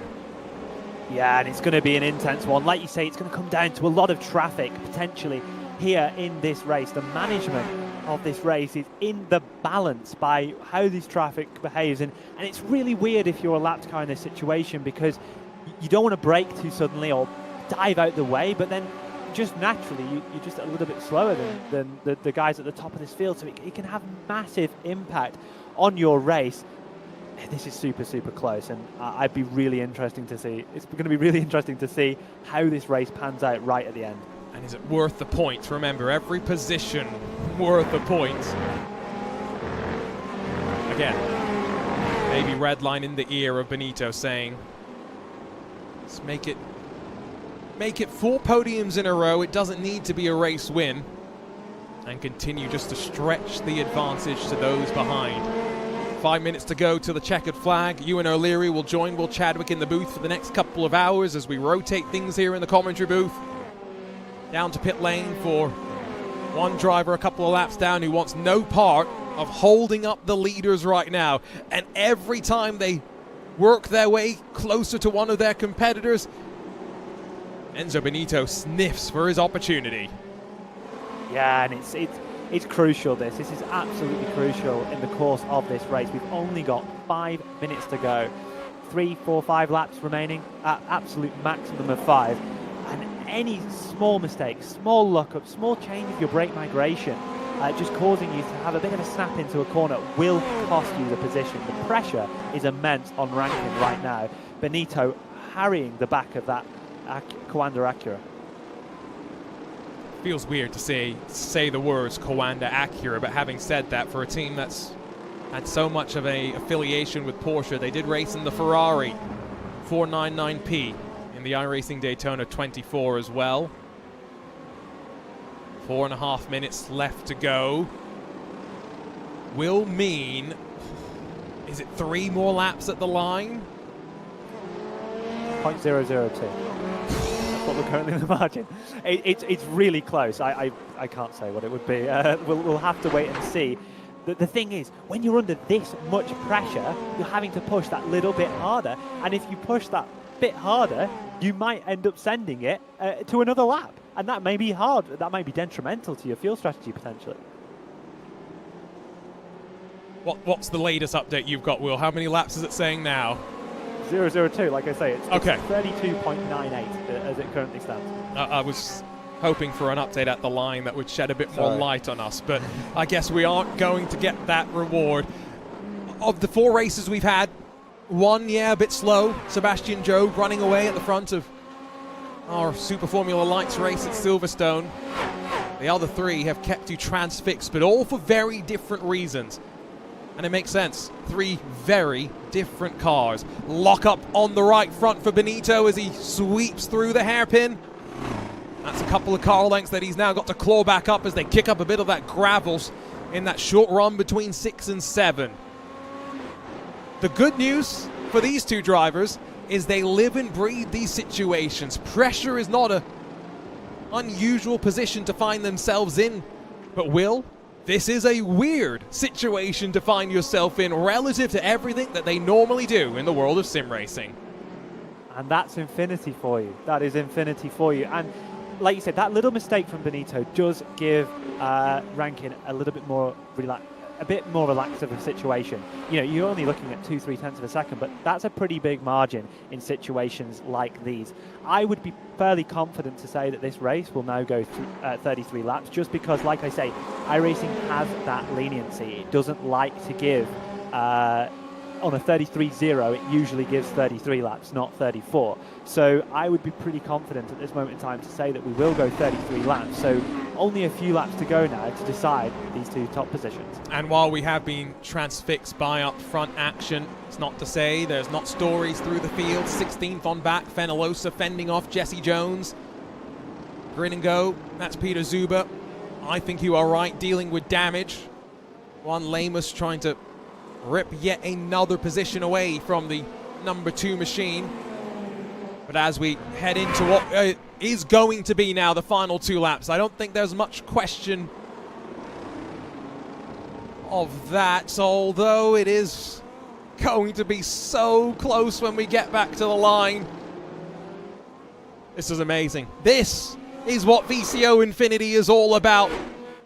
Yeah, and it's going to be an intense one. Like you say, it's going to come down to a lot of traffic, potentially, here in this race. The management of this race is in the balance by how this traffic behaves. And it's really weird if you're a lapped car in this situation, because you don't want to brake too suddenly or dive out the way, but then just naturally you're just a little bit slower than the guys at the top of this field. So it can have massive impact on your race. This is super, super close, and I'd be really interesting to see. It's going to be really interesting to see how this race pans out right at the end. And is it worth the points? Remember, every position worth the points. Again, maybe red line in the ear of Benito saying, let's make it 4 podiums in a row. It doesn't need to be a race win, and continue just to stretch the advantage to those behind. 5 minutes to go to the checkered flag. Ewan O'Leary will join Will Chadwick in the booth for the next couple of hours as we rotate things here in the commentary booth. Down to pit lane for one driver a couple of laps down who wants no part of holding up the leaders right now. And every time they work their way closer to one of their competitors, Enzo Benito sniffs for his opportunity. Yeah, and it's crucial. This is absolutely crucial in the course of this race. We've only got 5 minutes to go. 3, 4, 5 laps remaining at absolute maximum of 5. And any small mistake, small lockup, small change of your brake migration, just causing you to have a bit of a snap into a corner will cost you the position. The pressure is immense on Rankin right now. Benito harrying the back of that Kawanda Acura. Feels weird to say the words Kawanda Acura, but having said that, for a team that's had so much of a affiliation with Porsche, they did race in the Ferrari 499P in the iRacing Daytona 24 as well. 4.5 minutes left to go. Will mean, is it 3 more laps at the line? 0.002. What we're currently in the margin. It's really close. I can't say what it would be. We'll have to wait and see. The thing is, when you're under this much pressure, you're having to push that little bit harder. And if you push that bit harder, you might end up sending it to another lap. And that may be hard. That might be detrimental to your fuel strategy potentially. What's the latest update you've got, Will? How many laps is it saying now? 002, like I say, it's okay. 32.98 as it currently stands. I was hoping for an update at the line that would shed a bit more light on us, but I guess we aren't going to get that reward. Of the 4 races we've had, one, a bit slow. Sebastian Jobe running away at the front of our Super Formula Lights race at Silverstone. The other 3 have kept you transfixed, but all for very different reasons. And it makes sense. 3 very different cars. Lock up on the right front for Benito as he sweeps through the hairpin. That's a couple of car lengths that he's now got to claw back up as they kick up a bit of that gravels in that short run between 6 and 7. The good news for these two drivers is they live and breathe these situations. Pressure is not an unusual position to find themselves in. But Will, this is a weird situation to find yourself in relative to everything that they normally do in the world of sim racing. And that's infinity for you. That is infinity for you. And like you said, that little mistake from Benito does give Rankin a little bit more relaxed of a situation. You know, you're only looking at 2-3 tenths of a second, but that's a pretty big margin in situations like these. I would be fairly confident to say that this race will now go through 33 laps, just because, like I say, iRacing has that leniency. It doesn't like to give on a 33-0, it usually gives 33 laps, not 34. So I would be pretty confident at this moment in time to say that we will go 33 laps. So only a few laps to go now to decide these two top positions. And while we have been transfixed by up front action, it's not to say there's not stories through the field. 16th on back, Fenelosa fending off Jesse Jones. Grin and go, that's Peter Zuber. I think you are right, dealing with damage. Juan Lamus trying to rip yet another position away from the number 2 machine. But as we head into what is going to be now the final 2 laps, I don't think there's much question of that, although it is going to be so close when we get back to the line. This is amazing. This is what VCO Infinity is all about.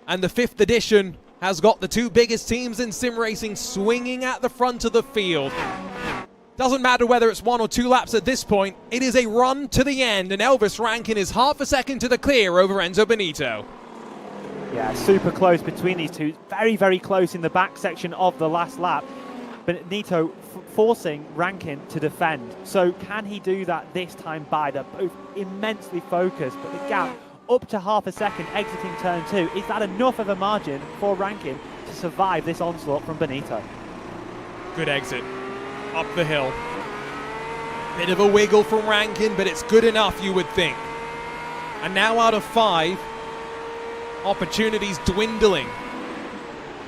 And the 5th edition has got the 2 biggest teams in sim racing swinging at the front of the field. Doesn't matter whether it's 1 or 2 laps at this point, it is a run to the end, and Elvis Rankin is half a second to the clear over Enzo Benito. Yeah, super close between these two. Very, very close in the back section of the last lap. Benito forcing Rankin to defend. So can he do that this time by? They're both immensely focused, but the gap up to half a second exiting turn 2. Is that enough of a margin for Rankin to survive this onslaught from Benito? Good exit. Up the hill. Bit of a wiggle from Rankin, but it's good enough, you would think. And now out of 5, opportunities dwindling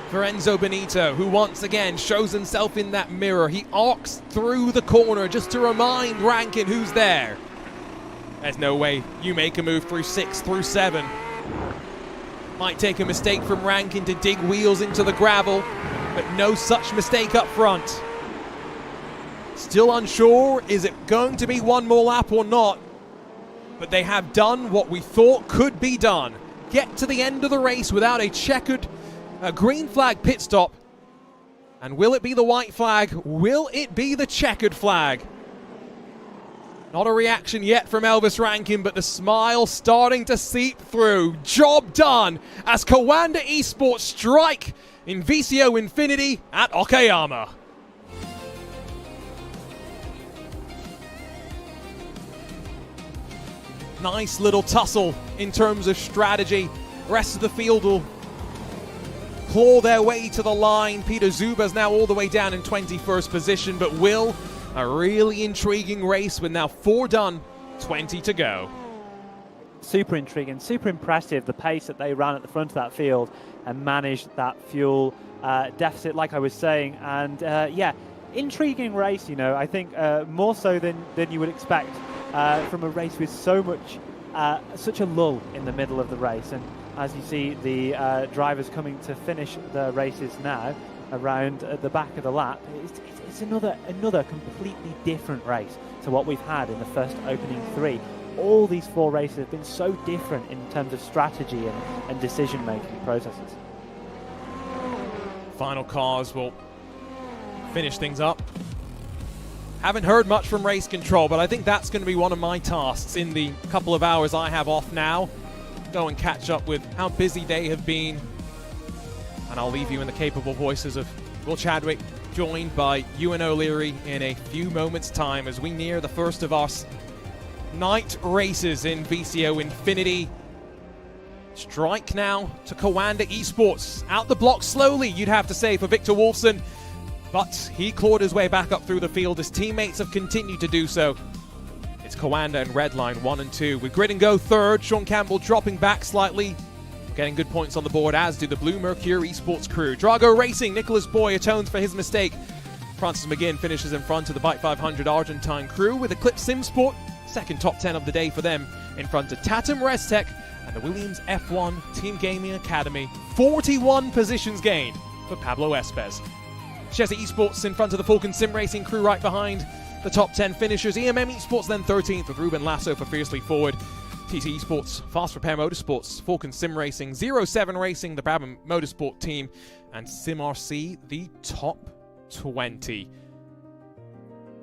for Enzo Benito, who once again shows himself in that mirror. He arcs through the corner just to remind Rankin who's there. There's no way you make a move through 6, through 7. Might take a mistake from Rankin to dig wheels into the gravel, but no such mistake up front. Still unsure, is it going to be 1 more lap or not? But they have done what we thought could be done. Get to the end of the race without a checkered green flag pit stop. And will it be the white flag? Will it be the checkered flag? Not a reaction yet from Elvis Rankin, but the smile starting to seep through. Job done as Kawanda Esports strike in VCO Infinity at Okayama. Nice little tussle in terms of strategy. Rest of the field will claw their way to the line. Peter Zuba's now all the way down in 21st position, but Will, a really intriguing race with now 4 done, 20 to go. Super intriguing, super impressive, the pace that they ran at the front of that field and managed that fuel deficit, like I was saying. And yeah, intriguing race, you know, I think more so than you would expect from a race with so much, such a lull in the middle of the race. And as you see, the drivers coming to finish the races now around the back of the lap, it's another completely different race to what we've had in the first opening 3. All these 4 races have been so different in terms of strategy and decision-making processes. Final cars will finish things up. Haven't heard much from race control, but I think that's going to be one of my tasks in the couple of hours I have off now. Go and catch up with how busy they have been. And I'll leave you in the capable voices of Will Chadwick, joined by Ewan O'Leary in a few moments' time as we near the first of our night races in VCO Infinity. Strike now to Coanda Esports. Out the block slowly, you'd have to say, for Victor Wolfson. But he clawed his way back up through the field. His teammates have continued to do so. It's Coanda and Redline 1 and 2. With Grid and Go third, Sean Campbell dropping back slightly. Getting good points on the board, as do the Blue Mercury Esports crew. Drago Racing, Nicholas Boy atones for his mistake. Francis McGinn finishes in front of the Bike 500 Argentine crew, with Eclipse Simsport, second top 10 of the day for them, in front of Tatum Restech and the Williams F1 Team Gaming Academy. 41 positions gained for Pablo Espez. Chesa Esports in front of the Falcon Sim Racing crew right behind the top 10 finishers. EMM Esports then 13th with Ruben Lasso for Fiercely Forward. TC Esports, Fast Repair Motorsports, Falcon Sim Racing, 07 Racing, the Brabham Motorsport team, and SimRC, the top 20.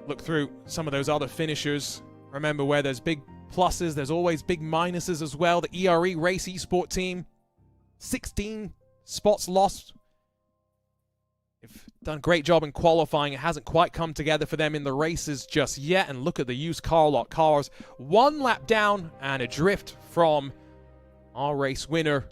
Look through some of those other finishers. Remember, where there's big pluses, there's always big minuses as well. The ERE Race Esport team, 16 spots lost. They've done a great job in qualifying. It hasn't quite come together for them in the races just yet. And look at the used car lot cars. One lap down and adrift from our race winner.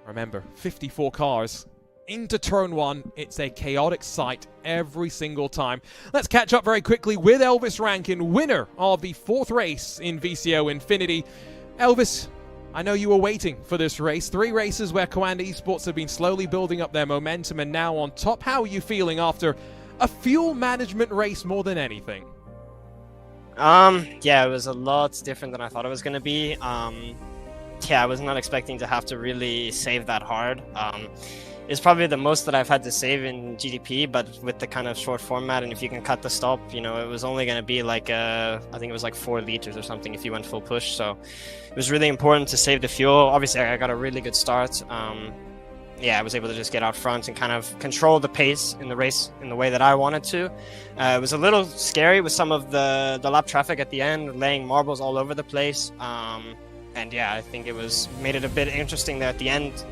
Remember, 54 cars into turn one. It's a chaotic sight every single time. Let's catch up very quickly with Elvis Rankin, winner of the 4th race in VCO Infinity. Elvis, I know you were waiting for this race. 3 races where Coanda Esports have been slowly building up their momentum and now on top. How are you feeling after a fuel management race more than anything? Yeah, it was a lot different than I thought it was going to be. Yeah, I was not expecting to have to really save that hard. It's probably the most that I've had to save in GTP, but with the kind of short format, and if you can cut the stop, you know, it was only going to be like, I think it was like 4 liters or something if you went full push. So it was really important to save the fuel. Obviously, I got a really good start. Yeah, I was able to just get out front and kind of control the pace in the race in the way that I wanted to. It was a little scary with some of the lap traffic at the end, laying marbles all over the place. And yeah, I think it made it a bit interesting there at the end.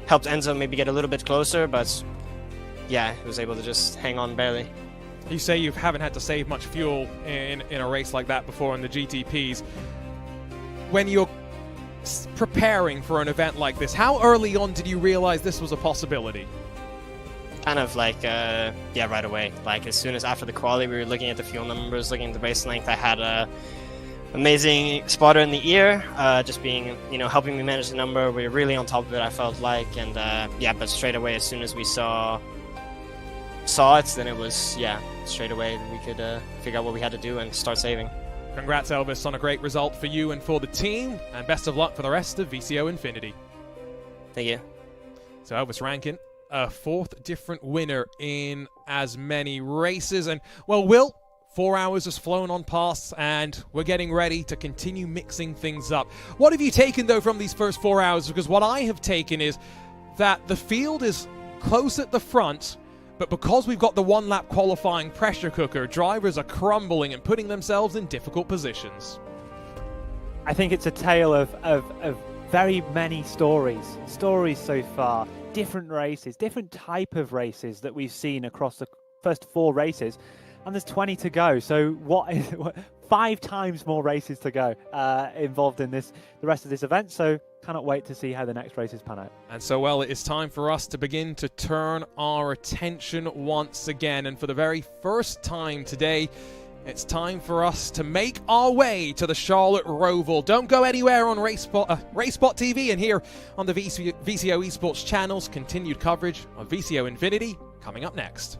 Helped Enzo maybe get a little bit closer, but yeah, he was able to just hang on barely. You say you haven't had to save much fuel in a race like that before in the GTPs. When you're preparing for an event like this, how early on did you realize this was a possibility? Kind of like, yeah, right away. Like as soon as after the quali, we were looking at the fuel numbers, looking at the race length. I had a amazing spotter in the ear, just being, you know, helping me manage the number. We were really on top of it, I felt like, and yeah, but straight away, as soon as we saw it, then it was, yeah, straight away we could figure out what we had to do and start saving. Congrats, Elvis, on a great result for you and for the team, and best of luck for the rest of VCO Infinity. Thank you. So Elvis Rankin, a 4th different winner in as many races, and well, Will, 4 hours has flown on past, and we're getting ready to continue mixing things up. What have you taken, though, from these first 4 hours? Because what I have taken is that the field is close at the front, but because we've got the 1-lap qualifying pressure cooker, drivers are crumbling and putting themselves in difficult positions. I think it's a tale of very many stories so far. Different races, different type of races that we've seen across the first 4 races. And there's 20 to go, so 5 times more races to go involved in the rest of this event, so cannot wait to see how the next races pan out. And so, well, it is time for us to begin to turn our attention once again, and for the very first time today, it's time for us to make our way to the Charlotte Roval. Don't go anywhere on RaceSpotTV and here on the VCO Esports channels. Continued coverage of VCO Infinity coming up next.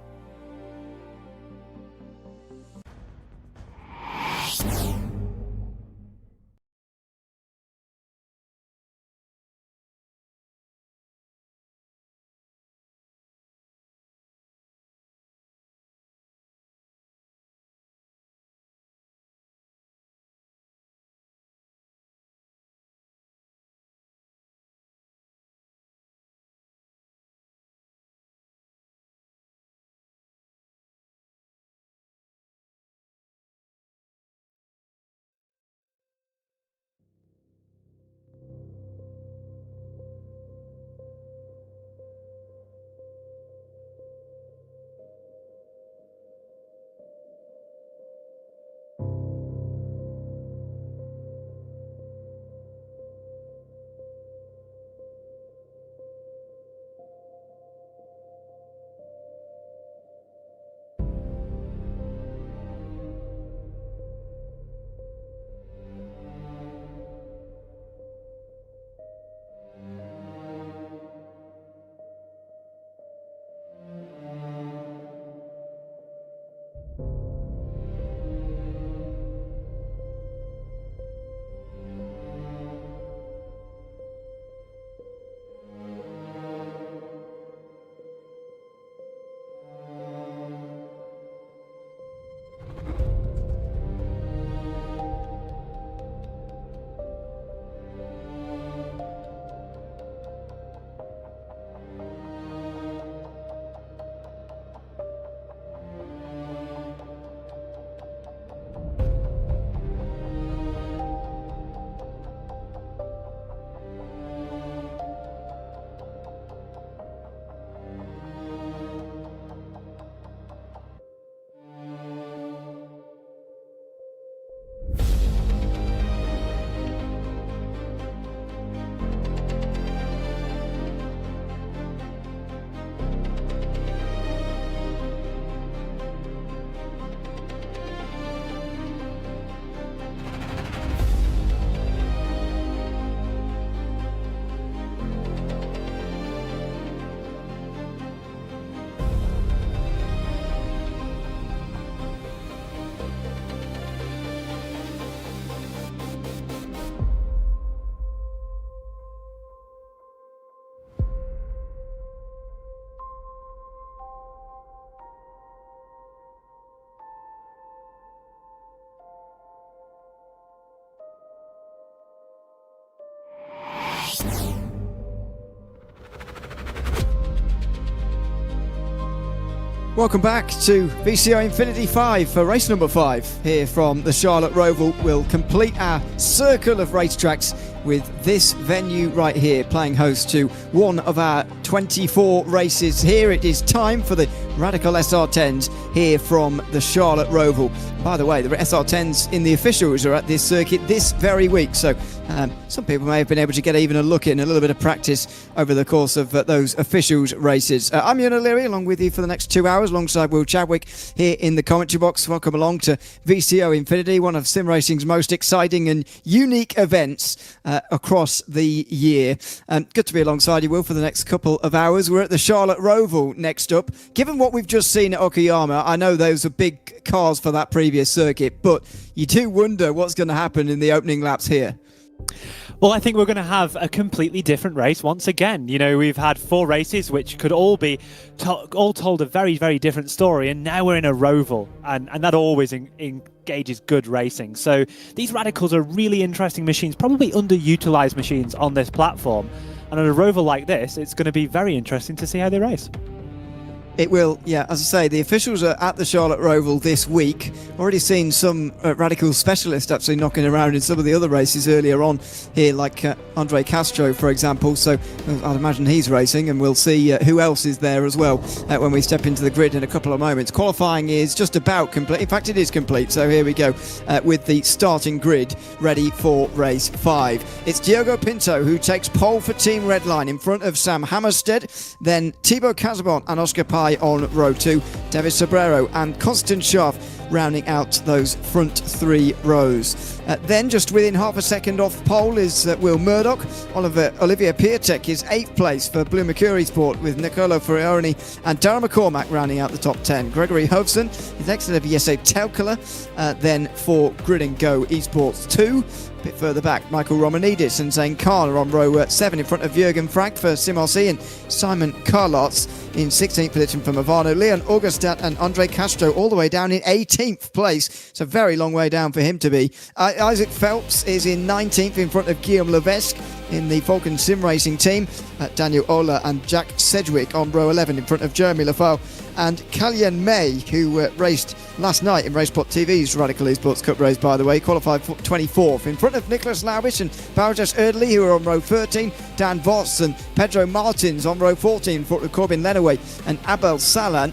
Welcome back to VCO INFINITY V for race number 5 here from the Charlotte Roval. We'll complete our circle of racetracks with this venue right here, playing host to one of our 24 races. Here it is time for the Radical SR10s here from the Charlotte Roval. By the way, the SR10s in the officials are at this circuit this very week, so some people may have been able to get even a look in, a little bit of practice over the course of those officials races. I'm Ewan O'Leary, along with you for the next 2 hours, alongside Will Chadwick here in the commentary box. Welcome along to VCO Infinity, one of sim racing's most exciting and unique events across the year. Good to be alongside you, Will, for the next couple of hours. We're at the Charlotte Roval next up. Given what we've just seen at Okayama, I know those are big cars for that previous circuit, but you do wonder what's going to happen in the opening laps here. Well, I think we're going to have a completely different race once again. You know, we've had 4 races which could all be all told a very, very different story, and now we're in a Roval, and that always engages good racing. So these Radicals are really interesting machines, probably underutilized machines on this platform, and on a Roval like this, it's going to be very interesting to see how they race. It will, yeah, as I say, the officials are at the Charlotte Roval this week. Already seen some Radical specialists actually knocking around in some of the other races earlier on here, like Andre Castro, for example. So I'd imagine he's racing, and we'll see who else is there as well when we step into the grid in a couple of moments. Qualifying is just about complete. In fact, it is complete. So here we go with the starting grid ready for race 5. It's Diogo Pinto who takes pole for Team Redline in front of Sam Hammerstead, then Thibaut Casabon and Oscar Pai on row 2, David Sobrero and Constant Schaff rounding out those front 3 rows. Then just within half a second off pole is Will Murdoch. Olivier Piatek is 8th place for Blue Mercury Sport, with Nicolo Ferrioni and Darren McCormack rounding out the top 10. Gregory Hovson is next to Jesse Telkela. Then for Grid and Go Esports 2, a bit further back, Michael Romanidis and Zane Kahn are on row 7 in front of Jürgen Frank for Simossi, and Simon Carlots in 16th position for Movano. Leon Augustat and Andre Castro all the way down in 18th place. It's a very long way down for him to be. Isaac Phelps is in 19th in front of Guillaume Levesque in the Falcon Sim Racing team. Daniel Ola and Jack Sedgwick on row 11 in front of Jeremy Lafau. And Kalyan May, who raced last night in RaceSpotTV's Radical Esports Cup race, by the way, qualified 24th in front of Nicholas Laubish and Barajas Erdely, who are on row 13. Dan Voss and Pedro Martins on row 14 in front of Corbin Lenaway and Abel Salan,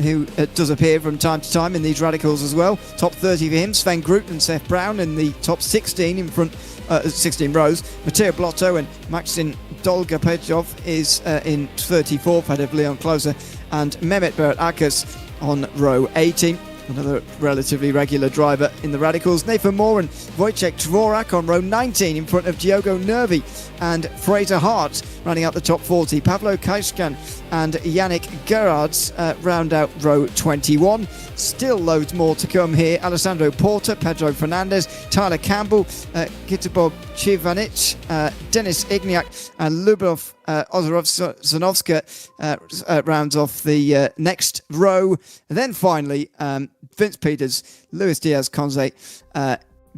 who does appear from time to time in these Radicals as well. Top 30 for him, Sven Groot and Seth Brown in the top 16 in front 16 rows. Matteo Blotto and Maxim Dolgopechov is in 34th, ahead of Leon Closer, and Mehmet Berat Akas on row 18. Another relatively regular driver in the Radicals. Nathan Moore and Wojciech Dvorak on row 19 in front of Diogo Nervi and Fraser Hart running out the top 40. Pavlo Kaishkan and Yannick Gerards round out row 21. Still loads more to come here. Alessandro Porter, Pedro Fernandez, Tyler Campbell, Gitebob Chivanic, Denis Igniak and Lubov Zanovska rounds off the next row. And then finally, Vince Peters, Luis Diaz-Conze,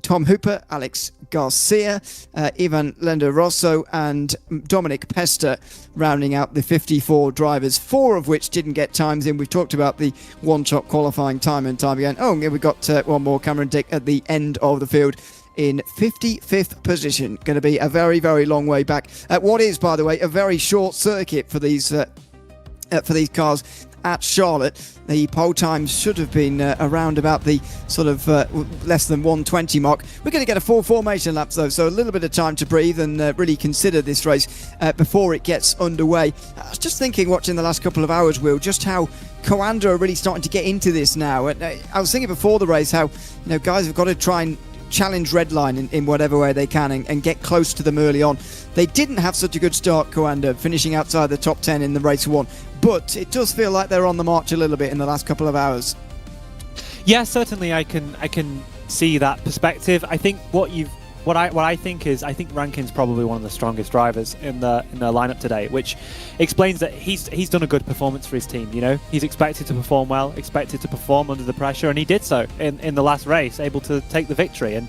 Tom Hooper, Alex Garcia, Ivan Lenderosso and Dominic Pester rounding out the 54 drivers, 4 of which didn't get times in. We've talked about the one-shot qualifying time and time again. Oh, yeah, we've got one more, Cameron Dick at the end of the field in 55th position. Going to be a very, very long way back. What is, by the way, a very short circuit for these cars at Charlotte. The pole times should have been around about the sort of less than 120 mark. We're going to get a full formation laps though, so a little bit of time to breathe and really consider this race before it gets underway. I was just thinking, watching the last couple of hours, Will, just how Coanda are really starting to get into this now. And I was thinking before the race how guys have got to try and challenge Redline in whatever way they can and get close to them early on. They didn't have such a good start, Coanda, finishing outside the top 10 in the race 1, but it does feel like they're on the march a little bit in the last couple of hours. Yeah, certainly I can see that perspective. I think what I think Rankin's probably one of the strongest drivers in the lineup today, which explains that he's done a good performance for his team. He's expected to perform well, expected to perform under the pressure, and he did so in the last race, able to take the victory. And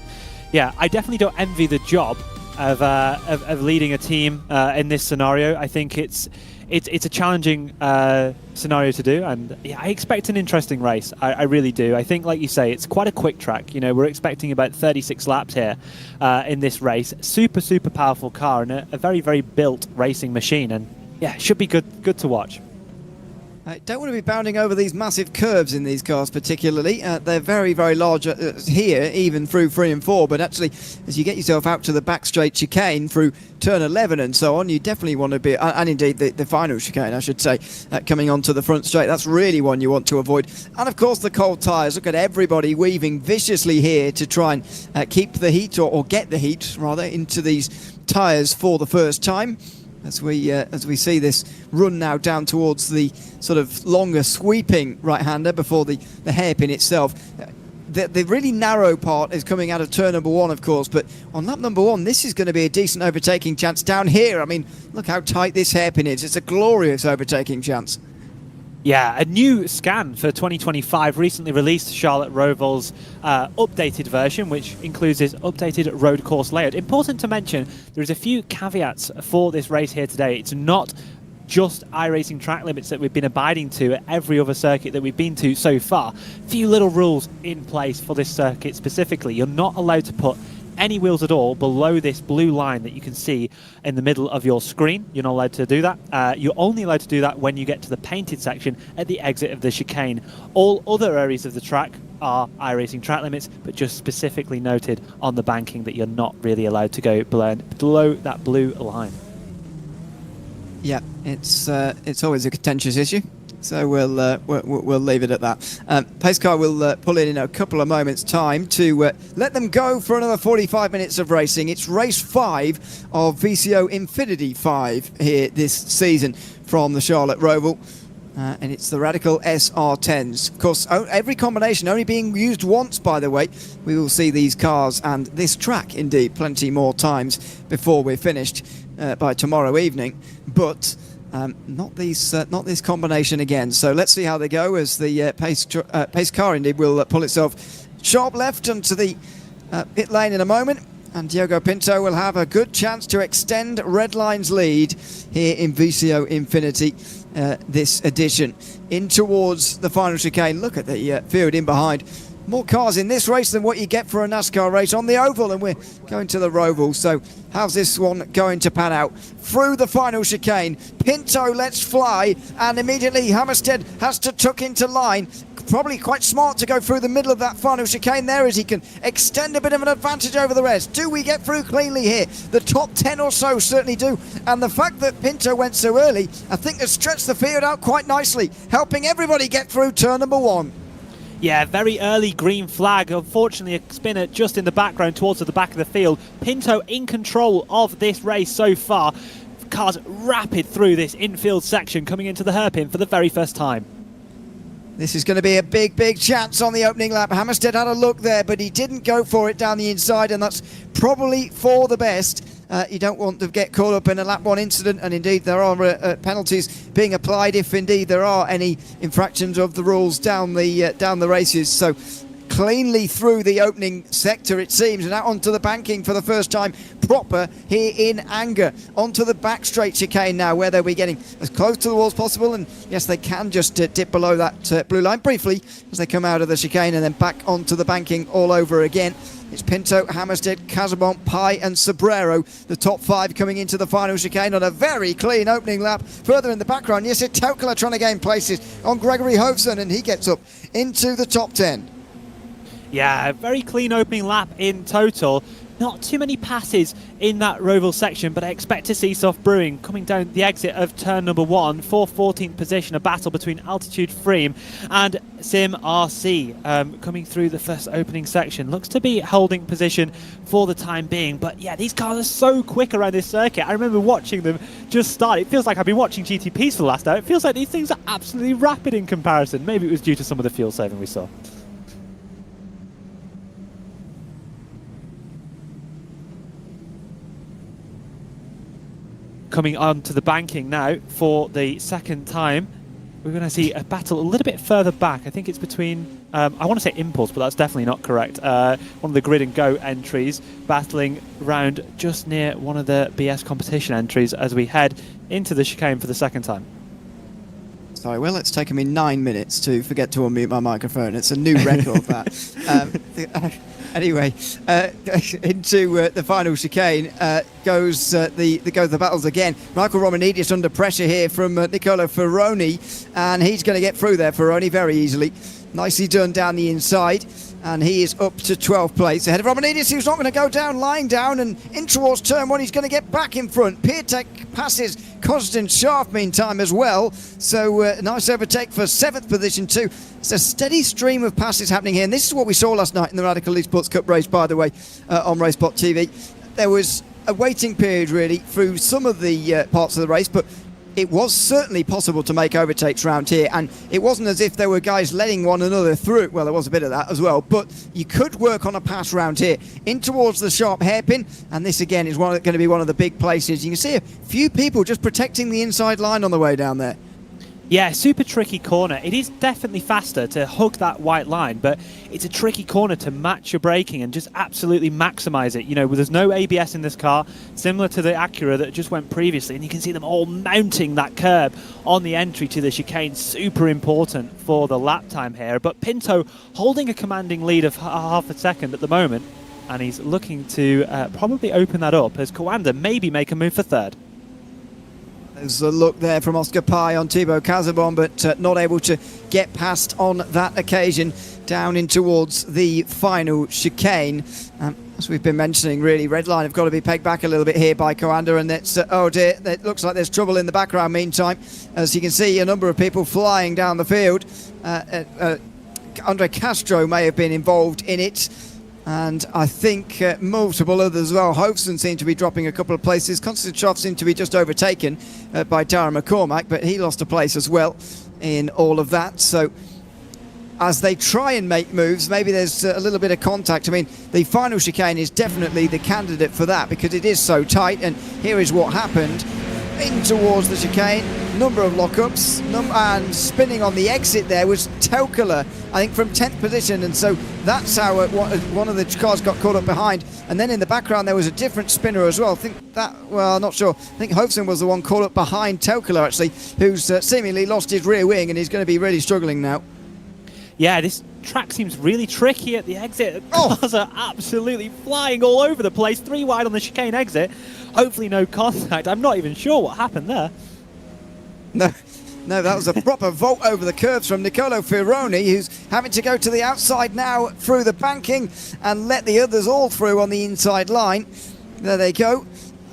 yeah, I definitely don't envy the job of leading a team in this scenario. I think it's it's a challenging scenario to do, and yeah, I expect an interesting race. I really do. I think, like you say, it's quite a quick track. You know, we're expecting about 36 laps here in this race. Super powerful car and a very built racing machine, and yeah, it should be good to watch. I don't want to be bounding over these massive curves in these cars particularly. They're very large here, even through 3 and 4, but actually as you get yourself out to the back straight chicane through turn 11 and so on, you definitely want to be, and indeed the final chicane I should say, coming onto the front straight, that's really one you want to avoid. And of course the cold tyres, look at everybody weaving viciously here to try and keep the heat, or get the heat rather, into these tyres for the first time. As we see this run now down towards the sort of longer sweeping right-hander before the hairpin itself. The really narrow part is coming out of turn number 1, of course, but on lap number 1, this is going to be a decent overtaking chance down here. I mean, look how tight this hairpin is. It's a glorious overtaking chance. Yeah, a new scan for 2025 recently released, Charlotte Roval's updated version, which includes this updated road course layout. Important to mention, there's a few caveats for this race here today. It's not just iRacing track limits that we've been abiding to at every other circuit that we've been to so far. Few little rules in place for this circuit specifically. You're not allowed to put any wheels at all below this blue line that you can see in the middle of your screen. You're not allowed to do that. You're only allowed to do that when you get to the painted section at the exit of the chicane. All other areas of the track are iRacing track limits, but just specifically noted on the banking that you're not really allowed to go below that blue line. Yeah, it's always a contentious issue. So we'll leave it at that. Pace car will pull in a couple of moments' time to let them go for another 45 minutes of racing. It's race 5 of VCO INFINITY V here this season from the Charlotte Roval. And it's the Radical SR10s. Of course, every combination only being used once, by the way. We will see these cars and this track, indeed, plenty more times before we're finished by tomorrow evening. But not this combination again. So let's see how they go as the pace car indeed will pull itself sharp left onto the pit lane in a moment, and Diogo Pinto will have a good chance to extend Redline's lead here in VCO INFINITY this edition. In towards the final chicane. Look at the field in behind. More cars in this race than what you get for a NASCAR race on the oval, and we're going to the Roval. So how's this one going to pan out? Through the final chicane, Pinto lets fly, and immediately Hammerstead has to tuck into line. Probably quite smart to go through the middle of that final chicane there, as he can extend a bit of an advantage over the rest. Do we get through cleanly here? The top 10 or so certainly do, and the fact that Pinto went so early, I think has stretched the field out quite nicely, helping everybody get through turn number 1. Yeah, very early green flag. Unfortunately, a spinner just in the background towards the back of the field. Pinto in control of this race so far. Cars rapid through this infield section, coming into the hairpin for the very first time. This is going to be a big chance on the opening lap. Hammerstead had a look there, but he didn't go for it down the inside, and that's probably for the best. You don't want to get caught up in a lap 1 incident, and indeed there are penalties being applied if indeed there are any infractions of the rules down the races. So cleanly through the opening sector, it seems, and out onto the banking for the first time proper here in anger. Onto the back straight chicane now, where they'll be getting as close to the wall as possible, and yes, they can just dip below that blue line briefly as they come out of the chicane and then back onto the banking all over again. It's Pinto, Hammerstead, Casabon, Pai and Sobrero, the top 5 coming into the final chicane on a very clean opening lap. Further in the background, yes, it's Tokala trying to gain places on Gregory Hovson, and he gets up into the top 10. Yeah, a very clean opening lap in total. Not too many passes in that Roval section, but I expect to see stuff brewing coming down the exit of turn number 1 for 14th position. A battle between Altitude Freem and Sim RC coming through the first opening section. Looks to be holding position for the time being, but yeah, these cars are so quick around this circuit. I remember watching them just start. It feels like I've been watching GTPs for the last hour. It feels like these things are absolutely rapid in comparison. Maybe it was due to some of the fuel saving we saw. Coming on to the banking now for the second time we're going to see a battle a little bit further back. I think it's between, I want to say Impulse, but that's definitely not correct. One of the Grid and Go entries battling round just near one of the BS competition entries as we head into the chicane for the second time. Sorry, Will, it's taken me 9 minutes to forget to unmute my microphone. It's a new record, that. Anyway, into the final chicane goes the battles again. Michael Romanidis under pressure here from Nicolo Ferroni, and he's going to get through there, Ferroni, very easily. Nicely done down the inside, and he is up to 12th place. Ahead of Romanidis, who's not going to go down, lying down, and in towards turn 1, he's going to get back in front. Piatek passes Constant Schaaf meantime as well, so nice overtake for 7th position too. It's a steady stream of passes happening here, and this is what we saw last night in the Radical Esports Cup race, by the way, on RaceSpotTV. There was a waiting period really through some of the parts of the race, but it was certainly possible to make overtakes around here, and it wasn't as if there were guys letting one another through. Well, there was a bit of that as well, but you could work on a pass round here in towards the sharp hairpin, and this again is going to be one of the big places. You can see a few people just protecting the inside line on the way down there. Yeah, super tricky corner. It is definitely faster to hug that white line, but it's a tricky corner to match your braking and just absolutely maximise it. You know, there's no ABS in this car, similar to the Acura that just went previously, and you can see them all mounting that curb on the entry to the chicane. Super important for the lap time here, but Pinto holding a commanding lead of half a second at the moment, and he's looking to probably open that up as Kawanda maybe make a move for third. There's a look there from Oscar Pai on Thibaut Casabon, but not able to get past on that occasion down in towards the final chicane. As we've been mentioning, really, red line have got to be pegged back a little bit here by Coanda, and it's, oh dear, it looks like there's trouble in the background meantime. As you can see, a number of people flying down the field. Andre Castro may have been involved in it, and I think multiple others as well. Hofson seemed to be dropping a couple of places. Konstantinov seemed to be just overtaken by Darren McCormack, but he lost a place as well in all of that. So as they try and make moves, maybe there's a little bit of contact. I mean, the final chicane is definitely the candidate for that because it is so tight, and here is what happened. In towards the chicane, number of lockups, and spinning on the exit there was Telkala, I think from 10th position, and so that's how one of the cars got caught up behind. And then in the background there was a different spinner as well. I think that, well, not sure. I think Hofson was the one caught up behind Telkala actually, who's seemingly lost his rear wing, and he's going to be really struggling now. Yeah, this track seems really tricky at the exit. Cars are absolutely flying all over the place. 3 wide on the chicane exit. Hopefully no contact. I'm not even sure what happened there. No, that was a proper vault over the curves from Nicolo Ferroni, who's having to go to the outside now through the banking and let the others all through on the inside line. There they go.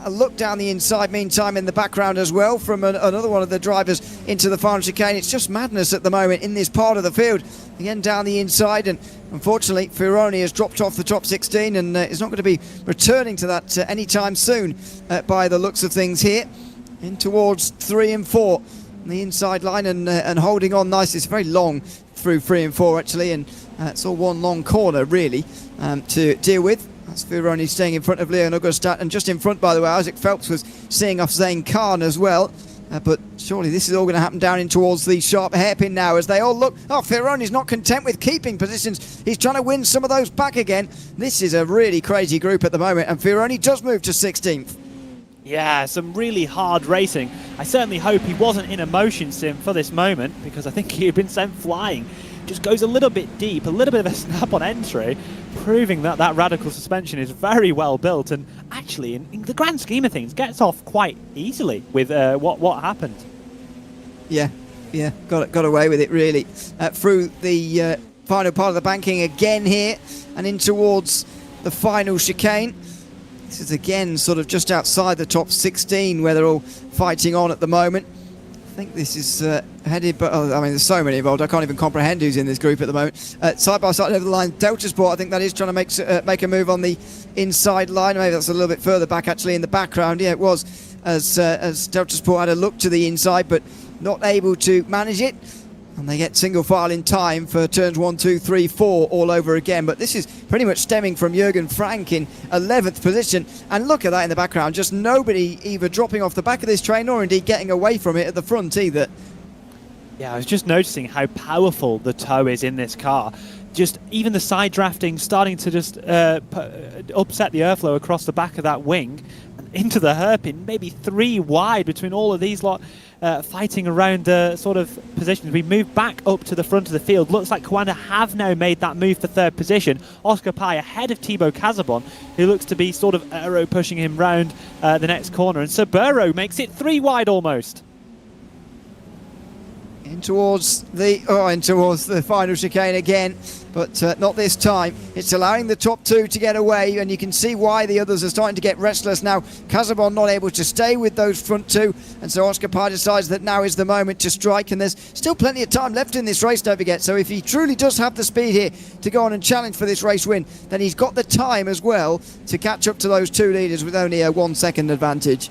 A look down the inside meantime in the background as well from another one of the drivers into the final chicane. It's just madness at the moment in this part of the field. Again down the inside, and unfortunately Ferroni has dropped off the top 16 and is not going to be returning to that anytime soon by the looks of things here. In towards 3 and 4 on the inside line, and holding on nice. It's very long through 3 and 4 actually, and it's all one long corner really to deal with. That's Ferroni staying in front of Leon Augustat, and just in front, by the way, Isaac Phelps was seeing off Zane Khan as well. But surely this is all going to happen down in towards the sharp hairpin now as they all look. Oh, Ferroni's not content with keeping positions. He's trying to win some of those back again. This is a really crazy group at the moment, and Ferroni does move to 16th. Yeah, some really hard racing. I certainly hope he wasn't in a motion sim for this moment, because I think he had been sent flying. Just goes a little bit deep, a little bit of a snap on entry, proving that that radical suspension is very well built, and actually, in the grand scheme of things, gets off quite easily with what happened. Yeah, got away with it really. Through the final part of the banking again here, and in towards the final chicane. This is again sort of just outside the top 16 where they're all fighting on at the moment. I think this is headed, but I mean, there's so many involved. I can't even comprehend who's in this group at the moment. Side by side over the line, Delta Sport. I think that is trying to make a move on the inside line. Maybe that's a little bit further back, actually, in the background. Yeah, it was as Delta Sport had a look to the inside, but not able to manage it. And they get single file in time for turns 1, 2, 3, 4 all over again. But this is pretty much stemming from Jürgen Frank in 11th position. And look at that in the background. Just nobody either dropping off the back of this train or indeed getting away from it at the front either. Yeah, I was just noticing how powerful the toe is in this car. Just even the side drafting starting to just upset the airflow across the back of that wing and into the hairpin, maybe 3 wide between all of these lot fighting around the sort of positions. We move back up to the front of the field. Looks like Coanda have now made that move for 3rd position. Oscar Pai ahead of Thibaut Casabon, who looks to be sort of aero pushing him round the next corner. And Subaru makes it 3 wide almost. In towards the final chicane again, but not this time. It's allowing the top 2 to get away, and you can see why the others are starting to get restless now. Casabon not able to stay with those front 2, and so Oscar Pai decides that now is the moment to strike, and there's still plenty of time left in this race, don't forget. So if he truly does have the speed here to go on and challenge for this race win, then he's got the time as well to catch up to those 2 leaders with only a 1 second advantage.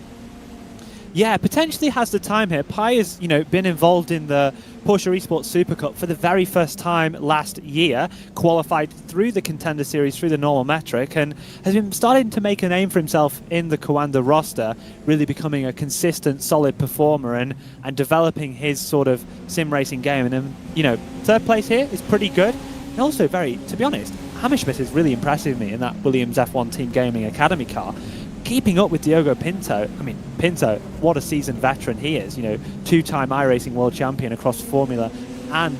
Yeah, potentially has the time here. Pai has, been involved in the Porsche Esports Super Cup for the very first time last year, qualified through the Contender Series, through the normal metric, and has been starting to make a name for himself in the Coanda roster, really becoming a consistent, solid performer and developing his sort of sim racing game. And, 3rd place here is pretty good. And also to be honest, Hammersmith is really impressive me in that Williams F1 Team Gaming Academy car. Keeping up with Diogo Pinto. I mean, Pinto, what a seasoned veteran he is. 2-time iRacing world champion across Formula and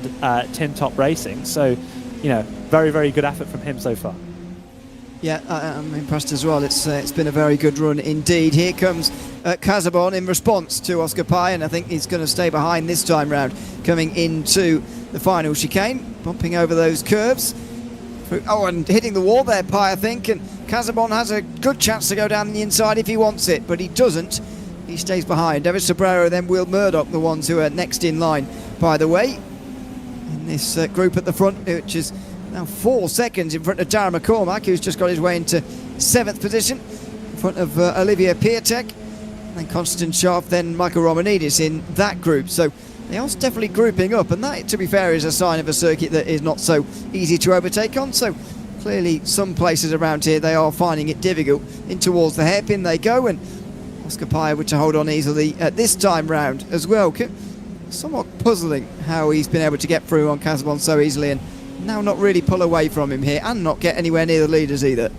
Tin Top Racing. So, very, very good effort from him so far. Yeah, I'm impressed as well. It's been a very good run indeed. Here comes Casabon in response to Oscar Pai, and I think he's going to stay behind this time round, coming into the final chicane, bumping over those curves. And hitting the wall there, Pai, I think, and Casabon has a good chance to go down the inside if he wants it, but he doesn't. He stays behind. David Sobrero, then Will Murdoch, the ones who are next in line, by the way, in this group at the front, which is now 4 seconds in front of Darren McCormack, who's just got his way into 7th position, in front of Olivier Piatek, and then Konstantin Scharf, then Michael Romanidis in that group. So they are definitely grouping up, and that, to be fair, is a sign of a circuit that is not so easy to overtake on. So clearly some places around here they are finding it difficult. In towards the hairpin they go, and Oscar Pai able to hold on easily at this time round as well. Somewhat puzzling how he's been able to get through on Casabon so easily and now not really pull away from him here and not get anywhere near the leaders either.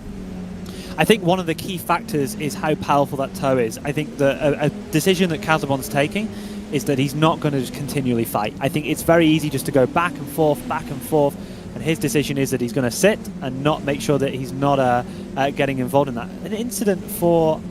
I think one of the key factors is how powerful that toe is. I think that a decision that Casabon's taking is that he's not going to just continually fight. I think it's very easy just to go back and forth, and his decision is that he's going to sit and not make sure that he's not getting involved in that. An incident for,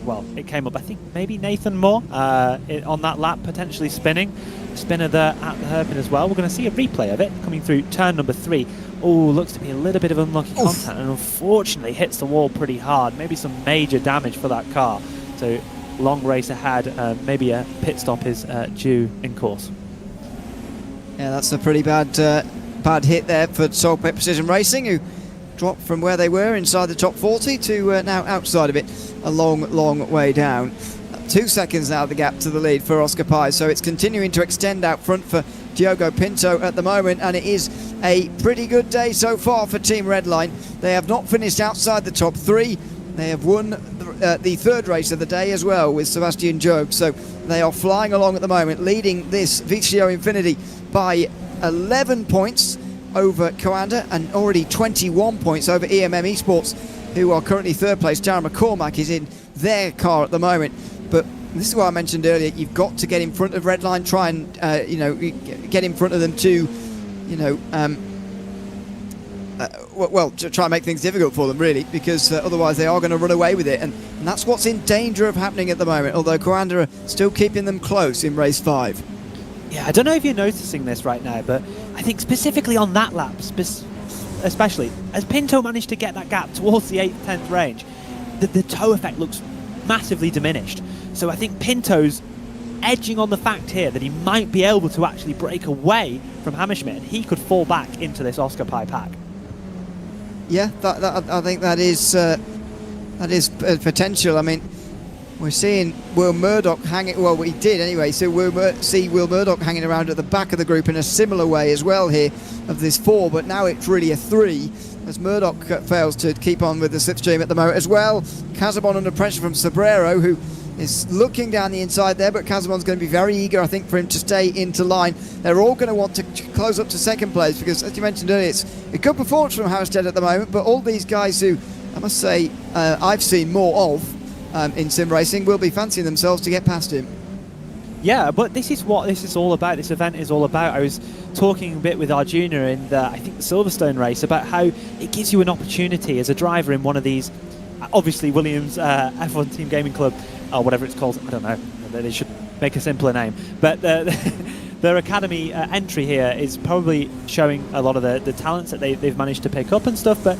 well, it came up, I think maybe Nathan Moore on that lap, potentially spinning. Spinner there at the hairpin as well. We're going to see a replay of it coming through turn number 3. Oh, looks to be a little bit of unlucky contact, and unfortunately hits the wall pretty hard. Maybe some major damage for that car. So long race ahead, maybe a pit stop is due in course. Yeah, that's a pretty bad hit there for Solpet Precision Racing, who dropped from where they were inside the top 40 to now outside of it, a long way down. 2 seconds now the gap to the lead for Oscar Pai, so it's continuing to extend out front for Diogo Pinto at the moment, and it is a pretty good day so far for Team Redline. They have not finished outside the top 3. They have won the 3rd race of the day as well with Sebastian Job, so they are flying along at the moment, leading this VCO Infinity by 11 points over Coanda and already 21 points over EMM Esports, who are currently 3rd place. Darren McCormack is in their car at the moment, but this is what I mentioned earlier. You've got to get in front of Redline, try and get in front of them to to try and make things difficult for them, really, because otherwise they are going to run away with it, and that's what's in danger of happening at the moment, although Coanda are still keeping them close in race 5. Yeah, I don't know if you're noticing this right now, but I think specifically on that lap, especially, as Pinto managed to get that gap towards the 8th, 10th range, the toe effect looks massively diminished. So I think Pinto's edging on the fact here that he might be able to actually break away from Hammerschmidt, and he could fall back into this Oscar Pai pack. Yeah, I think that is potential. I mean, we're seeing Will Murdoch hanging, well, he did anyway, so we'll see Will Murdoch hanging around at the back of the group in a similar way as well here of this 4, but now it's really a 3 as Murdoch fails to keep on with the slipstream at the moment as well. Casabon under pressure from Sobrero, who is looking down the inside there, but Casabon's going to be very eager, I think, for him to stay into line. They're all going to want to close up to second place because, as you mentioned earlier, it's a good performance from Hammerstead at the moment, but all these guys who, I must say, I've seen more of in sim racing will be fancying themselves to get past him. Yeah, but this is what this is all about. This event is all about. I was talking a bit with our junior in the, I think, the Silverstone race about how it gives you an opportunity as a driver in one of these, obviously Williams F1 Team Gaming Club, or whatever it's called, I don't know, they should make a simpler name, but their academy entry here is probably showing a lot of the talents that they've managed to pick up and stuff, but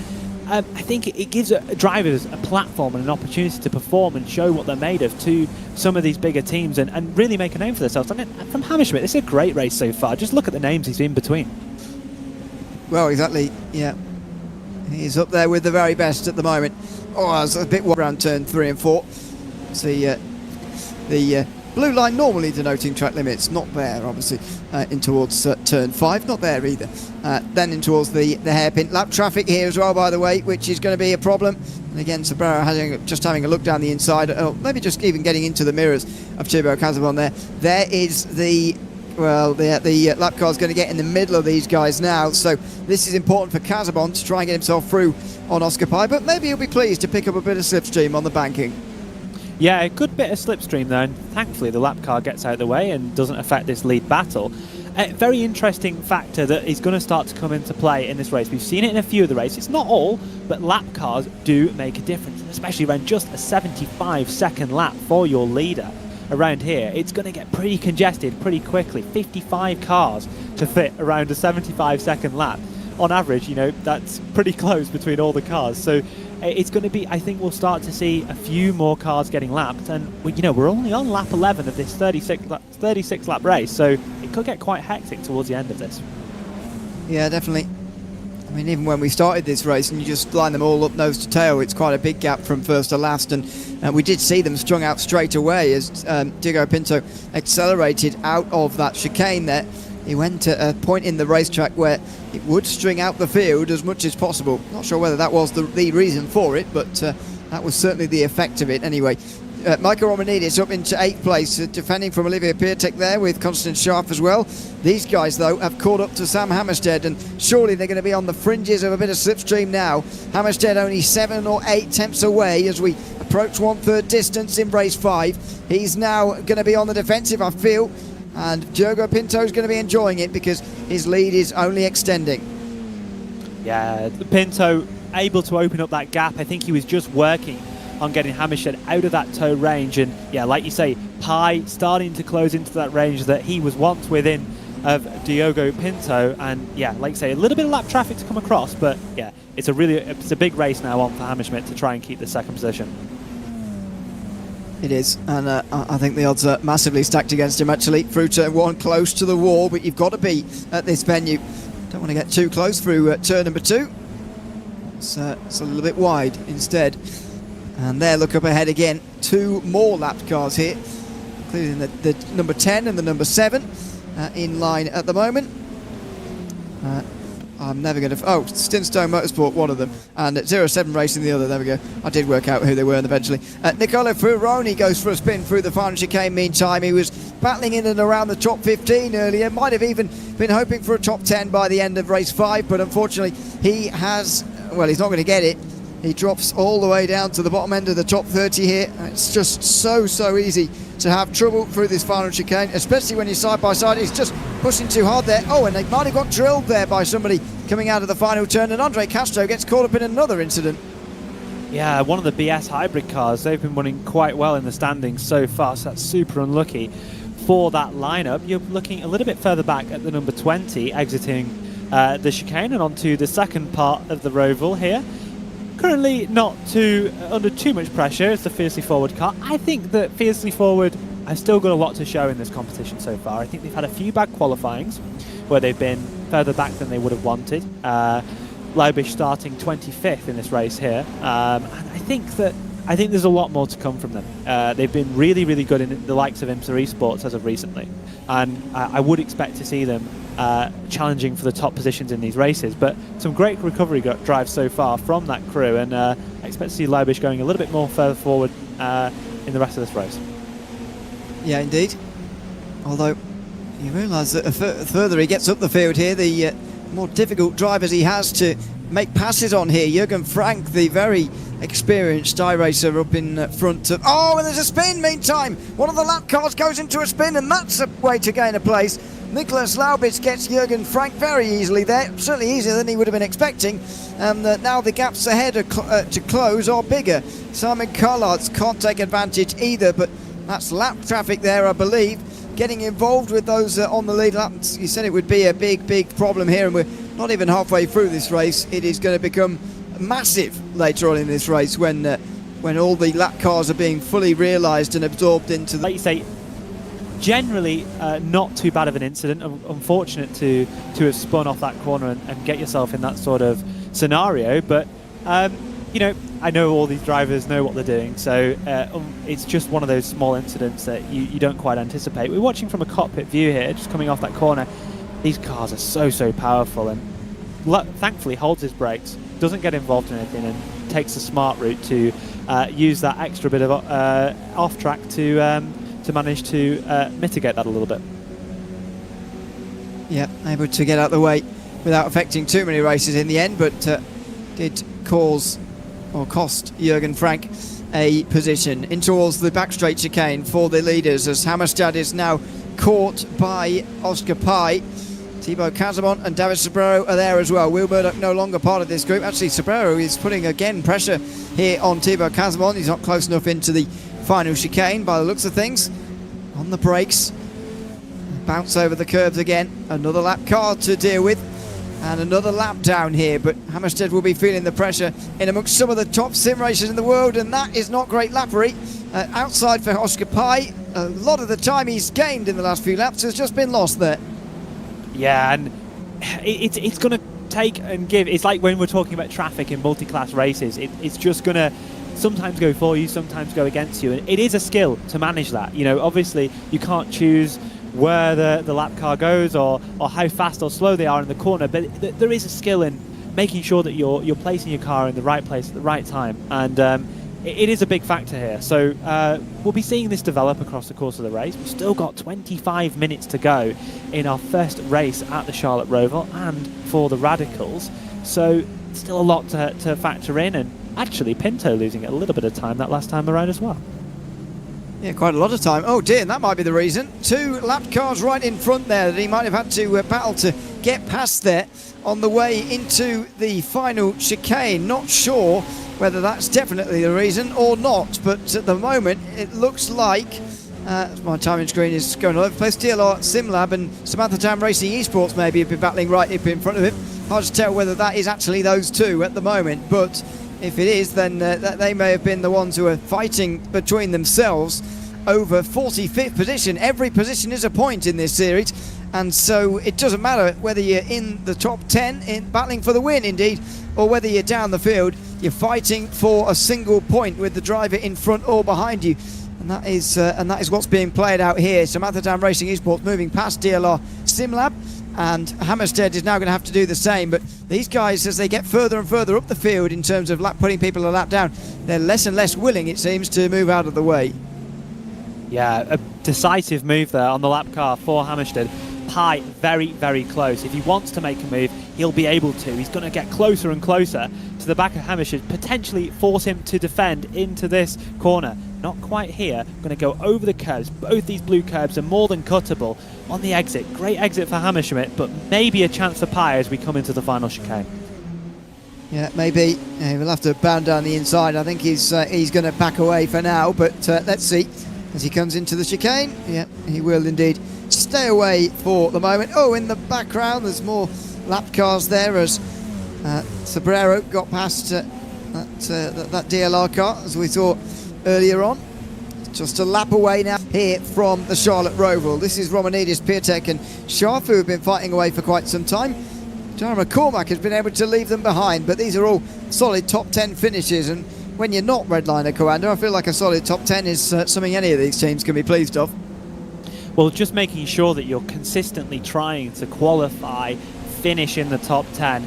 I think it gives drivers a platform and an opportunity to perform and show what they're made of to some of these bigger teams and really make a name for themselves. I mean, from Hammerschmidt, this is a great race so far. Just look at the names he's in between. Well, exactly, yeah. He's up there with the very best at the moment. Oh, it's a bit around turn 3 and 4. See, the blue line normally denoting track limits, not there, obviously, in towards turn 5, not there either. Then in towards the hairpin. Lap traffic here as well, by the way, which is going to be a problem. And again, Silverado just having a look down the inside, or maybe just even getting into the mirrors of Thibaut Casabon there. There is the lap car is going to get in the middle of these guys now, so this is important for Casabon to try and get himself through on Oscar Pie, but maybe he'll be pleased to pick up a bit of slipstream on the banking. Yeah, a good bit of slipstream there, and thankfully the lap car gets out of the way and doesn't affect this lead battle. A very interesting factor that is going to start to come into play in this race. We've seen it in a few of the races, not all, but lap cars do make a difference, especially around just a 75-second lap for your leader. Around here, it's going to get pretty congested pretty quickly. 55 cars to fit around a 75-second lap. On average, you know, that's pretty close between all the cars. So it's going to be, I think we'll start to see a few more cars getting lapped. And, you know, we're only on lap 11 of this 36 lap race. So it could get quite hectic towards the end of this. Yeah, definitely. I mean, even when we started this race and you just line them all up nose to tail, it's quite a big gap from first to last, and we did see them strung out straight away as Diego Pinto accelerated out of that chicane there. He went to a point in the racetrack where it would string out the field as much as possible. Not sure whether that was the reason for it, but that was certainly the effect of it anyway. Michael Romanidis up into 8th place, defending from Olivier Piatek there with Constance Scharf as well. These guys, though, have caught up to Sam Hammerstead, and surely they're going to be on the fringes of a bit of slipstream now. Hammerstead only 7 or 8 tenths away as we approach 1/3 distance in race 5. He's now going to be on the defensive, I feel, and Diogo Pinto is going to be enjoying it because his lead is only extending. Yeah, Pinto able to open up that gap. I think he was just working on getting Hammerstead out of that tow range, and yeah, like you say, Pie starting to close into that range that he was once within of Diogo Pinto, and yeah, like you say, a little bit of lap traffic to come across, but yeah, it's a big race now on for Hammerschmidt to try and keep the second position. It is, and I think the odds are massively stacked against him actually. Through turn 1, close to the wall, but you've got to be at this venue. Don't want to get too close through turn number 2. It's a little bit wide instead. And there, look up ahead again, 2 more lapped cars here, including the number 10 and the number 7 in line at the moment. I'm never going to... Oh, Stinstone Motorsport, one of them, and 07 Racing, the other. There we go. I did work out who they were eventually. Niccolo Furoni goes for a spin through the final chicane meantime. He was battling in and around the top 15 earlier. Might have even been hoping for a top 10 by the end of race 5, but unfortunately he has... Well, he's not going to get it. He drops all the way down to the bottom end of the top 30 here. It's just so easy to have trouble through this final chicane, especially when you're side by side. He's just pushing too hard there. Oh, and they might have got drilled there by somebody coming out of the final turn, and Andre Castro gets caught up in another incident. Yeah, one of the BS hybrid cars, they've been running quite well in the standings so far, so that's super unlucky for that lineup. You're looking a little bit further back at the number 20, exiting the chicane and onto the second part of the Roval here. Currently not under too much pressure. It's the Fiercely Forward car. I think that Fiercely Forward has still got a lot to show in this competition so far. I think they've had a few bad qualifyings where they've been further back than they would have wanted. Leibisch starting 25th in this race here. And I think there's a lot more to come from them. They've been really good in the likes of IMSA Esports as of recently. And I would expect to see them challenging for the top positions in these races, but some great recovery drives so far from that crew, and I expect to see Leibisch going a little bit more further forward in the rest of this race. Yeah, indeed. Although you realise that the further he gets up the field here, the more difficult drivers he has to make passes on here. Jürgen Frank, the very experienced iRacer, up in front of... Oh, and there's a spin meantime. One of the lap cars goes into a spin, and that's a way to gain a place. Nicholas Laubitz gets Jürgen Frank very easily there, certainly easier than he would have been expecting. And now the gaps ahead to close are bigger. Simon Carlarts can't take advantage either, but that's lap traffic there, I believe, getting involved with those on the lead lap. You said it would be a big problem here, and we're not even halfway through this race. It is going to become massive later on in this race when all the lap cars are being fully realised and absorbed into the... Like you say, generally not too bad of an incident. Unfortunate to have spun off that corner and get yourself in that sort of scenario, but you know, I know all these drivers know what they're doing, so it's just one of those small incidents that you don't quite anticipate. We're watching from a cockpit view here, just coming off that corner. These cars are so powerful, and thankfully holds his brakes, doesn't get involved in anything, and takes a smart route to use that extra bit of off track to manage to mitigate that a little bit. Yeah, able to get out of the way without affecting too many races in the end, but did cost Jürgen Frank a position in towards the back straight chicane for the leaders, as Hammerstedt is now caught by Oscar Pai. Thibaut Casamont and David Sobrero are there as well. Will Murdoch no longer part of this group. Actually, Sobrero is putting again pressure here on Thibaut Casamont. He's not close enough into the final chicane by the looks of things. On the brakes, bounce over the curbs again. Another lap car to deal with, and another lap down here, but Hammerstedt will be feeling the pressure in amongst some of the top sim racers in the world, and that is not great lappery. Outside for Oscar Pai. A lot of the time he's gained in the last few laps has just been lost there. Yeah, and it's going to take and give. It's like when we're talking about traffic in multi-class races, it's just going to sometimes go for you, sometimes go against you, and it is a skill to manage that. You know, obviously you can't choose where the lap car goes or how fast or slow they are in the corner, but there is a skill in making sure that you're placing your car in the right place at the right time, and it is a big factor here. So we'll be seeing this develop across the course of the race. We've still got 25 minutes to go in our first race at the Charlotte Roval and for the Radicals, so still a lot to factor in, and actually Pinto losing a little bit of time that last time around as well. Yeah, quite a lot of time. Oh dear, and that might be the reason. Two lap cars right in front there that he might have had to battle to get past there on the way into the final chicane. Not sure whether that's definitely the reason or not, but at the moment it looks like my timing screen is going all over the place. DLR SimLab and Samantha Tam Racing Esports maybe have been battling right up in front of him. Hard to tell whether that is actually those two at the moment, but if it is, then they may have been the ones who are fighting between themselves over 45th position. Every position is a point in this series, and so it doesn't matter whether you're in the top 10 in battling for the win indeed, or whether you're down the field. You're fighting for a single point with the driver in front or behind you, and that is what's being played out here. Samantha Tam Racing Esports moving past DLR SimLab, and Hammerstedt is now going to have to do the same. But these guys, as they get further and further up the field in terms of putting people a lap down, they're less and less willing, it seems, to move out of the way. Yeah, a decisive move there on the lap car for Hammerstedt. Pai very close. If he wants to make a move, he'll be able to. He's going to get closer and closer to the back of Hammerstedt, potentially force him to defend into this corner. Not quite here. Going to go over the curbs. Both these blue curbs are more than cuttable on the exit. Great exit for Hammerschmidt, but maybe a chance for Pai as we come into the final chicane. Yeah, maybe. Yeah, we'll have to bound down the inside. I think he's going to back away for now, but let's see as he comes into the chicane. Yeah, he will indeed stay away for the moment. Oh, in the background there's more lap cars there as Sobrero got past that DLR car, as we saw earlier on. Just a lap away now here from the Charlotte Roval. This is Romanidis, Piatek and Scharf, who have been fighting away for quite some time. Dara McCormack has been able to leave them behind, but these are all solid top 10 finishes, and when you're not redliner Coanda, I feel like a solid top 10 is something any of these teams can be pleased of. Well, just making sure that you're consistently trying to qualify, finish in the top 10.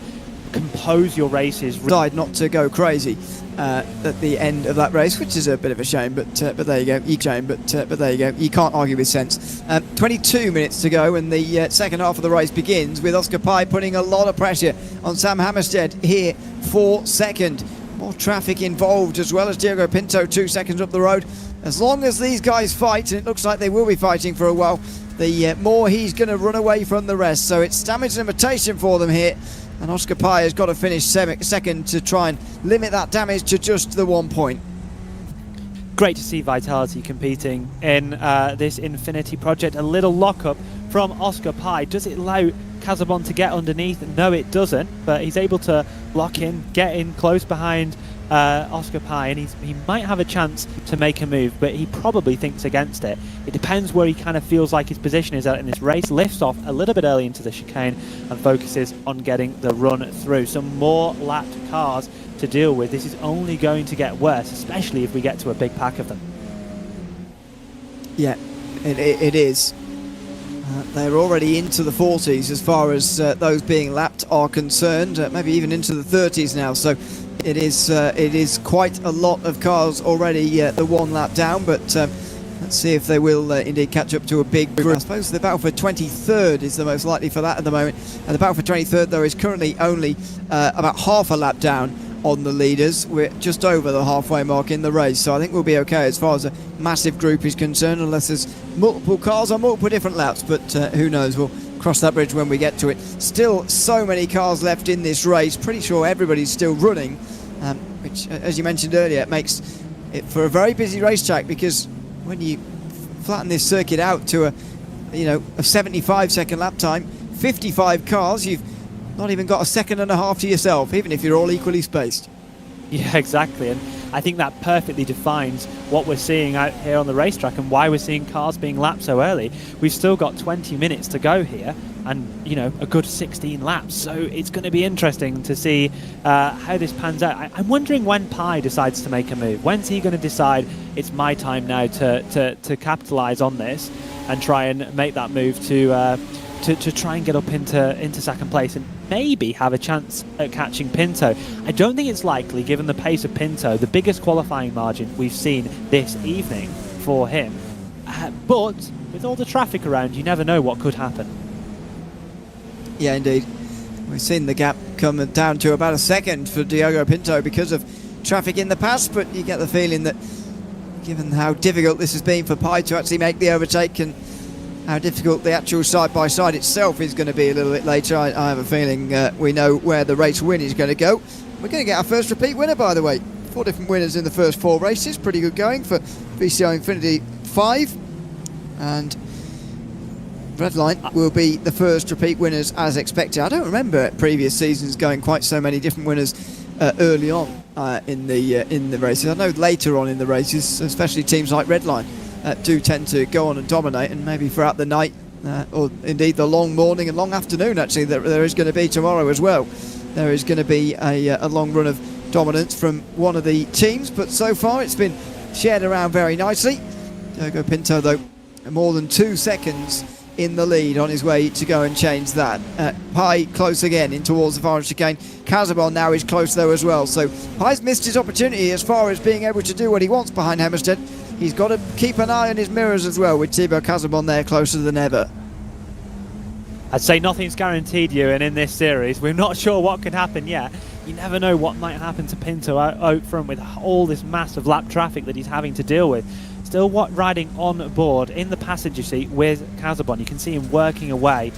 compose your races. Decide not to go crazy at the end of that race, which is a bit of a shame, but there you go. But there you go. You can't argue with sense. 22 minutes to go, and the second half of the race begins with Oscar Pye putting a lot of pressure on Sam Hammerstead here for second. More traffic involved, as well as Diogo Pinto 2 seconds up the road. As long as these guys fight, and it looks like they will be fighting for a while, the more he's going to run away from the rest. So it's damage limitation for them here, and Oscar Pye has got to finish second to try and limit that damage to just the 1 point. Great to see Vitality competing in this Infinity project. A little lockup from Oscar Pye. Does it allow Casabon to get underneath? No, it doesn't, but he's able to lock in, get in close behind Oscar Pye, and he might have a chance to make a move, but he probably thinks against it. It depends where he kind of feels like his position is at in this race. Lifts off a little bit early into the chicane and focuses on getting the run through. Some more lapped cars to deal with. This is only going to get worse, especially if we get to a big pack of them. Yeah, it is. They're already into the 40s as far as those being lapped are concerned, maybe even into the 30s now. So it is quite a lot of cars already the one lap down, but let's see if they will indeed catch up to a big group. I suppose the battle for 23rd is the most likely for that at the moment. And the battle for 23rd, though, is currently only about half a lap down on the leaders. We're just over the halfway mark in the race, so I think we'll be okay as far as a massive group is concerned, unless there's multiple cars on multiple different laps, but who knows, we'll cross that bridge when we get to it. Still so many cars left in this race, pretty sure everybody's still running, which, as you mentioned earlier, it makes it for a very busy racetrack, because when you flatten this circuit out to a 75-second lap time, 55 cars, you've not even got a second and a half to yourself, even if you're all equally spaced. Yeah, exactly, and I think that perfectly defines what we're seeing out here on the racetrack and why we're seeing cars being lapped so early. We've still got 20 minutes to go here, and a good 16 laps, so it's going to be interesting to see how this pans out. I'm wondering when Pye decides to make a move. When's he going to decide it's my time now to capitalise on this and try and make that move to try and get up into second place and maybe have a chance at catching Pinto. I don't think it's likely, given the pace of Pinto, the biggest qualifying margin we've seen this evening for him. But with all the traffic around, you never know what could happen. Yeah, indeed. We've seen the gap come down to about a second for Diogo Pinto because of traffic in the past, but you get the feeling that given how difficult this has been for Pye to actually make the overtake, and how difficult the actual side-by-side itself is going to be a little bit later, I have a feeling we know where the race win is going to go. We're going to get our first repeat winner, by the way. 4 different winners in the first 4 races. Pretty good going for VCO INFINITY V. And Redline will be the first repeat winners as expected. I don't remember previous seasons going quite so many different winners early on in the races. I know later on in the races, especially teams like Redline, do tend to go on and dominate, and maybe throughout the night or indeed the long morning and long afternoon, actually, there is going to be tomorrow as well. There is going to be a long run of dominance from one of the teams, but so far it's been shared around very nicely. Diogo Pinto, though, more than 2 seconds in the lead on his way to go and change that. Pye close again in towards the far chicane. Casabon now is close though as well, so Pye's missed his opportunity as far as being able to do what he wants behind Hammerstead. He's got to keep an eye on his mirrors as well, with Thibaut Casabon there closer than ever. I'd say nothing's guaranteed, Ewan, in this series. We're not sure what could happen yet. You never know what might happen to Pinto out front with all this massive lap traffic that he's having to deal with. Still riding on board in the passenger seat with Casabon. You can see him working away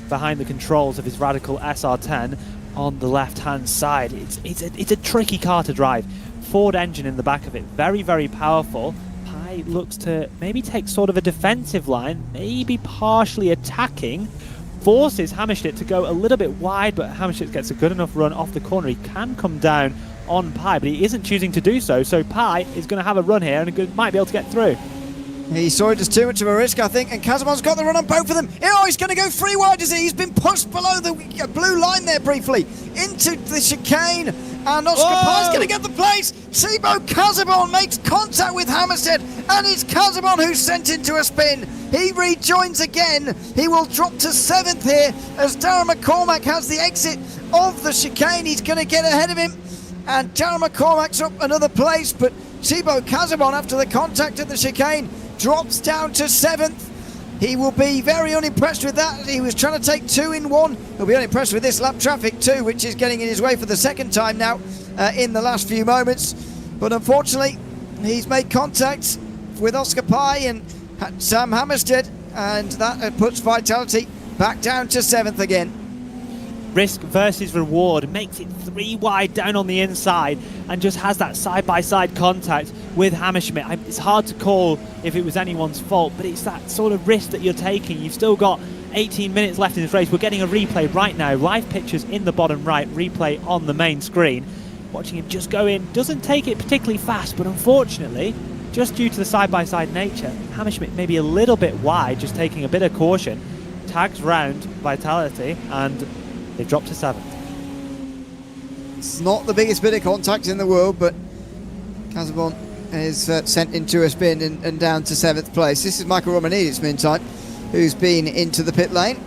behind the controls of his Radical SR10 on the left-hand side. It's a tricky car to drive. Ford engine in the back of it, very, very powerful. Pye looks to maybe take sort of a defensive line, maybe partially attacking. Forces Hammerstedt to go a little bit wide, but Hammerstedt gets a good enough run off the corner. He can come down on Pye, but he isn't choosing to do so. So Pye is going to have a run here and might be able to get through. He saw it as too much of a risk, I think, and Casabon's got the run on both of them. Oh, he's going to go 3 wide, is he? He's been pushed below the blue line there briefly into the chicane, and Oscar Pye's going to get the place. Thibaut Casabon makes contact with Hammerstedt, and it's Casabon who's sent into a spin. He rejoins again. He will drop to 7th here as Darren McCormack has the exit of the chicane. He's going to get ahead of him. And Darren McCormack's up another place, but Thibaut Casabon, after the contact at the chicane, drops down to 7th. He will be very unimpressed with that. He was trying to take 2 in 1. He'll be unimpressed with this lap traffic too, which is getting in his way for the second time now in the last few moments. But unfortunately, he's made contact with Oscar Pye and Sam Hammerstead, and that puts Vitality back down to 7th again. Risk versus reward makes it 3 wide down on the inside and just has that side-by-side contact with Hammerschmidt. It's hard to call if it was anyone's fault, but it's that sort of risk that you're taking. You've still got 18 minutes left in this race. We're getting a replay right now. Live pictures in the bottom right, replay on the main screen. Watching him just go in. Doesn't take it particularly fast, but unfortunately, just due to the side-by-side nature, Hammerschmidt maybe a little bit wide, just taking a bit of caution. Tags round Vitality, and they've dropped to 7th. It's not the biggest bit of contact in the world, but Casabon is sent into a spin and down to 7th place. This is Michael Romanidis, meantime, who's been into the pit lane.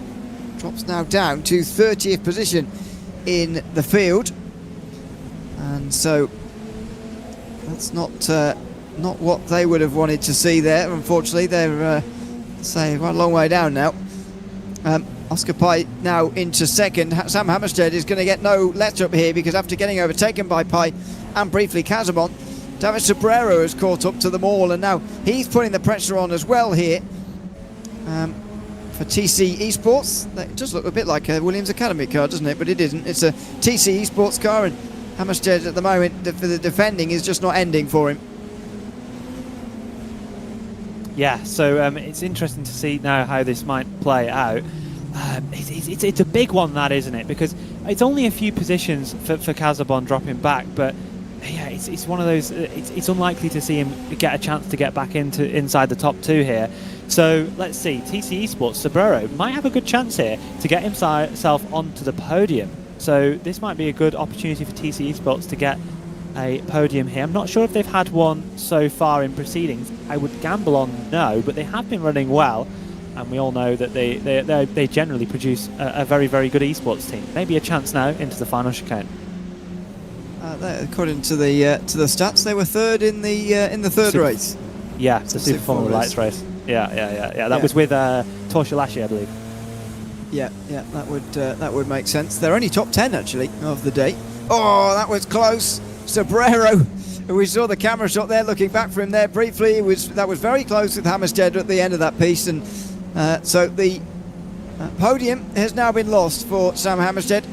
Drops now down to 30th position in the field. And so that's not what they would have wanted to see there. Unfortunately, they're say quite a long way down now. Oscar Pye now into 2nd. Sam Hammerstead is going to get no let up here, because after getting overtaken by Pye and briefly Casabon, David Sobrero has caught up to them all, and now he's putting the pressure on as well here for TC Esports. That does look a bit like a Williams Academy car, doesn't it? But it isn't. It's a TC Esports car, and Hammerstead at the moment for the defending is just not ending for him. Yeah, so it's interesting to see now how this might play out. It's a big one, that, isn't it? Because it's only a few positions for Casabon dropping back, but yeah, it's one of those. It's unlikely to see him get a chance to get back inside the top 2 here. So let's see. TC Esports, Sobrero might have a good chance here to get himself onto the podium. So this might be a good opportunity for TC Esports to get a podium here. I'm not sure if they've had one so far in proceedings. I would gamble on no, but they have been running well, and we all know that they generally produce a very, very good esports team. Maybe a chance now into the final chicane. According to the stats, they were 3rd in the third race. Yeah, the Super Formula Lights race. Yeah. That was with Torsha Lashley, I believe. Yeah, that would make sense. They're only top 10 actually of the day. Oh, that was close. Sobrero, we saw the camera shot there, looking back for him there briefly. That was very close with Hammerstead at the end of that piece, and so the podium has now been lost for Sam Hammerstead.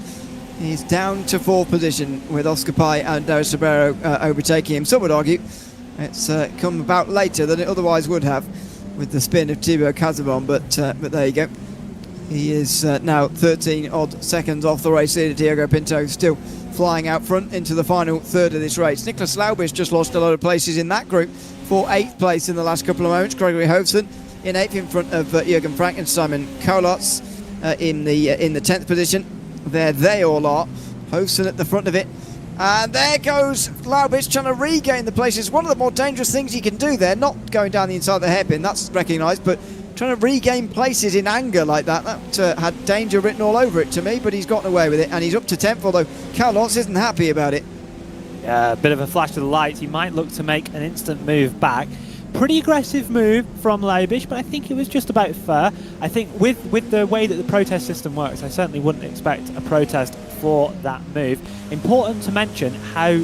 He's down to 4th position with Oscar Pye and David Sobrero overtaking him. Some would argue it's come about later than it otherwise would have with the spin of Thibaut Casabon, but there you go. He is now 13 odd seconds off the race leader. Diego Pinto still flying out front into the final third of this race. Nicholas Laubis just lost a lot of places in that group for 8th place in the last couple of moments. Gregory Hovsen in 8th in front of Jürgen Frank and Simon Kolarz in the 10th position. There they all are. Hovsen at the front of it. And there goes Laubis trying to regain the places. One of the more dangerous things he can do there, not going down the inside of the hairpin, that's recognised, but trying to regain places in anger like that had danger written all over it to me, but he's gotten away with it, and he's up to 10th, although Kolarz isn't happy about it. Yeah, a bit of a flash to the lights. He might look to make an instant move back. Pretty aggressive move from Laubis, but I think it was just about fair. I think with the way that the protest system works, I certainly wouldn't expect a protest for that move. Important to mention how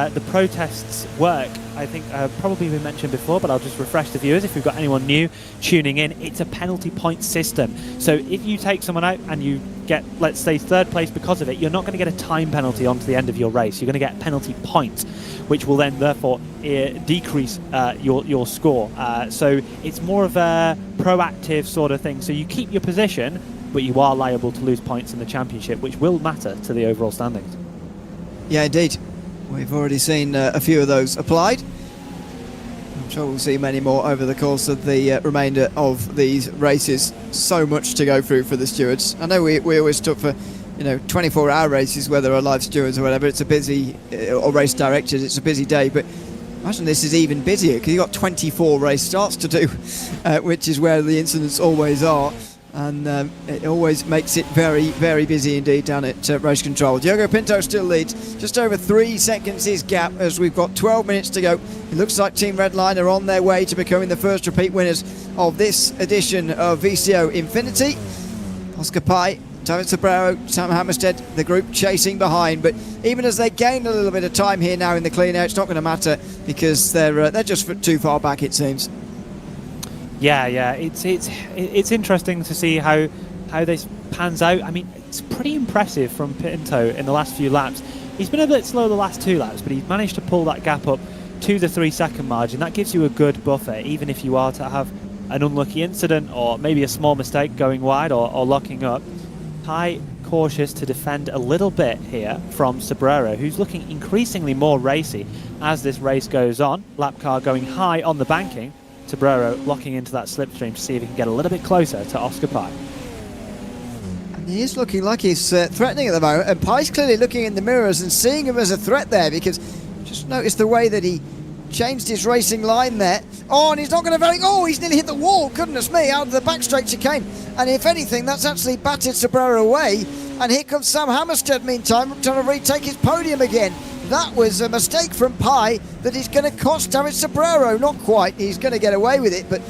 the protests work. I think probably been mentioned before, but I'll just refresh the viewers if we've got anyone new tuning in. It's a penalty point system. So if you take someone out and you get, let's say, 3rd place because of it, you're not going to get a time penalty onto the end of your race. You're going to get penalty points, which will then therefore decrease your score. So it's more of a proactive sort of thing. So you keep your position, but you are liable to lose points in the championship, which will matter to the overall standings. Yeah, indeed. We've already seen a few of those applied. I'm sure we'll see many more over the course of the remainder of these races. So much to go through for the stewards. I know we always took for 24-hour races where there are live stewards or whatever. It's a busy, or race directors, it's a busy day, but imagine this is even busier because you've got 24 race starts to do, which is where the incidents always are. And it always makes it very, very busy indeed down at race control. Diogo Pinto still leads, just over 3 seconds his gap as we've got 12 minutes to go. It looks like Team Redline are on their way to becoming the first repeat winners of this edition of VCO Infinity. Oscar Pai, David Sobrero, Sam Hammerstead, the group chasing behind, but even as they gain a little bit of time here now in the clean air, it's not going to matter because they're just too far back, it seems. Yeah, it's interesting to see how this pans out. I mean, it's pretty impressive from Pinto in the last few laps. He's been a bit slow the last 2 laps, but he's managed to pull that gap up to the 3-second margin. That gives you a good buffer, even if you are to have an unlucky incident or maybe a small mistake going wide or locking up. Pai cautious to defend a little bit here from Sobrero, who's looking increasingly more racy as this race goes on. Lap car going high on the banking. Sobrero locking into that slipstream to see if he can get a little bit closer to Oscar Pai. And he is looking like he's threatening at the moment, and Pai's clearly looking in the mirrors and seeing him as a threat there, because just notice the way that he changed his racing line there. Oh, and he's not going to he's nearly hit the wall, goodness me, out of the back straight chicane. And if anything, that's actually batted Sobrero away. And here comes Sam Hammerstead, meantime, trying to retake his podium again. That was a mistake from Pai that is going to cost David Sobrero. Not quite, he's going to get away with it, but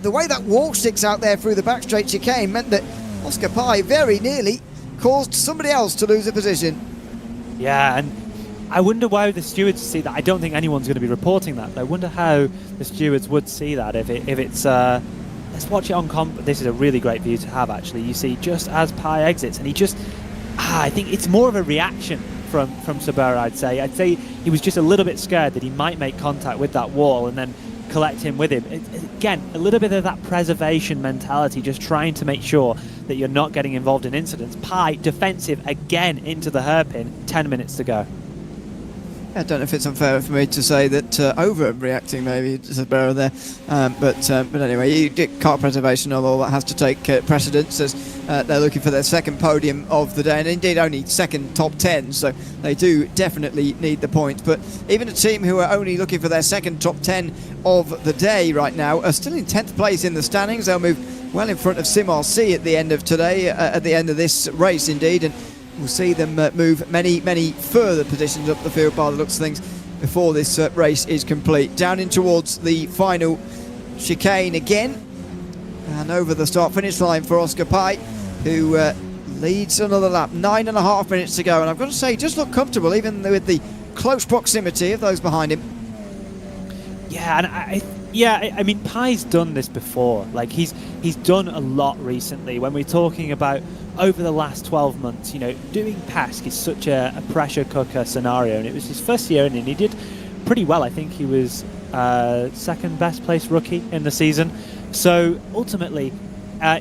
the way that wall sticks out there through the back straight chicane meant that Oscar Pai very nearly caused somebody else to lose a position. Yeah, and I wonder why the stewards see that. I don't think anyone's going to be reporting that. I wonder how the stewards would see that if it's... let's watch it on comp. This is a really great view to have, actually. You see just as Pai exits, and he just... I think it's more of a reaction from Sobrero, I'd say. I'd say he was just a little bit scared that he might make contact with that wall and then collect him with him. Again, a little bit of that preservation mentality, just trying to make sure that you're not getting involved in incidents. Pai defensive again into the hairpin, 10 minutes to go. I don't know if it's unfair for me to say that overreacting maybe to Sobrero there, but anyway, car preservation and all that has to take precedence as they're looking for their second podium of the day, and indeed only second top 10, so they do definitely need the points. But even a team who are only looking for their second top 10 of the day right now are still in 10th place in the standings. They'll move well in front of Sim RC at the end of today, at the end of this race indeed, and we'll see them move many further positions up the field by the looks of things before this race is complete. Down in towards the final chicane again, and over the start-finish line for Oscar Pai, who leads another lap. 9.5 minutes to go, and I've got to say, just look comfortable even with the close proximity of those behind him. Yeah, and I mean, Pai's done this before. Like, he's done a lot recently. When we're talking about over the last 12 months, you know, doing PASC is such a pressure cooker scenario, and it was his first year in, and he did pretty well. I think he was second best placed rookie in the season. So ultimately,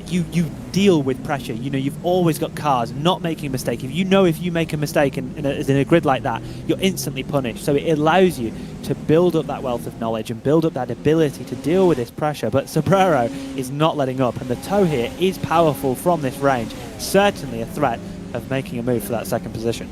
you deal with pressure. You know, you've always got cars not making a mistake. If you make a mistake in a grid like that, you're instantly punished. So it allows you to build up that wealth of knowledge and build up that ability to deal with this pressure. But Sobrero is not letting up, and the tow here is powerful from this range. Certainly a threat of making a move for that second position.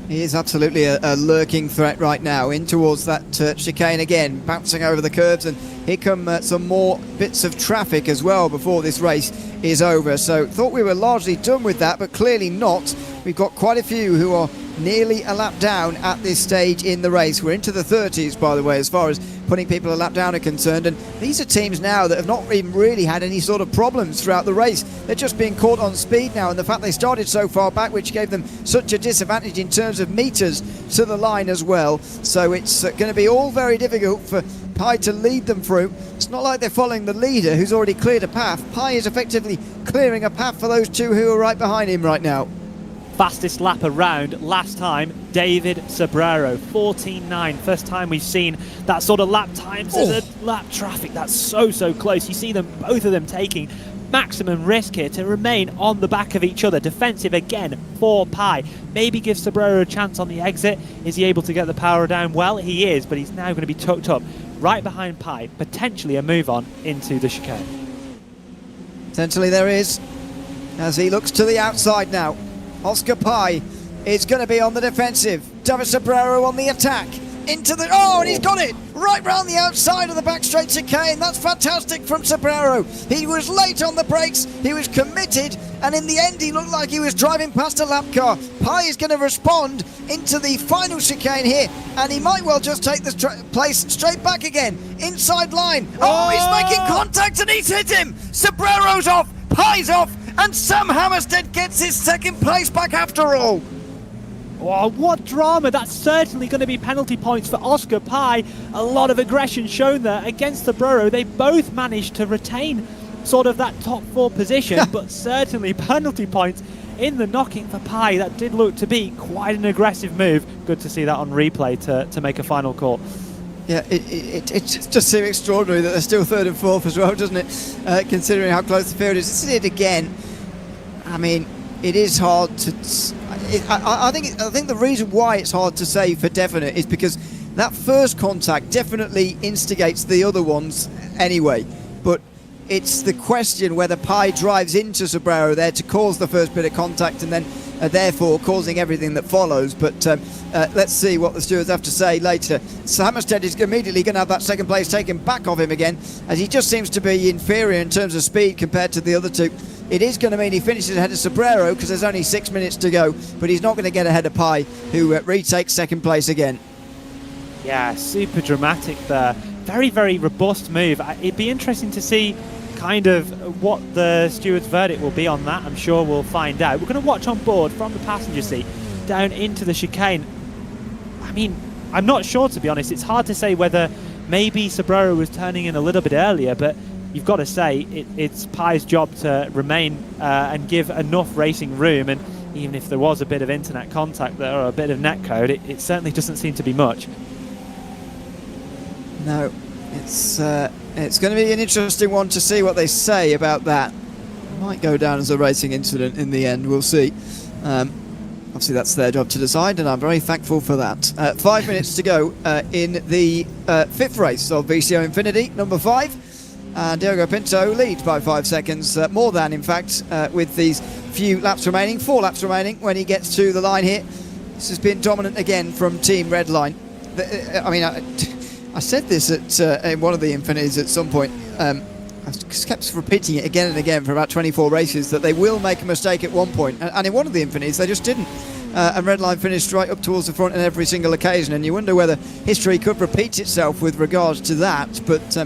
He is absolutely a lurking threat right now, in towards that chicane again, bouncing over the curves, and here come some more bits of traffic as well before this race is over. So thought we were largely done with that, but clearly not. We've got quite a few who are nearly a lap down at this stage in the race. We're into the 30s, by the way, as far as putting people a lap down are concerned, and these are teams now that have not even really had any sort of problems throughout the race. They're just being caught on speed now, and the fact they started so far back, which gave them such a disadvantage in terms of meters to the line as well. So it's going to be all very difficult for Pai to lead them through. It's not like they're following the leader who's already cleared a path. Pai is effectively clearing a path for those two who are right behind him right now. Fastest lap around last time, David Sobrero, 14.9. First time we've seen that sort of lap times. There's a lap traffic that's so close. You see them, both of them taking maximum risk here to remain on the back of each other. Defensive again for Pai. Maybe give Sobrero a chance on the exit. Is he able to get the power down? Well, he is, but he's now going to be tucked up right behind Pai. Potentially a move on into the chicane. Potentially there is, as he looks to the outside now. Oscar Pai is going to be on the defensive. David Sobrero on the attack. Into the... Oh, and he's got it! right round the outside of the back straight chicane. That's fantastic from Sobrero. He was late on the brakes, he was committed, and in the end he looked like he was driving past a lap car. Pai is going to respond into the final chicane here, and he might well just take the place straight back again. Inside line. Oh, he's making contact and he's hit him. Sobrero's off, Pai's off, and Sam Hammerstead gets his second place back after all. Oh, what drama. That's certainly going to be penalty points for Oscar Pai. A lot of aggression shown there against the Broro. They both managed to retain sort of that top 4 position, but certainly penalty points in the knocking for Pai. That did look to be quite an aggressive move. Good to see that on replay to make a final call. Yeah, it just seems extraordinary that they're still 3rd and 4th as well, doesn't it? Considering how close the field is. This is it again. I mean, it is hard to... I think the reason why it's hard to say for definite is because that first contact definitely instigates the other ones anyway. But it's the question whether Pai drives into Sobrero there to cause the first bit of contact and then therefore causing everything that follows. But let's see what the stewards have to say later. So Hammerstead is immediately going to have that second place taken back off him again, as he just seems to be inferior in terms of speed compared to the other two. It is going to mean he finishes ahead of Sobrero because there's only 6 minutes to go, but he's not going to get ahead of Pai, who retakes second place again. Yeah, super dramatic there. Very, very robust move. It'd be interesting to see kind of what the steward's verdict will be on that. I'm sure we'll find out. We're going to watch on board from the passenger seat down into the chicane. I mean, I'm not sure, to be honest. It's hard to say whether maybe Sobrero was turning in a little bit earlier, but you've got to say it's Pai's job to remain and give enough racing room, and even if there was a bit of internet contact there or a bit of netcode, it certainly doesn't seem to be much. No, it's going to be an interesting one to see what they say about that. It might go down as a racing incident in the end, we'll see. Obviously that's their job to decide, and I'm very thankful for that. 5 minutes to go in the 5th race of VCO Infinity, number 5. And Diogo Pinto leads by 5 seconds, more than in fact, with these few laps remaining, 4 laps remaining when he gets to the line here. This has been dominant again from Team Redline. I mean, I said this at in one of the Infinities at some point. I kept repeating it again and again for about 24 races that they will make a mistake at one point, and in one of the Infinities they just didn't. And Redline finished right up towards the front on every single occasion, and you wonder whether history could repeat itself with regards to that, but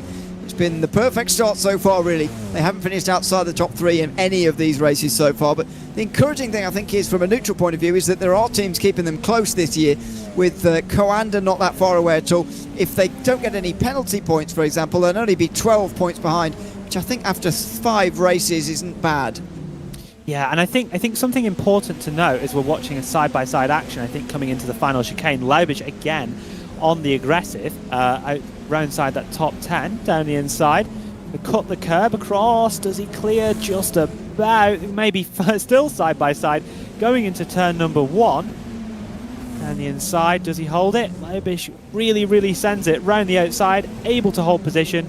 it's been the perfect start so far, really. They haven't finished outside the top 3 in any of these races so far, but the encouraging thing I think is, from a neutral point of view, is that there are teams keeping them close this year, with Coanda not that far away at all. If they don't get any penalty points, for example, they'll only be 12 points behind, which I think after 5 races isn't bad. Yeah, and I think something important to note as we're watching a side-by-side action, I think, coming into the final chicane, Laubich again on the aggressive, roundside that top 10, down the inside. They cut the curb across. Does he clear just about? Maybe still side-by-side, going into turn number 1. Down the inside, does he hold it? Laubich really sends it round the outside, able to hold position,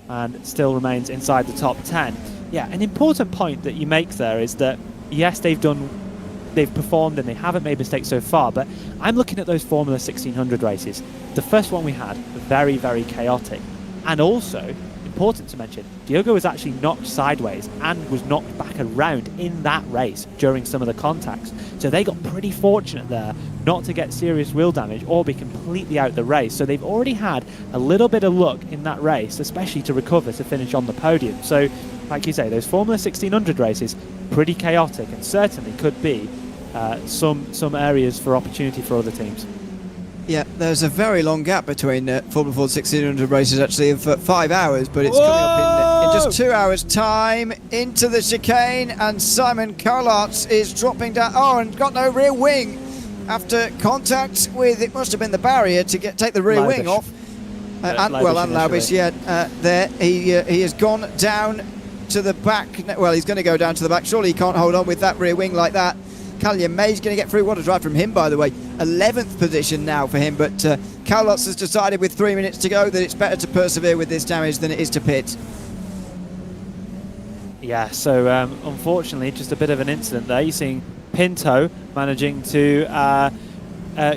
and still remains inside the top 10. Yeah, an important point that you make there is that, yes, they've performed and they haven't made mistakes so far, but I'm looking at those Formula 1600 races. The first one we had, very chaotic, and also, important to mention, Diogo was actually knocked sideways and was knocked back around in that race during some of the contacts. So they got pretty fortunate there not to get serious wheel damage or be completely out the race. So they've already had a little bit of luck in that race, especially to recover to finish on the podium. So, like you say, those Formula 1600 races, pretty chaotic, and certainly could be some areas for opportunity for other teams. Yeah, there's a very long gap between Formula Ford 1600 races, actually, of 5 hours, but it's coming up in just 2 hours' time into the chicane, and Simon Carlarts is dropping down. Oh, and got no rear wing after contact with, it must have been the barrier to take the rear wing off. And Laubich, there. He has gone down to the back. Well, he's going to go down to the back. Surely he can't hold on with that rear wing like that. Callian May's going to get through. What a drive from him, by the way. 11th position now for him, but Carlos has decided with 3 minutes to go that it's better to persevere with this damage than it is to pit. Yeah, so unfortunately, just a bit of an incident there. You're seeing Pinto managing to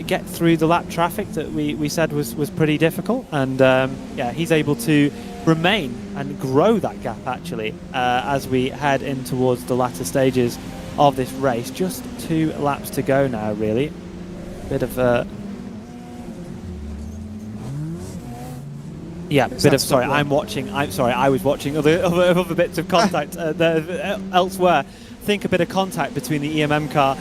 get through the lap traffic that we said was pretty difficult, and yeah, he's able to remain and grow that gap actually as we head in towards the latter stages of this race. Just 2 laps to go now, really. Bit of a sorry, I was watching other bits of contact elsewhere. Think a bit of contact between the EMM car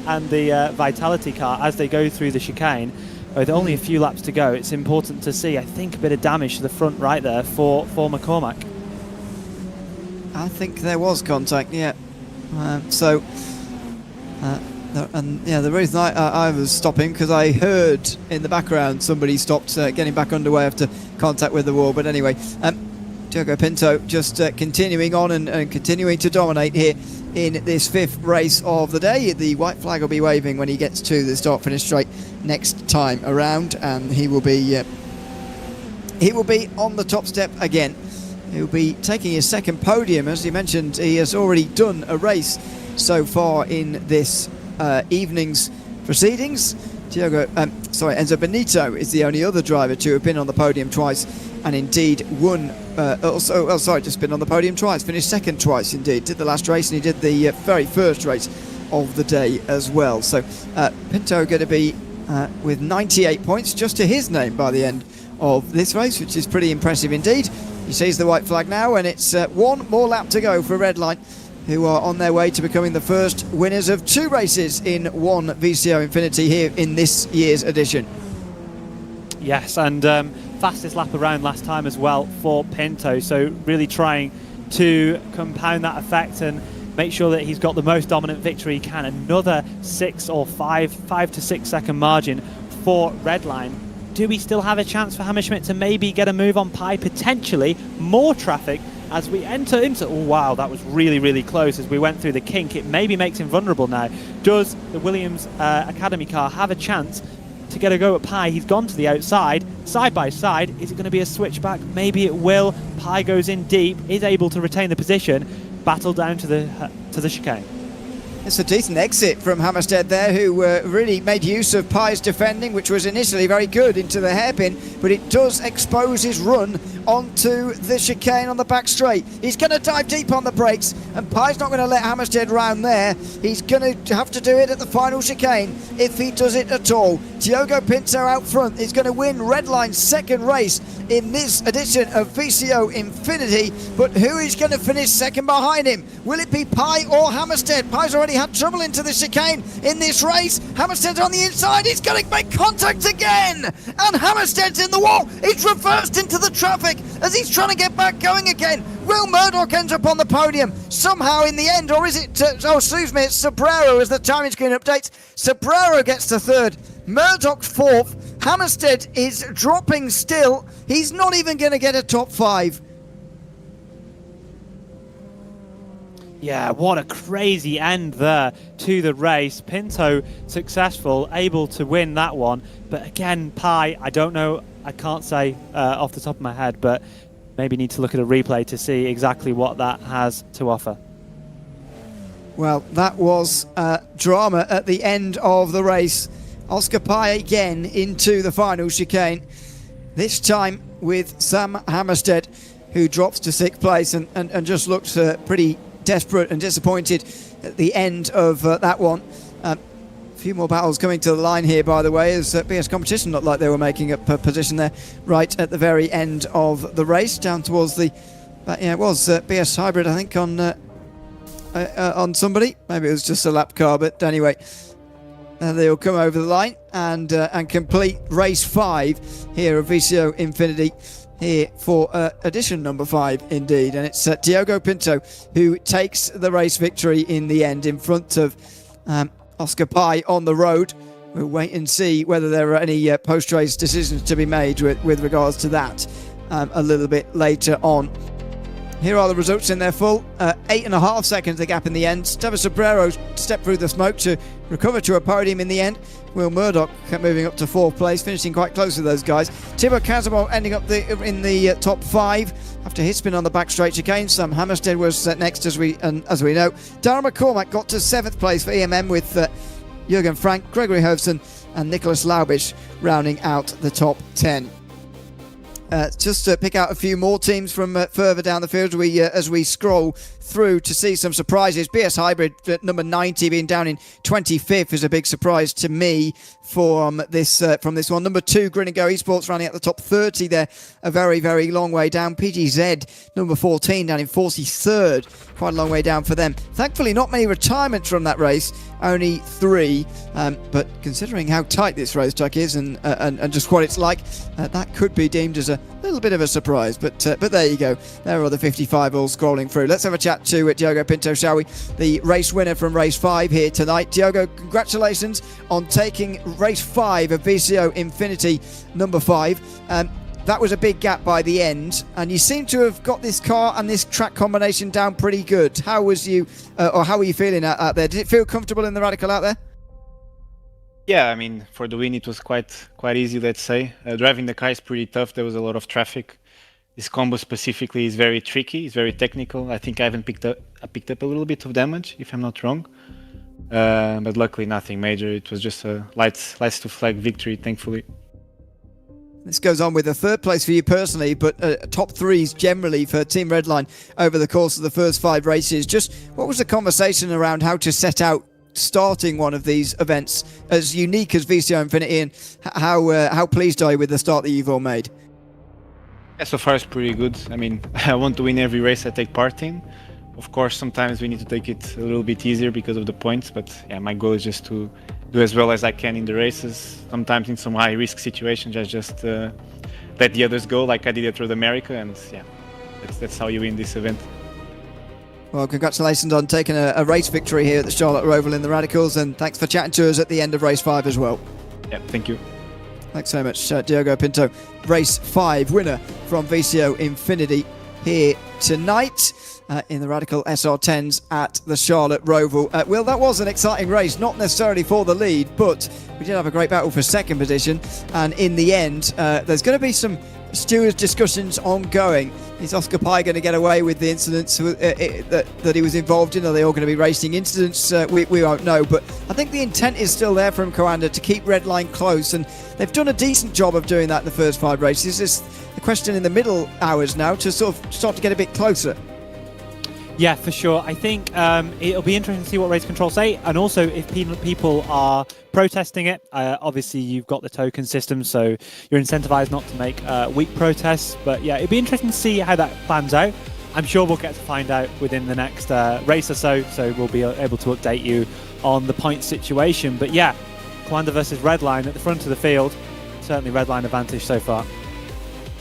and the Vitality car as they go through the chicane. With only a few laps to go, it's important to see, I think, a bit of damage to the front right there for McCormack. I think there was contact, yeah. The reason I was stopping, because I heard in the background somebody stopped getting back underway after contact with the wall. But anyway, Diogo Pinto just continuing on and continuing to dominate here in this 5th race of the day. The white flag will be waving when he gets to the start-finish straight next time around, and he will be on the top step again. He'll be taking his 2nd podium. As you mentioned, he has already done a race so far in this evening's proceedings. Enzo Benito is the only other driver to have been on the podium twice, and indeed won. Just been on the podium twice, finished 2nd twice indeed. Did the last race, and he did the very first race of the day as well. So Pinto going to be with 98 points just to his name by the end of this race, which is pretty impressive indeed. He sees the white flag now, and it's 1 more lap to go for Redline, who are on their way to becoming the first winners of 2 races in one VCO Infinity here in this year's edition. Yes, and fastest lap around last time as well for Pinto, so really trying to compound that effect and make sure that he's got the most dominant victory he can. Another 5 to 6 second margin for Redline. Do we still have a chance for Hammerschmidt to maybe get a move on Pi? Potentially more traffic as we enter into... Oh, wow, that was really, really close as we went through the kink. It maybe makes him vulnerable now. Does the Williams Academy car have a chance to get a go at Pi? He's gone to the outside, side by side. Is it going to be a switchback? Maybe it will. Pi goes in deep, is able to retain the position, battle down to the chicane. It's a decent exit from Hammerstead there, who really made use of Pi's defending, which was initially very good into the hairpin, but it does expose his run onto the chicane on the back straight. He's going to dive deep on the brakes, and Pi's not going to let Hammerstead round there. He's going to have to do it at the final chicane, if he does it at all. Diogo Pinto out front is going to win Redline's 2nd race in this edition of VCO Infinity, but who is going to finish 2nd behind him? Will it be Pi or Hammerstead? Pi's already had trouble into the chicane in this race. Hammerstead's on the inside. He's going to make contact again, and Hammerstead's in the wall. He's reversed into the traffic as he's trying to get back going again. Will Murdoch ends up on the podium somehow in the end, or is it it's Sobrero as the timing screen updates. Sobrero gets to 3rd, Murdoch's 4th. Hammerstead is dropping still. He's not even going to get a top 5. Yeah, what a crazy end there to the race. Pinto successful, able to win that one. But again, Pi, I don't know, I can't say off the top of my head, but maybe need to look at a replay to see exactly what that has to offer. Well, that was drama at the end of the race. Oscar Pi again into the final chicane, this time with Sam Hammerstead, who drops to 6th place and just looks pretty desperate and disappointed at the end of that one. A few more battles coming to the line here, by the way, as BS Competition looked like they were making up a position there right at the very end of the race, down towards the... it was BS Hybrid, I think, on somebody. Maybe it was just a lap car, but anyway... they'll come over the line and complete race 5 here of VCO Infinity here for edition number 5 indeed, and it's Diogo Pinto who takes the race victory in the end in front of Oscar Pi on the road. We'll wait and see whether there are any post-race decisions to be made with regards to that a little bit later on. Here are the results in their full. 8.5 seconds the gap in the end. Esteban Sobrero stepped through the smoke to recover to a podium in the end. Will Murdoch kept moving up to 4th place, finishing quite close with those guys. Thibaut Casamol ending up in the top 5 after his spin on the back straight chicane. Sam Hammerstead was next, as we know. Darren McCormack got to 7th place for EMM with Jürgen Frank. Gregory Hovson and Nicholas Laubich rounding out the top 10. Just to pick out a few more teams from further down the field as we scroll through to see some surprises. BS Hybrid at number 90 being down in 25th is a big surprise to me from this one. Number 2, Grin and Go Esports running at the top 30 there, a very, very long way down. PGZ number 14 down in 43rd, quite a long way down for them. Thankfully not many retirements from that race, only 3, but considering how tight this racetrack is and just what it's like, that could be deemed as a little bit of a surprise, but there you go. There are the 55 all scrolling through. Let's have a chat to Diogo Pinto, shall we? The race winner from race 5 here tonight. Diogo, congratulations on taking race 5 of VCO Infinity number 5. That was a big gap by the end, and you seem to have got this car and this track combination down pretty good. How was you, or how were you feeling out there? Did it feel comfortable in the Radical out there? Yeah, I mean, for the win, it was quite easy, let's say. Driving the car is pretty tough. There was a lot of traffic. This combo specifically is very tricky. It's very technical. I think I picked up a little bit of damage, if I'm not wrong. But luckily, nothing major. It was just a lights to flag victory, thankfully. This goes on with a 3rd place for you personally, but top 3s generally for Team Redline over the course of the first 5 races. Just what was the conversation around how to set out starting one of these events as unique as VCO Infinity, and how pleased are you with the start that you've all made? Yeah, so far it's pretty good. I mean, I want to win every race I take part in. Of course, sometimes we need to take it a little bit easier because of the points, but yeah, my goal is just to do as well as I can in the races. Sometimes in some high-risk situations, I just let the others go, like I did at Road America, and yeah, that's how you win this event. Well, congratulations on taking a race victory here at the Charlotte Roval in the Radicals, and thanks for chatting to us at the end of race 5 as well. Yeah, thank you. Thanks so much, Diogo Pinto. Race 5 winner from VCO Infinity here tonight in the Radical SR10s at the Charlotte Roval. Will, that was an exciting race, not necessarily for the lead, but we did have a great battle for 2nd position, and in the end, there's going to be some stewards discussions ongoing. Is Oscar Pye going to get away with the incidents that he was involved in? Are they all going to be racing incidents? We won't know, but I think the intent is still there from Coanda to keep Redline close, and they've done a decent job of doing that in the first 5 races. It's the question in the middle hours now to sort of start to get a bit closer. Yeah, for sure. I think it'll be interesting to see what race control say, and also if people are protesting it. Obviously, you've got the token system, so you're incentivized not to make weak protests. But yeah, it'd be interesting to see how that plans out. I'm sure we'll get to find out within the next race or so we'll be able to update you on the point situation. But yeah, Coanda versus Redline at the front of the field. Certainly Redline advantage so far.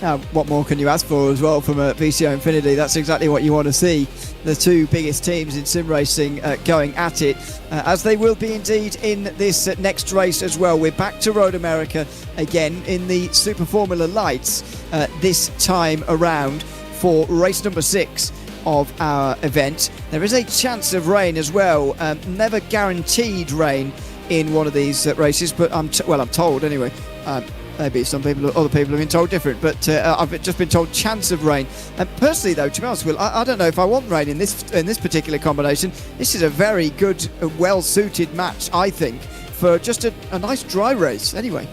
Now, what more can you ask for as well from VCO Infinity? That's exactly what you want to see. The 2 biggest teams in sim racing going at it, as they will be indeed in this next race as well. We're back to Road America again in the Super Formula Lights this time around for race number 6 of our event. There is a chance of rain as well. Never guaranteed rain in one of these races, but I'm told anyway. Maybe other people have been told different, but I've just been told chance of rain. And personally, though, to be honest, Will, I don't know if I want rain in this particular combination. This is a very good, well-suited match, I think, for just a nice dry race. Anyway.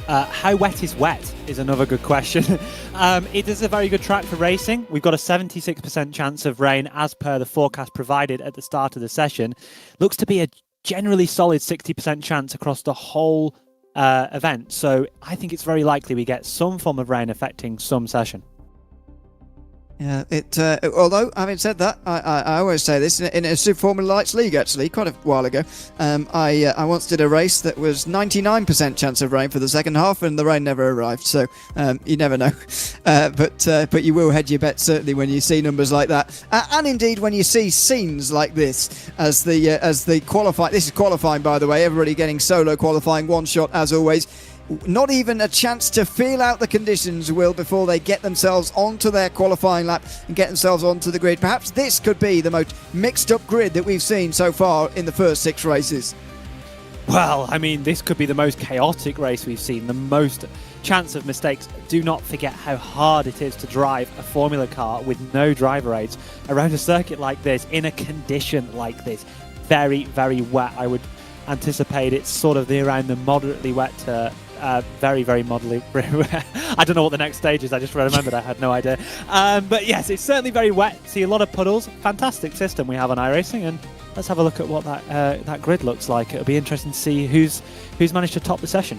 How wet is another good question. It is a very good track for racing. We've got a 76% chance of rain as per the forecast provided at the start of the session. Looks to be a generally solid 60% chance across the whole event, so I think it's very likely we get some form of rain affecting some session. Yeah, although having said that, I always say this in a Super Formula Lights League, actually, quite a while ago. I once did a race that was 99% chance of rain for the second half, and the rain never arrived. So you never know, but you will hedge your bet certainly when you see numbers like that, and indeed when you see scenes like this as the qualify. This is qualifying, by the way. Everybody getting solo qualifying, one shot as always. Not even a chance to feel out the conditions, Will, before they get themselves onto their qualifying lap and get themselves onto the grid. Perhaps this could be the most mixed up grid that we've seen so far in the first 6 races. Well, I mean, this could be the most chaotic race we've seen, the most chance of mistakes. Do not forget how hard it is to drive a Formula car with no driver aids around a circuit like this, in a condition like this. Very, very wet. I would anticipate it's sort of around the moderately wet to very, very moderately. I don't know what the next stage is. I just remembered. I had no idea. But yes, it's certainly very wet. See a lot of puddles. Fantastic system we have on iRacing, and let's have a look at what that grid looks like. It'll be interesting to see who's managed to top the session.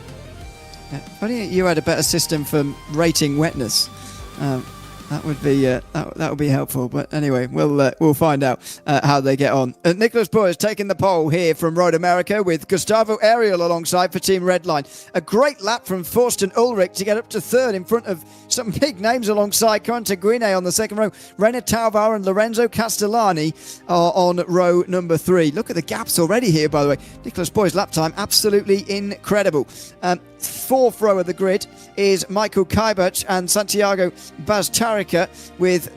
Yeah, funny you had a better system for rating wetness. That would be that would be helpful. But anyway, we'll find out how they get on. Nicholas Boyes taking the pole here from Road America with Gustavo Ariel alongside for Team Redline. A great lap from Forsten Ulrich to get up to third in front of some big names alongside Contaguine on the second row. René Tauvar and Lorenzo Castellani are on row number 3. Look at the gaps already here, by the way. Nicholas Boyes' lap time absolutely incredible. Fourth row of the grid is Michael Kaibach and Santiago Baztarica with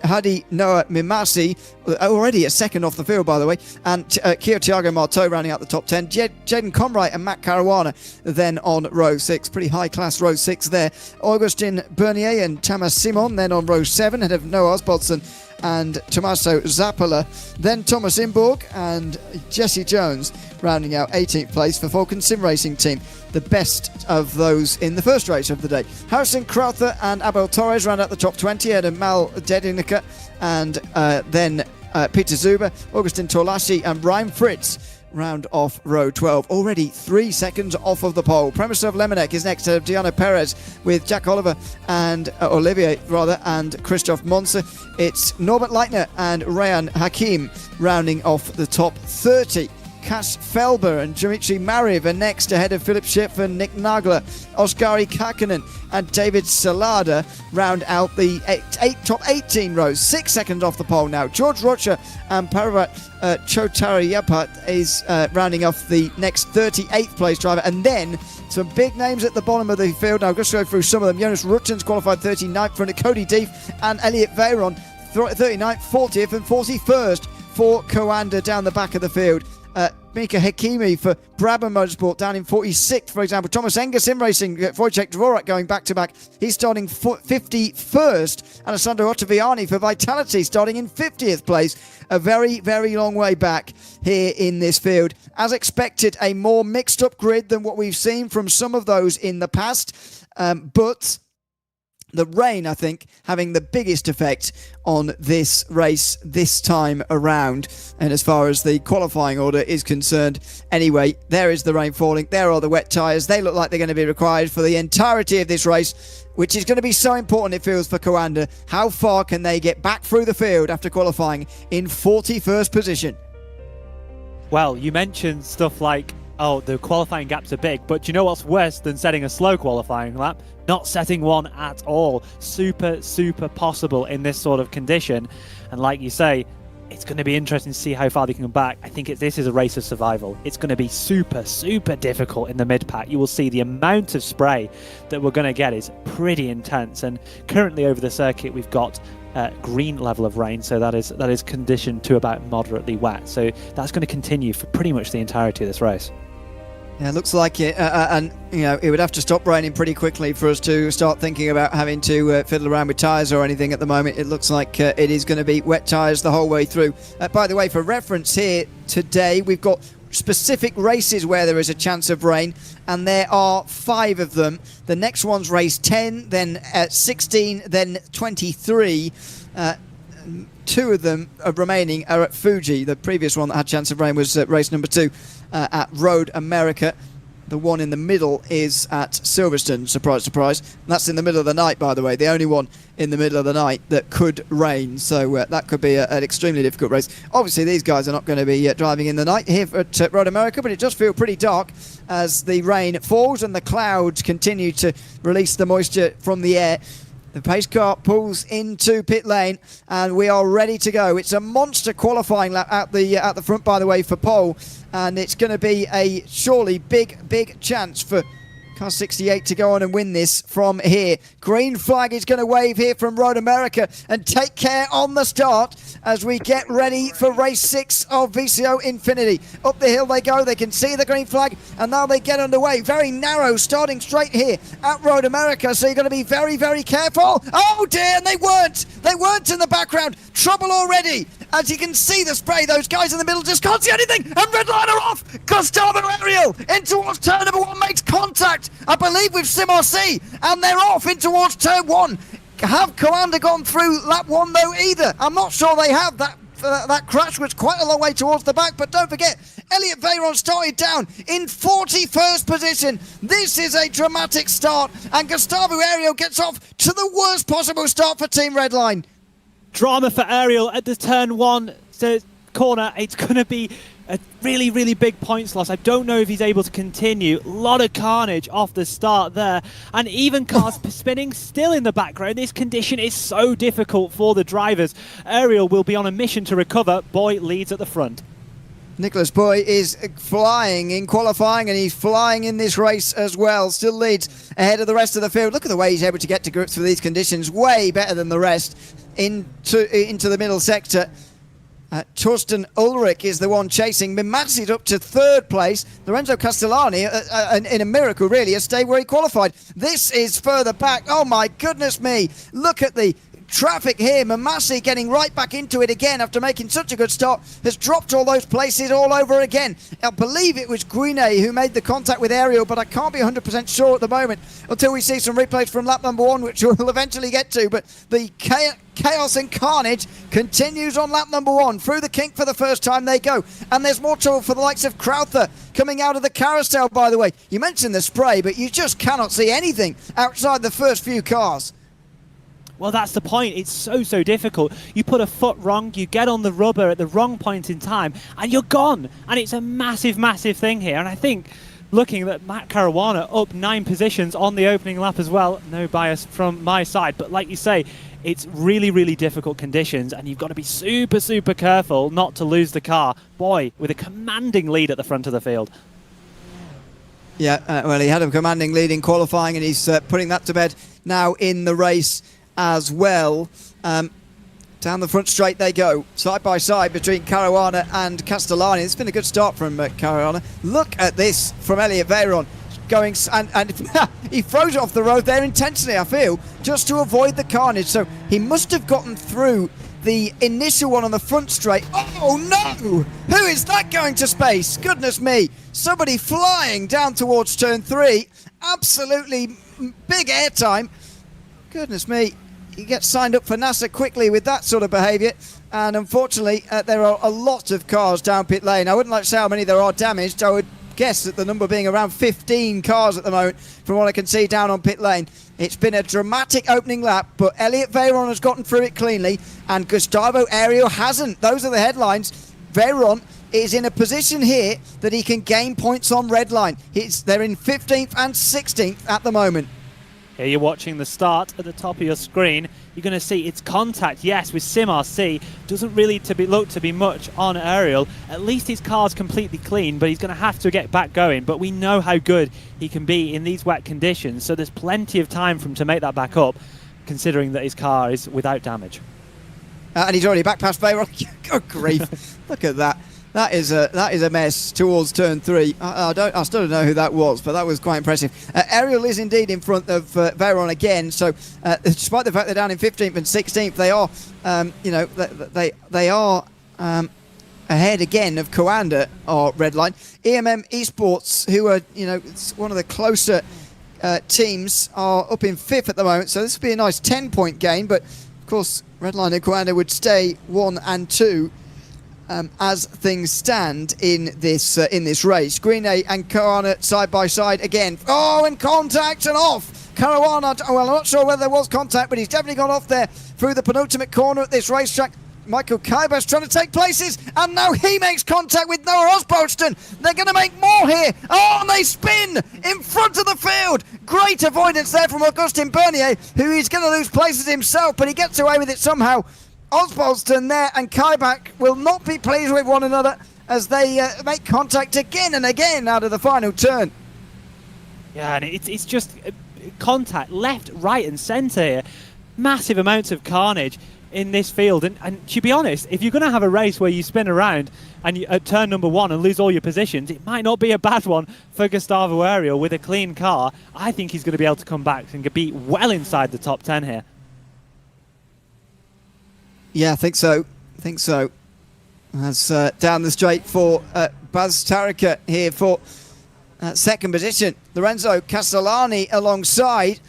Hadi Noah Mimasi, already a second off the field, by the way, and Kio Thiago Marteau rounding out the top 10. Jaden Comright and Matt Caruana then on row 6. Pretty high-class row 6 there. Augustin Bernier and Thomas Simon then on row 7, ahead of Noah Osbaldson and Tommaso Zappola. Then Thomas Imborg and Jesse Jones rounding out 18th place for Falcon Sim Racing Team. The best of those in the first race of the day. Harrison Crowther and Abel Torres round out the top 20, ahead of Mal Dedinica and then Peter Zuber, Augustin Torlassi and Ryan Fritz round off row 12. Already 3 seconds off of the pole. Premisov Lemonek is next to Diana Perez with Jack Oliver and Olivier and Christoph Monser. It's Norbert Leitner and Rayan Hakim rounding off the top 30. Cass Felber and Dimitri Mariv are next, ahead of Philip Schiff and Nick Nagler. Oskari Kakkonen and David Salada round out the top 18 rows. 6 seconds off the pole now. George Rocha and Paravat Chotarayapat is rounding off the next 38th place driver. And then some big names at the bottom of the field. Now, I'll just go through some of them. Jonas Rutten's qualified 39th from Cody Deef and Elliot Veyron 39th, 40th and 41st for Coanda down the back of the field. Mika Hakimi for Brabham Motorsport down in 46th, for example. Thomas Enger Sim Racing, Wojciech Dvorak going back-to-back. He's starting 51st. Alessandro Ottaviani for Vitality starting in 50th place. A very, very long way back here in this field. As expected, a more mixed-up grid than what we've seen from some of those in the past. But the rain, I think, having the biggest effect on this race this time around. And as far as the qualifying order is concerned, anyway, there is the rain falling. There are the wet tyres. They look like they're going to be required for the entirety of this race, which is going to be so important, it feels, for Coanda. How far can they get back through the field after qualifying in 41st position? Well, you mentioned stuff like, oh, the qualifying gaps are big, but do you know what's worse than setting a slow qualifying lap? Not setting one at all. Super, super possible in this sort of condition. And like you say, it's going to be interesting to see how far they can come back. I think this is a race of survival. It's going to be super, super difficult in the mid-pack. You will see the amount of spray that we're going to get is pretty intense. And currently over the circuit, we've got green level of rain, so that is conditioned to about moderately wet. So that's going to continue for pretty much the entirety of this race. Yeah, it looks like it, and you know, it would have to stop raining pretty quickly for us to start thinking about having to fiddle around with tyres or anything. At the moment, it looks like it is going to be wet tyres the whole way through. By the way, for reference here today, we've got specific races where there is a chance of rain, and there are 5 of them. The next one's race 10, then 16, then 23. 2 of them remaining are at Fuji. The previous one that had chance of rain was race number 2 at Road America. The one in the middle is at Silverstone. Surprise, surprise. And that's in the middle of the night, by the way. The only one in the middle of the night that could rain. So that could be an extremely difficult race. Obviously, these guys are not going to be driving in the night here at Road America, but it does feel pretty dark as the rain falls and the clouds continue to release the moisture from the air. The pace car pulls into pit lane, and we are ready to go. It's a monster qualifying lap at the front, by the way, for pole, and it's going to be a surely big chance for Car 68 to go on and win this from here. Green flag is going to wave here from Road America, and take care on the start as we get ready for race 6 of VCO Infinity. Up the hill they go, they can see the green flag, and now they get underway. Very narrow, starting straight here at Road America, so you've got to be very, very careful. Oh dear, and they weren't in the background. Trouble already. As you can see the spray, those guys in the middle just can't see anything, and Redline are off. Gustavo Ariel in towards turn number 1 makes contact, I believe, with Sim RC, and they're off in towards turn 1. Have Coanda gone through lap 1 though either? I'm not sure they have. That crash was quite a long way towards the back, but don't forget, Elliot Veyron started down in 41st position. This is a dramatic start, and Gustavo Ariel gets off to the worst possible start for Team Redline. Drama for Ariel at the turn 1 corner. It's going to be a really, really big points loss. I don't know if he's able to continue. A lot of carnage off the start there. And even cars spinning still in the background. This condition is so difficult for the drivers. Ariel will be on a mission to recover. Boy leads at the front. Nicholas Boy is flying in qualifying, and he's flying in this race as well. Still leads ahead of the rest of the field. Look at the way he's able to get to grips with these conditions. Way better than the rest into the middle sector. Torsten Ulrich is the one chasing. Mimazzi's up to 3rd place. Lorenzo Castellani, in a miracle really, has stayed where he qualified. This is further back. Oh my goodness me. Look at the traffic here. Mimazzi getting right back into it again after making such a good start, has dropped all those places all over again. I believe it was Guinet who made the contact with Ariel, but I can't be 100% sure at the moment until we see some replays from lap number 1, which we'll eventually get to. But the chaos and carnage continues on lap number 1. Through the kink for the first time they go, and there's more trouble for the likes of Crowther coming out of the carousel. By the way, you mentioned the spray, but you just cannot see anything outside the first few cars. Well, that's the point. It's so difficult. You put a foot wrong, you get on the rubber at the wrong point in time, and you're gone. And it's a massive thing here. And I think looking at Matt Caruana up 9 positions on the opening lap as well, no bias from my side, but like you say, it's really difficult conditions, and you've got to be super careful not to lose the car. Boy, with a commanding lead at the front of the field. Yeah, well, he had a commanding lead in qualifying, and he's putting that to bed now in the race as well. Down the front straight they go, side by side between Caruana and Castellani. It's been a good start from Caruana. Look at this from Elliot Veyron. Going and he throws it off the road there intentionally, I feel, just to avoid the carnage. So he must have gotten through the initial one on the front straight. Oh no! Who is that going to space? Goodness me! Somebody flying down towards turn 3. Absolutely big airtime. Goodness me! He gets signed up for NASA quickly with that sort of behaviour. And unfortunately, there are a lot of cars down pit lane. I wouldn't like to say how many there are damaged. I would guess that the number being around 15 cars at the moment from what I can see down on pit lane. It's been a dramatic opening lap, but Elliot Veyron has gotten through it cleanly and Gustavo Ariel hasn't. Those are the headlines. Veyron is in a position here that he can gain points on Redline. They're in 15th and 16th at the moment. Here you're watching the start at the top of your screen. You're going to see it's contact, yes, with Sim RC. Doesn't really look to be much on Ariel. At least his car's completely clean, but he's going to have to get back going. But we know how good he can be in these wet conditions, so there's plenty of time for him to make that back up, considering that his car is without damage. And he's already back past Veyron. Good grief. Look at that. That is a mess towards turn 3. I still don't know who that was, but that was quite impressive. Ariel is indeed in front of Veyron again. So, despite the fact they're down in 15th and 16th, they are, they are ahead again of Coanda or Redline. EMM Esports, who are it's one of the closer teams, are up in 5th at the moment. So this would be a nice 10-point gain. But of course, Redline and Coanda would stay 1 and 2. As things stand in this race. Greenay and Caruana side by side again. Oh, and contact and off. Caruana, well, I'm not sure whether there was contact, but he's definitely gone off there through the penultimate corner at this racetrack. Michael Kybas trying to take places, and now he makes contact with Noah Osbaldeston. They're going to make more here. Oh, and they spin in front of the field. Great avoidance there from Augustin Bernier, who is going to lose places himself, but he gets away with it somehow. Osbaldeston there and Kybak will not be pleased with one another as they make contact again and again out of the final turn. Yeah, and it's just contact left, right and centre here. Massive amounts of carnage. in this field. And to be honest, if you're going to have a race where you spin around and you, at turn number 1 and lose all your positions, it might not be a bad one for Gustavo Ariel with a clean car. I think he's going to be able to come back and be well inside the top 10 here. Yeah, I think so. As down the straight for Baz Tarika here for second position. Lorenzo Castellani alongside.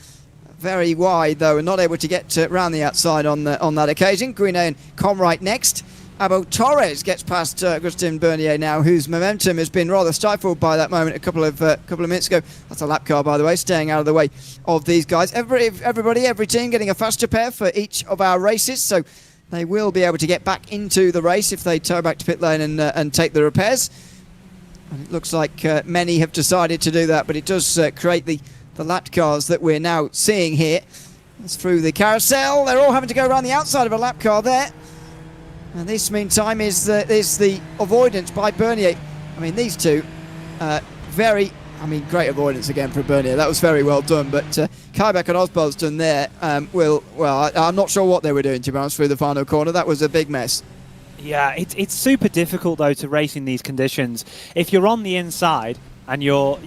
Very wide though, and not able to get round the outside on that occasion. Green and Comright next. Abo Torres gets past Agustin Bernier now, whose momentum has been rather stifled by that moment a couple of minutes ago. That's a lap car, by the way, staying out of the way of these guys. Everybody, every team getting a faster pair for each of our races, so they will be able to get back into the race if they tow back to pit lane and take the repairs. And it looks like many have decided to do that, but it does create the lap cars that we're now seeing here. It's through the carousel. They're all having to go around the outside of a lap car there. And this, meantime, is the avoidance by Bernier. I mean, these two, great avoidance again for Bernier. That was very well done. But Kybek and Osbaldeston there I'm not sure what they were doing, to be honest, through the final corner. That was a big mess. Yeah, it's super difficult, though, to race in these conditions. If you're on the inside and you're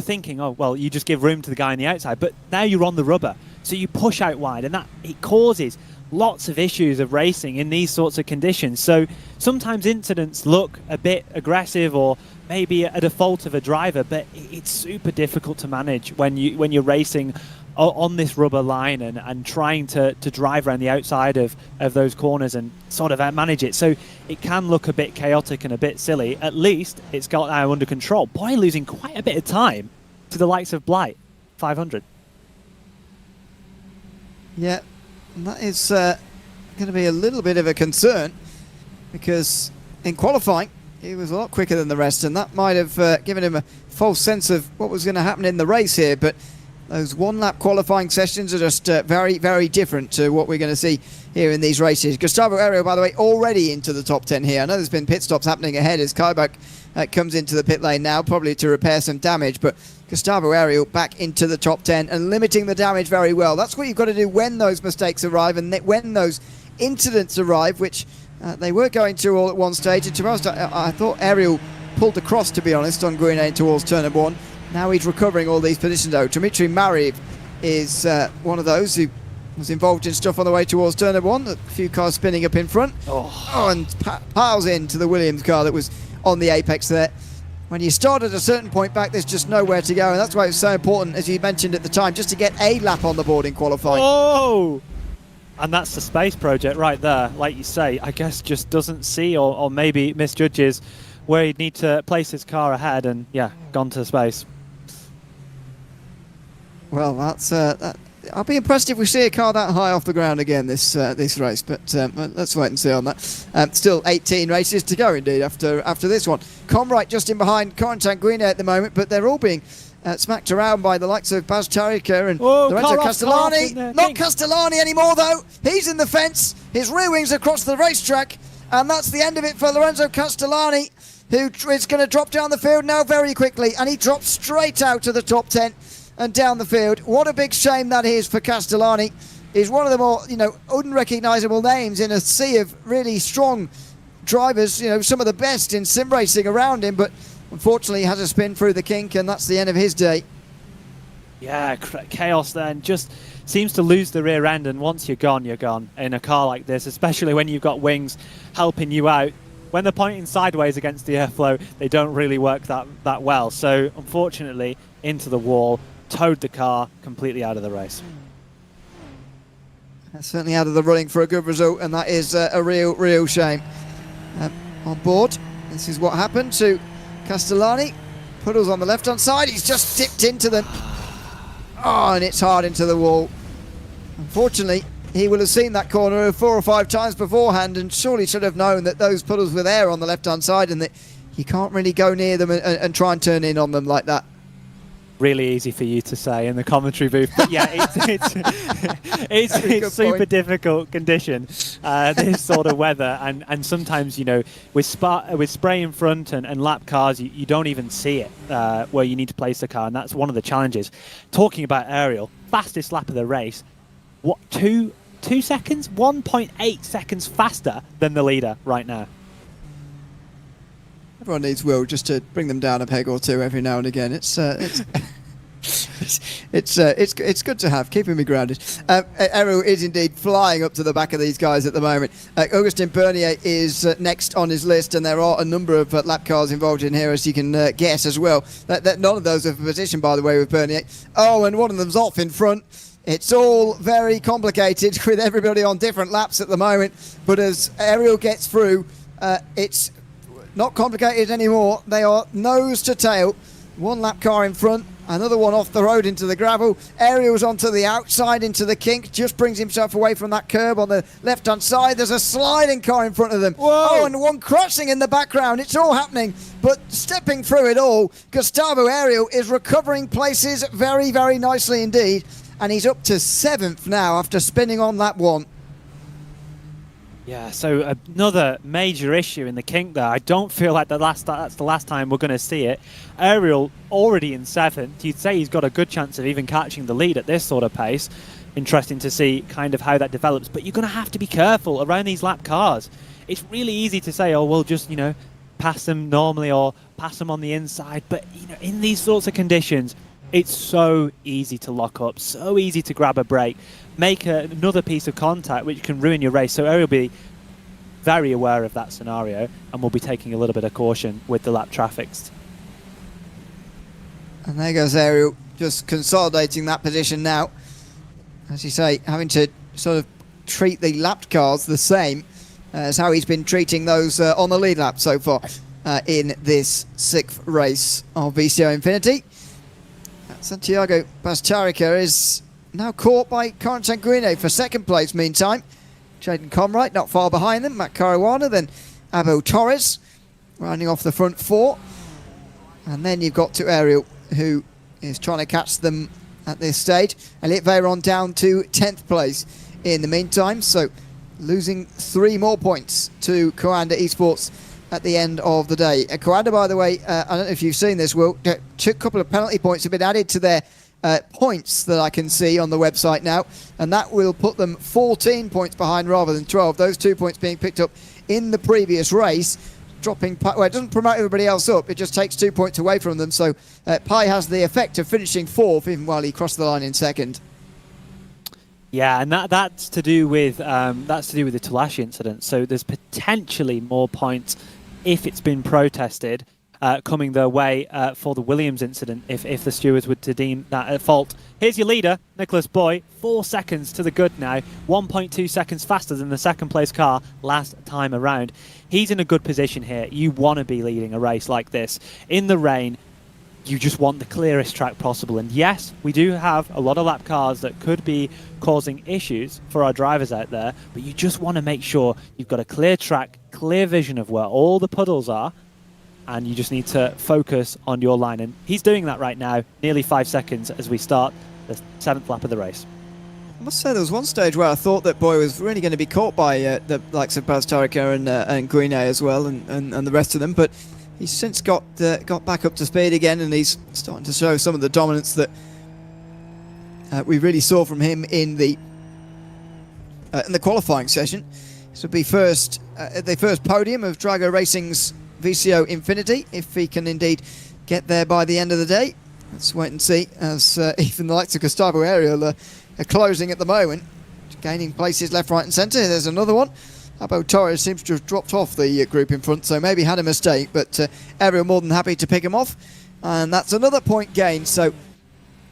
thinking, oh, well, you just give room to the guy on the outside. But now you're on the rubber, so you push out wide, and that it causes lots of issues of racing in these sorts of conditions. So sometimes incidents look a bit aggressive or maybe a default of a driver, but it's super difficult to manage when you're racing on this rubber line and trying to drive around the outside of those corners and sort of manage it. So it can look a bit chaotic and a bit silly. At least it's got now under control. Boy, losing quite a bit of time to the likes of Blight, 500. Yeah, and that is going to be a little bit of a concern, because in qualifying he was a lot quicker than the rest, and that might have given him a false sense of what was going to happen in the race here. But those one-lap qualifying sessions are just very, very different to what we're going to see here in these races. Gustavo Ariel, by the way, already into the top 10 here. I know there's been pit stops happening ahead as Kybak comes into the pit lane now, probably to repair some damage, but Gustavo Ariel back into the top 10 and limiting the damage very well. That's what you've got to do when those mistakes arrive and when those incidents arrive, which they were going to all at one stage. And to be honest, I thought Ariel pulled across, to be honest, on Green Lane towards turn number 1. Now he's recovering all these positions, though. Dmitry Mariv is one of those who was involved in stuff on the way towards turn number 1. A few cars spinning up in front. And piles into the Williams car that was on the apex there. When you start at a certain point back, there's just nowhere to go, and that's why it's so important, as you mentioned at the time, just to get a lap on the board in qualifying. Oh! And that's the space project right there, like you say. I guess just doesn't see or maybe misjudges where he'd need to place his car ahead, and yeah, gone to space. Well, that's I'll be impressed if we see a car that high off the ground again this race, but let's wait and see on that. Still 18 races to go, indeed, after this one. Comright just in behind Corentin Guinet at the moment, but they're all being smacked around by the likes of Baz Tarika and Lorenzo Castellani. Not Castellani anymore, though. He's in the fence. His rear wing's across the racetrack, and that's the end of it for Lorenzo Castellani, who is going to drop down the field now very quickly, and he drops straight out to the top 10 and down the field. What a big shame that is for Castellani. He's one of the more, unrecognisable names in a sea of really strong drivers, some of the best in sim racing around him, but unfortunately he has a spin through the kink, and that's the end of his day. Yeah, chaos then. Just seems to lose the rear end, and once you're gone in a car like this, especially when you've got wings helping you out. When they're pointing sideways against the airflow, they don't really work that well. So unfortunately, into the wall, towed the car completely out of the race. That's certainly out of the running for a good result, and that is a real shame. On board, this is what happened to Castellani. Puddles on the left-hand side, he's just dipped into them. Oh, and it's hard into the wall. Unfortunately, he will have seen that corner 4 or 5 times beforehand, and surely should have known that those puddles were there on the left-hand side, and that you can't really go near them and try and turn in on them like that. Really easy for you to say in the commentary booth, but yeah, it's super difficult condition, this sort of weather, and sometimes with spray in front and lap cars, you don't even see it where you need to place the car, and that's one of the challenges. Talking about Ariel, fastest lap of the race, what 2 2 seconds, 1.8 seconds faster than the leader right now. Everyone needs Will just to bring them down a peg or two every now and again. It's it's good to have, keeping me grounded. Ariel is indeed flying up to the back of these guys at the moment. Augustin Bernier is next on his list, and there are a number of lap cars involved in here, as you can guess as well. None of those are for position, by the way, with Bernier. Oh, and one of them's off in front. It's all very complicated with everybody on different laps at the moment, but as Ariel gets through, it's not complicated anymore. They are nose to tail. One lap car in front, another one off the road into the gravel. Ariel's onto the outside into the kink, just brings himself away from that curb on the left-hand side. There's a sliding car in front of them. Whoa. Oh, and one crashing in the background. It's all happening, but stepping through it all, Gustavo Ariel is recovering places very, very nicely indeed, and he's up to 7th now after spinning on lap 1. Yeah, so another major issue in the kink there. I don't feel like that's the last time we're going to see it. Ariel already in 7th. You'd say he's got a good chance of even catching the lead at this sort of pace. Interesting to see kind of how that develops. But you're going to have to be careful around these lap cars. It's really easy to say, oh, we'll just, pass them normally or pass them on the inside. But, in these sorts of conditions, it's so easy to lock up, so easy to grab a brake, make another piece of contact which can ruin your race. So Ariel will be very aware of that scenario and will be taking a little bit of caution with the lap traffics. And there goes Ariel, just consolidating that position now. As you say, having to sort of treat the lapped cars the same as how he's been treating those on the lead lap so far in this 6th race of VCO Infinity. Santiago Bastarica is now caught by Corin Sanguine for 2nd place meantime. Jaden Comright not far behind them. Matt Caruana, then Abel Torres rounding off the front 4. And then you've got to Ariel, who is trying to catch them at this stage. Elliot Veyron down to 10th place in the meantime, so losing 3 more points to Coanda Esports at the end of the day. Coanda, by the way, I don't know if you've seen this, Will, a couple of penalty points have been added to their points that I can see on the website now, and that will put them 14 points behind rather than 12. Those 2 points being picked up in the previous race, dropping, well, it doesn't promote everybody else up, it just takes 2 points away from them, so Pai has the effect of finishing 4th even while he crossed the line in 2nd. Yeah, and that's to do with the Tulashi incident. So there's potentially more points if it's been protested coming their way for the Williams incident if the stewards were to deem that at fault. Here's your leader, Nicholas Boy, 4 seconds to the good now, 1.2 seconds faster than the 2nd place car last time around. He's in a good position here. You want to be leading a race like this. In the rain, you just want the clearest track possible. And yes, we do have a lot of lap cars that could be causing issues for our drivers out there, but you just want to make sure you've got a clear track, clear vision of where all the puddles are, and you just need to focus on your line. And he's doing that right now, nearly 5 seconds as we start the 7th lap of the race. I must say there was one stage where I thought that Boy was really going to be caught by the likes of Bastarica and Guine as well, and the rest of them, but he's since got back up to speed again, and he's starting to show some of the dominance that we really saw from him in the qualifying session. This would be the first podium of Drago Racing's VCO Infinity, if he can indeed get there by the end of the day. Let's wait and see, as even the likes of Gustavo Ariel are closing at the moment, gaining places left, right and centre. There's another one. Abo Torres seems to have dropped off the group in front, so maybe had a mistake, but Ariel more than happy to pick him off, and that's another point gain. So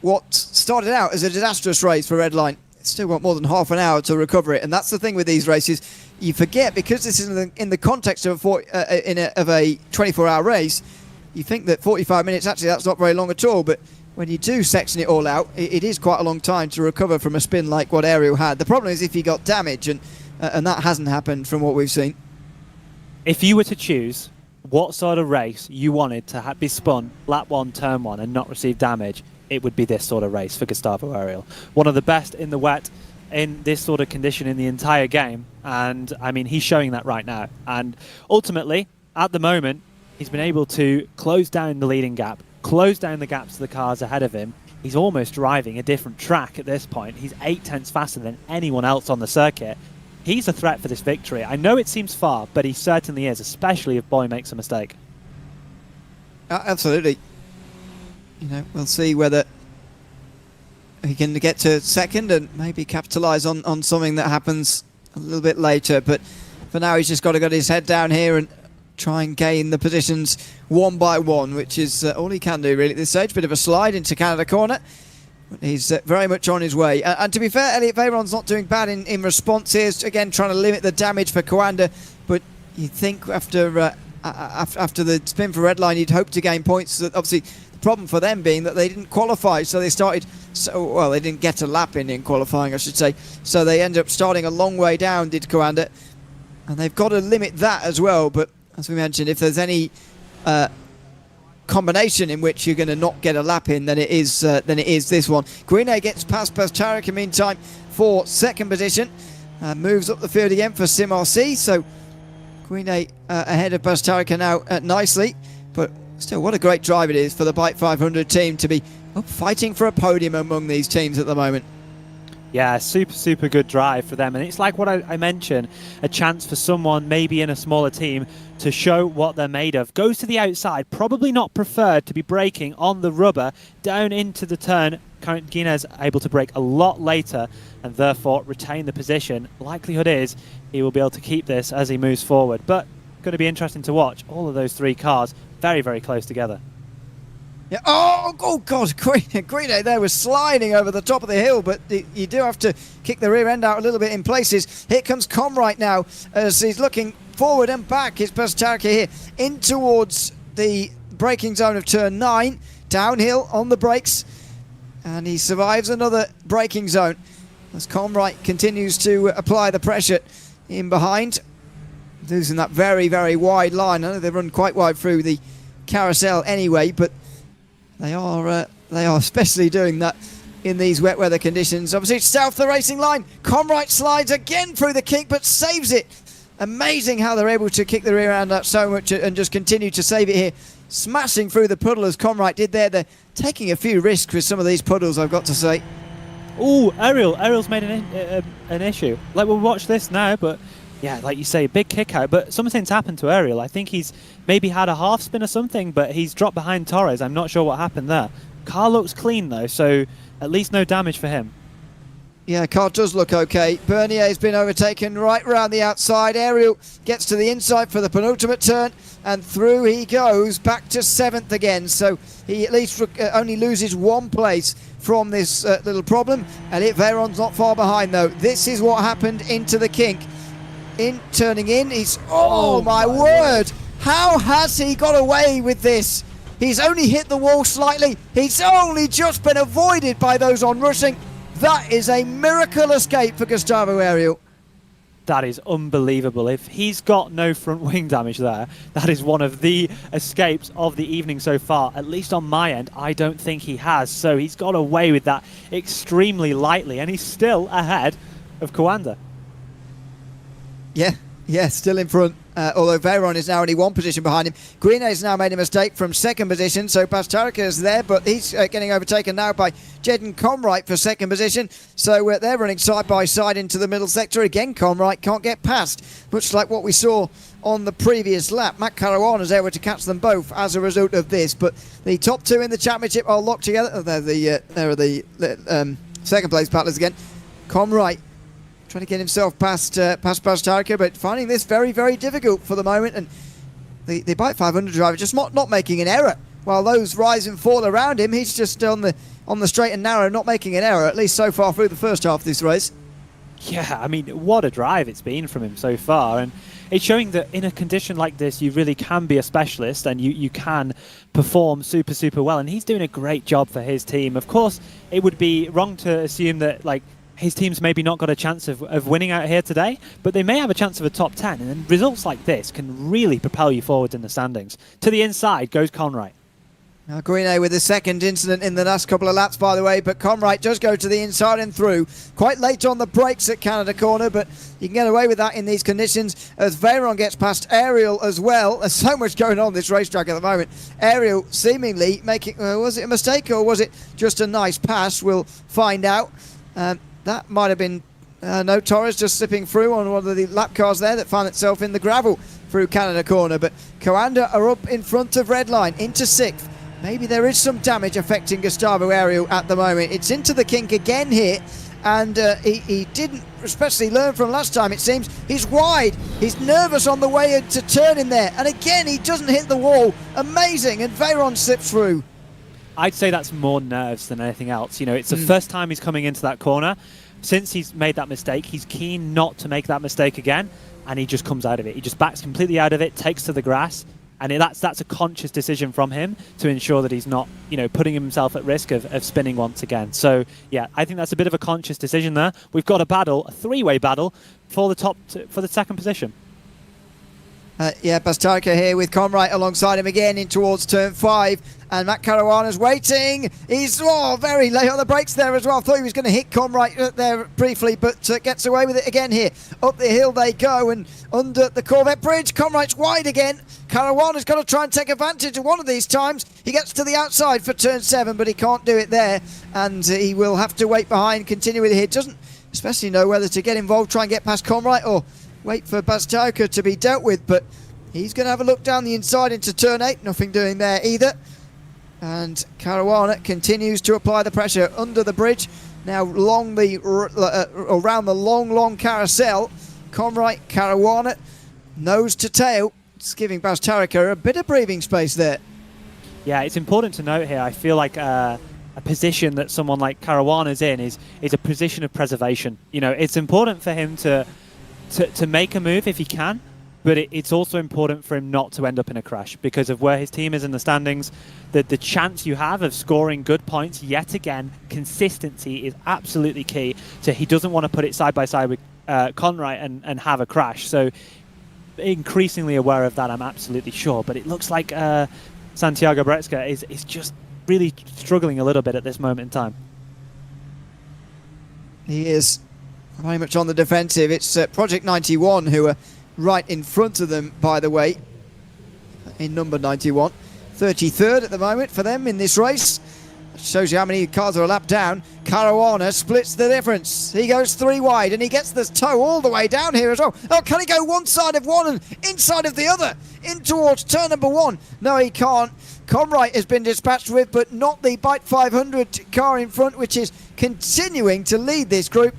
what started out as a disastrous race for Redline, it's still got more than half an hour to recover it, and that's the thing with these races. You forget, because this is in the context of a 24-hour race, you think that 45 minutes, actually that's not very long at all, but when you do section it all out, it is quite a long time to recover from a spin like what Ariel had. The problem is if he got damage, and that hasn't happened from what we've seen. If you were to choose what sort of race you wanted to be spun lap 1, turn 1 and not receive damage, it would be this sort of race for Gustavo Ariel. One of the best in the wet in this sort of condition in the entire game, and I mean he's showing that right now. And ultimately, at the moment, he's been able to close down the leading gap, close down the gaps to the cars ahead of him. he's almost driving a different track at this point. He's 8/10 faster than anyone else on the circuit. He's a threat for this victory. I know it seems far, but he certainly is, especially if Boy makes a mistake. Absolutely. You know, we'll see whether he can get to second and maybe capitalise on something that happens a little bit later. But for now, he's just got to get his head down here and try and gain the positions one by one, which is all he can do really at this stage. Bit of a slide into Canada corner. But he's very much on his way. And to be fair, Elliot Veyron's not doing bad in response here. Again, trying to limit the damage for Coanda. But you'd think after the spin for red line, you'd hope to gain points. Obviously, the problem for them being that they didn't qualify, so they started... well, they didn't get a lap in qualifying, I should say. So they end up starting a long way down, did Coanda. And they've got to limit that as well. But as we mentioned, if there's any combination in which you're going to not get a lap in, then it is this one. Guine gets past Pastarek in meantime for second position. Moves up the field again for Sim RC. So Guine ahead of Pastarek now nicely. But still, what a great drive it is for the Bike 500 team to be fighting for a podium among these teams at the moment. Yeah, super good drive for them. And it's like what I mentioned, a chance for someone maybe in a smaller team to show what they're made of. Goes to the outside, probably not preferred to be braking on the rubber down into the turn. Guine's able to brake a lot later and therefore retain the position. Likelihood is he will be able to keep this as he moves forward. But going to be interesting to watch. All of those three cars very close together. Yeah. Oh God, Guine there was sliding over the top of the hill, but you do have to kick the rear end out a little bit in places. Here comes Comright now as he's looking forward and back. It's Pastarek here in towards the braking zone of turn 9, downhill on the brakes, and he survives another braking zone as Comright continues to apply the pressure in behind, losing that very wide line. I know they run quite wide through the carousel anyway, but they are especially doing that in these wet weather conditions. Obviously, it's south the racing line. Comright slides again through the kick, but saves it. Amazing how they're able to kick the rear end out so much and just continue to save it here. Smashing through the puddle as Comright did there. They're taking a few risks with some of these puddles, I've got to say. Oh, Ariel's made an issue. Like, we'll watch this now, but yeah, like you say, big kick out. But something's happened to Ariel. I think he's maybe had a half spin or something, but he's dropped behind Torres. I'm not sure what happened there. Car looks clean though, so at least no damage for him. Yeah, car does look okay. Bernier's been overtaken right round the outside. Ariel gets to the inside for the penultimate turn, and through he goes back to 7th again. So he at least only loses 1 place from this little problem. Elliot Veyron's not far behind though. This is what happened into the kink. In turning in, he's oh my word! How has he got away with this? He's only hit the wall slightly. He's only just been avoided by those on rushing. That is a miracle escape for Gustavo Ariel. That is unbelievable. If he's got no front wing damage there, that is one of the escapes of the evening so far. At least on my end, I don't think he has. So he's got away with that extremely lightly, and he's still ahead of Coanda. Yeah, still in front. Although Veyron is now only 1 position behind him. Guine has now made a mistake from 2nd position, so Pastarek is there, but he's getting overtaken now by Jeden Comright for 2nd position. So they're running side by side into the middle sector. Again, Comright can't get past, much like what we saw on the previous lap. Matt Caruana is able to catch them both as a result of this, but the top 2 in the championship are locked together. Oh, there are the 2nd place battlers again. Comright trying to get himself past Pastarek, but finding this very difficult for the moment, and the Bike 500 driver just not making an error. While those rise and fall around him, he's just on the straight and narrow, not making an error, at least so far through the first half of this race. Yeah, I mean, what a drive it's been from him so far, and it's showing that in a condition like this, you really can be a specialist and you can perform super well, and he's doing a great job for his team. Of course, it would be wrong to assume that, like, his team's maybe not got a chance of winning out here today, but they may have a chance of a top 10, and then results like this can really propel you forward in the standings. To the inside goes Conright. Now Green with the second incident in the last couple of laps, by the way, but Conright does go to the inside and through. Quite late on the brakes at Canada Corner, but you can get away with that in these conditions as Veyron gets past Ariel as well. There's so much going on this racetrack at the moment. Ariel seemingly making, was it a mistake or was it just a nice pass? We'll find out. That might have been, no, Torres just slipping through on one of the lap cars there that found itself in the gravel through Canada Corner, but Coanda are up in front of Redline into 6th. Maybe there is some damage affecting Gustavo Ariel at the moment. It's into the kink again here, and he didn't especially learn from last time, it seems. He's wide, he's nervous on the way to turn in there, and again he doesn't hit the wall. Amazing, and Veyron slips through. I'd say that's more nerves than anything else. You know, it's the first time he's coming into that corner. Since he's made that mistake, he's keen not to make that mistake again, and he just comes out of it. He just backs completely out of it, takes to the grass, and that's a conscious decision from him to ensure that he's not, you know, putting himself at risk of spinning once again. So, yeah, I think that's a bit of a conscious decision there. We've got a battle, a three-way battle for the second position. Yeah, Bastarka here with Conright alongside him again in towards turn 5. And Matt Caruana's waiting. He's very late on the brakes there as well. I thought he was going to hit Conright there briefly, but gets away with it again here. Up the hill they go, and under the Corvette bridge, Conright's wide again. Caruana's got to try and take advantage of one of these times. He gets to the outside for turn 7, but he can't do it there. And he will have to wait behind, continue with it here. Doesn't especially know whether to get involved, try and get past Conright, or wait for Bastarka to be dealt with, but he's going to have a look down the inside into turn 8. Nothing doing there either. And Caruana continues to apply the pressure under the bridge. Now around the long carousel. Conright, Caruana, nose to tail. It's giving Bastarka a bit of breathing space there. Yeah, it's important to note here, I feel like a position that someone like Caruana's in is a position of preservation. You know, it's important for him to make a move if he can, but it's also important for him not to end up in a crash because of where his team is in the standings. The chance you have of scoring good points yet again, consistency is absolutely key. So he doesn't want to put it side by side with Conright and have a crash. So increasingly aware of that, I'm absolutely sure. But it looks like Santiago Bretska is just really struggling a little bit at this moment in time. He is very much on the defensive. It's Project 91 who are right in front of them, by the way, in number 91. 33rd at the moment for them in this race. Shows you how many cars are a lap down. Caruana splits the difference. He goes 3 wide and he gets the toe all the way down here as well. Oh, can he go one side of one and inside of the other? In towards turn number 1. No, he can't. Conright has been dispatched with, but not the Byte 500 car in front, which is continuing to lead this group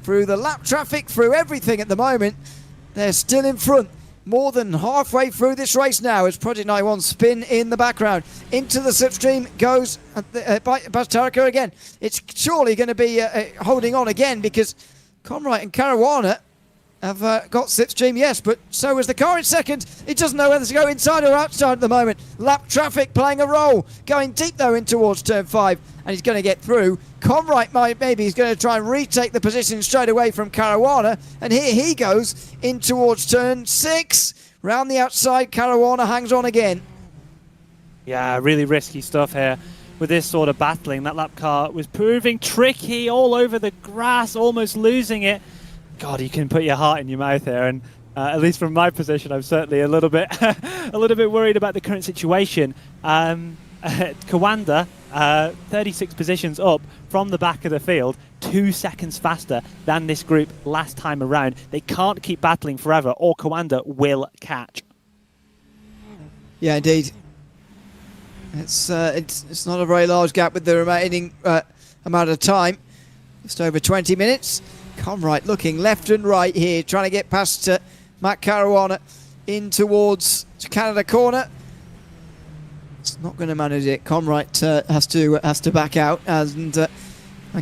through the lap traffic, through everything at the moment. They're still in front. More than halfway through this race now as Project 91 spin in the background. Into the slipstream goes Bastarka again. It's surely going to be holding on again because Conright and Caruana have got slipstream, yes, but so is the car in second. He doesn't know whether to go inside or outside at the moment. Lap traffic playing a role. Going deep though in towards turn 5, and he's going to get through. Conright maybe he's going to try and retake the position straight away from Caruana, and here he goes in towards turn 6. Round the outside, Caruana hangs on again. Yeah, really risky stuff here with this sort of battling. That lap car was proving tricky all over the grass, almost losing it. God, you can put your heart in your mouth here, and at least from my position, I'm certainly a little bit worried about the current situation. Coanda, 36 positions up from the back of the field, 2 seconds faster than this group last time around. They can't keep battling forever, or Coanda will catch. Yeah, indeed. It's not a very large gap with the remaining amount of time. Just over 20 minutes. Conright looking left and right here, trying to get past Matt Caruana in towards Canada Corner. It's not going to manage it. Conright has to back out and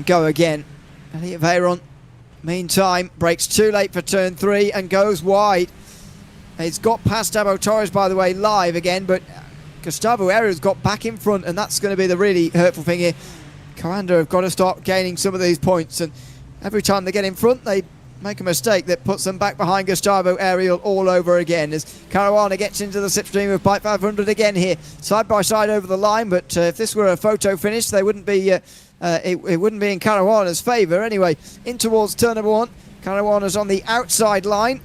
go again. Elliot Veyron, meantime, brakes too late for turn 3 and goes wide. He's got past Abo Torres, by the way, live again, but Gustavo Ariel's got back in front, and that's going to be the really hurtful thing here. Coanda have got to start gaining some of these points, and every time they get in front, they make a mistake that puts them back behind Gustavo Ariel all over again as Caruana gets into the slipstream of Pipe 500 again here, side by side over the line. But if this were a photo finish, they wouldn't be. It wouldn't be in Caruana's favour. Anyway, in towards turn number 1. Caruana's on the outside line.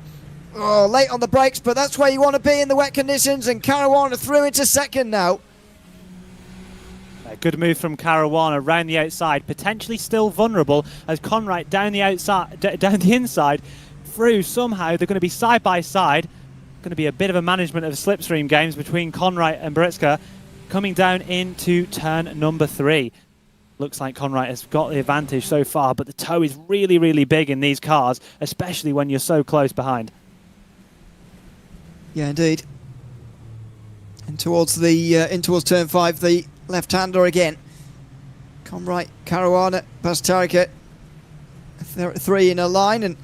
Oh, late on the brakes, but that's where you want to be in the wet conditions. And Caruana through into second now. A good move from Caruana around the outside, potentially still vulnerable as Conrad down the outside, down the inside, through somehow. They're going to be side by side. Going to be a bit of a management of slipstream games between Conrad and Britska, coming down into turn number 3. Looks like Conrad has got the advantage so far, but the toe is really, really big in these cars, especially when you're so close behind. Yeah, indeed. And towards the in towards turn 5, the left-hander again. Conrad, Caruana, Bastarika, 3 in a line, and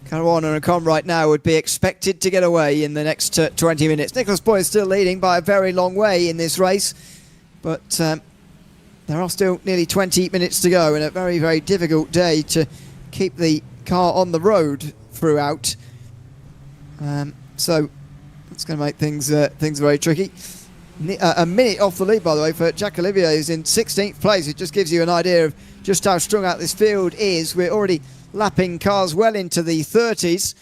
Caruana and Conrad now would be expected to get away in the next 20 minutes. Nicholas Boy is still leading by a very long way in this race, but there are still nearly 20 minutes to go, and a very, very difficult day to keep the car on the road throughout. So that's going to make things very tricky. A minute off the lead, by the way, for Jack Olivier, who's in 16th place. It just gives you an idea of just how strung out this field is. We're already lapping cars well into the 30s.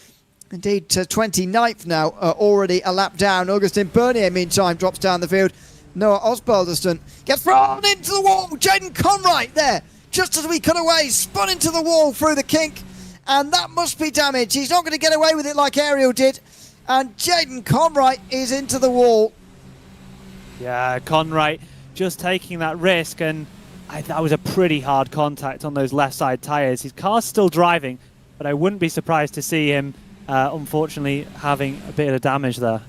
Indeed, 29th now, already a lap down. Augustin Bernier, meantime, drops down the field. Noah Osbaldeston gets thrown into the wall. Jaden Conrad there, just as we cut away, spun into the wall through the kink. And that must be damage. He's not going to get away with it like Ariel did. And Jaden Conrad is into the wall. Yeah, Conrad just taking that risk, and that was a pretty hard contact on those left side tyres. His car's still driving, but I wouldn't be surprised to see him, unfortunately, having a bit of damage there.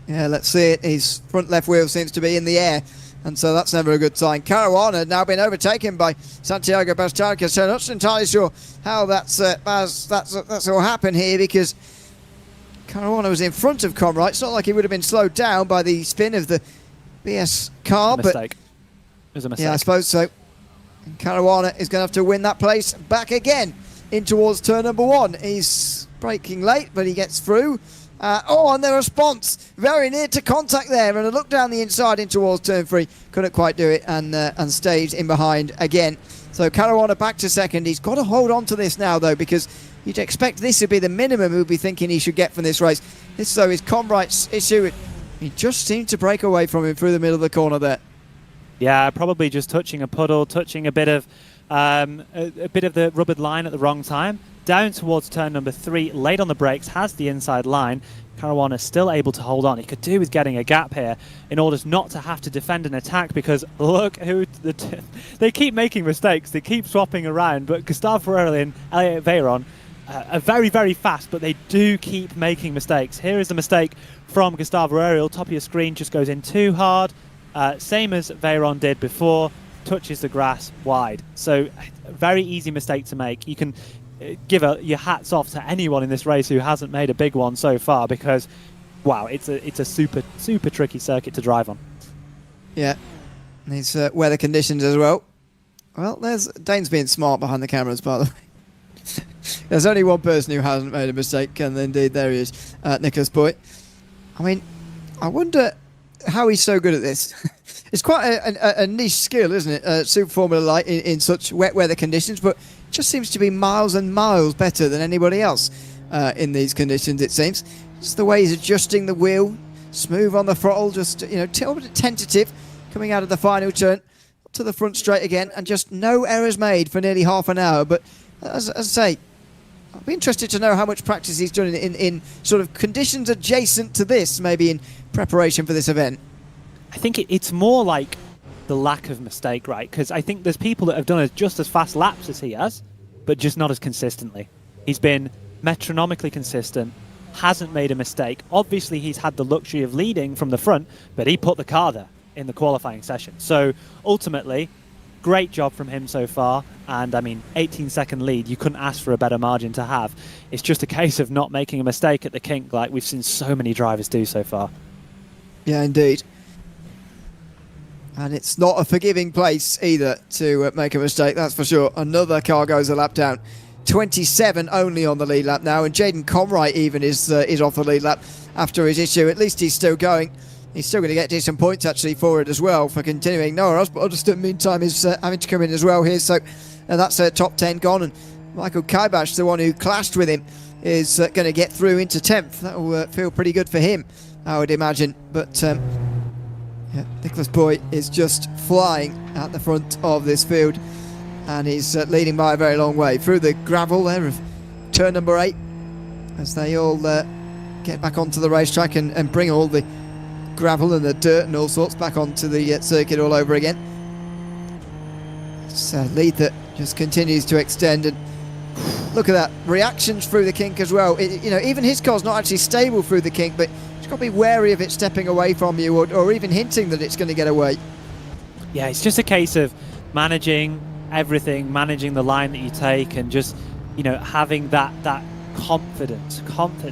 Yeah, let's see it. His front left wheel seems to be in the air, and so that's never a good sign. Caruana now been overtaken by Santiago Bastarika, so not entirely sure how that's all happened here, because Caruana was in front of Conrad. It's not like he would have been slowed down by the spin of the BS car, but it was a mistake. Yeah, I suppose so. And Caruana is going to have to win that place back again in towards turn number 1. He's braking late, but he gets through. And the response very near to contact there, and a look down the inside in towards turn 3. Couldn't quite do it, and stayed in behind again. So Caruana back to second. He's got to hold on to this now, though, because you'd expect this to be the minimum we'd be thinking he should get from this race. This, though, is Conrad's issue. He just seemed to break away from him through the middle of the corner there. Yeah, probably just touching a puddle, touching a bit of the rubbered line at the wrong time. Down towards turn number 3, late on the brakes, has the inside line. Caruana still able to hold on. He could do with getting a gap here in order not to have to defend an attack, because look who they keep making mistakes. They keep swapping around, but Gustavo Ariel and Elliot Veyron are very, very fast, but they do keep making mistakes. Here is the mistake from Gustavo Ariel. Top of your screen just goes in too hard. Same as Veyron did before, touches the grass wide. So a very easy mistake to make. You can give your hats off to anyone in this race who hasn't made a big one so far, because wow, it's a super, super tricky circuit to drive on. Yeah, these weather conditions as well. Well, there's Dane's being smart behind the cameras, by the way. There's only one person who hasn't made a mistake, and indeed there he is, Nicholas Boy. I mean, I wonder how he's so good at this. It's quite a niche skill, isn't it? Super Formula Light in such wet weather conditions, but just seems to be miles and miles better than anybody else in these conditions, it seems. Just the way he's adjusting the wheel, smooth on the throttle, just, you know, tentative, coming out of the final turn, up to the front straight again, and just no errors made for nearly half an hour. But as I say, I'd be interested to know how much practice he's done in sort of conditions adjacent to this, maybe in preparation for this event. I think it's more like the lack of mistake, right? Because I think there's people that have done just as fast laps as he has, but just not as consistently. He's been metronomically consistent, hasn't made a mistake. Obviously, he's had the luxury of leading from the front, but he put the car there in the qualifying session. So ultimately, great job from him so far. And I mean, 18-second lead, you couldn't ask for a better margin to have. It's just a case of not making a mistake at the kink like we've seen so many drivers do so far. Yeah, indeed. And it's not a forgiving place either to make a mistake, that's for sure. Another car goes a lap down. 27 only on the lead lap now, and Jaden Comright even is off the lead lap after his issue. At least he's still going. He's still going to get decent points actually for it as well, for continuing. Noah Osborne, meantime, is having to come in as well here. So that's top 10 gone, and Michael Kaibash, the one who clashed with him, is going to get through into 10th. That will feel pretty good for him, I would imagine. But yeah, Nicholas Boy is just flying at the front of this field, and he's leading by a very long way through the gravel there of turn number 8, as they all get back onto the racetrack and bring all the gravel and the dirt and all sorts back onto the circuit all over again. It's a lead that just continues to extend, and look at that, reactions through the kink as well. Even his car's not actually stable through the kink, but you've got to be wary of it stepping away from you, or even hinting that it's going to get away. Yeah, it's just a case of managing everything, managing the line that you take, and just having that confidence.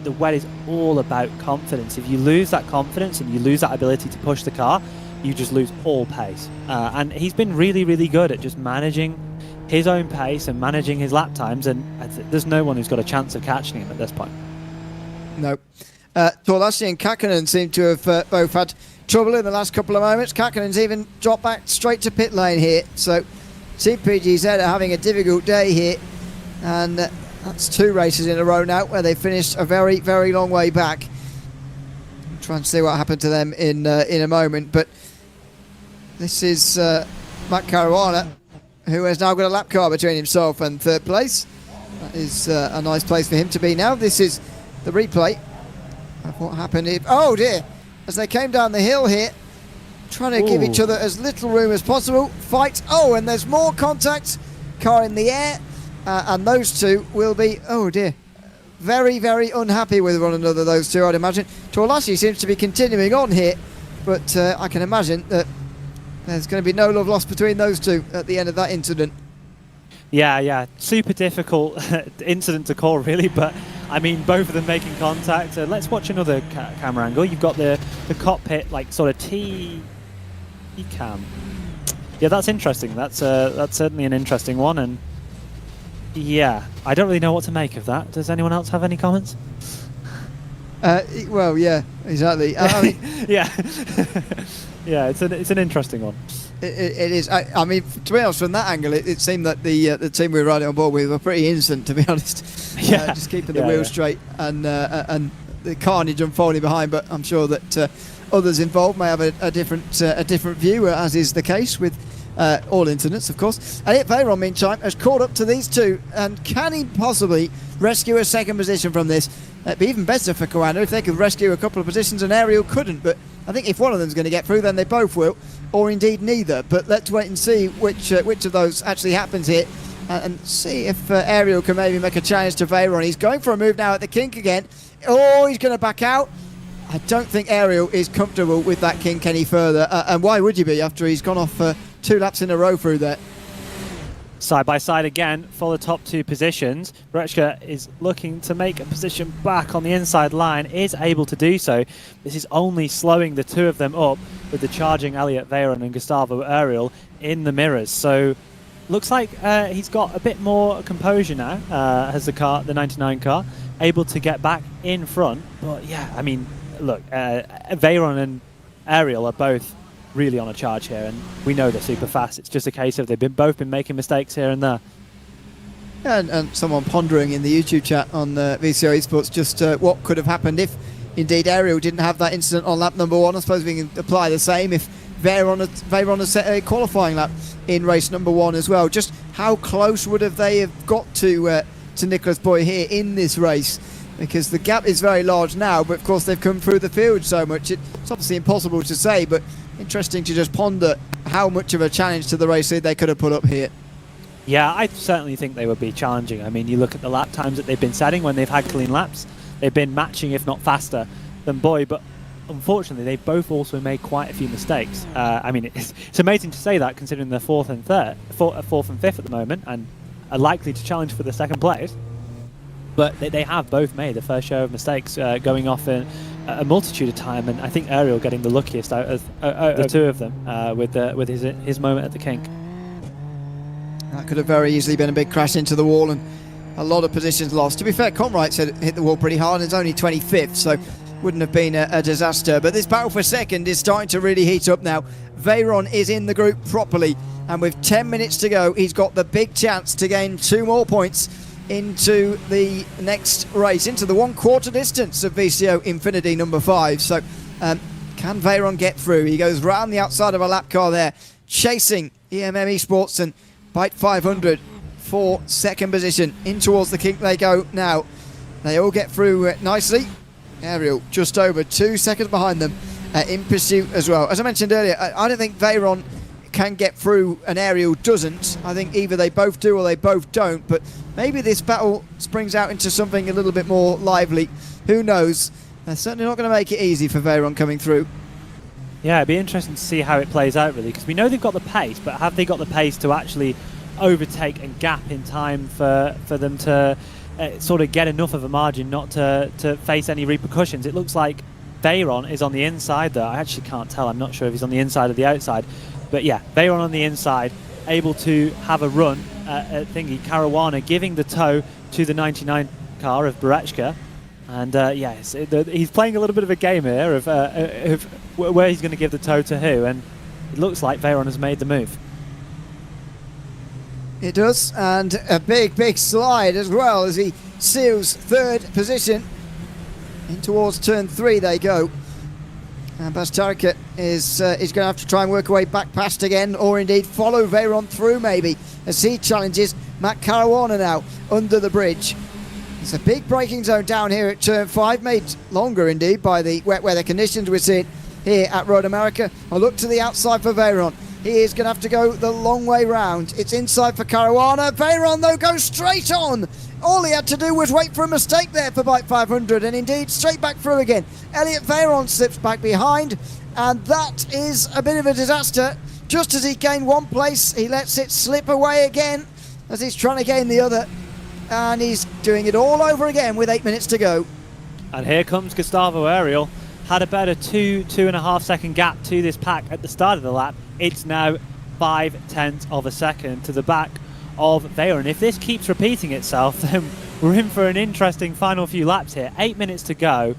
The wet is all about confidence. If you lose that confidence and you lose that ability to push the car, you just lose all pace. And he's been really, really good at just managing his own pace and managing his lap times, and there's no one who's got a chance of catching him at this point. No. Torlassi and Kakkonen seem to have both had trouble in the last couple of moments. Kakkonen's even dropped back straight to pit lane here. So Team PGZ are having a difficult day here, and that's 2 races in a row now where they finished a very, very long way back. I'm trying to see what happened to them in a moment, but this is Matt Caruana, who has now got a lap car between himself and 3rd place. That is a nice place for him to be now. This is the replay of what happened here. Oh dear, as they came down the hill here, trying to give each other as little room as possible. Fight, and there's more contact. Car in the air, and those two will be, oh dear, very, very unhappy with one another, those two, I'd imagine. Torlassi seems to be continuing on here, but I can imagine that there's going to be no love lost between those two at the end of that incident. Yeah, super difficult incident to call, really, but I mean, both of them making contact. Let's watch another camera angle. You've got the cockpit, like, sort of T-cam. Yeah, that's interesting. That's certainly an interesting one, and yeah, I don't really know what to make of that. Does anyone else have any comments? Well, yeah, exactly. I mean, yeah. Yeah, it's an interesting one. It is. I mean, to be honest, from that angle, it seemed that the team we were riding on board with were pretty innocent, to be honest. Yeah, just keeping the wheels straight and the carnage unfolding behind. But I'm sure that others involved may have a different view, as is the case with all incidents, of course. And Veyron, meantime, has caught up to these two, and can he possibly rescue a 2nd position from this? It'd be even better for Coanda if they could rescue a couple of positions and Ariel couldn't, but I think if one of them's going to get through, then they both will, or indeed neither. But let's wait and see which of those actually happens here, and see if Ariel can maybe make a challenge to Veyron. He's going for a move now at the kink again. Oh, he's going to back out. I don't think Ariel is comfortable with that kink any further, and why would you be after he's gone off 2 laps in a row through there? Side by side again for the top 2 positions. Brechka is looking to make a position back on the inside line, is able to do so. This is only slowing the 2 of them up, with the charging Elliot Veyron and Gustavo Ariel in the mirrors. So looks like he's got a bit more composure now, has the 99 car, able to get back in front. But yeah, I mean, look, Veyron and Ariel are both really on a charge here, and we know they're super fast. It's just a case of they've both been making mistakes here and there. And someone pondering in the YouTube chat on VCO Esports just what could have happened if indeed Ariel didn't have that incident on lap number 1. I suppose we can apply the same if Veyron has set a qualifying lap in race number 1 as well. Just how close would they have got to Nicholas Boy here in this race? Because the gap is very large now, but of course they've come through the field so much. It's obviously impossible to say, but interesting to just ponder how much of a challenge to the race they could have put up here. Yeah, I certainly think they would be challenging. I mean, you look at the lap times that they've been setting when they've had clean laps. They've been matching, if not faster, than Boy, but unfortunately they've both also made quite a few mistakes. I mean, it's amazing to say that considering they're 4th and 5th at the moment and are likely to challenge for the 2nd place. But they have both made a fair share of mistakes going off a multitude of time, and I think Ariel getting the luckiest out of the two of them with his moment at the kink. That could have very easily been a big crash into the wall and a lot of positions lost. To be fair, Comright said it hit the wall pretty hard, and it's only 25th, so wouldn't have been a disaster. But this battle for second is starting to really heat up now. Veyron is in the group properly, and with 10 minutes to go, he's got the big chance to gain 2 more points into the next race, into the 1/4 distance of VCO Infinity number 5. So can Veyron get through? He goes round the outside of a lap car there, chasing EMM Esports and Byte 500 for second position. In towards the kink they go now. They all get through nicely. Ariel just over 2 seconds behind them in pursuit as well. As I mentioned earlier, I don't think Veyron can get through and Ariel doesn't. I think either they both do or they both don't, but maybe this battle springs out into something a little bit more lively. Who knows? They're certainly not going to make it easy for Veyron coming through. Yeah, it'd be interesting to see how it plays out, really, because we know they've got the pace, but have they got the pace to actually overtake and gap in time for them to sort of get enough of a margin not to face any repercussions? It looks like Veyron is on the inside there. I actually can't tell. I'm not sure if he's on the inside or the outside. But yeah, Veyron on the inside, able to have a run at thingy. Caruana giving the tow to the 99 car of Berechka. And yes, he's playing a little bit of a game here of where he's going to give the tow to who. And it looks like Veyron has made the move. It does, and a big slide as well as he seals third position. In towards turn 3 they go. And Bastarka is going to have to try and work her way back past again, or indeed follow Veyron through maybe, as he challenges Matt Caruana now under the bridge. It's a big braking zone down here at turn 5, made longer indeed by the wet weather conditions we're seeing here at Road America. I look to the outside for Veyron. He is going to have to go the long way round. It's inside for Caruana. Veyron, though, goes straight on. All he had to do was wait for a mistake there for Byte 500, and indeed straight back through again. Elliot Veyron slips back behind, and that is a bit of a disaster. Just as he gained one place, he lets it slip away again as he's trying to gain the other, and he's doing it all over again with 8 minutes to go. And here comes Gustavo Ariel. Had about a 2.5 second gap to this pack at the start of the lap. It's now 0.5 of a second to the back of Veyron. If this keeps repeating itself, then we're in for an interesting final few laps here. 8 minutes to go,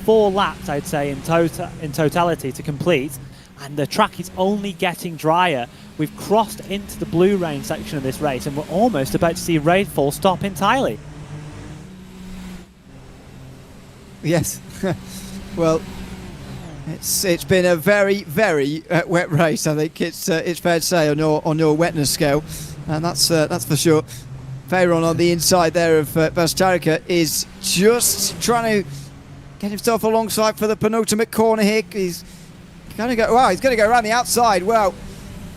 4 laps I'd say in totality to complete, and the track is only getting drier. We've crossed into the blue rain section of this race, and we're almost about to see rainfall stop entirely. Yes. Well, it's been a very wet race. I think it's fair to say on your wetness scale, and that's for sure. Veyron on the inside there of Bastarka is just trying to get himself alongside for the penultimate corner here. He's going to go. Wow, he's going to go around the outside. Well,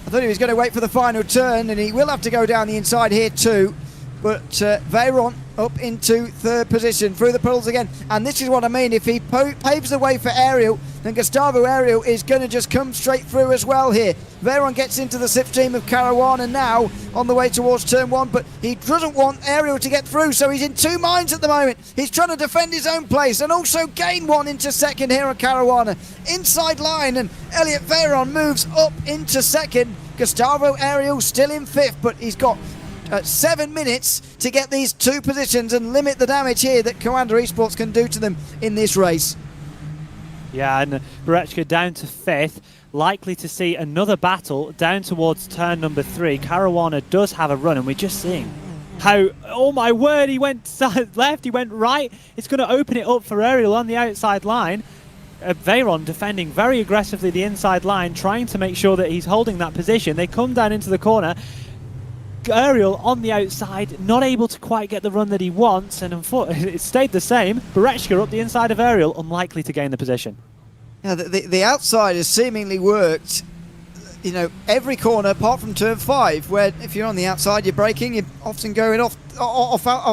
I thought he was going to wait for the final turn, and he will have to go down the inside here too. But Veyron up into third position through the puddles again, and this is what I mean. If he paves the way for Ariel, then Gustavo Ariel is going to just come straight through as well here. Veyron gets into the slipstream of Caruana now on the way towards turn 1, but he doesn't want Ariel to get through, so he's in two minds at the moment. He's trying to defend his own place and also gain one into second here on Caruana. Inside line, and Elliot Veyron moves up into second. Gustavo Ariel still in 5th, but he's got 7 minutes to get these 2 positions and limit the damage here that Commander Esports can do to them in this race. Yeah, and Berechka down to 5th, likely to see another battle down towards turn number 3. Caruana does have a run, and we're just seeing how, oh my word, he went left, he went right. It's going to open it up for Ariel on the outside line. Veyron defending very aggressively the inside line, trying to make sure that he's holding that position. They come down into the corner. Ariel on the outside, not able to quite get the run that he wants, and it stayed the same. Berechka up the inside of Ariel, unlikely to gain the position. Yeah, the outside has seemingly worked, you know, every corner apart from turn 5, where if you're on the outside, you're braking, you're often going off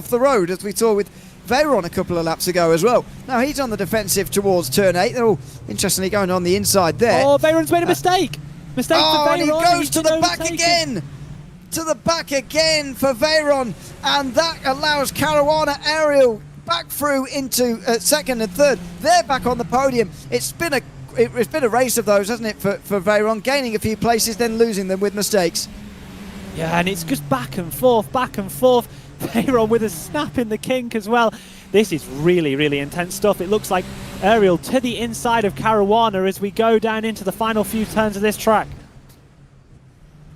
the road, as we saw with Veyron a couple of laps ago as well. Now he's on the defensive towards turn 8. They're all interestingly going on the inside there. Oh, Veyron's made a mistake. Mistake for Veyron. And he goes to the back again. To the back again for Veyron, and that allows Caruana Ariel back through into second and third. They're back on the podium. It's been a race of those, hasn't it, for Veyron, gaining a few places, then losing them with mistakes. Yeah, and it's just back and forth, back and forth. Veyron with a snap in the kink as well. This is really, really intense stuff. It looks like Ariel to the inside of Caruana as we go down into the final few turns of this track.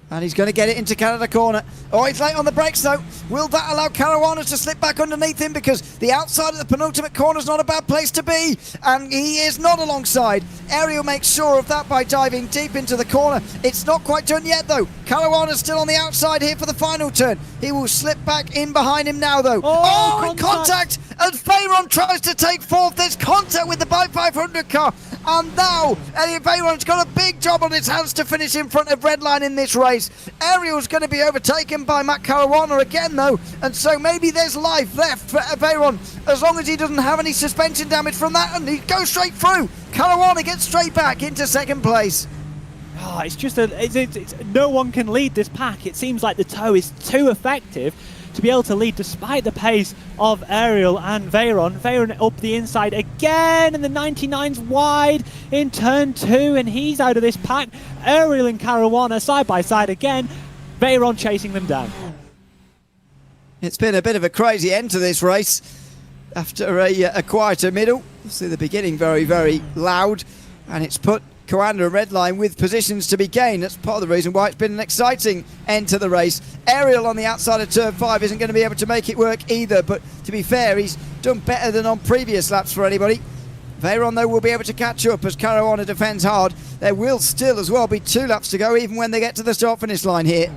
And he's going to get it into Canada corner. Oh, he's late on the brakes though. Will that allow Caruana to slip back underneath him? Because the outside of the penultimate corner is not a bad place to be. And he is not alongside. Ariel makes sure of that by diving deep into the corner. It's not quite done yet though. Caruana's still on the outside here for the final turn. He will slip back in behind him now though. Oh, in contact! And Veyron tries to take fourth. There's contact with the Bike 500 car. And now Elliot Veyron's got a big job on his hands to finish in front of Redline in this race. Ariel's going to be overtaken by Matt Caruana again though, and so maybe there's life left for Veyron as long as he doesn't have any suspension damage from that, and he goes straight through. Caruana gets straight back into second place. Oh, it's just no one can lead this pack. It seems like the tow is too effective to be able to lead despite the pace of Ariel and Veyron. Veyron up the inside again, and the 99's wide in turn 2, and he's out of this pack. Ariel and Caruana side by side again. Veyron chasing them down. It's been a bit of a crazy end to this race after a quieter middle. You see the beginning very, very loud, and it's put Coanda and Redline with positions to be gained. That's part of the reason why it's been an exciting end to the race. Ariel on the outside of turn 5 isn't going to be able to make it work either, but to be fair, he's done better than on previous laps for anybody. Veyron though will be able to catch up as Caruana defends hard. There will still as well be 2 laps to go even when they get to the start finish line here.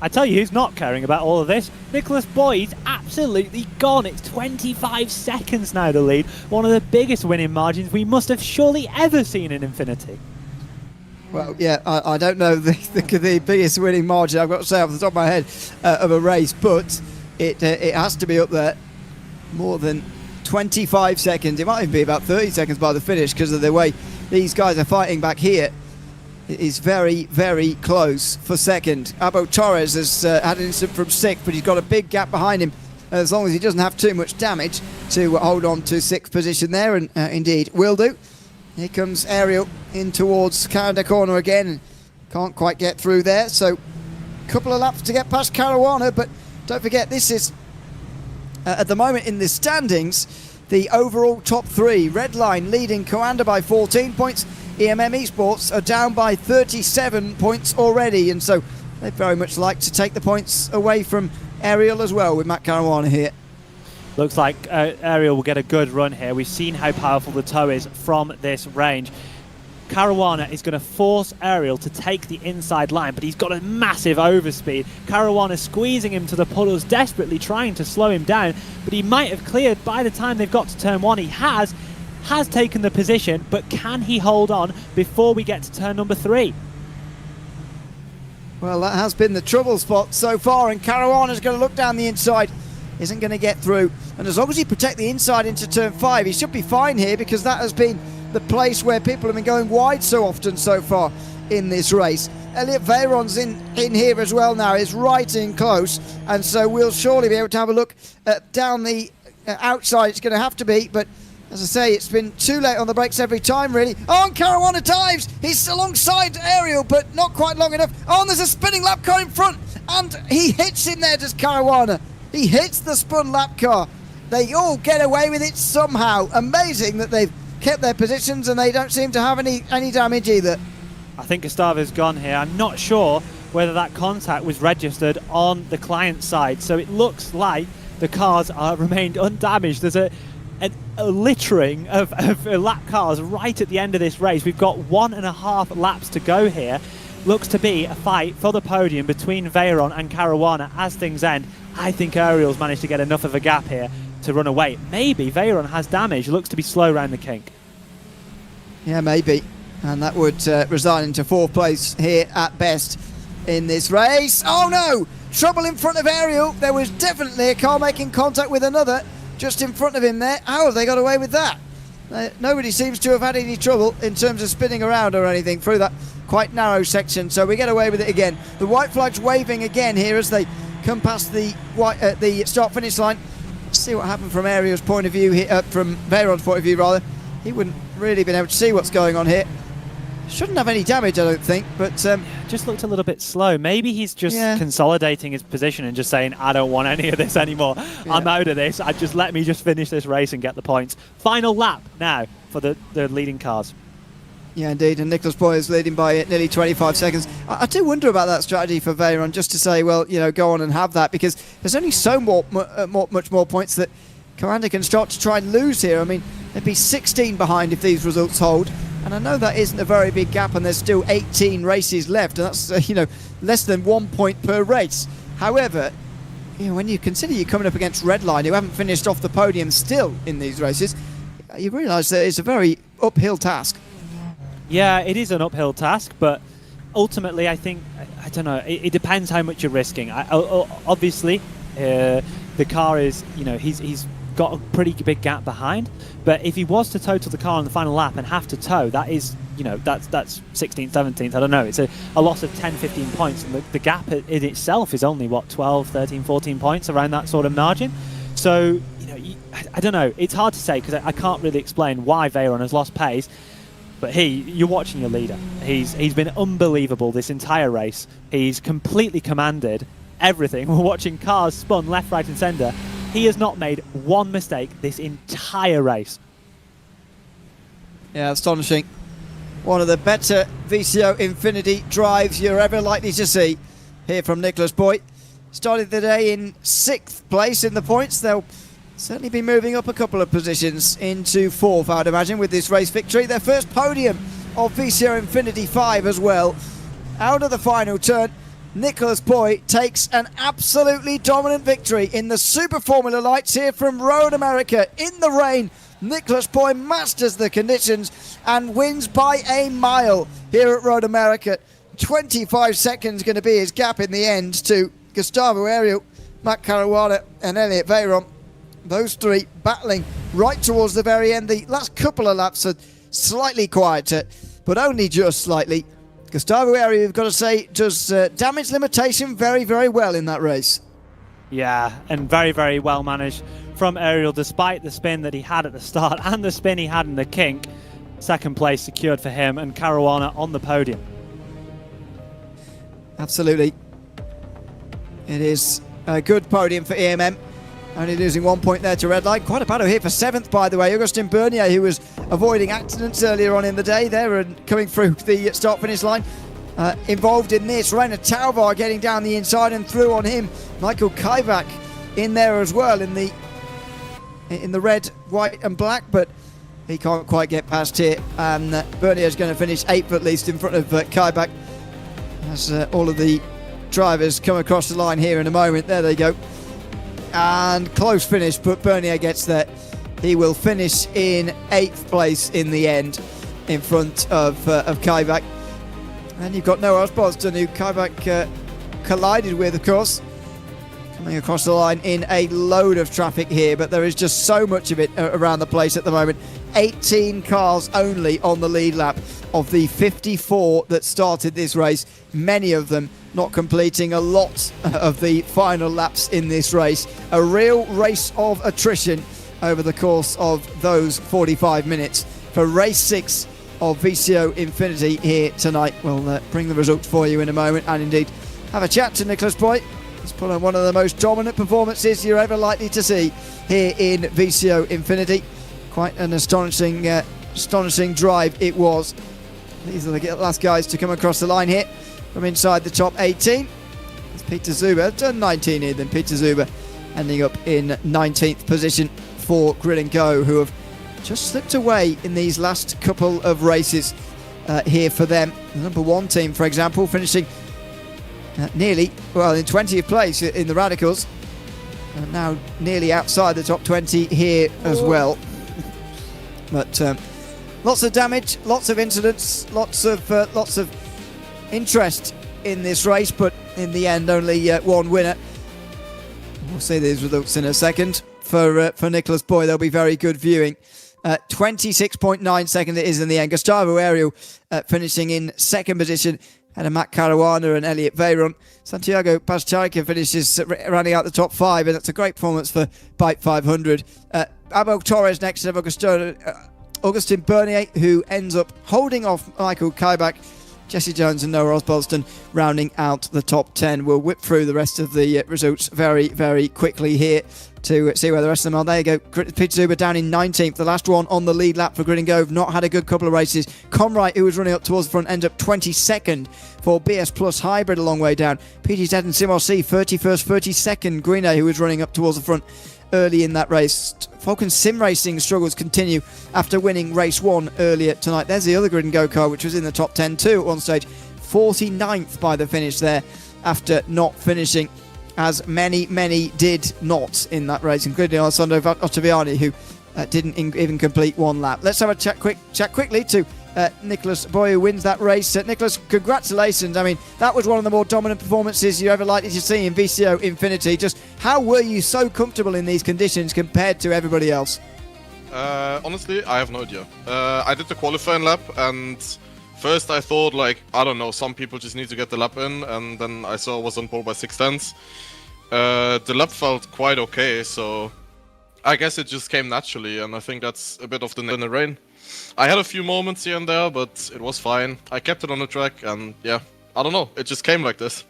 I tell you who's not caring about all of this. Nicholas Boyd's absolutely gone. It's 25 seconds now to lead. One of the biggest winning margins we must have surely ever seen in Infinity. Well, yeah, I don't know the biggest winning margin, I've got to say off the top of my head, of a race, but it has to be up there. More than 25 seconds. It might even be about 30 seconds by the finish because of the way these guys are fighting back here. It is very, very close for second. Abo Torres has had an incident from 6th, but he's got a big gap behind him. As long as he doesn't have too much damage to hold on to 6th position there, and indeed will do. Here comes Ariel in towards Canada corner again. Can't quite get through there, so a couple of laps to get past Caruana, but don't forget this is, at the moment in the standings, the overall top 3. Redline leading Coanda by 14 points. EMM Esports are down by 37 points already, and so they'd very much like to take the points away from Ariel as well with Matt Caruana here. Looks like Ariel will get a good run here. We've seen how powerful the tow is from this range. Caruana is going to force Ariel to take the inside line, but he's got a massive overspeed. Caruana squeezing him to the puddles, desperately trying to slow him down, but he might have cleared by the time they've got to turn 1. He has taken the position, but can he hold on before we get to turn number 3? Well, that has been the trouble spot so far, and Caruana's going to look down the inside, isn't going to get through, and as long as he protect the inside into turn 5, he should be fine here, because that has been the place where people have been going wide so often so far in this race. Elliot Veyron's in here as well now, is right in close, and so we'll surely be able to have a look down the outside. It's going to have to be, but as I say, it's been too late on the brakes every time, really. Oh, and Caruana dives. He's alongside Ariel, but not quite long enough. Oh, and there's a spinning lap car in front, and he hits in there, does Caruana. He hits the spun lap car. They all get away with it somehow. Amazing that they've kept their positions, and they don't seem to have any damage either. I think Gustavo's gone here. I'm not sure whether that contact was registered on the client side, so it looks like the cars are remained undamaged. There's a littering of lap cars right at the end of this race. We've got 1.5 laps to go here. Looks to be a fight for the podium between Veyron and Caruana as things end. I think Ariel's managed to get enough of a gap here to run away. Maybe Veyron has damage. Looks to be slow around the kink. Yeah, maybe. And that would result into 4th place here at best in this race. Oh no! Trouble in front of Ariel. There was definitely a car making contact with another just in front of him there. How have they got away with that? Nobody seems to have had any trouble in terms of spinning around or anything through that quite narrow section, so we get away with it again. The white flag's waving again here as they come past the start finish line. see what happened from Ariel's point of view here, from Veyron's point of view rather. He wouldn't really been able to see what's going on here. Shouldn't have any damage, I don't think, but just looked a little bit slow. Maybe he's just consolidating his position and just saying, I don't want any of this anymore. I'm out of this. Let me just finish this race and get the points. Final lap now for the leading cars. Yeah, indeed, and Nicholas Boy is leading by nearly 25 seconds. I do wonder about that strategy for Veyron, just to say, well, you know, go on and have that, because there's only so much more points that Commander can start to try and lose here. I mean, they'd be 16 behind if these results hold, and I know that isn't a very big gap, and there's still 18 races left, and that's, you know, less than 1 point per race. However, you know, when you consider you're coming up against Redline, who haven't finished off the podium still in these races, you realise that it's a very uphill task. Yeah, it is an uphill task, but ultimately I think, I don't know, it depends how much you're risking. Obviously, the car is, you know, he's got a pretty big gap behind, but if he was to total the car on the final lap and have to tow, that is, you know, that's 16th, 17th, I don't know, it's a loss of 10, 15 points, and the gap in itself is only, what, 12, 13, 14 points, around that sort of margin. So, you know, I don't know, it's hard to say, because I can't really explain why Veyron has lost pace. But you're watching your leader. He's been unbelievable this entire race. He's completely commanded everything. We're watching cars spun left, right and centre. He has not made one mistake this entire race. Yeah, astonishing. One of the better VCO Infinity drives you're ever likely to see here from Nicholas Boy. Started the day in 6th place in the points. They'll certainly be moving up a couple of positions into 4th, I'd imagine, with this race victory. Their first podium of VCO Infinity V as well. Out of the final turn, Nicholas Boy takes an absolutely dominant victory in the Super Formula Lights here from Road America. In the rain, Nicholas Boy masters the conditions and wins by a mile here at Road America. 25 seconds going to be his gap in the end to Gustavo Ariel, Matt Caruana and Elliot Veyron. Those three battling right towards the very end. The last couple of laps are slightly quieter, but only just slightly. Gustavo Ariel, you've got to say, does damage limitation very, very well in that race. Yeah, and very, very well managed from Ariel, despite the spin that he had at the start and the spin he had in the kink. Second place secured for him, and Caruana on the podium. Absolutely. It is a good podium for EMM. Only losing 1 point there to Redline. Quite a battle here for 7th, by the way. Augustin Bernier, who was avoiding accidents earlier on in the day there and coming through the start-finish line. Involved in this. Rainer Tauvar getting down the inside and through on him. Michael Kaivak in there as well in the red, white and black, but he can't quite get past here. And Bernier's going to finish 8th at least in front of Kaivak. As all of the drivers come across the line here in a moment. There they go. And close finish, but Bernier gets there. He will finish in 8th place in the end, in front of Kaivak. And you've got Noah Osboston, who Kaivak collided with, of course, coming across the line in a load of traffic here, but there is just so much of it around the place at the moment. 18 cars only on the lead lap of the 54 that started this race, many of them not completing a lot of the final laps in this race. A real race of attrition over the course of those 45 minutes for race 6 of VCO Infinity here tonight. We'll bring the results for you in a moment, and indeed have a chat to Nicholas Boy. He's put on one of the most dominant performances you're ever likely to see here in VCO Infinity. Quite an astonishing drive it was. These are the last guys to come across the line here from inside the top 18. It's Peter Zuber, done 19 here, then Peter Zuber ending up in 19th position for Grill & Go, who have just slipped away in these last couple of races here for them. The number 1 team, for example, finishing nearly, well, in 20th place in the Radicals. And now nearly outside the top 20 here as well. But lots of damage, lots of incidents, lots of interest in this race, but in the end only one winner. We'll see these results in a second. For Nicholas Boy, they'll be very good viewing. 26.9 seconds it is in the end. Gustavo Ariel finishing in 2nd position. and Matt Caruana and Elliot Veyron. Santiago Pazchaica finishes rounding out the top 5, and that's a great performance for Bike 500. Abel Torres next to Augustin Bernier, who ends up holding off Michael Kaibach. Jesse Jones and Noah Osbaldeston rounding out the top 10. We'll whip through the rest of the results very, very quickly here to see where the rest of them are. There you go. Peter Zuber down in 19th. The last one on the lead lap for Grid and Go. Not had a good couple of races. Comright, who was running up towards the front, ended up 22nd for BS Plus Hybrid a long way down. PTZ and SimRC 31st, 32nd. Greenay, who was running up towards the front early in that race. Falcon Sim Racing struggles continue after winning race 1 earlier tonight. There's the other Grid and Go car, which was in the top 10 too at one stage. 49th by the finish there after not finishing, as many did not in that race, including Alessandro Ottaviani, who didn't even complete one lap. Let's have a chat quickly to Nicholas Boy, who wins that race. Nicholas, congratulations. I mean, that was one of the more dominant performances you ever likely to see in VCO Infinity. Just how were you so comfortable in these conditions compared to everybody else? Honestly, I have no idea. I did the qualifying lap, and first I thought, like, I don't know, some people just need to get the lap in, and then I saw I was on pole by 6/10. The lap felt quite okay, so I guess it just came naturally, and I think that's a bit of in the rain. I had a few moments here and there, but it was fine. I kept it on the track, and yeah, I don't know, it just came like this.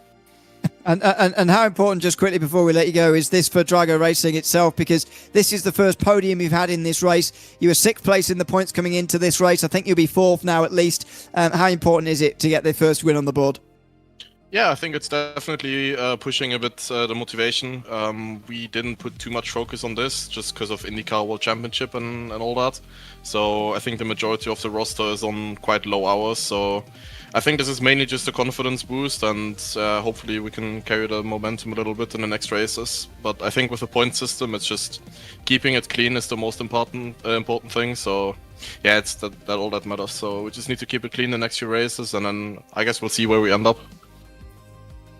And how important, just quickly before we let you go, is this for Drago Racing itself? Because this is the first podium you've had in this race. You were 6th place in the points coming into this race. I think you'll be 4th now at least. How important is it to get the first win on the board? Yeah, I think it's definitely pushing a bit the motivation. We didn't put too much focus on this just because of IndyCar World Championship and all that. So I think the majority of the roster is on quite low hours. So I think this is mainly just a confidence boost, and hopefully we can carry the momentum a little bit in the next races. But I think with the point system, it's just keeping it clean is the most important thing. So yeah, it's that all that matters. So we just need to keep it clean the next few races, and then I guess we'll see where we end up.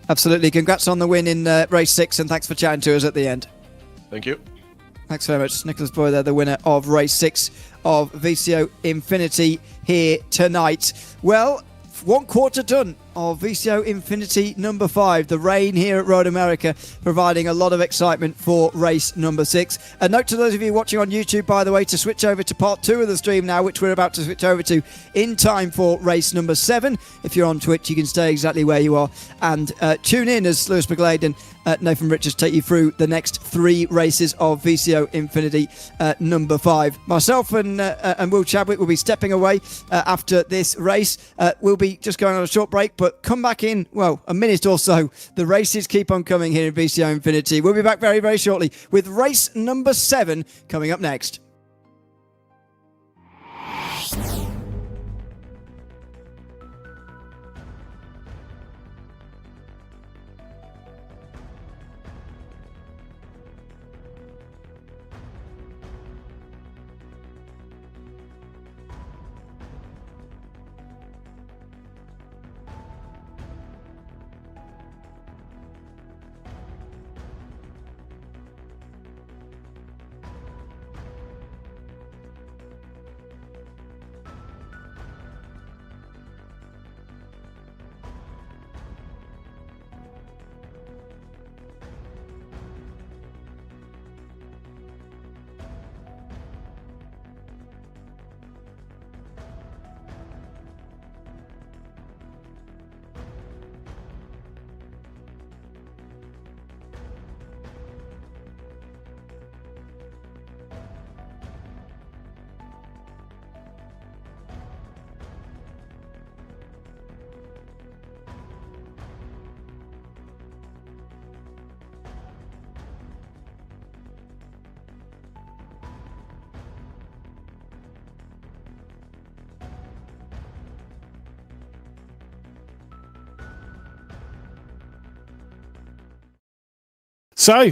Absolutely. Congrats on the win in race 6, and thanks for chatting to us at the end. Thank you. Thanks very much. Nicholas Boy there, the winner of race 6 of VCO Infinity here tonight. Well, 1/4 done of VCO Infinity number 5. The rain here at Road America providing a lot of excitement for race number 6. A note to those of you watching on YouTube, by the way, to switch over to part 2 of the stream now, which we're about to switch over to in time for race number 7. If you're on Twitch, you can stay exactly where you are and tune in as Lewis McGlade and Nathan Richards take you through the next 3 races of VCO Infinity number 5. Myself and Will Chadwick will be stepping away after this race. We'll be just going on a short break, but come back in, well, a minute or so. The races keep on coming here in VCO Infinity. We'll be back very, very shortly with race number 7 coming up next. So